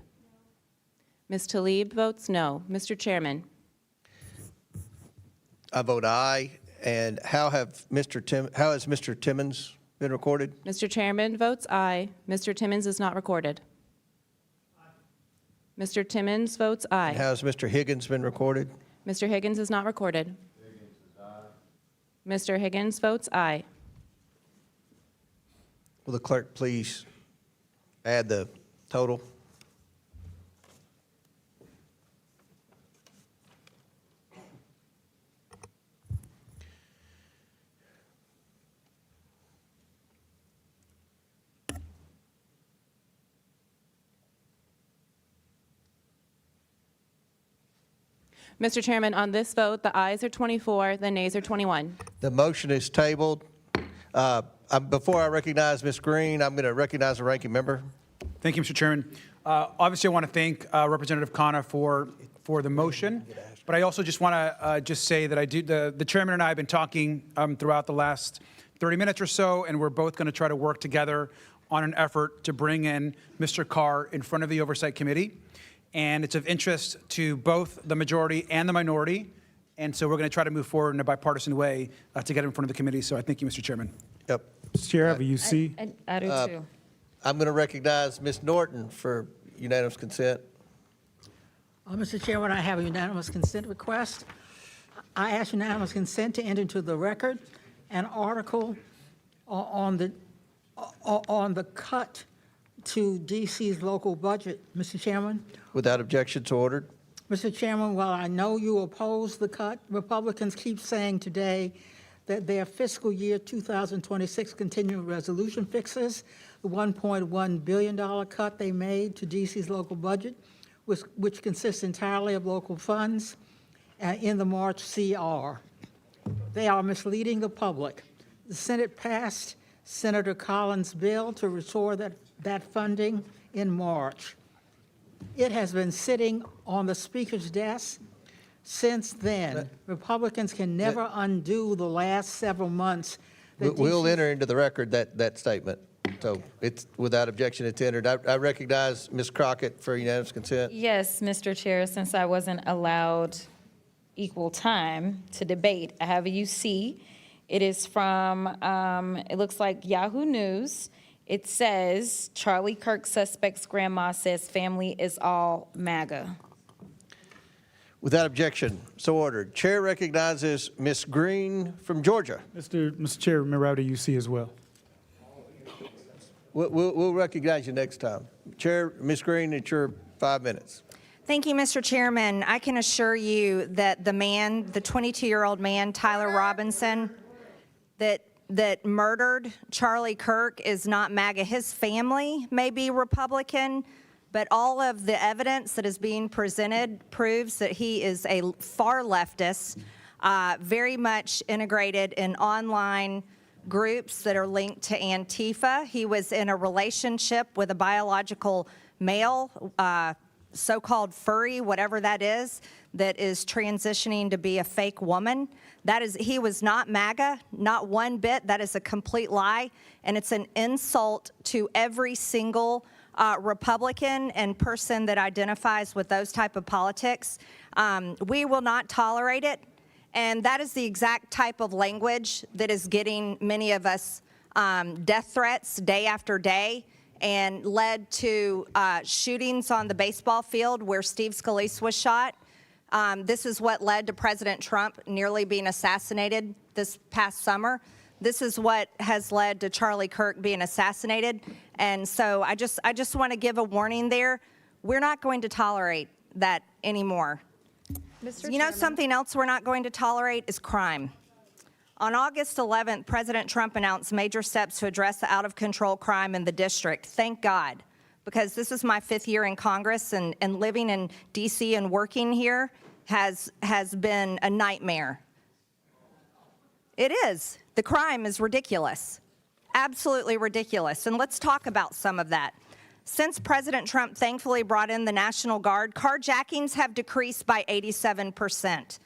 Ms. Talib votes no. Mr. Chairman? I vote aye. And how has Mr. Timmons been recorded? Mr. Chairman votes aye. Mr. Timmons is not recorded. Mr. Timmons votes aye. And how has Mr. Higgins been recorded? Mr. Higgins is not recorded. Mr. Higgins votes aye. Will the clerk please add the total? Mr. Chairman, on this vote, the ayes are 24, the nays are 21. The motion is tabled. Before I recognize Ms. Green, I'm going to recognize the ranking member. Thank you, Mr. Chairman. Obviously, I want to thank Representative Khanna for the motion, but I also just want to just say that the chairman and I have been talking throughout the last 30 minutes or so, and we're both going to try to work together on an effort to bring in Mr. Carr in front of the Oversight Committee. And it's of interest to both the majority and the minority. And so we're going to try to move forward in a bipartisan way to get it in front of the committee. So I thank you, Mr. Chairman. Yep. Mr. Chair, I have a UC. I do too. I'm going to recognize Ms. Norton for unanimous consent. Mr. Chairman, I have a unanimous consent request. I ask unanimous consent to enter into the record an article on the cut to DC's local budget, Mr. Chairman. Without objection, so ordered. Mr. Chairman, while I know you oppose the cut, Republicans keep saying today that their fiscal year 2026 continuing resolution fixes the $1.1 billion cut they made to DC's local budget, which consists entirely of local funds in the March CR. They are misleading the public. The Senate passed Senator Collins' bill to restore that funding in March. It has been sitting on the Speaker's desk since then. Republicans can never undo the last several months. We'll enter into the record that statement. So it's without objection, it's entered. I recognize Ms. Crockett for unanimous consent. Yes, Mr. Chair, since I wasn't allowed equal time to debate, I have a UC. It is from, it looks like Yahoo News. It says, Charlie Kirk suspect's grandma says family is all MAGA. Without objection, so ordered. Chair recognizes Ms. Green from Georgia. Mr. Chair, remember I have a UC as well. We'll recognize you next time. Chair, Ms. Green, it's your 5 minutes. Thank you, Mr. Chairman. I can assure you that the 22-year-old man, Tyler Robinson, that murdered Charlie Kirk is not MAGA. His family may be Republican, but all of the evidence that is being presented proves that he is a far leftist, very much integrated in online groups that are linked to Antifa. He was in a relationship with a biological male, so-called furry, whatever that is transitioning to be a fake woman. He was not MAGA, not one bit. That is a complete lie, and it's an insult to every single Republican and person that identifies with those type of politics. We will not tolerate it, and that is the exact type of language that is getting many of us death threats day after day, and led to shootings on the baseball field where Steve Scalise was shot. This is what led to President Trump nearly being assassinated this past summer. This is what has led to Charlie Kirk being assassinated. And so I just want to give a warning there. We're not going to tolerate that anymore. You know, something else we're not going to tolerate is crime. On August 11th, President Trump announced major steps to address the out-of-control crime in the district. Thank God, because this is my 5th year in Congress, and living in D.C. and working here has been a nightmare. It is. The crime is ridiculous, absolutely ridiculous. And let's talk about some of that. Since President Trump thankfully brought in the National Guard, carjackings have decreased by 87%.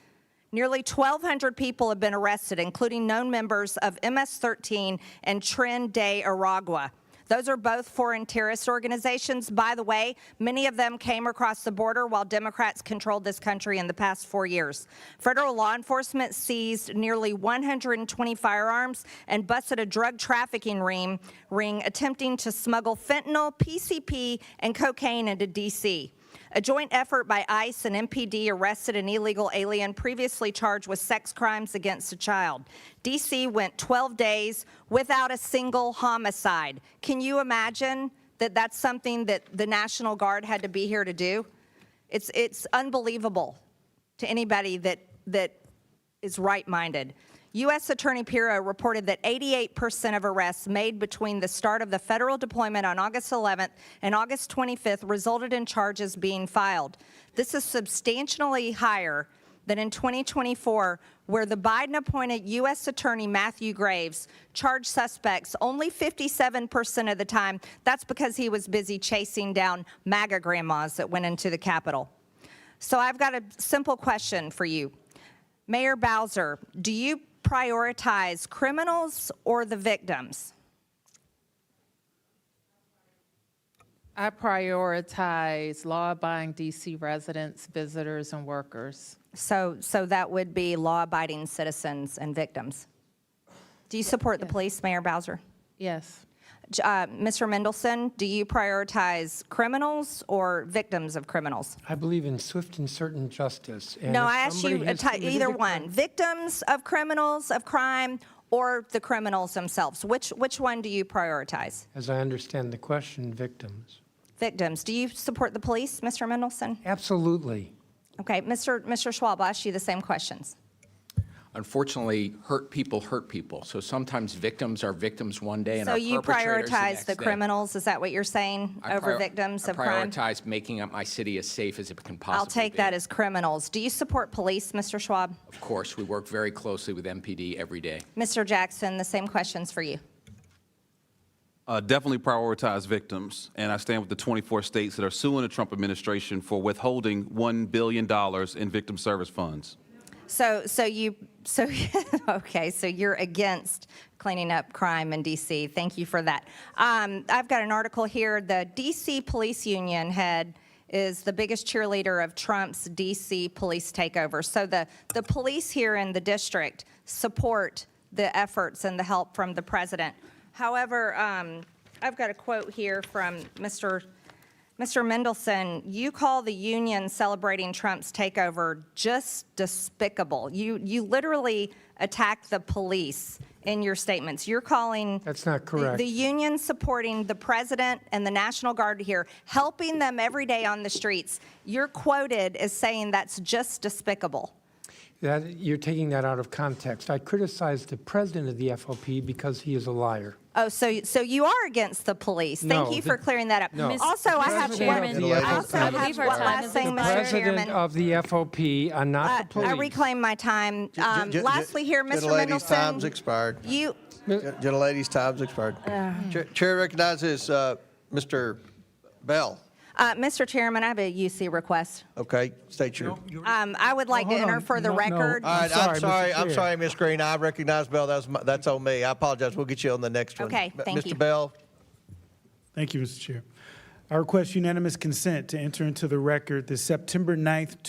Nearly 1,200 people have been arrested, including known members of MS-13 and Tren de Aragua. Those are both foreign terrorist organizations. By the way, many of them came across the border while Democrats controlled this country in the past 4 years. Federal law enforcement seized nearly 120 firearms and busted a drug trafficking ring attempting to smuggle fentanyl, PCP, and cocaine into D.C. A joint effort by ICE and MPD arrested an illegal alien previously charged with sex crimes against a child. D.C. went 12 days without a single homicide. Can you imagine that that's something that the National Guard had to be here to do? It's unbelievable to anybody that is right-minded. U.S. Attorney Pirro reported that 88% of arrests made between the start of the federal deployment on August 11th and August 25th resulted in charges being filed. This is substantially higher than in 2024, where the Biden-appointed U.S. Attorney Matthew Graves charged suspects only 57% of the time. That's because he was busy chasing down MAGA grandmas that went into the Capitol. So I've got a simple question for you. Mayor Bowser, do you prioritize criminals or the victims? I prioritize law-abiding D.C. residents, visitors, and workers. So that would be law-abiding citizens and victims. Do you support the police, Mayor Bowser? Yes. Mr. Mendelson, do you prioritize criminals or victims of criminals? I believe in swift and certain justice. And No, if I asked you somebody has committed either a one. crime- Victims of criminals, of crime, or the criminals themselves. Which one do you prioritize? As I understand the question, victims. Victims. Do you support the police, Mr. Mendelson? Absolutely. Okay, Mr. Schwalb, I'll ask you the same questions. Unfortunately, hurt people. So sometimes victims are victims one day and So are you perpetrators the prioritize next the day. criminals, is that what you're saying, over victims of crime? I prioritize making up my city as safe as it can possibly be. I'll take that as criminals. Do you support police, Mr. Schwab? Of course, we work very closely with MPD every day. Mr. Jackson, the same questions for you. Definitely prioritize victims, and I stand with the 24 states that are suing the Trump administration for withholding $1 billion in victim service funds. Okay, so you're against cleaning up crime in D.C. Thank you for that. I've got an article here. The D.C. Police Union head is the biggest cheerleader of Trump's D.C. police takeover. So the police here in the district support the efforts and the help from the president. However, I've got a quote here from Mr. Mendelson. You call the union celebrating Trump's takeover just despicable. You literally attack the police in your statements. You're calling That's not correct. the union supporting the president and the National Guard here, helping them every day on the streets. You're quoted as saying that's just despicable. You're taking that out of context. I criticized the president of the FOP because he is a liar. Oh, so you are against the police. Thank you for clearing that up. No. Also, I have one last thing, The Mr. president Chairman. of the FOP, not the police. I reclaim my time. Lastly here, Mr. Gentlelady's time's Mendelson, expired. you, Gentlelady's time's expired. Chair recognizes Mr. Bell. Mr. Chairman, I have a UC request. Okay, state your. I would like to enter for the record. All right, I'm sorry, Ms. Green. I recognize Bell. That's on me. I apologize. We'll get you on the next one. Okay, thank you. Mr. Bell. Thank you, Mr. Chair. I request unanimous consent to enter into the record the September 9th,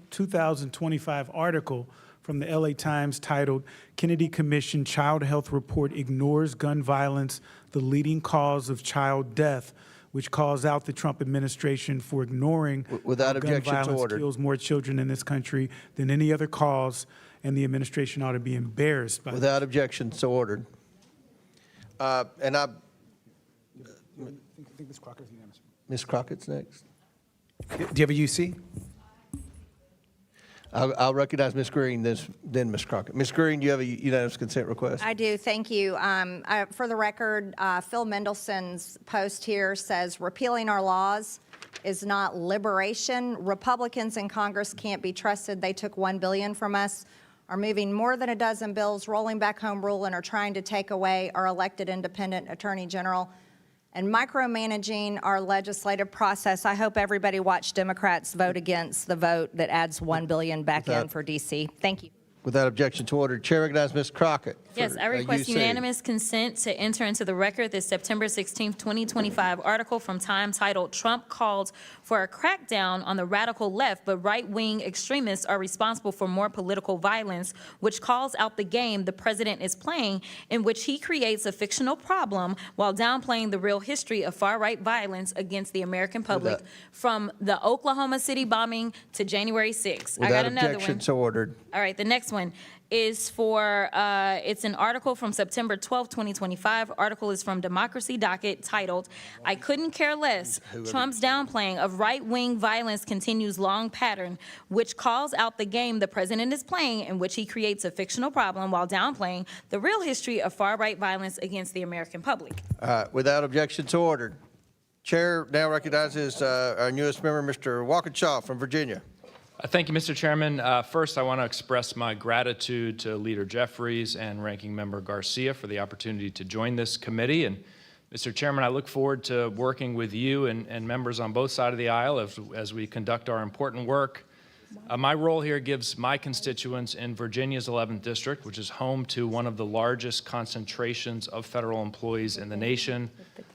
2025 article from the LA Times titled Kennedy Commission Child Health Report Ignores Gun Violence, the Leading Cause of Child Death, which calls out the Trump administration for ignoring Without how objection, gun so violence ordered. kills more children in this country than any other cause, and the administration ought to be embarrassed by Without objection, so ordered. And I, I think Ms. Crockett's unanimous. Ms. Crockett's next. Do you have a UC? I'll recognize Ms. Green, then Ms. Crockett. Ms. Green, do you have a unanimous consent request? I do, thank you. For the record, Phil Mendelson's post here says repealing our laws is not liberation. Republicans in Congress can't be trusted. They took $1 billion from us, are moving more than a dozen bills, rolling back home rule, and are trying to take away our elected independent attorney general and micromanaging our legislative process. I hope everybody watched Democrats vote against the vote that adds $1 billion back in for D.C. Thank you. Without objection to order, Chair recognizes Ms. Crockett. Yes, I request unanimous consent to enter into the record the September 16, 2025 article from Time titled "Trump Called for a Crackdown on the Radical Left, but Right-Wing Extremists Are Responsible for More Political Violence," which calls out the game the president is playing, in which he creates a fictional problem while downplaying the real history of far-right violence against the American public, from the Oklahoma City bombing to January 6th. I got another one. Without objection, so ordered. All right, the next one is for, it's an article from September 12, 2025. Article is from Democracy Docket titled, "I Couldn't Care Less. Trump's downplaying of right-wing violence continues long pattern," which calls out the game the president is playing, in which he creates a fictional problem while downplaying the real history of far-right violence against the American public. Without objection, so ordered. Chair now recognizes our newest member, Mr. Walkinshaw from Virginia. Thank you, Mr. Chairman. First, I want to express my gratitude to Leader Jeffries and Ranking Member Garcia for the opportunity to join this committee. And Mr. Chairman, I look forward to working with you and members on both sides of the aisle as we conduct our important work. My role here gives my constituents in Virginia's 11th District, which is home to one of the largest concentrations of federal employees in the nation,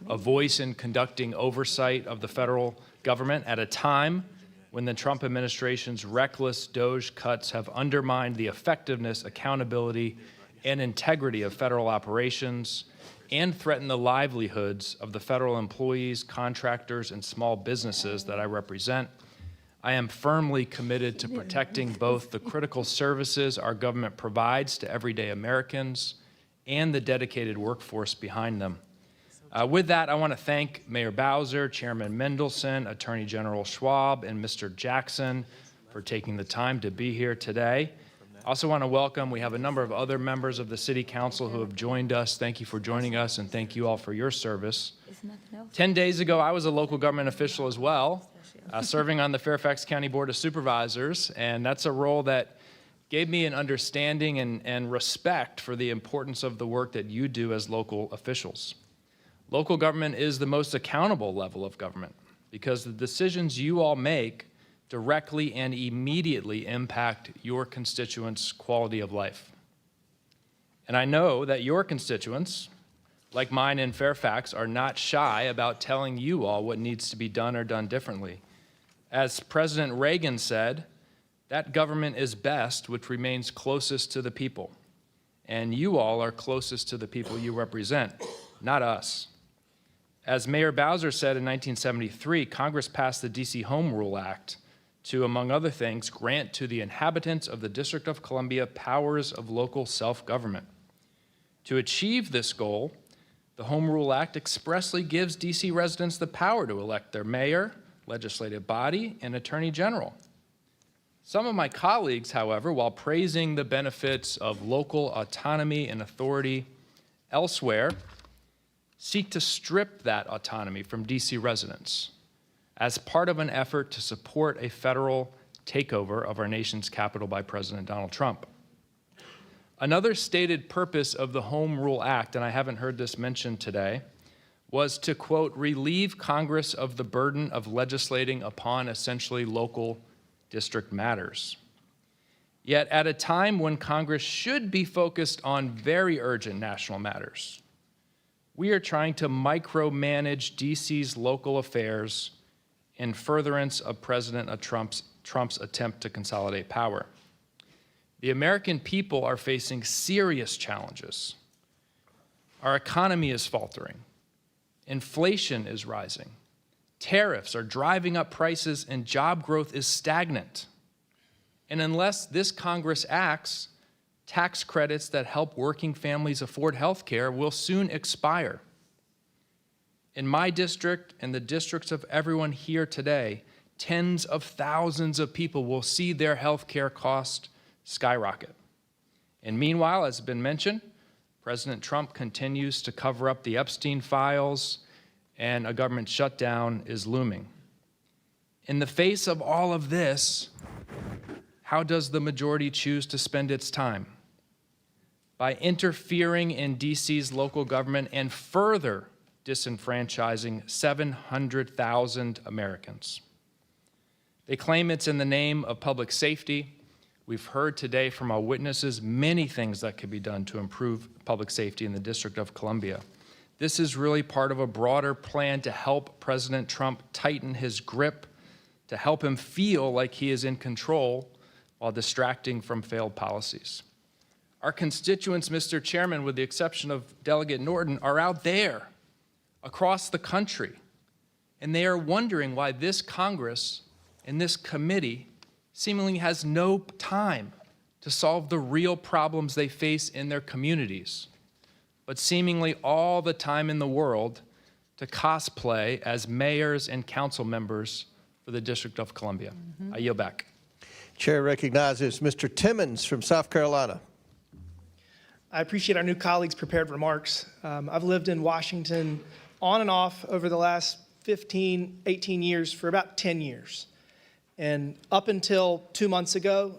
a voice in conducting oversight of the federal government at a time when the Trump administration's reckless DOGE cuts have undermined the effectiveness, accountability, and integrity of federal operations and threatened the livelihoods of the federal employees, contractors, and small businesses that I represent. I am firmly committed to protecting both the critical services our government provides to everyday Americans and the dedicated workforce behind them. With that, I want to thank Mayor Bowser, Chairman Mendelson, Attorney General Schwab, and Mr. Jackson for taking the time to be here today. I also want to welcome, we have a number of other members of the City Council who have joined us. Thank you for joining us, and thank you all for your service. 10 days ago, I was a local government official as well, serving on the Fairfax County Board of Supervisors, and that's a role that gave me an understanding and respect for the importance of the work that you do as local officials. Local government is the most accountable level of government because the decisions you all make directly and immediately impact your constituents' quality of life. And I know that your constituents, like mine in Fairfax, are not shy about telling you all what needs to be done or done differently. As President Reagan said, that government is best which remains closest to the people. And you all are closest to the people you represent, not us. As Mayor Bowser said in 1973, Congress passed the D.C. Home Rule Act to, among other things, grant to the inhabitants of the District of Columbia powers of local self-government. To achieve this goal, the Home Rule Act expressly gives D.C. residents the power to elect their mayor, legislative body, and attorney general. Some of my colleagues, however, while praising the benefits of local autonomy and authority elsewhere, seek to strip that autonomy from D.C. residents as part of an effort to support a federal takeover of our nation's capital by President Donald Trump. Another stated purpose of the Home Rule Act, and I haven't heard this mentioned today, was to, quote, relieve Congress of the burden of legislating upon essentially local district matters. Yet at a time when Congress should be focused on very urgent national matters, we are trying to micromanage D.C.'s local affairs in furtherance of President Trump's attempt to consolidate power. The American people are facing serious challenges. Our economy is faltering. Inflation is rising. Tariffs are driving up prices and job growth is stagnant. And unless this Congress acts, Tax credits that help working families afford health care will soon expire. In my district and the districts of everyone here today, tens of thousands of people will see their health care costs skyrocket. And meanwhile, as has been mentioned, President Trump continues to cover up the Epstein files, and a government shutdown is looming. In the face of all of this, how does the majority choose to spend its time? By interfering in DC's local government and further disenfranchising 700,000 Americans. They claim it's in the name of public safety. We've heard today from our witnesses many things that could be done to improve public safety in the District of Columbia. This is really part of a broader plan to help President Trump tighten his grip, to help him feel like he is in control while distracting from failed policies. Our constituents, Mr. Chairman, with the exception of Delegate Norton, are out there across the country, and they are wondering why this Congress and this committee seemingly has no time to solve the real problems they face in their communities, but seemingly all the time in the world to cosplay as mayors and council members for the District of Columbia. I yield back. Chair recognizes Mr. Timmons from South Carolina. I appreciate our new colleagues' prepared remarks. I've lived in Washington on and off over the last 15, 18 years for about 10 years. And up until 2 months ago,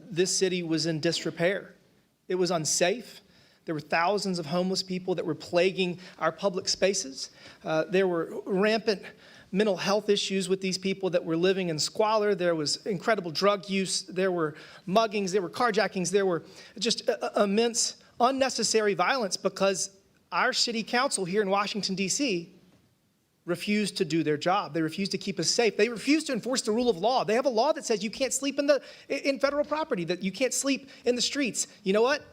this city was in disrepair. It was unsafe. There were thousands of homeless people that were plaguing our public spaces. There were rampant mental health issues with these people that were living in squalor. There was incredible drug use. There were muggings. There were carjackings. There were just immense unnecessary violence because our city council here in Washington, D.C. refused to do their job. They refused to keep us safe. They refused to enforce the rule of law. They have a law that says you can't sleep in federal property, that you can't sleep in the streets. You know what?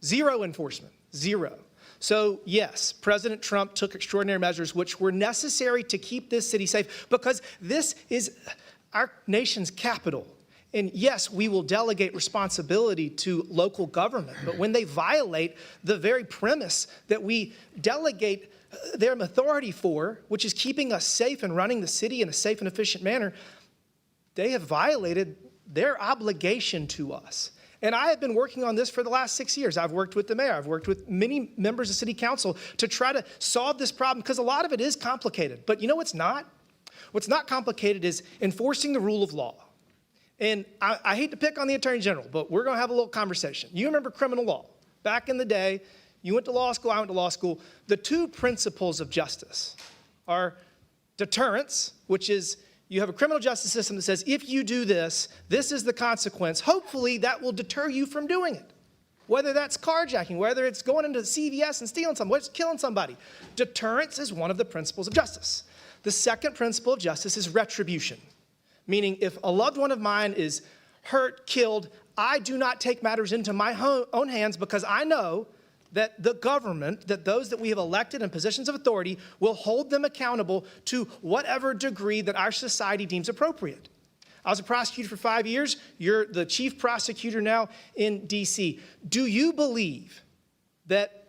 Zero enforcement. Zero. So yes, President Trump took extraordinary measures which were necessary to keep this city safe because this is our nation's capital. And yes, we will delegate responsibility to local government, but when they violate the very premise that we delegate their authority for, which is keeping us safe and running the city in a safe and efficient manner, they have violated their obligation to us. And I have been working on this for the last 6 years. I've worked with the mayor. I've worked with many members of city council to try to solve this problem because a lot of it is complicated. But you know what's not? What's not complicated is enforcing the rule of law. And I hate to pick on the Attorney General, but we're going to have a little conversation. You remember criminal law. Back in the day, you went to law school, I went to law school. The two principles of justice are deterrence, which is you have a criminal justice system that says if you do this, this is the consequence. Hopefully that will deter you from doing it. Whether that's carjacking, whether it's going into CVS and stealing something, whether it's killing somebody. Deterrence is one of the principles of justice. The second principle of justice is retribution, meaning if a loved one of mine is hurt, killed, I do not take matters into my own hands because I know that the government, that those that we have elected in positions of authority will hold them accountable to whatever degree that our society deems appropriate. I was a prosecutor for 5 years. You're the chief prosecutor now in D.C. Do you believe that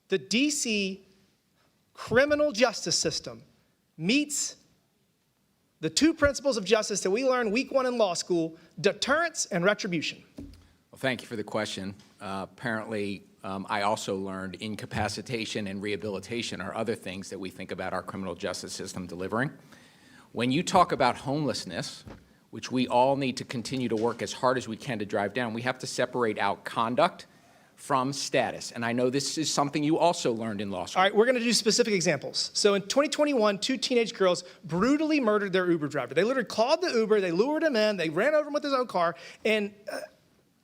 the D.C. criminal justice system meets the two principles of justice that we learned week one in law school, deterrence and retribution? Well, thank you for the question. Apparently, I also learned incapacitation and rehabilitation are other things that we think about our criminal justice system delivering. When you talk about homelessness, which we all need to continue to work as hard as we can to drive down, we have to separate out conduct from status. And I know this is something you also learned in law school. All right, we're going to do specific examples. So in 2021, 2 teenage girls brutally murdered their Uber driver. They literally called the Uber, they lured him in, they ran over him with his own car, and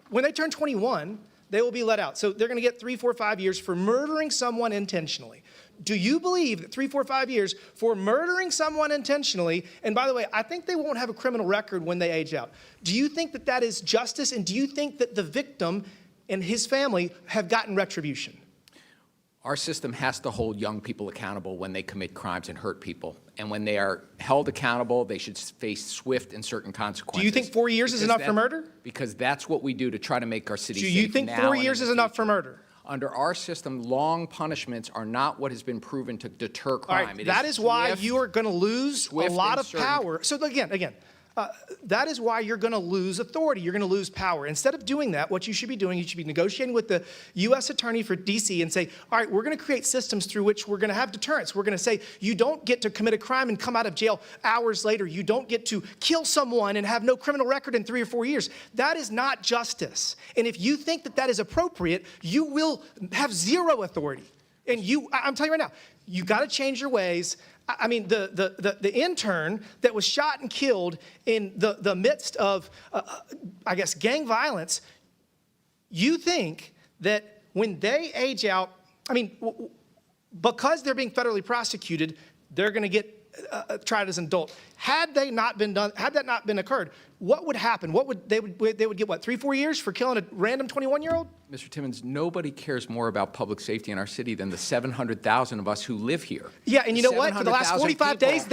when they turn 21, they will be let out. So they're going to get 3, 4, 5 years for murdering someone intentionally. Do you believe that 3, 4, 5 years for murdering someone intentionally, and by the way, I think they won't have a criminal record when they age out. Do you think that that is justice, and do you think that the victim and his family have gotten retribution? Our system has to hold young people accountable when they commit crimes and hurt people. And when they are held accountable, they should face swift and certain consequences. Do you think 4 years is enough for murder? Because that's what we do to try to make our city safe. Do you think now 4 and years in is the enough for future. murder? Under our system, long punishments are not what has been proven to deter All crime. right, It that is why swift, you are going to lose a swift lot and of certain- power. So again, that is why you're going to lose authority. You're going to lose power. Instead of doing that, what you should be doing, you should be negotiating with the U.S. Attorney for D.C. and say, all right, we're going to create systems through which we're going to have deterrence. We're going to say, you don't get to commit a crime and come out of jail hours later. You don't get to kill someone and have no criminal record in 3 or 4 years. That is not justice. And if you think that that is appropriate, you will have zero authority. And I'm telling you right now, you got to change your ways. I mean, the intern that was shot and killed in the midst of, I guess, gang violence, you think that when they age out, I mean, because they're being federally prosecuted, they're going to get tried as an adult. Had that not been occurred, what would happen? They would get what, 3-4 years for killing a random 21-year-old? Mr. Timmons, nobody cares more about public safety in our city than the 700,000 of us who live here. Yeah, and you know what? For the last 45 days,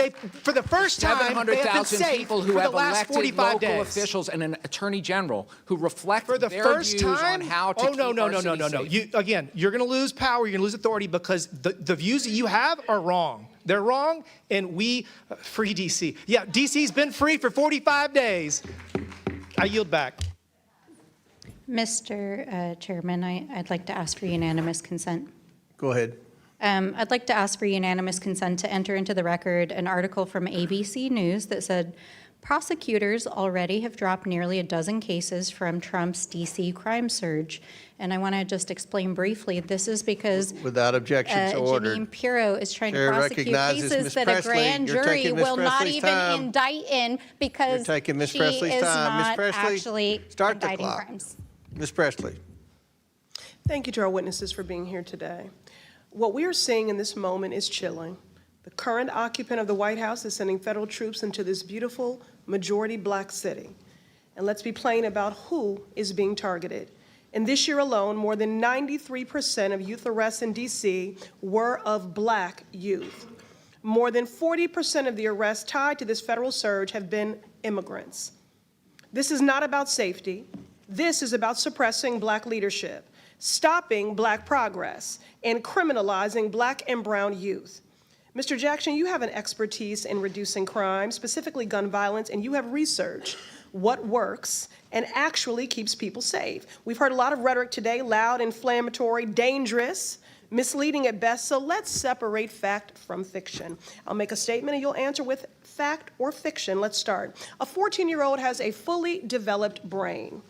for the first time, they have been 700,000 safe people who for the have last elected 45 local days. officials and an attorney general who reflect For the their first views time? on how to Oh, keep no, our city safe. Again, you're going to lose power, you're going to lose authority because the views that you have are wrong. They're wrong, and we free D.C. Yeah, D.C.'s been free for 45 days. I yield back. Mr. Chairman, I'd like to ask for unanimous consent. Go ahead. I'd like to ask for unanimous consent to enter into the record an article from ABC News that said, prosecutors already have dropped nearly a dozen cases from Trump's D.C. crime surge. And I want to just explain briefly, this is because Without objection, so ordered. Jimmy Impero is trying Chair to prosecute recognizes cases Ms. that a Presley. grand You're jury taking Ms. will not Presley's even time. indict in because You're taking Ms. she Presley's is time. Ms. not Presley, actually start the indicting clock. crimes. Ms. Presley. Thank you to our witnesses for being here today. What we are seeing in this moment is chilling. The current occupant of the White House is sending federal troops into this beautiful majority black city. And let's be plain about who is being targeted. In this year alone, more than 93% of youth arrests in D.C. were of black youth. More than 40% of the arrests tied to this federal surge have been immigrants. This is not about safety. This is about suppressing black leadership, stopping black progress, and criminalizing black and brown youth. Mr. Jackson, you have an expertise in reducing crime, specifically gun violence, and you have researched what works and actually keeps people safe. We've heard a lot of rhetoric today, loud, inflammatory, dangerous, misleading at best, so let's separate fact from fiction. I'll make a statement and you'll answer with fact or fiction. Let's start. A 14-year-old has a fully developed brain.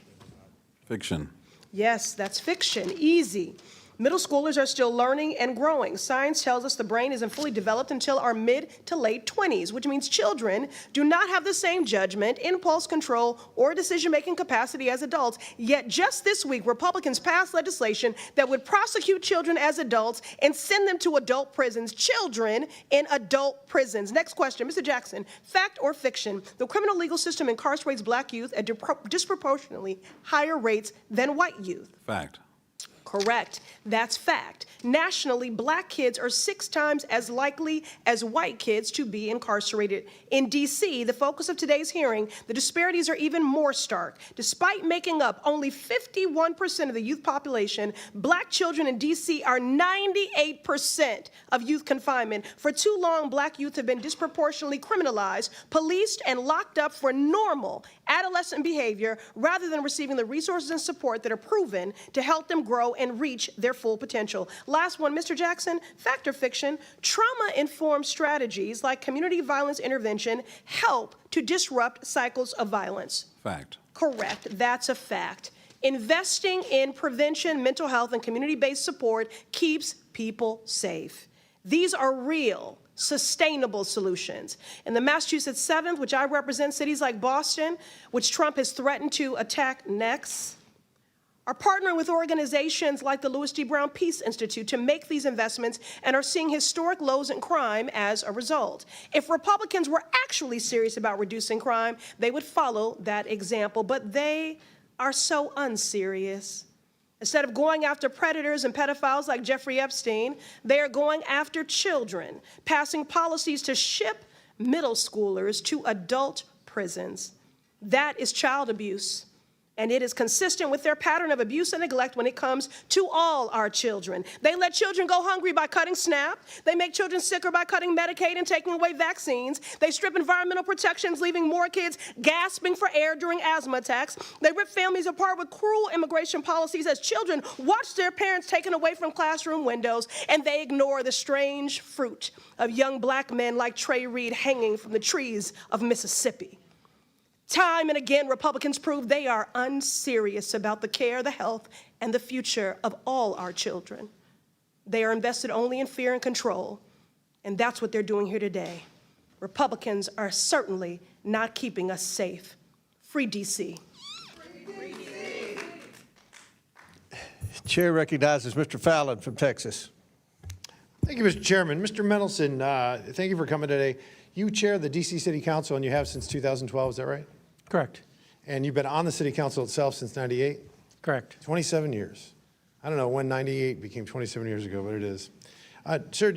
Fiction. Yes, that's fiction. Easy. Middle schoolers are still learning and growing. Science tells us the brain isn't fully developed until our mid to late 20s, which means children do not have the same judgment, impulse control, or decision-making capacity as adults. Yet just this week, Republicans passed legislation that would prosecute children as adults and send them to adult prisons. Children in adult prisons. Next question, Mr. Jackson, fact or fiction? The criminal legal system incarcerates black youth at disproportionately higher rates than white youth. Fact. Correct. That's fact. Nationally, black kids are 6 times as likely as white kids to be incarcerated. In D.C., the focus of today's hearing, the disparities are even more stark. Despite making up only 51% of the youth population, black children in D.C. are 98% of youth confinement. For too long, black youth have been disproportionately criminalized, policed, and locked up for normal adolescent behavior rather than receiving the resources and support that are proven to help them grow and reach their full potential. Last one, Mr. Jackson, fact or fiction? Trauma-informed strategies like community violence intervention help to disrupt cycles of violence. Fact. Correct. That's a fact. Investing in prevention, mental health, and community-based support keeps people safe. These are real, sustainable solutions. In the Massachusetts 7th, which I represent, cities like Boston, which Trump has threatened to attack next, are partnering with organizations like the Louis D. Brown Peace Institute to make these investments and are seeing historic lows in crime as a result. If Republicans were actually serious about reducing crime, they would follow that example, but they are so unserious. Instead of going after predators and pedophiles like Jeffrey Epstein, they are going after children, passing policies to ship middle schoolers to adult prisons. That is child abuse. And it is consistent with their pattern of abuse and neglect when it comes to all our children. They let children go hungry by cutting SNAP. They make children sicker by cutting Medicaid and taking away vaccines. They strip environmental protections, leaving more kids gasping for air during asthma attacks. They rip families apart with cruel immigration policies as children watch their parents taken away from classroom windows, and they ignore the strange fruit of young black men like Trey Reed hanging from the trees of Mississippi. Time and again, Republicans prove they are unserious about the care, the health, and the future of all our children. They are invested only in fear and control, and that's what they're doing here today. Republicans are certainly not keeping us safe. Free D.C. Chair recognizes Mr. Fallon from Texas. Thank you, Mr. Chairman. Mr. Mendelson, thank you for coming today. You chair the D.C. City Council, and you have since 2012, is that right? Correct. And you've been on the City Council itself since 98? Correct. 27 years. I don't know when 98 became 27 years ago, but it is. Sir,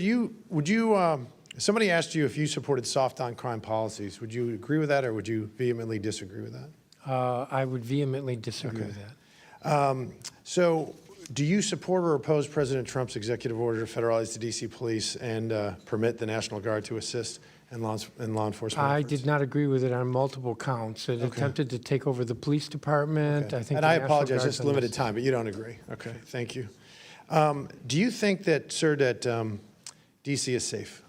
somebody asked you if you supported soft on crime policies. Would you agree with that, or would you vehemently disagree with that? I would vehemently disagree with that. So do you support or oppose President Trump's executive order to federalize the D.C. police and permit the National Guard to assist in law enforcement I efforts? did not agree with it on multiple counts. It attempted to take over the police department. Okay. I think. And I apologize, just limited time, but you don't agree. Okay, thank you. Do you think that, sir, that D.C. is safe?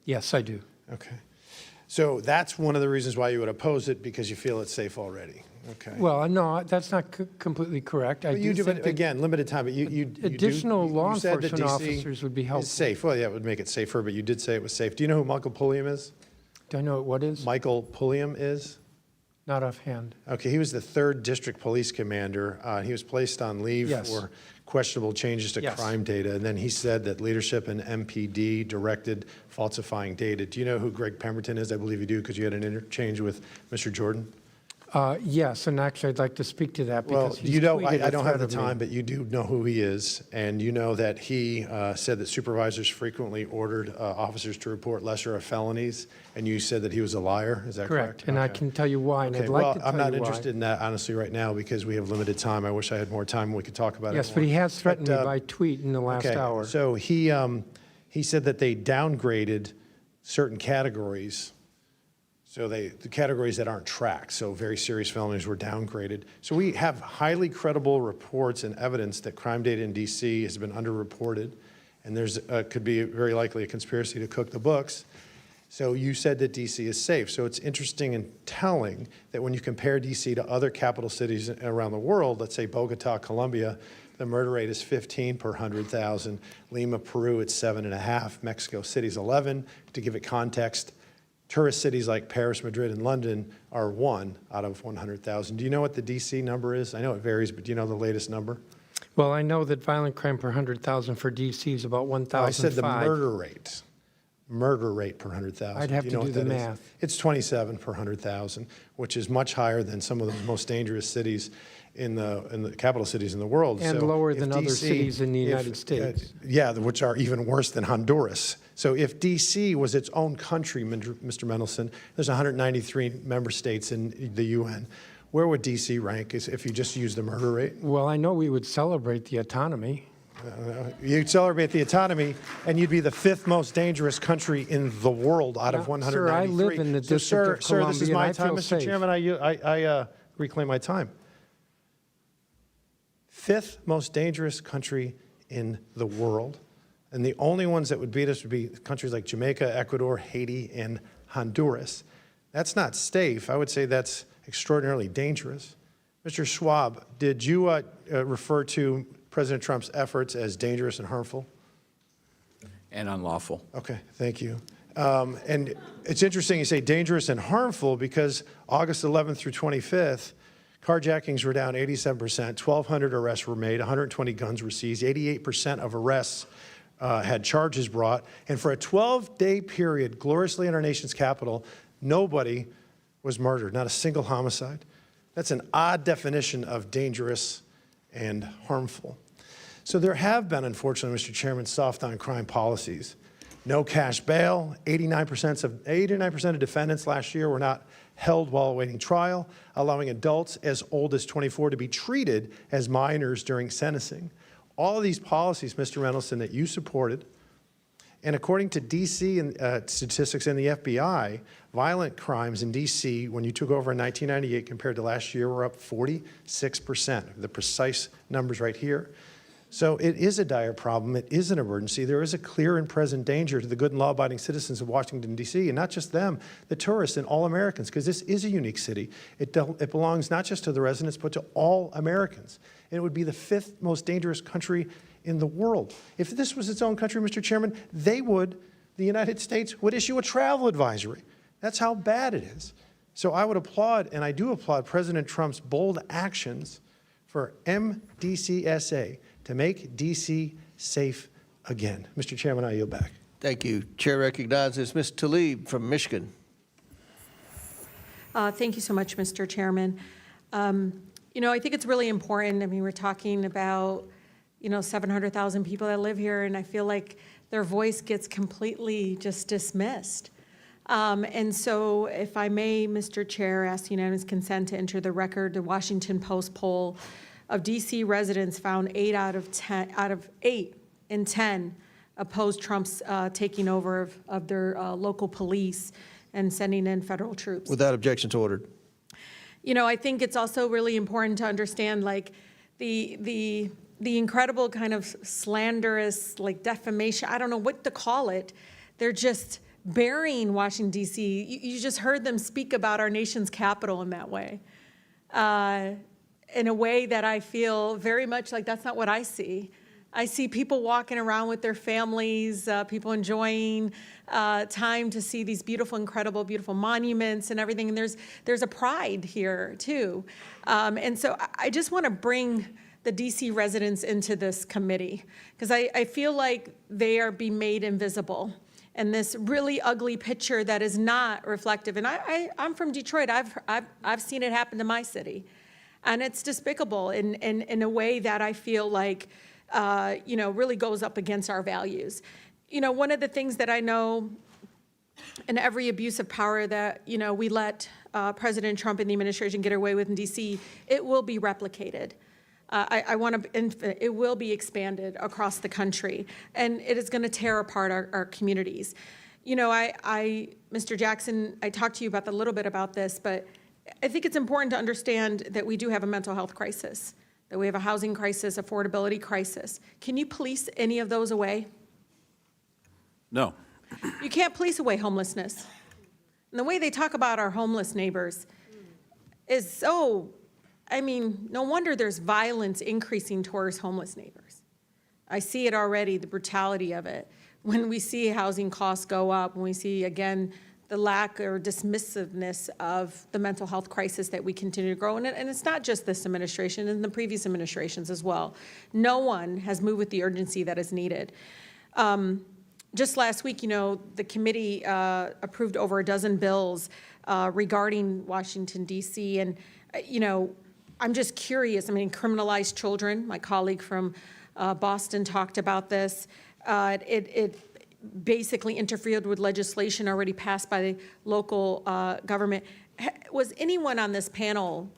Yes, I do. Okay. So that's one of the reasons why you would oppose it, because you feel it's safe already. Okay. Well, no, that's not completely correct. But you do, but again, limited time, but you additional law you said that enforcement DC officers would be helpful. is safe. Well, yeah, it would make it safer, but you did say it was safe. Do you know who Michael Pulliam is? Do I know what is? Michael Pulliam is? Not offhand. Okay, he was the 3rd District Police Commander. He was placed on leave Yes. for questionable changes to Yes. crime data, and then he said that leadership in MPD directed falsifying data. Do you know who Greg Pemberton is? I believe you do, because you had an interchange with Mr. Jordan. Yes, and actually, I'd like to speak to that Well, because he's you know, tweeted I a don't have threat the of me. time, but you do know who he is, and you know that he said that supervisors frequently ordered officers to report lesser of felonies, and you said that he was a liar. Is that correct? And I Okay. can tell you why, and Okay, I'd like well, to tell I'm you not why. interested in that honestly right now because we have limited time. I wish I had more time and we could talk about it Yes, more. but he has threatened But, me by tweet in the last okay, hour. So he said that they downgraded certain categories. So the categories that aren't tracked, so very serious felonies were downgraded. So we have highly credible reports and evidence that crime data in DC has been underreported, and there's could be very likely a conspiracy to cook the books. So you said that DC is safe. So it's interesting and telling that when you compare DC to other capital cities around the world, let's say Bogota, Colombia, the murder rate is 15 per 100,000. Lima, Peru, it's 7.5. Mexico City's 11. To give it context, tourist cities like Paris, Madrid, and London are 1 out of 100,000. Do you know what the DC number is? I know it varies, but do you know the latest number? Well, I know that violent crime per 100,000 for DC is about 1,005. I said the murder rate. Murder rate per 100,000. I'd have Do you to know do what the that is? math. It's 27 per 100,000, which is much higher than some of the most dangerous cities in the capital cities in the world. And So lower if than other DC cities in the United States. Yeah, which are even worse than Honduras. So if DC was its own country, Mr. Mendelson, there's 193 member states in the UN. Where would DC rank if you just use the murder rate? Well, I know we would celebrate the autonomy. You'd celebrate the autonomy, and you'd be the 5th most dangerous country in the world out of 193. Sir, I live in the So, District of sir, this is Columbia, my and I time, feel Mr. safe. Chairman. I reclaim my time. 5th most dangerous country in the world, and the only ones that would beat us would be countries like Jamaica, Ecuador, Haiti, and Honduras. That's not safe. I would say that's extraordinarily dangerous. Mr. Schwab, did you refer to President Trump's efforts as dangerous and harmful? And unlawful. Okay, thank you. And it's interesting you say dangerous and harmful because August 11th through 25th, carjackings were down 87%, 1,200 arrests were made, 120 guns were seized, 88% of arrests had charges brought, and for a 12-day period, gloriously in our nation's capital, nobody was murdered, not a single homicide. That's an odd definition of dangerous and harmful. So there have been, unfortunately, Mr. Chairman, soft on crime policies. No cash bail. 89% of defendants last year were not held while awaiting trial, allowing adults as old as 24 to be treated as minors during sentencing. All of these policies, Mr. Mendelson, that you supported, and according to D.C. and statistics in the FBI, violent crimes in D.C. when you took over in 1998 compared to last year were up 46%. The precise numbers right here. So it is a dire problem. It is an emergency. There is a clear and present danger to the good and law-abiding citizens of Washington, D.C., and not just them, the tourists and all Americans, because this is a unique city. It belongs not just to the residents, but to all Americans. And it would be the 5th most dangerous country in the world. If this was its own country, Mr. Chairman, the United States would issue a travel advisory. That's how bad it is. So I would applaud, and I do applaud, President Trump's bold actions for MDCSA to make D.C. safe again. Mr. Chairman, I yield back. Thank you. Chair recognizes Ms. Talib from Michigan. Thank you so much, Mr. Chairman. You know, I think it's really important. I mean, we're talking about, 700,000 people that live here, and I feel like their voice gets completely just dismissed. And so, if I may, Mr. Chair, ask unanimous consent to enter the record the Washington Post poll of D.C. residents found 8 out of 8 in 10 opposed Trump's taking over of their local police and sending in federal troops. Without objections ordered. I think it's also really important to understand, like, the incredible kind of slanderous, like, defamation. I don't know what to call it. They're just burying Washington, D.C. You just heard them speak about our nation's capital in that way. In a way that I feel very much like that's not what I see. I see people walking around with their families, people enjoying time to see these beautiful, incredible, beautiful monuments and everything. And there's a pride here too. And so I just want to bring the DC residents into this committee because I feel like they are being made invisible. And this really ugly picture that is not reflective. And I'm from Detroit. I've seen it happen to my city. And it's despicable in a way that I feel like, really goes up against our values. One of the things that I know in every abuse of power that, we let President Trump and the administration get away with in D.C., it will be replicated. It will be expanded across the country, and it is going to tear apart our communities. Mr. Jackson, I talked to you about a little bit about this, but I think it's important to understand that we do have a mental health crisis, that we have a housing crisis, affordability crisis. Can you police any of those away? No. You can't police away homelessness. And the way they talk about our homeless neighbors is so, no wonder there's violence increasing towards homeless neighbors. I see it already, the brutality of it. When we see housing costs go up, when we see, again, the lack or dismissiveness of the mental health crisis that we continue to grow. And it's not just this administration, and the previous administrations as well. No one has moved with the urgency that is needed. Just last week, the committee approved over a dozen bills regarding Washington, D.C. And, I'm just curious. Criminalize children. My colleague from Boston talked about this. It basically interfered with legislation already passed by the local government. Was anyone on this panel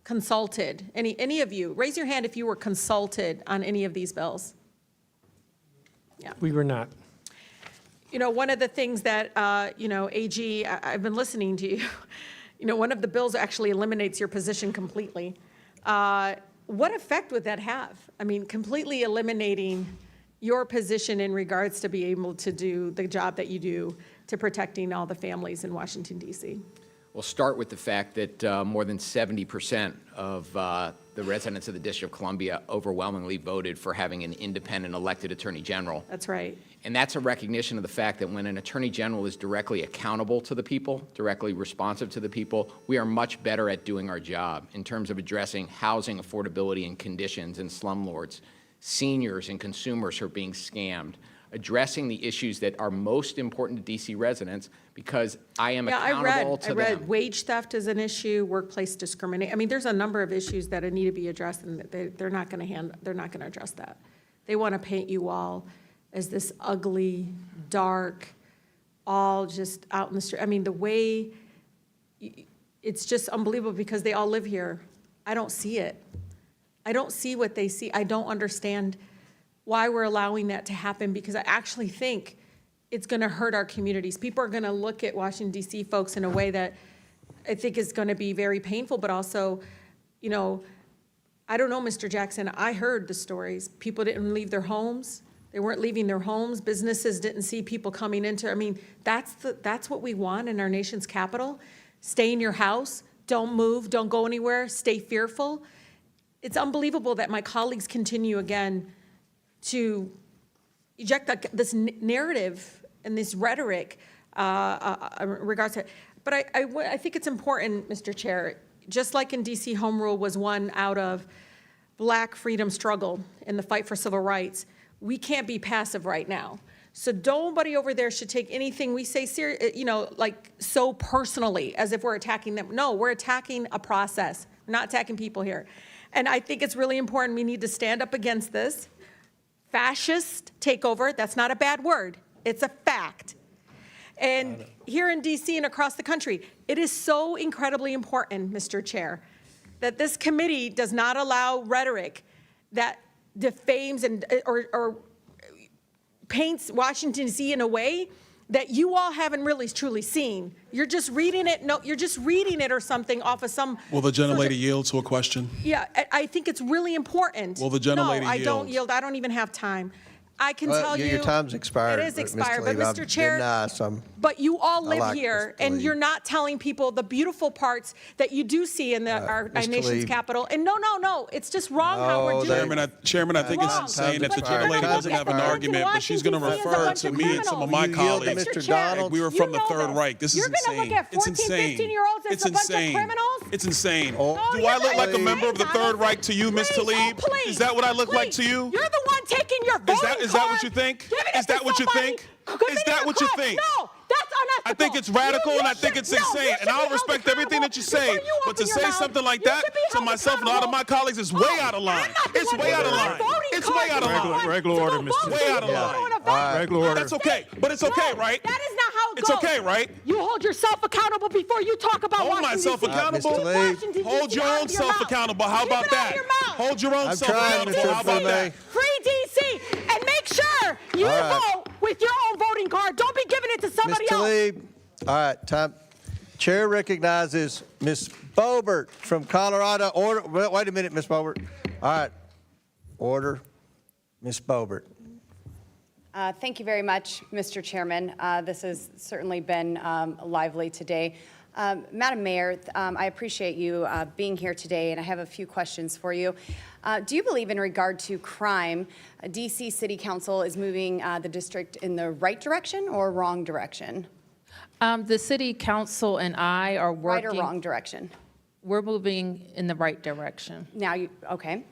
consulted? Any of you? Raise your hand if you were consulted on any of these bills. Yeah. We were not. One of the things that, AG, I've been listening to you. One of the bills actually eliminates your position completely. What effect would that have? Completely eliminating your position in regards to be able to do the job that you do to protecting all the families in Washington, D.C.? We'll start with the fact that more than 70% of the residents of the District of Columbia overwhelmingly voted for having an independent elected Attorney General. That's right. And that's a recognition of the fact that when an Attorney General is directly accountable to the people, directly responsive to the people, we are much better at doing our job in terms of addressing housing affordability and conditions in slumlords, seniors and consumers who are being scammed, addressing the issues that are most important to DC residents, because I am Yeah, accountable to I read them. wage theft is an issue, workplace discrimination. I mean, there's a number of issues that need to be addressed, and they're not going to address that. They want to paint you all as this ugly, dark, all just out in the street. I mean, the way, it's just unbelievable because they all live here. I don't see it. I don't see what they see. I don't understand why we're allowing that to happen, because I actually think it's going to hurt our communities. People are going to look at Washington, D.C. folks in a way that I think is going to be very painful, but also, you know, I don't know, Mr. Jackson, I heard the stories. People didn't leave their homes. They weren't leaving their homes. Businesses didn't see people coming into, I mean, that's what we want in our nation's capital. Stay in your house, don't move, don't go anywhere, stay fearful. It's unbelievable that my colleagues continue again to eject this narrative and this rhetoric in regards to it. But I think it's important, Mr. Chair, just like in DC, home rule was one out of Black freedom struggle in the fight for civil rights, we can't be passive right now. So nobody over there should take anything we say like so personally as if we're attacking them. No, we're attacking a process. We're not attacking people here. And I think it's really important we need to stand up against this fascist takeover. That's not a bad word. It's a fact. And here in DC and across the country, it is so incredibly important, Mr. Chair, that this committee does not allow rhetoric that defames or paints Washington, D.C. in a way that you all haven't really truly seen. You're just reading it. No, you're just reading it or something off of some. Will the gentlelady yield to a question? Yeah, I think it's really important. Will the gentlelady No, I don't yield? yield. I don't even have time. I can tell you. Your time's expired. It is expired, but Talib, Mr. Chair. I've been nice. But you all live like here, Mr. and Talib. you're not telling people the beautiful parts that you do see in our Mr. nation's Talib. capital. And no, it's just wrong how we're doing it. Chairman, I think it's Wrong. insane that the But you're gentlelady gonna doesn't look have at an the argument, but she's going to Washington, refer D.C. to as a me bunch and of some of my criminals. You yield to colleagues. Mr. Donald. Like we were You from the know Third this. Reich. This is You're gonna insane. look at It's 14, insane. 15-year-olds as It's a bunch of insane. criminals? It's insane. Oh, Do I look like a you're member of the insane, Third Reich to you, Ms. Please, Talib? please, Is that what I look like to please. you? You're the one taking your voting Is that what card, you think? giving it Is that to what you somebody, think? giving Is it that your what you card. think? No, that's unethical. I think it's radical You and I think should- it's no, you insane. should And be I'll held respect everything that you say. accountable. Before But to you say open your something mouth, like you that should be to held myself and a lot of my accountable. colleagues is way out of line. I'm not the It's one way out of giving line. my voting It's card way out of to line. someone Regular to order, go Mr. vote. Way out of You line. go to a vote. Regular order. That's okay. But it's okay, right? That is not how it It's goes. okay, right? You hold yourself accountable before you talk about Hold Washington, myself D.C. accountable. Mr. Talib. Washington, Hold D.C. your out own of your self mouth. accountable. How Keep about it out of that? your mouth. Hold your own I'm self trying, accountable. Mr. How about Mfume. that? Free D.C. and make sure you All right. vote with your own voting card. Don't be giving it to Ms. somebody else. Talib, all right, time. Chair recognizes Ms. Bobert from Colorado. Order. Wait a minute, Ms. Bobert. All right. Order. Ms. Bobert. Thank you very much, Mr. Chairman. This has certainly been lively today. Madam Mayor, I appreciate you being here today, and I have a few questions for you. Do you believe in regard to crime, D.C. City Council is moving the district in the right direction or wrong direction? The city council and I are working. Right or wrong direction? We're moving in the right direction. Now, okay.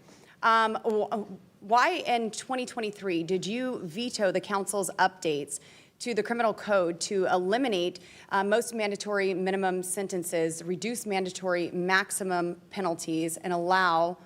Why in 2023 did you veto the council's updates to the criminal code to eliminate most mandatory minimum sentences, reduce mandatory maximum penalties, and allow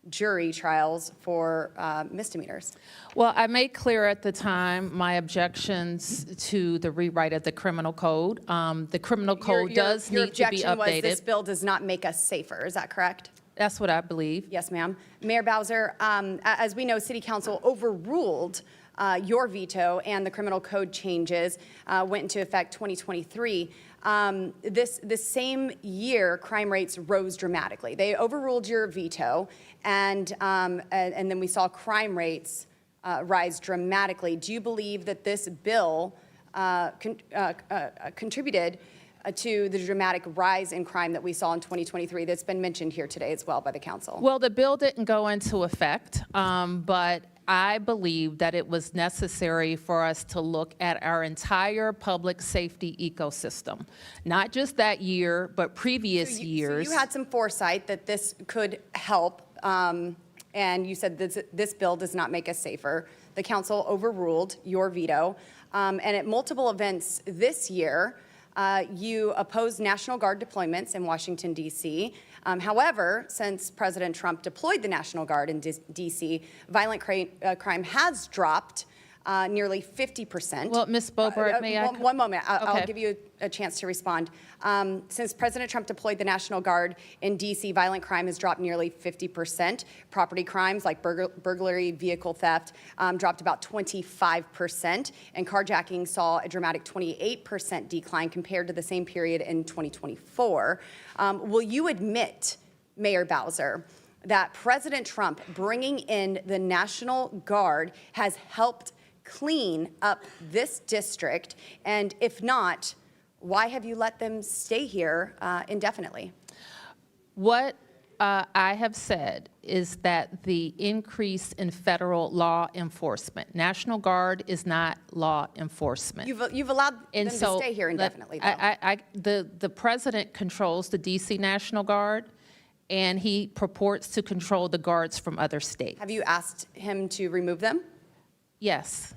jury trials for misdemeanors? Well, I made clear at the time my objections to the rewrite of the criminal code. The criminal code does your need to be objection was this updated. bill does not make us safer. Is that correct? That's what I believe. Yes, ma'am. Mayor Bowser, as we know, City Council overruled your veto, and the criminal code changes went into effect 2023. This same year, crime rates rose dramatically. They overruled your veto, and then we saw crime rates rise dramatically. Do you believe that this bill contributed to the dramatic rise in crime that we saw in 2023 that's been mentioned here today as well by the council? Well, the bill didn't go into effect, but I believe that it was necessary for us to look at our entire public safety ecosystem, not just that year, but previous years. So you had some foresight that this could help and you said this bill does not make us safer. The council overruled your veto. And at multiple events this year, you opposed National Guard deployments in Washington, D.C. However, since President Trump deployed the National Guard in D.C., violent crime has dropped nearly 50%. Well, Ms. Boebert, may I? One moment. I'll Okay. give you a chance to respond. Since President Trump deployed the National Guard in D.C., violent crime has dropped nearly 50%. Property crimes like burglary, vehicle theft dropped about 25%. And carjacking saw a dramatic 28% decline compared to the same period in 2024. Will you admit, Mayor Bowser, that President Trump bringing in the National Guard has helped clean up this district? And if not, why have you let them stay here indefinitely? What I have said is that the increase in federal law enforcement, National Guard is not law enforcement. You've allowed them to stay here indefinitely, though. The president controls the DC National Guard, and he purports to control the guards from other states. Have you asked him to remove them? Yes.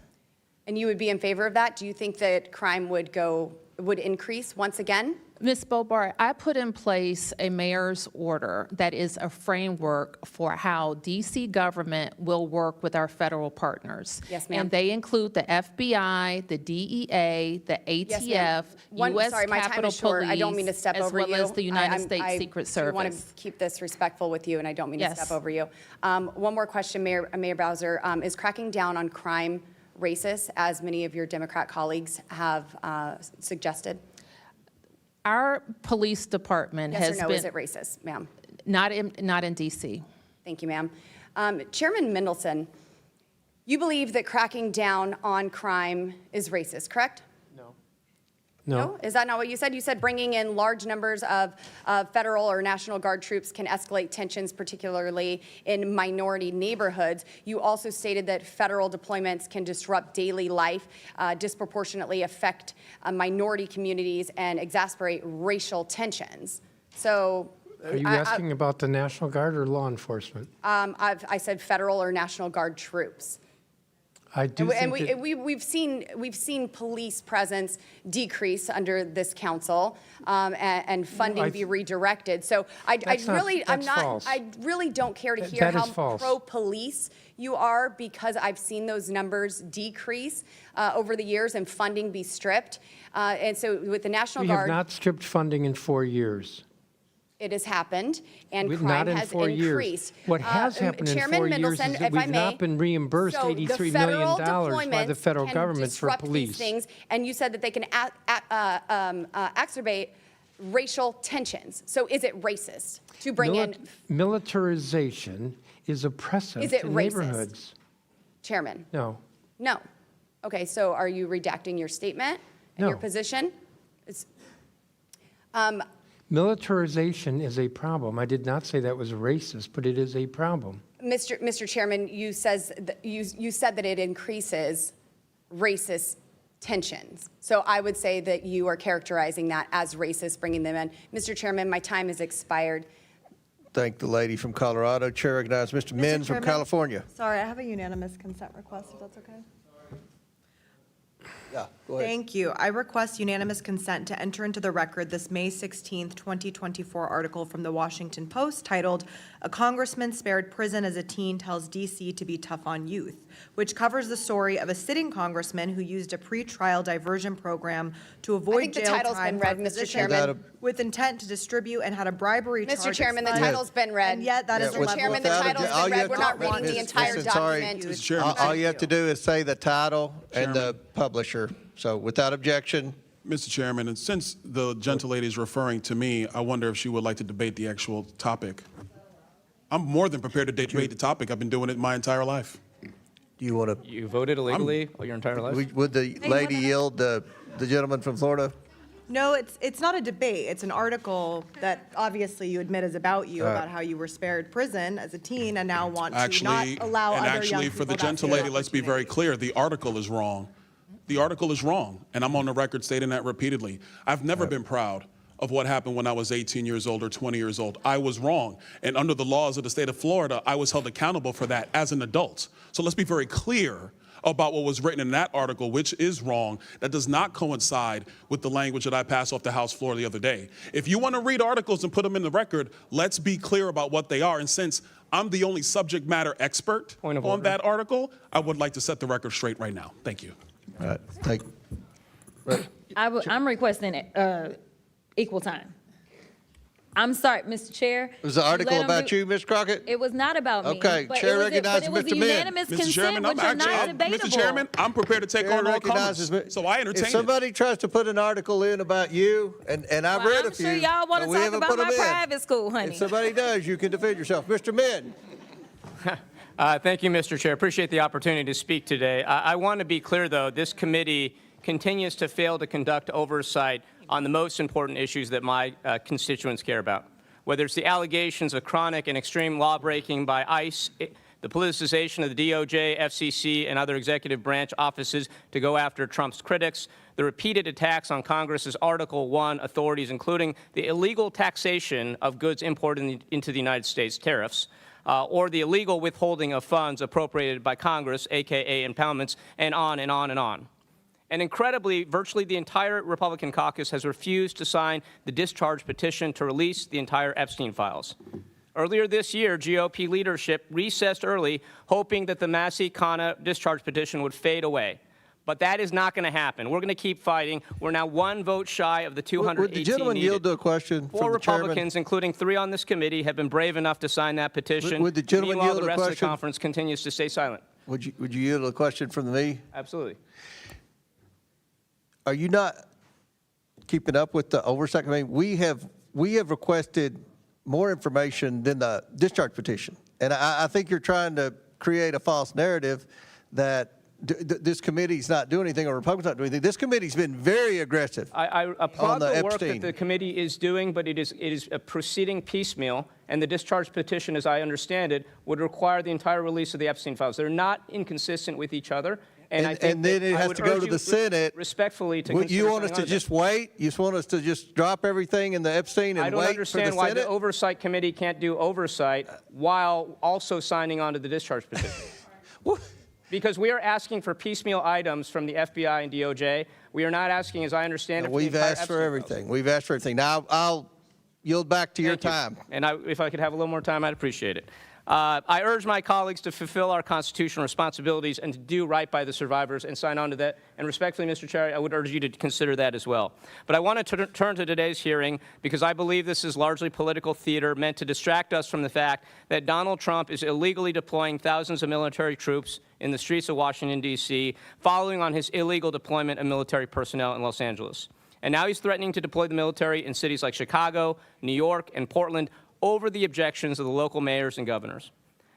And you would be in favor of that? Do you think that crime would increase once again? Ms. Boebert, I put in place a mayor's order that is a framework for how DC government will work with our federal partners. Yes, ma'am. And they include the FBI, the DEA, the ATF, Yes, ma'am. U.S. Sorry, my time Capitol is short. I don't Police, mean to step over you. as well as the United States I Secret do want to Service. keep this respectful with you, and I don't mean Yes. to step over you. One more question, Mayor Bowser. Is cracking down on crime racist, as many of your Democrat colleagues have suggested? Our police department Yes has or no, been is it racist, ma'am? not in DC. Thank you, ma'am. Chairman Mendelson, you believe that cracking down on crime is racist, correct? No? Is that not what you said? You said bringing in large numbers of federal or National Guard troops can escalate tensions, particularly in minority neighborhoods. You also stated that federal deployments can disrupt daily life, disproportionately affect minority communities, and exacerbate racial tensions. So, Are you asking about the National Guard or law enforcement? I said federal or National Guard troops. I do think that- We've seen police presence decrease under this council, and funding be redirected. So I really don't care to hear That is how false. pro-police you are, because I've seen those numbers decrease over the years and funding be stripped. And so with the National We have Guard, not stripped funding in 4 years. it has happened, and Not crime in has 4 years. increased. What has happened in Chairman 4 years Mendelson, is that if I we've may, not been reimbursed so $83 the million federal by the deployments federal can government for disrupt these police. things, and you said that they can exacerbate racial tensions. So is it racist to bring in? Militarization is oppressive Is it to racist? neighborhoods. Chairman? No. No. Okay, so are you redacting your statement and your No. position? Militarization is a problem. I did not say that was racist, but it is a problem. Mr. Chairman, you said that it increases racist tensions. So I would say that you are characterizing that as racist, bringing them in. Mr. Chairman, my time has expired. Thank the lady from Colorado. Chair recognizes Mr. Min from Chairman? California. Sorry, I have a unanimous consent request, if that's okay. Yeah, go ahead. Thank you. I request unanimous consent to enter into the record this May 16th, 2024 article from the Washington Post titled, "A Congressman Spared Prison as a Teen Tells D.C. to Be Tough on Youth," which covers the story of a sitting congressman who used a pretrial diversion program to avoid jail title's time been for read, Mr. position Chairman. with intent to distribute and had a bribery charge. Mr. Chairman, the expunge. title's been read. And yet that is the level of. Chairman, the title's been read. We're not reading the entire document. All you have to do is say the title and the publisher. So without objection. Mr. Chairman, and since the gentle lady is referring to me, I wonder if she would like to debate the actual topic. I'm more than prepared to debate the topic. I've been doing it my entire life. Do you want to? You voted illegally your entire life? Would the lady yield the gentleman from Florida? No, it's not a debate. It's an article that obviously you admit is about you, about how you were spared prison as a teen and now want to not allow other young Actually, people for the to have gentle the lady, let's be very clear, the article is wrong. The article is wrong, and I'm on the record stating that repeatedly. I've never been proud of what happened when I was 18 years old or 20 years old. I was wrong. And under the laws of the state of Florida, I was held accountable for that as an adult. So let's be very clear about what was written in that article, which is wrong. That does not coincide with the language that I passed off the House floor the other day. If you want to read articles and put them in the record, let's be clear about what they are. And since I'm the only subject matter expert on that article, I would like to set the record straight right now. Thank you. All right, thank you. I'm requesting equal time. I'm sorry, Mr. Chair. Was the article about you, Ms. Crockett? It was not about me. Okay, but Chair it was recognizes but it was Mr. Min. unanimous Mr. consent, Chairman, which is not debatable. Mr. Chairman, I'm prepared to take on all comments. So I entertain If somebody tries to put an article in about you, and I've read a few. I'm sure y'all want but to we talk haven't about put my 'em in. private school, honey. If somebody does, you can defend yourself. Mr. Min. Thank you, Mr. Chair. Appreciate the opportunity to speak today. I want to be clear, though, this committee continues to fail to conduct oversight on the most important issues that my constituents care about, whether it's the allegations of chronic and extreme lawbreaking by ICE, the politicization of the DOJ, FCC, and other executive branch offices to go after Trump's critics, the repeated attacks on Congress's Article I authorities, including the illegal taxation of goods imported into the United States, tariffs, or the illegal withholding of funds appropriated by Congress, aka impoundments, and on and on and on. And incredibly, virtually the entire Republican caucus has refused to sign the discharge petition to release the entire Epstein files. Earlier this year, GOP leadership recessed early, hoping that the Massey-Khanna discharge petition would fade away. But that is not going to happen. We're going to keep fighting. We're now one vote shy of the 218 Would the gentleman needed. yield to a question from 4 the chairman? Republicans, including 3 on this committee, have been brave enough to sign that petition. Would the gentleman Meanwhile, yield the a rest of the question? conference continues to stay silent. Would you yield to a question from me? Absolutely. Are you not keeping up with the oversight? I mean, we have requested more information than the discharge petition. And I think you're trying to create a false narrative that this committee's not doing anything or Republicans not doing anything. This committee's been very aggressive. I applaud on the the work Epstein. that the committee is doing, but it is proceeding piecemeal, and the discharge petition, as I understand it, would require the entire release of the Epstein files. They're not inconsistent with each other. And I think then it I has would to go urge to you the Senate. Respectfully, to You consider want us something to other. just wait? You just want us to just drop everything in the Epstein and I don't wait for the understand why the Senate? Oversight Committee can't do oversight while also signing on to the discharge petition. Because we are asking for piecemeal items from the FBI and DOJ. We are not asking, as I understand it, for the We've entire asked for Epstein everything. We've asked for everything. Now, I'll yield back to your Thank you. time. And if I could have a little more time, I'd appreciate it. I urge my colleagues to fulfill our constitutional responsibilities and to do right by the survivors and sign on to that. And respectfully, Mr. Chair, I would urge you to consider that as well. But I want to turn to today's hearing because I believe this is largely political theater meant to distract us from the fact that Donald Trump is illegally deploying thousands of military troops in the streets of Washington, D.C., following on his illegal deployment of military personnel in Los Angeles. And now he's threatening to deploy the military in cities like Chicago, New York, and Portland over the objections of the local mayors and governors.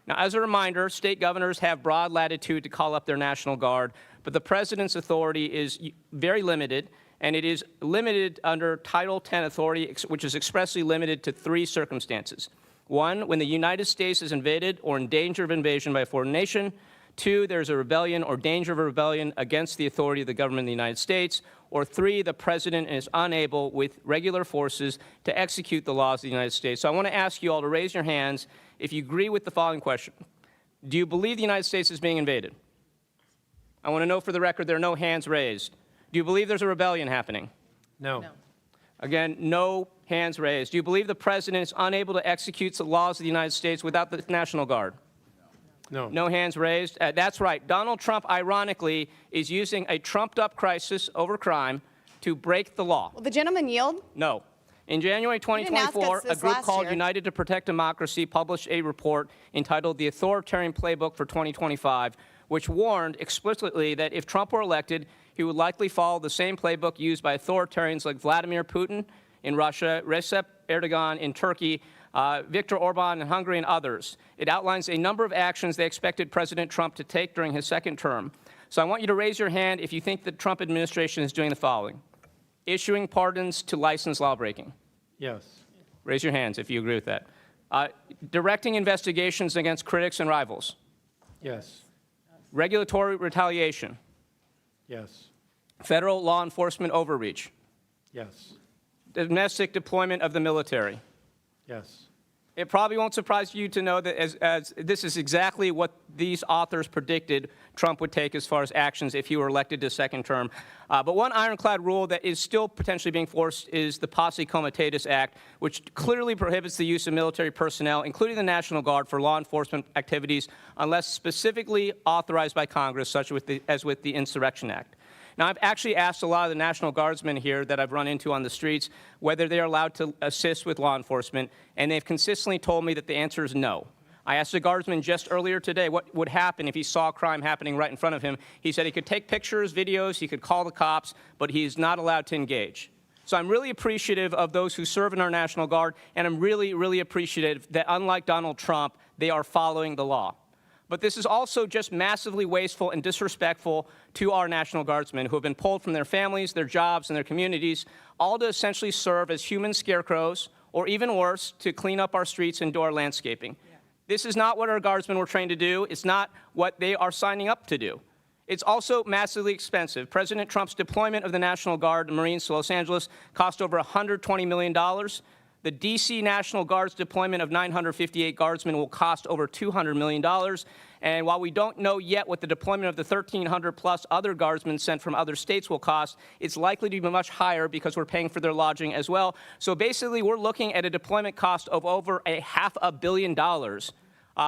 Now, as a reminder, state governors have broad latitude to call up their National Guard, but the president's authority is very limited, and it is limited under Title X authority, which is expressly limited to 3 circumstances. 1, when the United States is invaded or in danger of invasion by a foreign nation. 2, there's a rebellion or danger of a rebellion against the authority of the government of the United States. Or 3, the president is unable with regular forces to execute the laws of the United States. So I want to ask you all to raise your hands if you agree with the following question. Do you believe the United States is being invaded? I want to know for the record there are no hands raised. Do you believe there's a rebellion happening? No. Again, no hands raised. Do you believe the president is unable to execute the laws of the United States without the National Guard? No. No hands raised. That's right. Donald Trump, ironically, is using a trumped-up crisis over crime to break the law. Will the gentleman yield? No. In January didn't ask 2024, us a this group last called year. United to Protect Democracy published a report entitled The Authoritarian Playbook for 2025, which warned explicitly that if Trump were elected, he would likely follow the same playbook used by authoritarians like Vladimir Putin in Russia, Recep Erdogan in Turkey, Viktor Orban in Hungary, and others. It outlines a number of actions they expected President Trump to take during his second term. So I want you to raise your hand if you think the Trump administration is doing the following. Issuing pardons to licensed lawbreaking. Yes. Raise your hands if you agree with that. Directing investigations against critics and rivals. Yes. Regulatory retaliation. Yes. Federal law enforcement overreach. Yes. domestic deployment of the military. Yes. It probably won't surprise you to know that as this is exactly what these authors predicted Trump would take as far as actions if he were elected to second term. But one ironclad rule that is still potentially being forced is the Posse Comitatus Act, which clearly prohibits the use of military personnel, including the National Guard, for law enforcement activities unless specifically authorized by Congress, such as with the Insurrection Act. Now, I've actually asked a lot of the National Guardsmen here that I've run into on the streets whether they are allowed to assist with law enforcement, and they've consistently told me that the answer is no. I asked a Guardsman just earlier today what would happen if he saw crime happening right in front of him. He said he could take pictures, videos, he could call the cops, but he is not allowed to engage. So I'm really appreciative of those who serve in our National Guard, and I'm really, really appreciative that, unlike Donald Trump, they are following the law. But this is also just massively wasteful and disrespectful to our National Guardsmen who have been pulled from their families, their jobs, and their communities, all to essentially serve as human scarecrows, or even worse, to clean up our streets and do our landscaping. Yeah. This is not what our Guardsmen were trained to do. It's not what they are signing up to do. It's also massively expensive. President Trump's deployment of the National Guard and Marines to Los Angeles cost over $120 million. The D.C. National Guard's deployment of 958 Guardsmen will cost over $200 million. And while we don't know yet what the deployment of the 1,300-plus other Guardsmen sent from other states will cost, it's likely to be much higher because we're paying for their lodging as well. So basically, we're looking at a deployment cost of over $500 million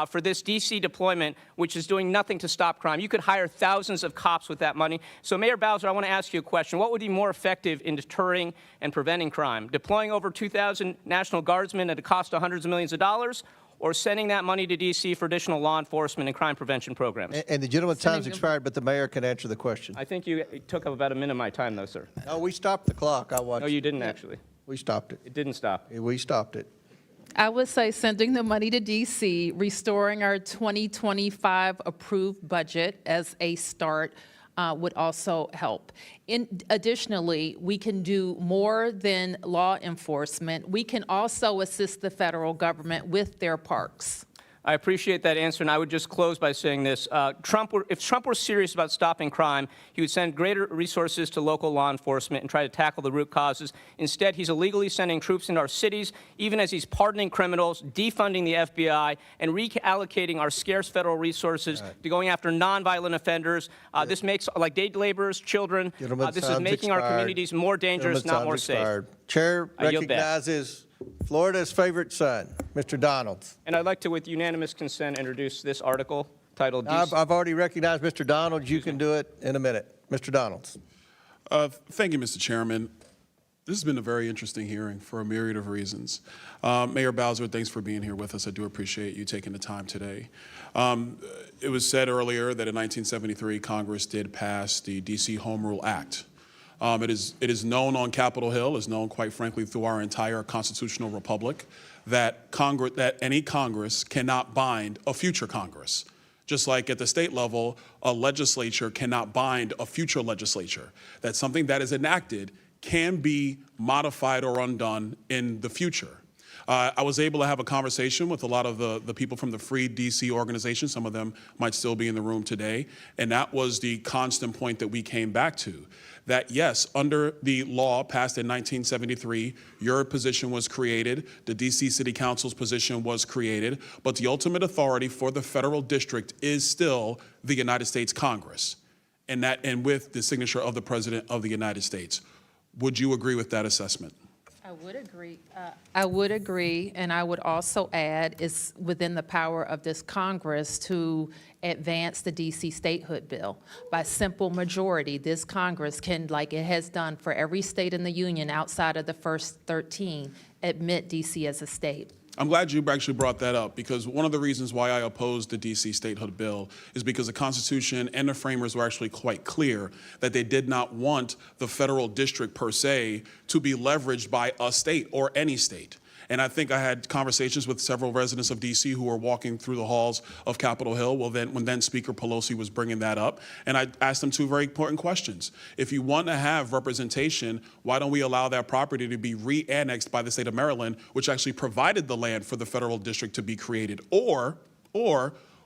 for this D.C. deployment, which is doing nothing to stop crime. You could hire thousands of cops with that money. So, Mayor Bowser, I want to ask you a question. What would be more effective in deterring and preventing crime? Deploying over 2,000 National Guardsmen at a cost of hundreds of millions of dollars, or sending that money to D.C. for additional law enforcement and crime prevention programs? And the gentleman's time's expired, but the mayor can answer the question. I think you took up about a minute of my time, though, sir. No, we stopped the clock. I watched. No, you didn't, actually. We stopped it. It didn't stop. We stopped it. I would say sending the money to DC, restoring our 2025 approved budget as a start would also help. Additionally, we can do more than law enforcement. We can also assist the federal government with their parks. I appreciate that answer, and I would just close by saying this. If Trump were serious about stopping crime, he would send greater resources to local law enforcement and try to tackle the root causes. Instead, he's illegally sending troops into our cities, even as he's pardoning criminals, defunding the FBI, and reallocating our scarce federal resources to going after nonviolent offenders. This makes, like day laborers, children, this is making our communities more dangerous, not more safe. Chair recognizes Florida's favorite son, Mr. Donalds. And I'd like to, with unanimous consent, introduce this article titled... I've already recognized Mr. Donalds. You can do it in a minute. Mr. Donalds. Thank you, Mr. Chairman. This has been a very interesting hearing for a myriad of reasons. Mayor Bowser, thanks for being here with us. I do appreciate you taking the time today. It was said earlier that in 1973, Congress did pass the D.C. Home Rule Act. It is known on Capitol Hill, is known, quite frankly, through our entire constitutional republic, that any Congress cannot bind a future Congress. Just like at the state level, a legislature cannot bind a future legislature. That something that is enacted can be modified or undone in the future. I was able to have a conversation with a lot of the people from the Free DC organization. Some of them might still be in the room today. And that was the constant point that we came back to. That yes, under the law passed in 1973, your position was created, the DC City Council's position was created, but the ultimate authority for the federal district is still the United States Congress, and with the signature of the President of the United States. Would you agree with that assessment? I would agree. I would agree, and I would also add it's within the power of this Congress to advance the D.C. statehood bill. By simple majority, this Congress can, like it has done for every state in the union outside of the first 13, admit D.C. as a state. I'm glad you actually brought that up, because one of the reasons why I opposed the D.C. statehood bill is because the Constitution and the framers were actually quite clear that they did not want the federal district per se to be leveraged by a state or any state. And I think I had conversations with several residents of D.C. who were walking through the halls of Capitol Hill when then Speaker Pelosi was bringing that up. And I asked them two very important questions. If you want to have representation, why don't we allow that property to be re-annexed by the state of Maryland, which actually provided the land for the federal district to be created? Or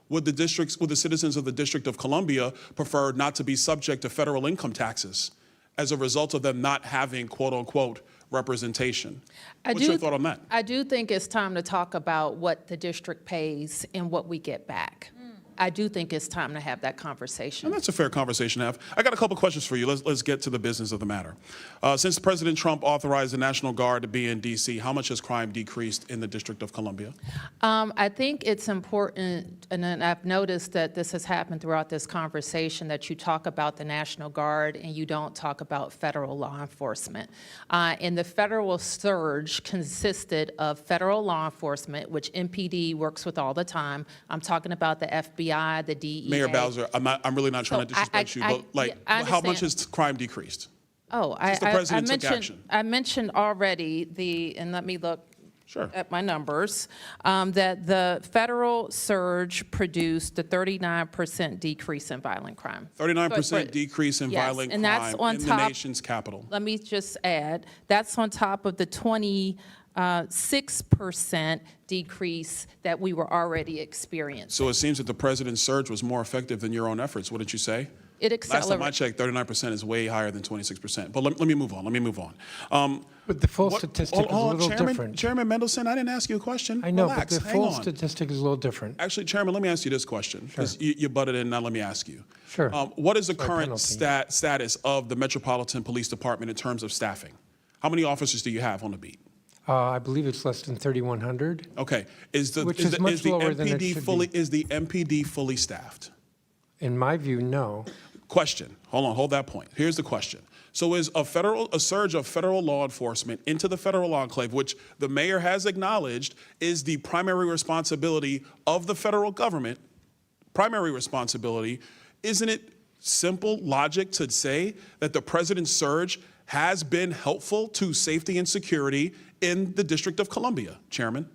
would the citizens of the District of Columbia prefer not to be subject to federal income taxes as a result of them not having, quote unquote, representation. I What's do- your thought on that? I do think it's time to talk about what the district pays and what we get back. I do think it's time to have that conversation. And that's a fair conversation to have. I got a couple questions for you. Let's get to the business of the matter. Since President Trump authorized the National Guard to be in D.C., how much has crime decreased in the District of Columbia? I think it's important, and then I've noticed that this has happened throughout this conversation, that you talk about the National Guard and you don't talk about federal law enforcement. And the federal surge consisted of federal law enforcement, which MPD works with all the time. I'm talking about the FBI, the DEA. Mayor Bowser, I'm really not trying to disrespect you, but I how much understand. has crime decreased? Oh, Since the president took action. I mentioned already and let me look at my numbers, that the federal surge produced a 39% decrease in violent crime. 39% decrease in violent and that's crime on in top, the nation's capital. Let me just add, that's on top of the 6% decrease that we were already experiencing. So it seems that the president's surge was more effective than your own efforts, wouldn't you say? It Last time I accelerated. checked, 39% is way higher than 26%. But let me move on. But the full statistic is a little different. Chairman Mendelson, I didn't ask you a question. I know, Relax, but the hang full on. statistic is a little different. Actually, Chairman, let me ask you this question, because you butted in, now let me ask you. Sure. What is the By current penalty. status of the Metropolitan Police Department in terms of staffing? How many officers do you have on the beat? I believe it's less than 3,100. Okay. Which is much lower than it should be. Is the MPD fully staffed? In my view, no. Question. Hold that point. Here's the question. So is a surge of federal law enforcement into the federal enclave, which the mayor has acknowledged is the primary responsibility of the federal government, isn't it simple logic to say that the president's surge has been helpful to safety and security in the District of Columbia, Chairman?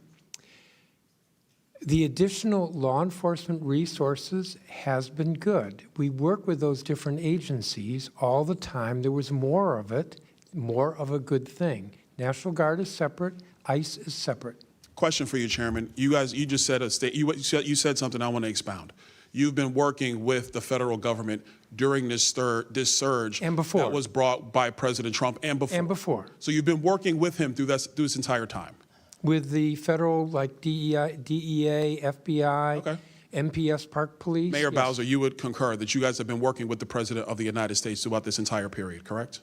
The additional law enforcement resources has been good. We work with those different agencies all the time. There was more of it, more of a good thing. National Guard is separate, ICE is separate. Question for you, Chairman. You just said you said something I want to expound. You've been working with the federal government during this surge And before. that was brought by President Trump and before. And before. So you've been working with him through this entire time. With the federal, like DEA, FBI, MPS Park Police. Mayor yes. Bowser, you would concur that you guys have been working with the President of the United States throughout this entire period, correct?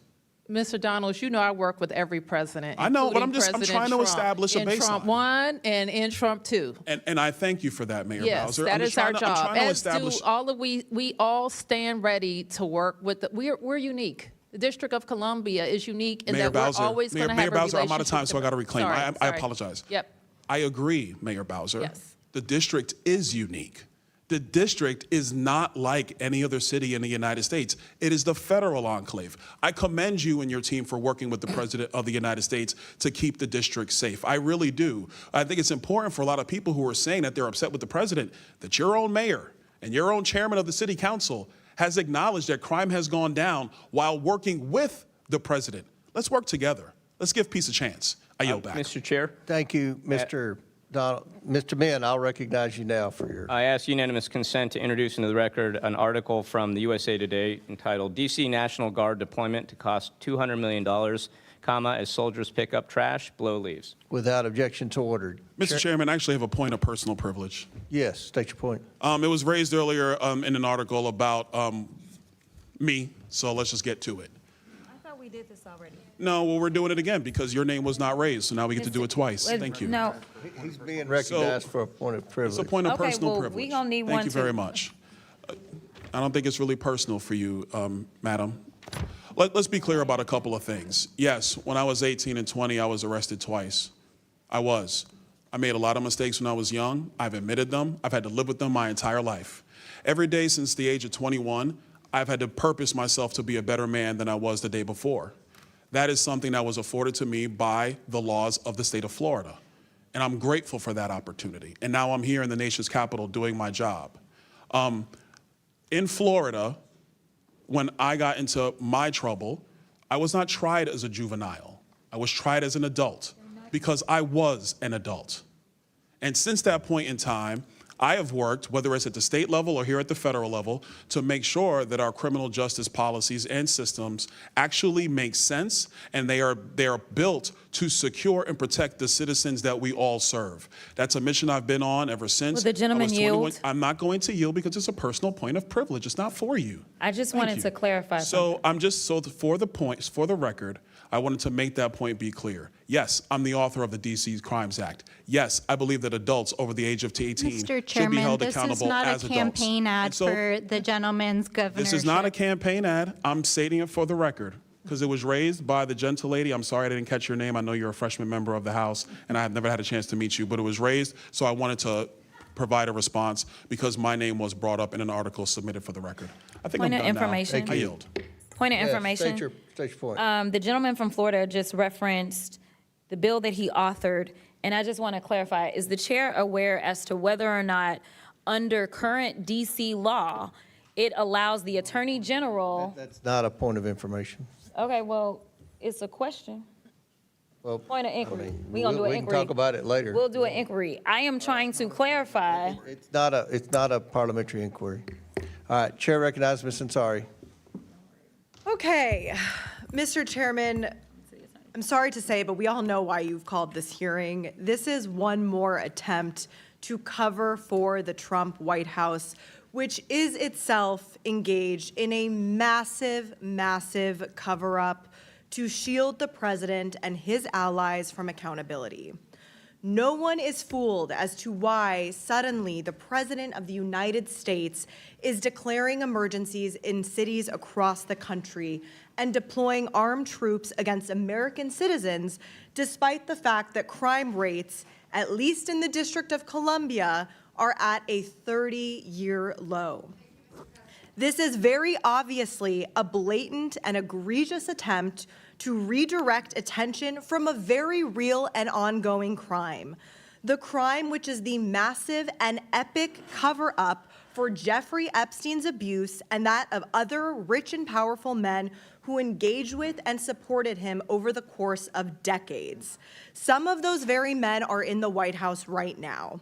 Mr. Donalds, you know I work with every president. I know, but including I'm President trying to Trump, establish a in baseline. Trump 1 and in Trump 2. And I thank you for that, Mayor Yes, Bowser. that I'm is just our trying to- I'm job. trying to As establish. do all of we all stand ready to work with, we're unique. The District of Columbia is unique in Mayor that Bowser, we're always going to have Mayor a Bowser, I'm out of relationship time, so I got to reclaim. Sorry, I sorry. apologize. Yep. I agree, Mayor Bowser. Yes. The district is unique. The district is not like any other city in the United States. It is the federal enclave. I commend you and your team for working with the President of the United States to keep the district safe. I really do. I think it's important for a lot of people who are saying that they're upset with the president, that your own mayor and your own chairman of the city council has acknowledged that crime has gone down while working with the president. Let's work together. Let's give peace a chance. I yield back. Mr. Chair. Thank you, Mr. Donald. Mr. Mann, I'll recognize you now for your. I ask unanimous consent to introduce into the record an article from the USA Today entitled DC National Guard Deployment to Cost $200 million, as soldiers pick up trash, blow leaves. Without objection to ordered. Mr. Chairman, I actually have a point of personal privilege. Yes, state your point. It was raised earlier in an article about me, so let's just get to it. I thought we did this already. No, well, we're doing it again because your name was not raised, so now we get to do it twice. Thank you. No. He's being recognized for a point of privilege. It's a point of Okay, personal well, privilege. we gonna need Thank one you very too. much. I don't think it's really personal for you, madam. Let's be clear about a couple of things. Yes, when I was 18 and 20, I was arrested twice. I made a lot of mistakes when I was young. I've admitted them. I've had to live with them my entire life. Every day since the age of 21, I've had to purpose myself to be a better man than I was the day before. That is something that was afforded to me by the laws of the state of Florida. And I'm grateful for that opportunity. And now I'm here in the nation's capital doing my job. In Florida, when I got into my trouble, I was not tried as a juvenile. I was tried as an adult because I was an adult. And since that point in time, I have worked, whether it's at the state level or here at the federal level, to make sure that our criminal justice policies and systems actually make sense, and they are built to secure and protect the citizens that we all serve. That's a mission I've been on ever since. Will the gentleman I was 21. yield? I'm not going to yield because it's a personal point of privilege. It's not for you. I just Thank wanted you. to clarify So I'm just, for the record, I wanted to make that point be clear. Yes, I'm the author of the D.C. Crimes Act. Yes, I believe that adults over the age of 18 Mr. should be Chairman, held this is accountable not as a adults. campaign ad And so for the gentleman's governorship. this is not a campaign ad. I'm stating it for the record because it was raised by the gentle lady. I'm sorry I didn't catch your name. I know you're a freshman member of the House, and I have never had a chance to meet you, but it was raised, so I wanted to provide a response because my name was brought up in an article submitted for the record. I think Point I'm of done information. now. I yield. Point of Yes, information. state your point. The gentleman from Florida just referenced the bill that he authored, and I just want to clarify, is the chair aware as to whether or not under current DC law, it allows the Attorney General, That's not a point of information. okay, well, it's a question. Well, Point of I inquiry. mean, We gonna do an we can inquiry. talk about it later. We'll do an inquiry. I am trying to clarify. It's not a parliamentary inquiry. All right, Chair recognizes Ms. Ansari. Okay, Mr. Chairman, I'm sorry to say, but we all know why you've called this hearing. This is one more attempt to cover for the Trump White House, which is itself engaged in a massive, massive cover-up to shield the president and his allies from accountability. No one is fooled as to why suddenly the President of the United States is declaring emergencies in cities across the country and deploying armed troops against American citizens, despite the fact that crime rates, at least in the District of Columbia, are at a 30-year low. This is very obviously a blatant and egregious attempt to redirect attention from a very real and ongoing crime. The crime which is the massive and epic cover-up for Jeffrey Epstein's abuse and that of other rich and powerful men who engaged with and supported him over the course of decades. Some of those very men are in the White House right now.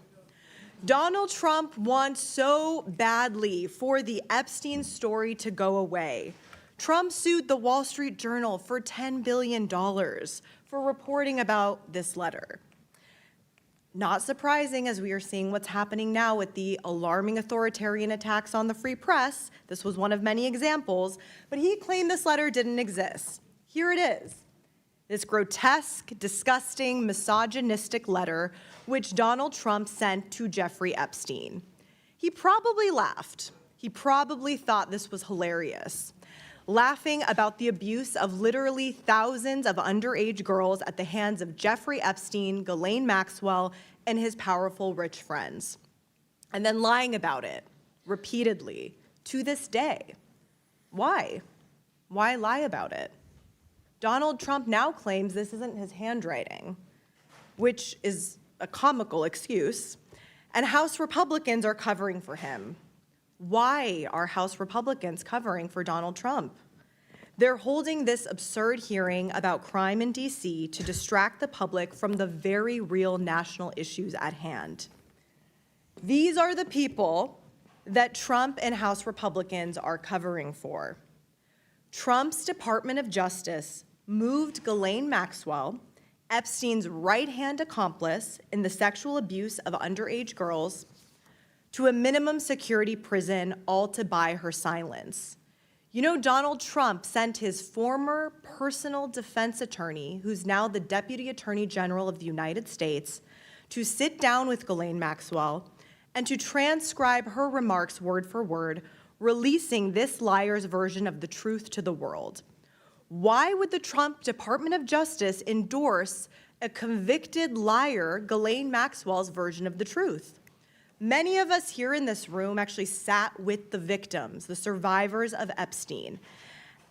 Donald Trump wants so badly for the Epstein story to go away. Trump sued the Wall Street Journal for $10 billion for reporting about this letter. Not surprising, as we are seeing what's happening now with the alarming authoritarian attacks on the free press. This was one of many examples, but he claimed this letter didn't exist. Here it is. This grotesque, disgusting, misogynistic letter which Donald Trump sent to Jeffrey Epstein. He probably laughed. He probably thought this was hilarious, laughing about the abuse of literally thousands of underage girls at the hands of Jeffrey Epstein, Ghislaine Maxwell, and his powerful rich friends, and then lying about it repeatedly to this day. Why? Why lie about it? Donald Trump now claims this isn't his handwriting, which is a comical excuse, and House Republicans are covering for him. Why are House Republicans covering for Donald Trump? They're holding this absurd hearing about crime in D.C. to distract the public from the very real national issues at hand. These are the people that Trump and House Republicans are covering for. Trump's Department of Justice moved Ghislaine Maxwell, Epstein's right-hand accomplice in the sexual abuse of underage girls, to a minimum security prison, all to buy her silence. You know, Donald Trump sent his former personal defense attorney, who's now the Deputy Attorney General of the United States, to sit down with Ghislaine Maxwell and to transcribe her remarks word for word, releasing this liar's version of the truth to the world. Why would the Trump Department of Justice endorse a convicted liar, Ghislaine Maxwell's version of the truth? Many of us here in this room actually sat with the victims, the survivors of Epstein,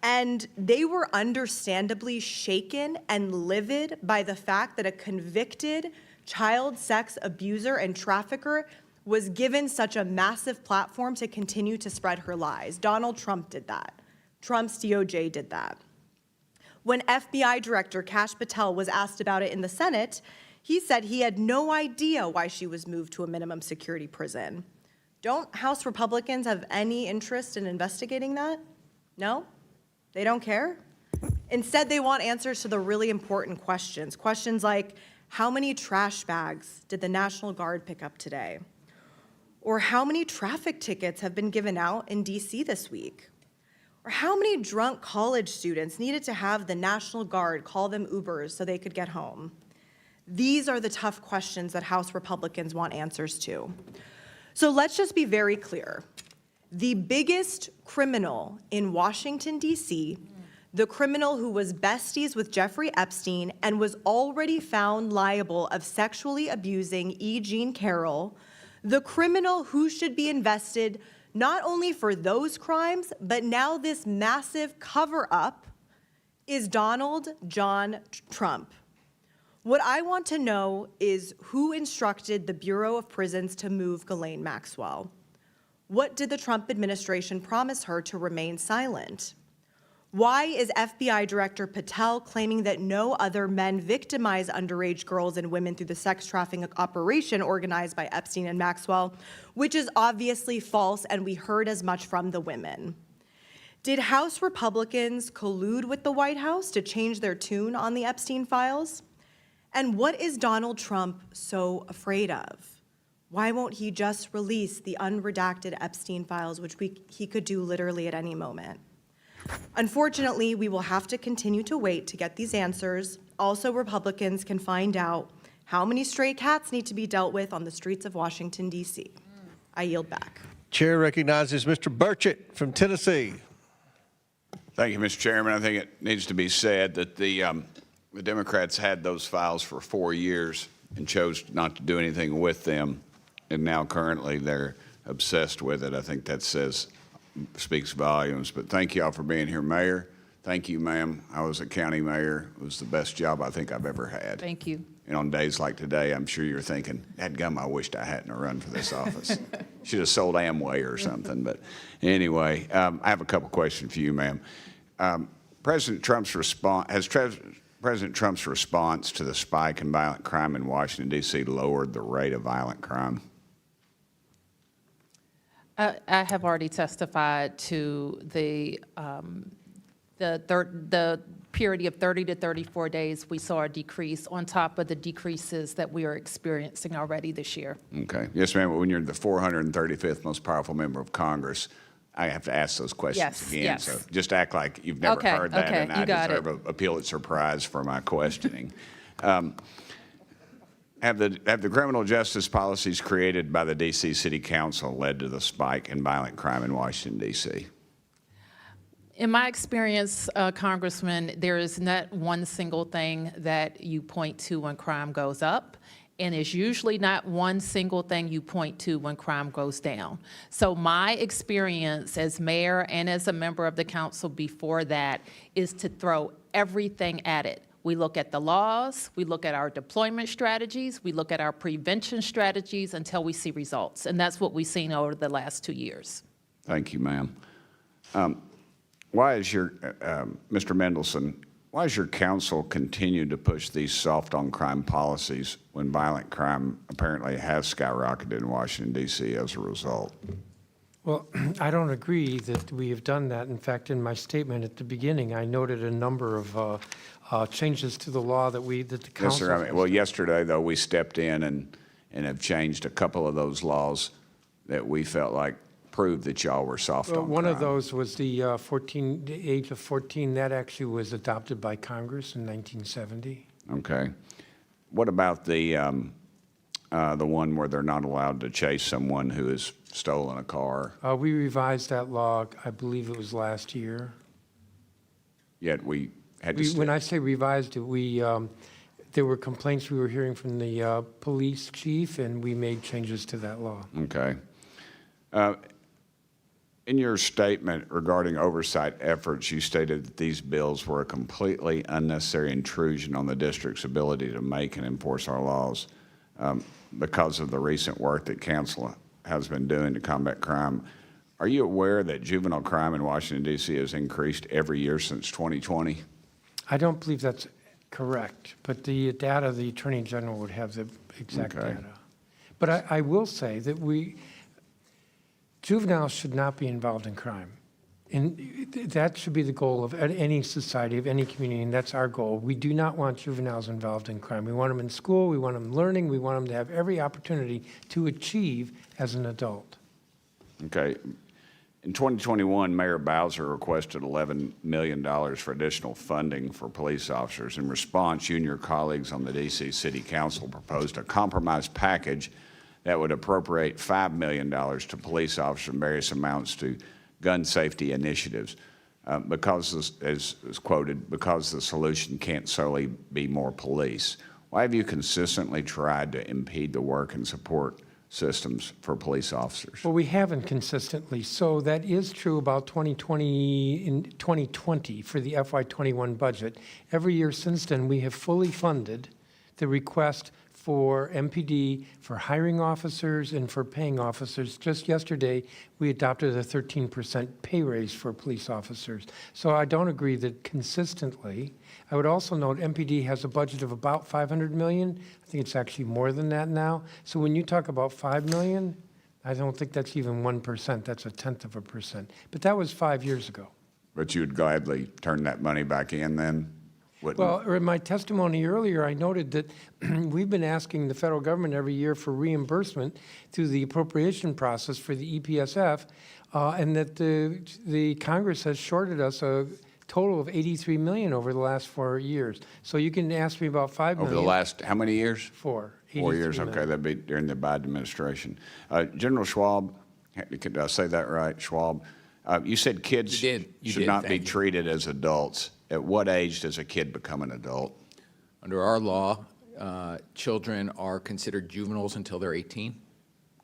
and they were understandably shaken and livid by the fact that a convicted child sex abuser and trafficker was given such a massive platform to continue to spread her lies. Donald Trump did that. Trump's DOJ did that. When FBI Director Kash Patel was asked about it in the Senate, He said he had no idea why she was moved to a minimum security prison. Don't House Republicans have any interest in investigating that? No? They don't care? Instead, they want answers to the really important questions. Questions like, how many trash bags did the National Guard pick up today? Or how many traffic tickets have been given out in DC this week? Or how many drunk college students needed to have the National Guard call them Ubers so they could get home? These are the tough questions that House Republicans want answers to. So let's just be very clear. The biggest criminal in Washington, D.C., the criminal who was besties with Jeffrey Epstein and was already found liable of sexually abusing E. Jean Carroll, the criminal who should be invested not only for those crimes, but now this massive cover-up, is Donald John Trump. What I want to know is who instructed the Bureau of Prisons to move Ghislaine Maxwell? What did the Trump administration promise her to remain silent? Why is FBI Director Patel claiming that no other men victimize underage girls and women through the sex trafficking operation organized by Epstein and Maxwell, which is obviously false, and we heard as much from the women? Did House Republicans collude with the White House to change their tune on the Epstein files? And what is Donald Trump so afraid of? Why won't he just release the unredacted Epstein files, which he could do literally at any moment? Unfortunately, we will have to continue to wait to get these answers. Also, Republicans can find out how many stray cats need to be dealt with on the streets of Washington, D.C. I yield back. Chair recognizes Mr. Burchett from Tennessee. Thank you, Mr. Chairman. I think it needs to be said that the Democrats had those files for 4 years and chose not to do anything with them, and now currently they're obsessed with it. I think that speaks volumes. But thank you all for being here, Mayor. Thank you, ma'am. I was a county mayor. It was the best job I think I've ever had. Thank you. And on days like today, I'm sure you're thinking, dadgum, I wished I hadn't run for this office. Should have sold Amway or something. But anyway, I have a couple questions for you, ma'am. President Trump's response to the spike in violent crime in Washington, D.C. lowered the rate of violent crime? I have already testified to the period of 30 to 34 days. We saw a decrease on top of the decreases that we are experiencing already this year. Okay. Yes, ma'am. But when you're the 435th most powerful member of Congress, I have to ask those questions again. Yes. So just act like you've never heard that, and I deserve a Pulitzer Surprise for my questioning. Have the criminal justice policies created by the D.C. City Council led to the spike in violent crime in Washington, D.C.? In my experience, Congressman, there is not one single thing that you point to when crime goes up, and it's usually not one single thing you point to when crime goes down. So my experience as mayor and as a member of the council before that is to throw everything at it. We look at the laws, we look at our deployment strategies, we look at our prevention strategies until we see results. And that's what we've seen over the last 2 years. Thank you, ma'am. Why is Mr. Mendelson, why has your council continued to push these soft on crime policies when violent crime apparently has skyrocketed in Washington, D.C. as a result? Well, I don't agree that we have done that. In fact, in my statement at the beginning, I noted a number of changes to the law that the council. Yes, sir. Well, yesterday, though, we stepped in and have changed a couple of those laws that we felt like proved that y'all were soft on crime. One of those was the age of 14. That actually was adopted by Congress in 1970. Okay. What about the one where they're not allowed to chase someone who has stolen a car? We revised that law, I believe it was last year. Yet we had to. When I say revised it, there were complaints we were hearing from the police chief, and we made changes to that law. Okay. In your statement regarding oversight efforts, you stated that these bills were a completely unnecessary intrusion on the district's ability to make and enforce our laws because of the recent work that council has been doing to combat crime. Are you aware that juvenile crime in Washington, D.C. has increased every year since 2020? I don't believe that's Correct, but the data, the Attorney General would have the exact Okay. data. But I will say that juveniles should not be involved in crime. And that should be the goal of any society, of any community, and that's our goal. We do not want juveniles involved in crime. We want them in school, we want them learning, we want them to have every opportunity to achieve as an adult. Okay. In 2021, Mayor Bowser requested $11 million for additional funding for police officers. In response, you and your colleagues on the D.C. City Council proposed a compromise package that would appropriate $5 million to police officers and various amounts to gun safety initiatives. Because, as quoted, because the solution can't solely be more police. Why have you consistently tried to impede the work and support systems for police officers? Well, we haven't consistently. So that is true about 2020 for the FY21 budget. Every year since then, we have fully funded the request for MPD, for hiring officers and for paying officers. Just yesterday, we adopted a 13% pay raise for police officers. So I don't agree that consistently. I would also note MPD has a budget of about $500 million. I think it's actually more than that now. So when you talk about $5 million, I don't think that's even 1%. That's 0.1%. But that was 5 years ago. But you would gladly turn that money back in then? Wouldn't? Well, in my testimony earlier, I noted that we've been asking the federal government every year for reimbursement through the appropriation process for the EPSF, and that the Congress has shorted us a total of $83 million over the last 4 years. So you can ask me about $5 million. Over the last, how many years? 4. 4 years, $83 million. okay, that'd be during the Biden administration. General Schwab, did I say that right, Schwab? You said kids You should did, not be thank you. treated as adults. At what age does a kid become an adult? Under our law, children are considered juveniles until they're 18.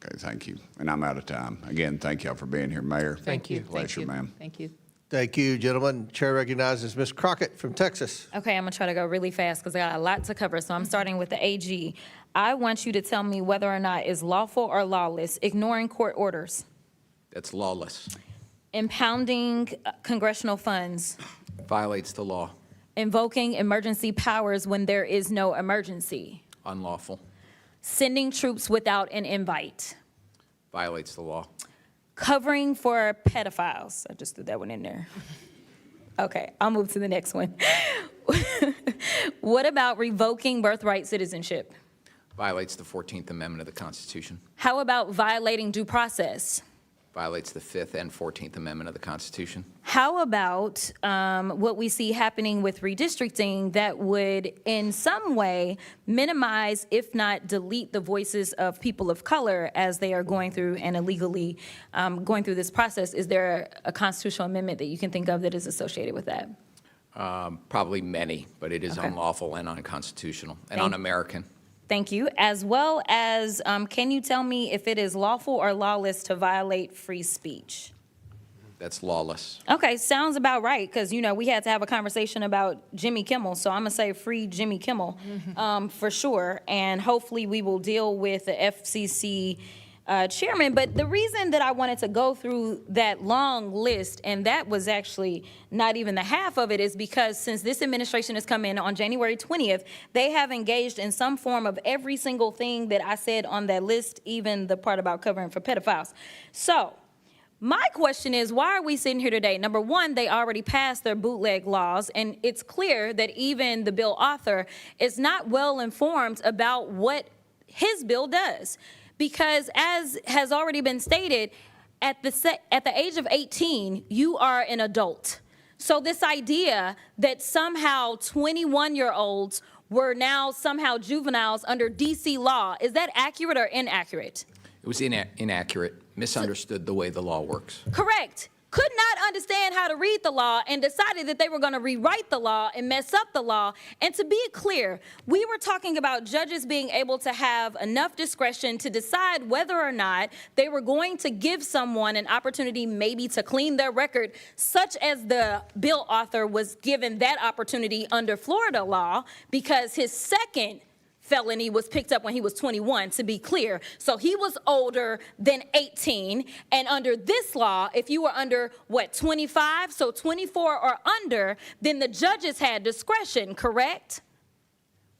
Okay, thank you. And I'm out of time. Again, thank y'all for being here, Mayor. Thank you. Pleasure, ma'am. Thank you. Thank you, gentlemen. Chair recognizes Ms. Crockett from Texas. Okay, I'm gonna try to go really fast because I got a lot to cover. So I'm starting with the AG. I want you to tell me whether or not it's lawful or lawless ignoring court orders, That's lawless. impounding congressional funds, Violates the law. invoking emergency powers when there is no emergency, Unlawful. sending troops without an invite, Violates the law. covering for pedophiles. I just threw that one in there. Okay, I'll move to the next one. What about revoking birthright citizenship? Violates the 14th Amendment of the Constitution. How about violating due process? Violates the 5th and 14th Amendment of the Constitution. How about what we see happening with redistricting that would in some way minimize, if not delete, the voices of people of color as they are going through and illegally going through this process? Is there a constitutional amendment that you can think of that is associated with that? Probably many, but it is Okay. unlawful and unconstitutional and Thank- un-American. Thank you. As well as, can you tell me if it is lawful or lawless to violate free speech? That's lawless. Okay, sounds about right, because, you know, we had to have a conversation about Jimmy Kimmel, so I'm going to say free Jimmy Kimmel for sure, and hopefully we will deal with the FCC chairman. But the reason that I wanted to go through that long list, and that was actually not even the half of it, is because since this administration has come in on January 20th, they have engaged in some form of every single thing that I said on that list, even the part about covering for pedophiles. So my question is, why are we sitting here today? Number one, they already passed their bootleg laws, and it's clear that even the bill author is not well informed about what his bill does. Because as has already been stated, at the age of 18, you are an adult. So this idea that somehow 21-year-olds were now somehow juveniles under DC law, is that accurate or inaccurate? It was inaccurate, misunderstood the way the law works. Correct. Could not understand how to read the law and decided that they were going to rewrite the law and mess up the law. And to be clear, we were talking about judges being able to have enough discretion to decide whether or not they were going to give someone an opportunity maybe to clean their record, such as the bill author was given that opportunity under Florida law because his second felony was picked up when he was 21, to be clear. So he was older than 18. And under this law, if you were under, 25, so 24 or under, then the judges had discretion, correct?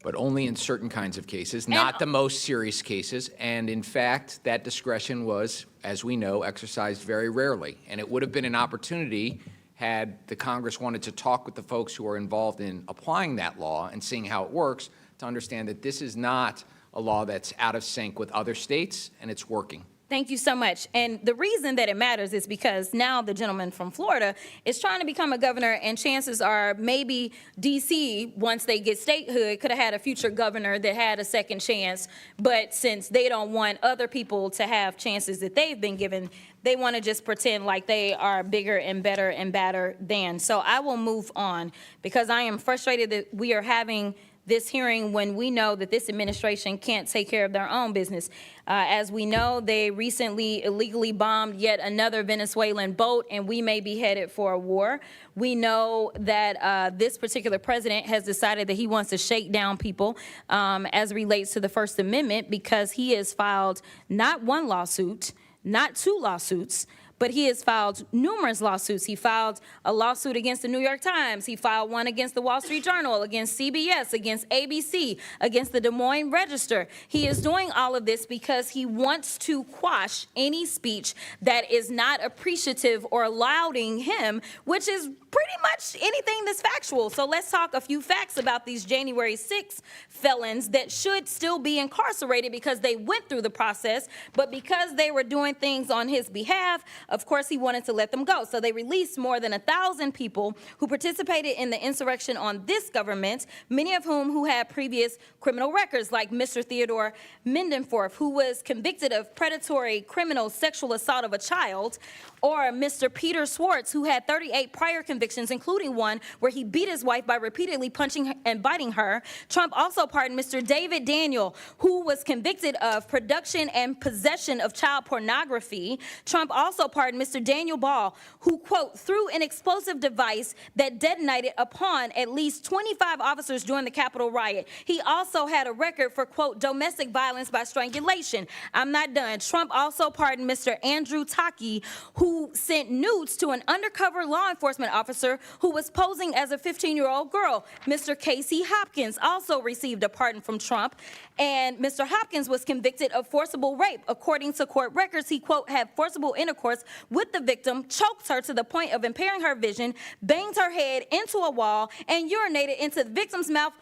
but only in certain kinds of cases, not the most serious cases. And in fact, that discretion was, as we know, exercised very rarely. And it would have been an opportunity had the Congress wanted to talk with the folks who are involved in applying that law and seeing how it works to understand that this is not a law that's out of sync with other states, and it's working. Thank you so much. And the reason that it matters is because now the gentleman from Florida is trying to become a governor, and chances are maybe D.C., once they get statehood, could have had a future governor that had a second chance. But since they don't want other people to have chances that they've been given, they want to just pretend like they are bigger and better and badder than. So I will move on because I am frustrated that we are having this hearing when we know that this administration can't take care of their own business. As we know, they recently illegally bombed yet another Venezuelan boat, and we may be headed for a war. We know that this particular president has decided that he wants to shake down people as relates to the First Amendment because he has filed not one lawsuit, not two lawsuits, but he has filed numerous lawsuits. He filed a lawsuit against the New York Times. He filed one against the Wall Street Journal, against CBS, against ABC, against the Des Moines Register. He is doing all of this because he wants to quash any speech that is not appreciative or lauding him, which is pretty much anything that's factual. So let's talk a few facts about these January 6 felons that should still be incarcerated because they went through the process, but because they were doing things on his behalf, of course, he wanted to let them go. So they released more than 1,000 people who participated in the insurrection on this government, many of whom had previous criminal records, like Mr. Theodore Mendenforth, who was convicted of predatory criminal sexual assault of a child, or Mr. Peter Schwartz, who had 38 prior convictions, including one where he beat his wife by repeatedly punching and biting her. Trump also pardoned Mr. David Daniel, who was convicted of production and possession of child pornography. Trump also pardoned Mr. Daniel Ball, who, quote, threw an explosive device that detonated upon at least 25 officers during the Capitol riot. He also had a record for, quote, domestic violence by strangulation. I'm not done. Trump also pardoned Mr. Andrew Taki, who sent nudes to an undercover law enforcement officer who was posing as a 15-year-old girl. Mr. Casey Hopkins also received a pardon from Trump, and Mr. Hopkins was convicted of forcible rape. According to court records, he, quote, had forcible intercourse with the victim, choked her to the point of impairing her vision, banged her head into a wall, and urinated into the victim's mouth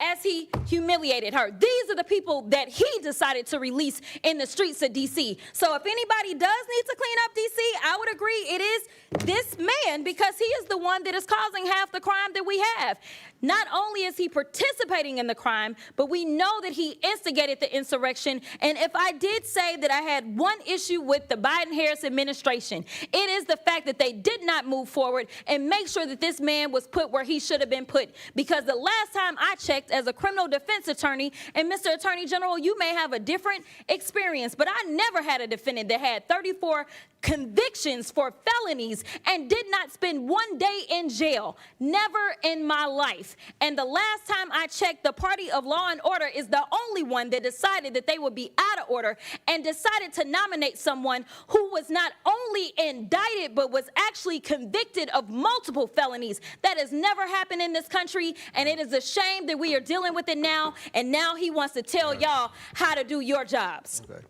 as he humiliated her. These are the people that he decided to release in the streets of D.C. So if anybody does need to clean up D.C., I would agree it is this man, because he is the one that is causing half the crime that we have. Not only is he participating in the crime, but we know that he instigated the insurrection. And if I did say that I had one issue with the Biden-Harris administration, it is the fact that they did not move forward and make sure that this man was put where he should have been put. Because the last time I checked as a criminal defense attorney, and Mr. Attorney General, you may have a different experience, but I never had a defendant that had 34 convictions for felonies and did not spend one day in jail. Never in my life. And the last time I checked, the party of law and order is the only one that decided that they would be out of order and decided to nominate someone who was not only indicted but was actually convicted of multiple felonies. That has never happened in this country, and it is a shame that we are dealing with it now, and now he wants to tell y'all how to do your jobs. Okay.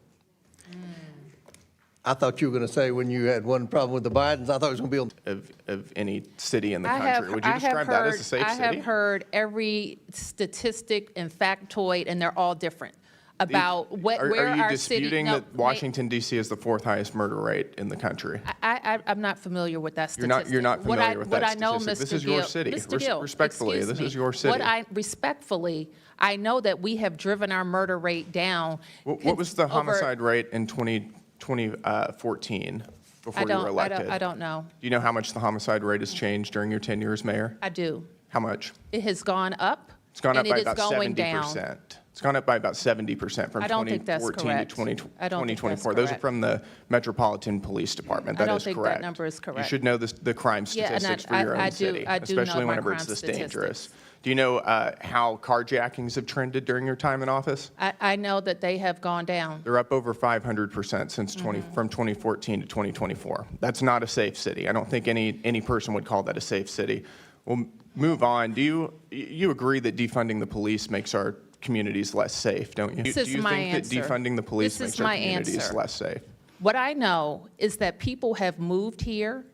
I thought you were going to say when you had one problem with the Bidens, I thought it was going to be of any city in the country. Would you describe that as a safe city? I have heard every statistic and factoid, and they're all different about where our city. Are you disputing that Washington, D.C. is the 4th highest murder rate in the country? I'm not familiar with that statistic. You're not familiar with that statistic. What I know, this is your city. Mr. Gill, respectfully, this is your city. Respectfully, I know that we have driven our murder rate down. What was the homicide rate in 2014 before you were elected? I don't know. Do you know how much the homicide rate has changed during your tenure as mayor? I do. How much? It has gone up. It's gone up by and it is about going 70%. down. It's gone up by about 70% from I don't think that's 2014 to correct. I don't think that's 2024. Those are correct. from the Metropolitan Police Department. I That don't is think correct. that number is correct. You should know the crime Yeah, and statistics for your own city, I do know especially my whenever crime it's this statistics. dangerous. Do you know how carjackings have trended during your time in office? I know that they have gone down. They're up over 500% since from 2014 to 2024. That's not a safe city. I don't think any person would call that a safe city. We'll move on. Do you agree that defunding the police makes our communities less safe, don't you? This Do is you my think answer. that defunding the police This is makes our my communities answer. less safe? What I know is that people have moved here.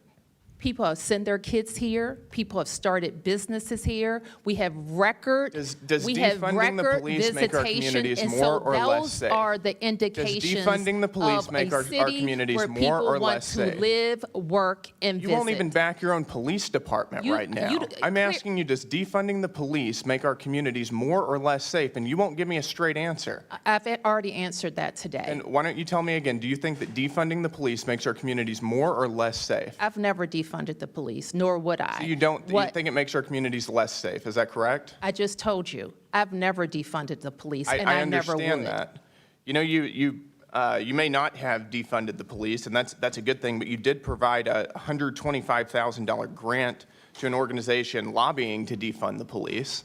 People have sent their kids here. People have started businesses here. We have record. Does we have defunding the record police make our visitation, communities and more so or less those safe? are the indications defunding the police of make a our city communities where more people or want less to safe? live, work, and You visit. won't even back your own police department right now. I'm asking you, does defunding the police make our communities more or less safe? And you won't give me a straight answer. I've already answered that today. And why don't you tell me again, do you think that defunding the police makes our communities more or less safe? I've never defunded the police, nor would I. So you think it makes our communities less safe, is that correct? I just told you, I've never defunded the police, and I never would. I understand that. You know, you may not have defunded the police, and that's a good thing, but you did provide a $125,000 grant to an organization lobbying to defund the police.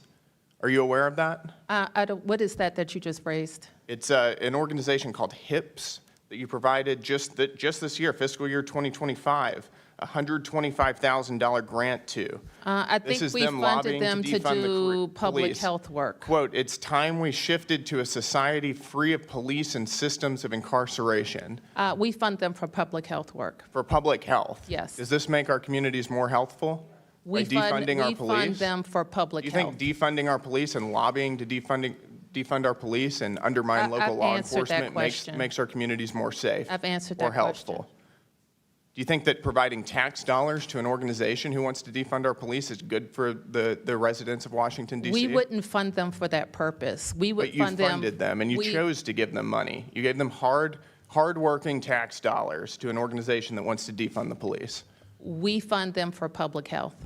Are you aware of that? What is that you just raised? It's an organization called HIPS that you provided just this year, fiscal year 2025. a $125,000 grant to. I think we funded them to do public health work. Quote, "It's time we shifted to a society free of police and systems of incarceration." We fund them for public health work. For public health? Yes. Does this make our communities more healthful? We By defunding our police? fund them for public You health. think defunding our police and lobbying to defund our police and undermine local I've law answered that enforcement question. makes our communities more safe? I've answered more that healthful? question. Do you think that providing tax dollars to an organization who wants to defund our police is good for the residents of Washington, D.C.? We wouldn't fund them for that purpose. We would But you fund them. funded them, and you chose to give them money. You gave them hard-working tax dollars to an organization that wants to defund the police. We fund them for public health.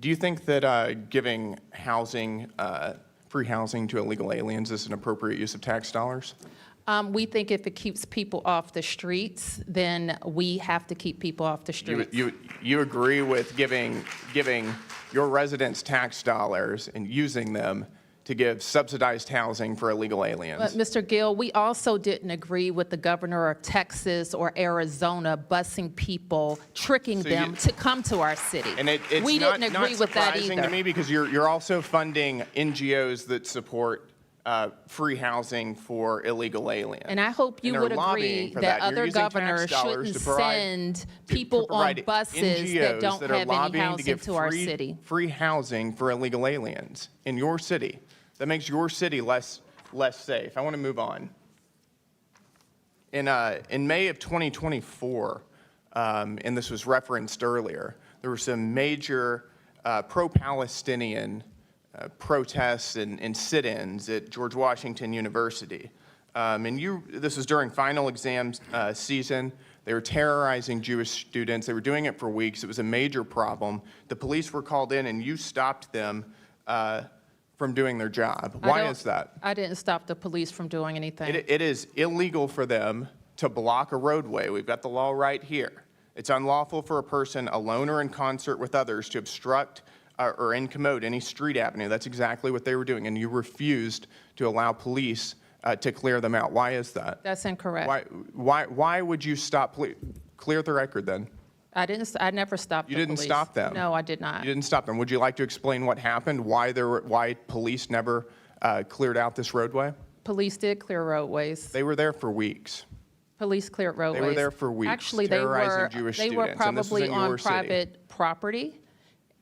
Do you think that giving housing, free housing to illegal aliens is an appropriate use of tax dollars? We think if it keeps people off the streets, then we have to keep people off the streets. You agree with giving your residents tax dollars and using them to give subsidized housing for illegal aliens? But Mr. Gill, we also didn't agree with the governor of Texas or Arizona busing people, tricking them to come to our city. And it's we not, didn't agree not with that surprising either. to me because you're also funding NGOs that support free housing for illegal aliens. And I hope you And would they're lobbying agree for that You're other using tax governors dollars shouldn't to provide- send people on provide buses NGOs that don't that are have any lobbying to housing give to our city. free housing for illegal aliens in your city. That makes your city less safe. I want to move on. In May of 2024, and this was referenced earlier, there were some major pro-Palestinian protests and sit-ins at George Washington University. This was during final exam season. They were terrorizing Jewish students. They were doing it for weeks. It was a major problem. The police were called in, and you stopped them from doing their job. Why is that? I didn't stop the police from doing anything. It is illegal for them to block a roadway. We've got the law right here. It's unlawful for a person, alone or in concert with others, to obstruct or incommode any street avenue. That's exactly what they were doing, and you refused to allow police to clear them out. Why is that? That's incorrect. Why would you stop? Clear the record then. I never stopped the You didn't police. stop them. No, I did not. You didn't stop them. Would you like to explain what happened? Why police never cleared out this roadway? Police did clear roadways. They were there for weeks. Police cleared roadways. They were there for weeks, Actually, terrorizing Jewish they were students, and this was probably in on your city. private property,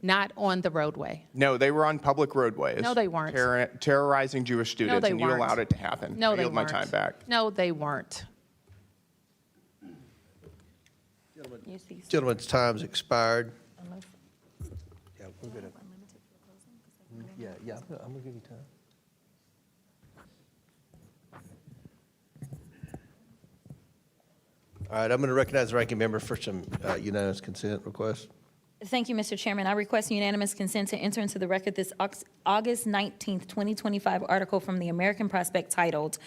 not on the roadway. No, they were on public roadways. No, they weren't. Terrorizing Jewish students, they and you weren't. allowed it to happen. No, I they yield weren't. my time back. No, they weren't. Gentleman's time's expired. Yeah, we're gonna. Yeah, I'm gonna give you time. All right, I'm gonna recognize the ranking member for some unanimous consent requests. Thank you, Mr. Chairman. I request unanimous consent to enter into the record this August 19th, 2025 article from the American Prospect titled,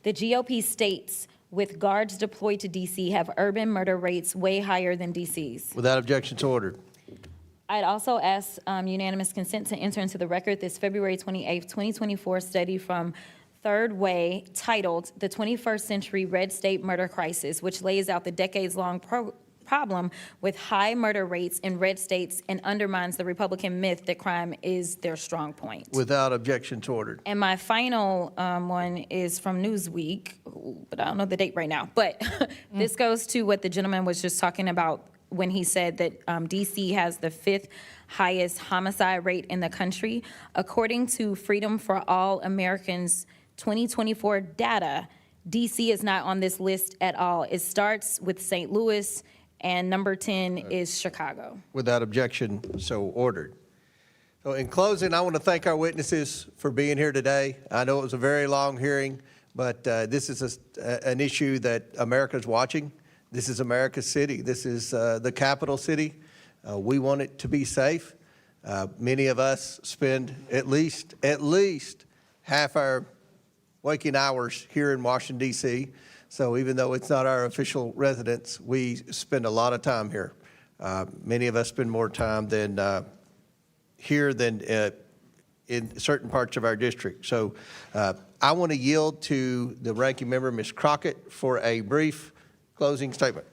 "The GOP states with guards deployed to D.C. have urban murder rates way higher than D.C.'s." Without objections ordered. I'd also ask unanimous consent to enter into the record this February 28th, 2024 study from Third Way titled, "The 21st Century Red State Murder Crisis," which lays out the decades-long problem with high murder rates in red states and undermines the Republican myth that crime is their strong point. Without objection, so ordered. And my final one is from Newsweek, but I don't know the date right now. But this goes to what the gentleman was just talking about when he said that DC has the 5th highest homicide rate in the country. According to Freedom for All Americans 2024 data, DC is not on this list at all. It starts with St. Louis, and number 10 is Chicago. Without objection, so ordered. So in closing, I want to thank our witnesses for being here today. I know it was a very long hearing, but this is an issue that America's watching. This is America's city. This is the capital city. We want it to be safe. Many of us spend at least half our waking hours here in Washington, D.C. So even though it's not our official residence, we spend a lot of time here. Many of us spend more time than here than in certain parts of our district. So I want to yield to the ranking member, Ms. Crockett, for a brief closing statement.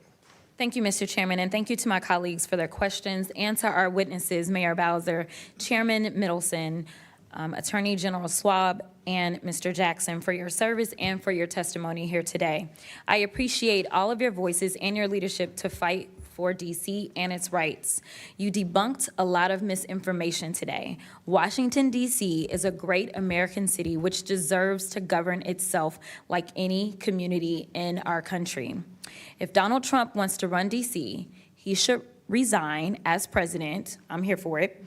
Thank you, Mr. Chairman, and thank you to my colleagues for their questions and to our witnesses, Mayor Bowser, Chairman Mendelson, Attorney General Schwab, and Mr. Jackson for your service and for your testimony here today. I appreciate all of your voices and your leadership to fight for DC and its rights. You debunked a lot of misinformation today. Washington, DC is a great American city which deserves to govern itself like any community in our country. If Donald Trump wants to run DC, he should resign as president, I'm here for it,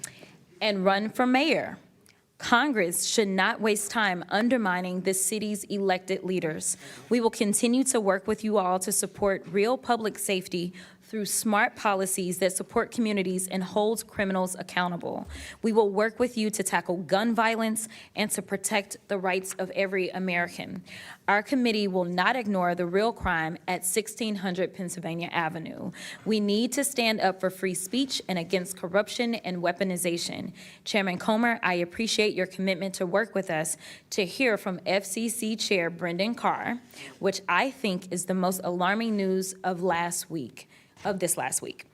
and run for mayor. Congress should not waste time undermining this city's elected leaders. We will continue to work with you all to support real public safety through smart policies that support communities and hold criminals accountable. We will work with you to tackle gun violence and to protect the rights of every American. Our committee will not ignore the real crime at 1600 Pennsylvania Avenue. We need to stand up for free speech and against corruption and weaponization. Chairman Comer, I appreciate your commitment to work with us to hear from FCC Chair Brendan Carr, which I think is the most alarming news of this last week.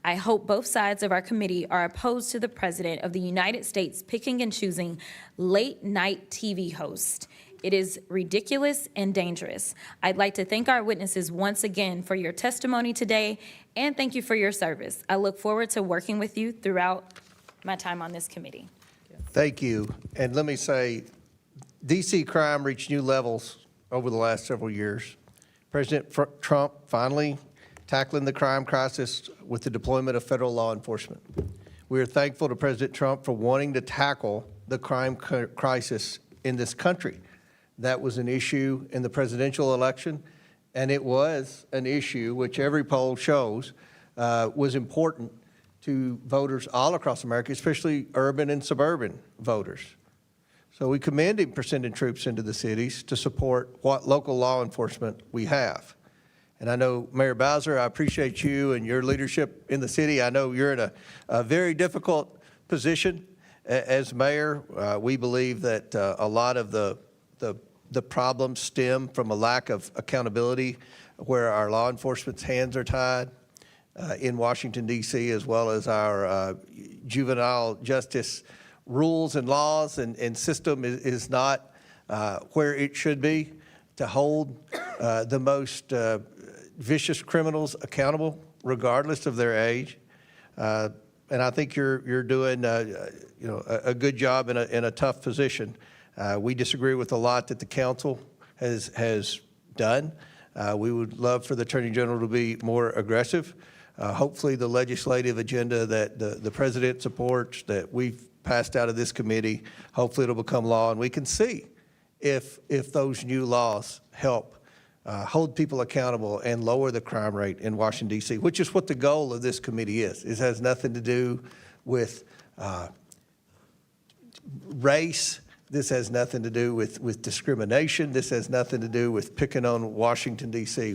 I hope both sides of our committee are opposed to the President of the United States picking and choosing late-night TV hosts. It is ridiculous and dangerous. I'd like to thank our witnesses once again for your testimony today, and thank you for your service. I look forward to working with you throughout my time on this committee. Thank you. And let me say, DC crime reached new levels over the last several years. President Trump finally tackling the crime crisis with the deployment of federal law enforcement. We are thankful to President Trump for wanting to tackle the crime crisis in this country. That was an issue in the presidential election, and it was an issue which every poll shows was important to voters all across America, especially urban and suburban voters. So we commend him for sending troops into the cities to support what local law enforcement we have. And I know, Mayor Bowser, I appreciate you and your leadership in the city. I know you're in a very difficult position as mayor. We believe that a lot of the problems stem from a lack of accountability where our law enforcement's hands are tied in Washington, D.C., as well as our juvenile justice rules and laws and system is not where it should be to hold the most vicious criminals accountable, regardless of their age. And I think you're doing a good job in a tough position. We disagree with a lot that the council has done. We would love for the Attorney General to be more aggressive. Hopefully the legislative agenda that the President supports, that we've passed out of this committee, hopefully it'll become law, and we can see if those new laws help hold people accountable and lower the crime rate in Washington, D.C., which is what the goal of this committee is. It has nothing to do with race. This has nothing to do with discrimination. This has nothing to do with picking on Washington, D.C.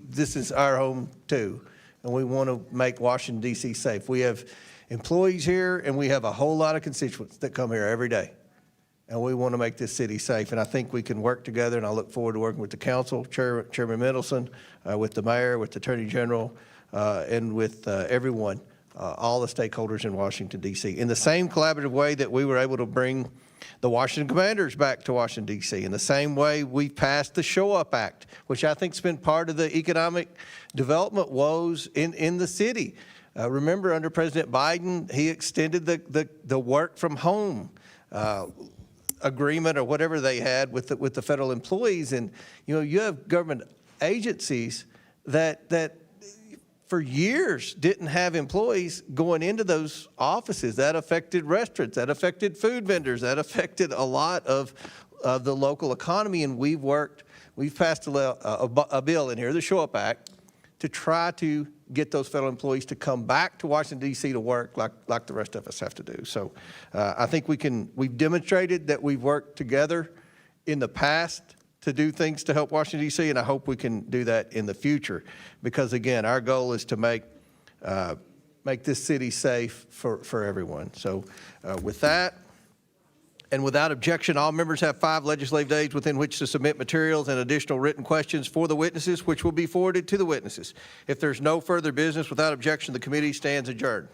This is our home too, and we want to make Washington, D.C. safe. We have employees here, and we have a whole lot of constituents that come here every day. And we want to make this city safe, and I think we can work together, and I look forward to working with the council, Chairman Mendelson, with the mayor, with the Attorney General, and with everyone, all the stakeholders in Washington, D.C. In the same collaborative way that we were able to bring the Washington Commanders back to Washington, D.C. In the same way we passed the Show Up Act, which I think's been part of the economic development woes in the city. Remember, under President Biden, he extended the work from home agreement or whatever they had with the federal employees. And, you know, you have government agencies that for years didn't have employees going into those offices. That affected restaurants, that affected food vendors, that affected a lot of the local economy. And we've passed a bill in here, the Show Up Act, to try to get those federal employees to come back to Washington, D.C. to work like the rest of us have to do. So I think we've demonstrated that we've worked together in the past to do things to help Washington, D.C., and I hope we can do that in the future. Because, again, our goal is to make this city safe for everyone. So with that, and without objection, all members have 5 legislative days within which to submit materials and additional written questions for the witnesses, which will be forwarded to the witnesses. If there's no further business, without objection, the committee stands adjourned.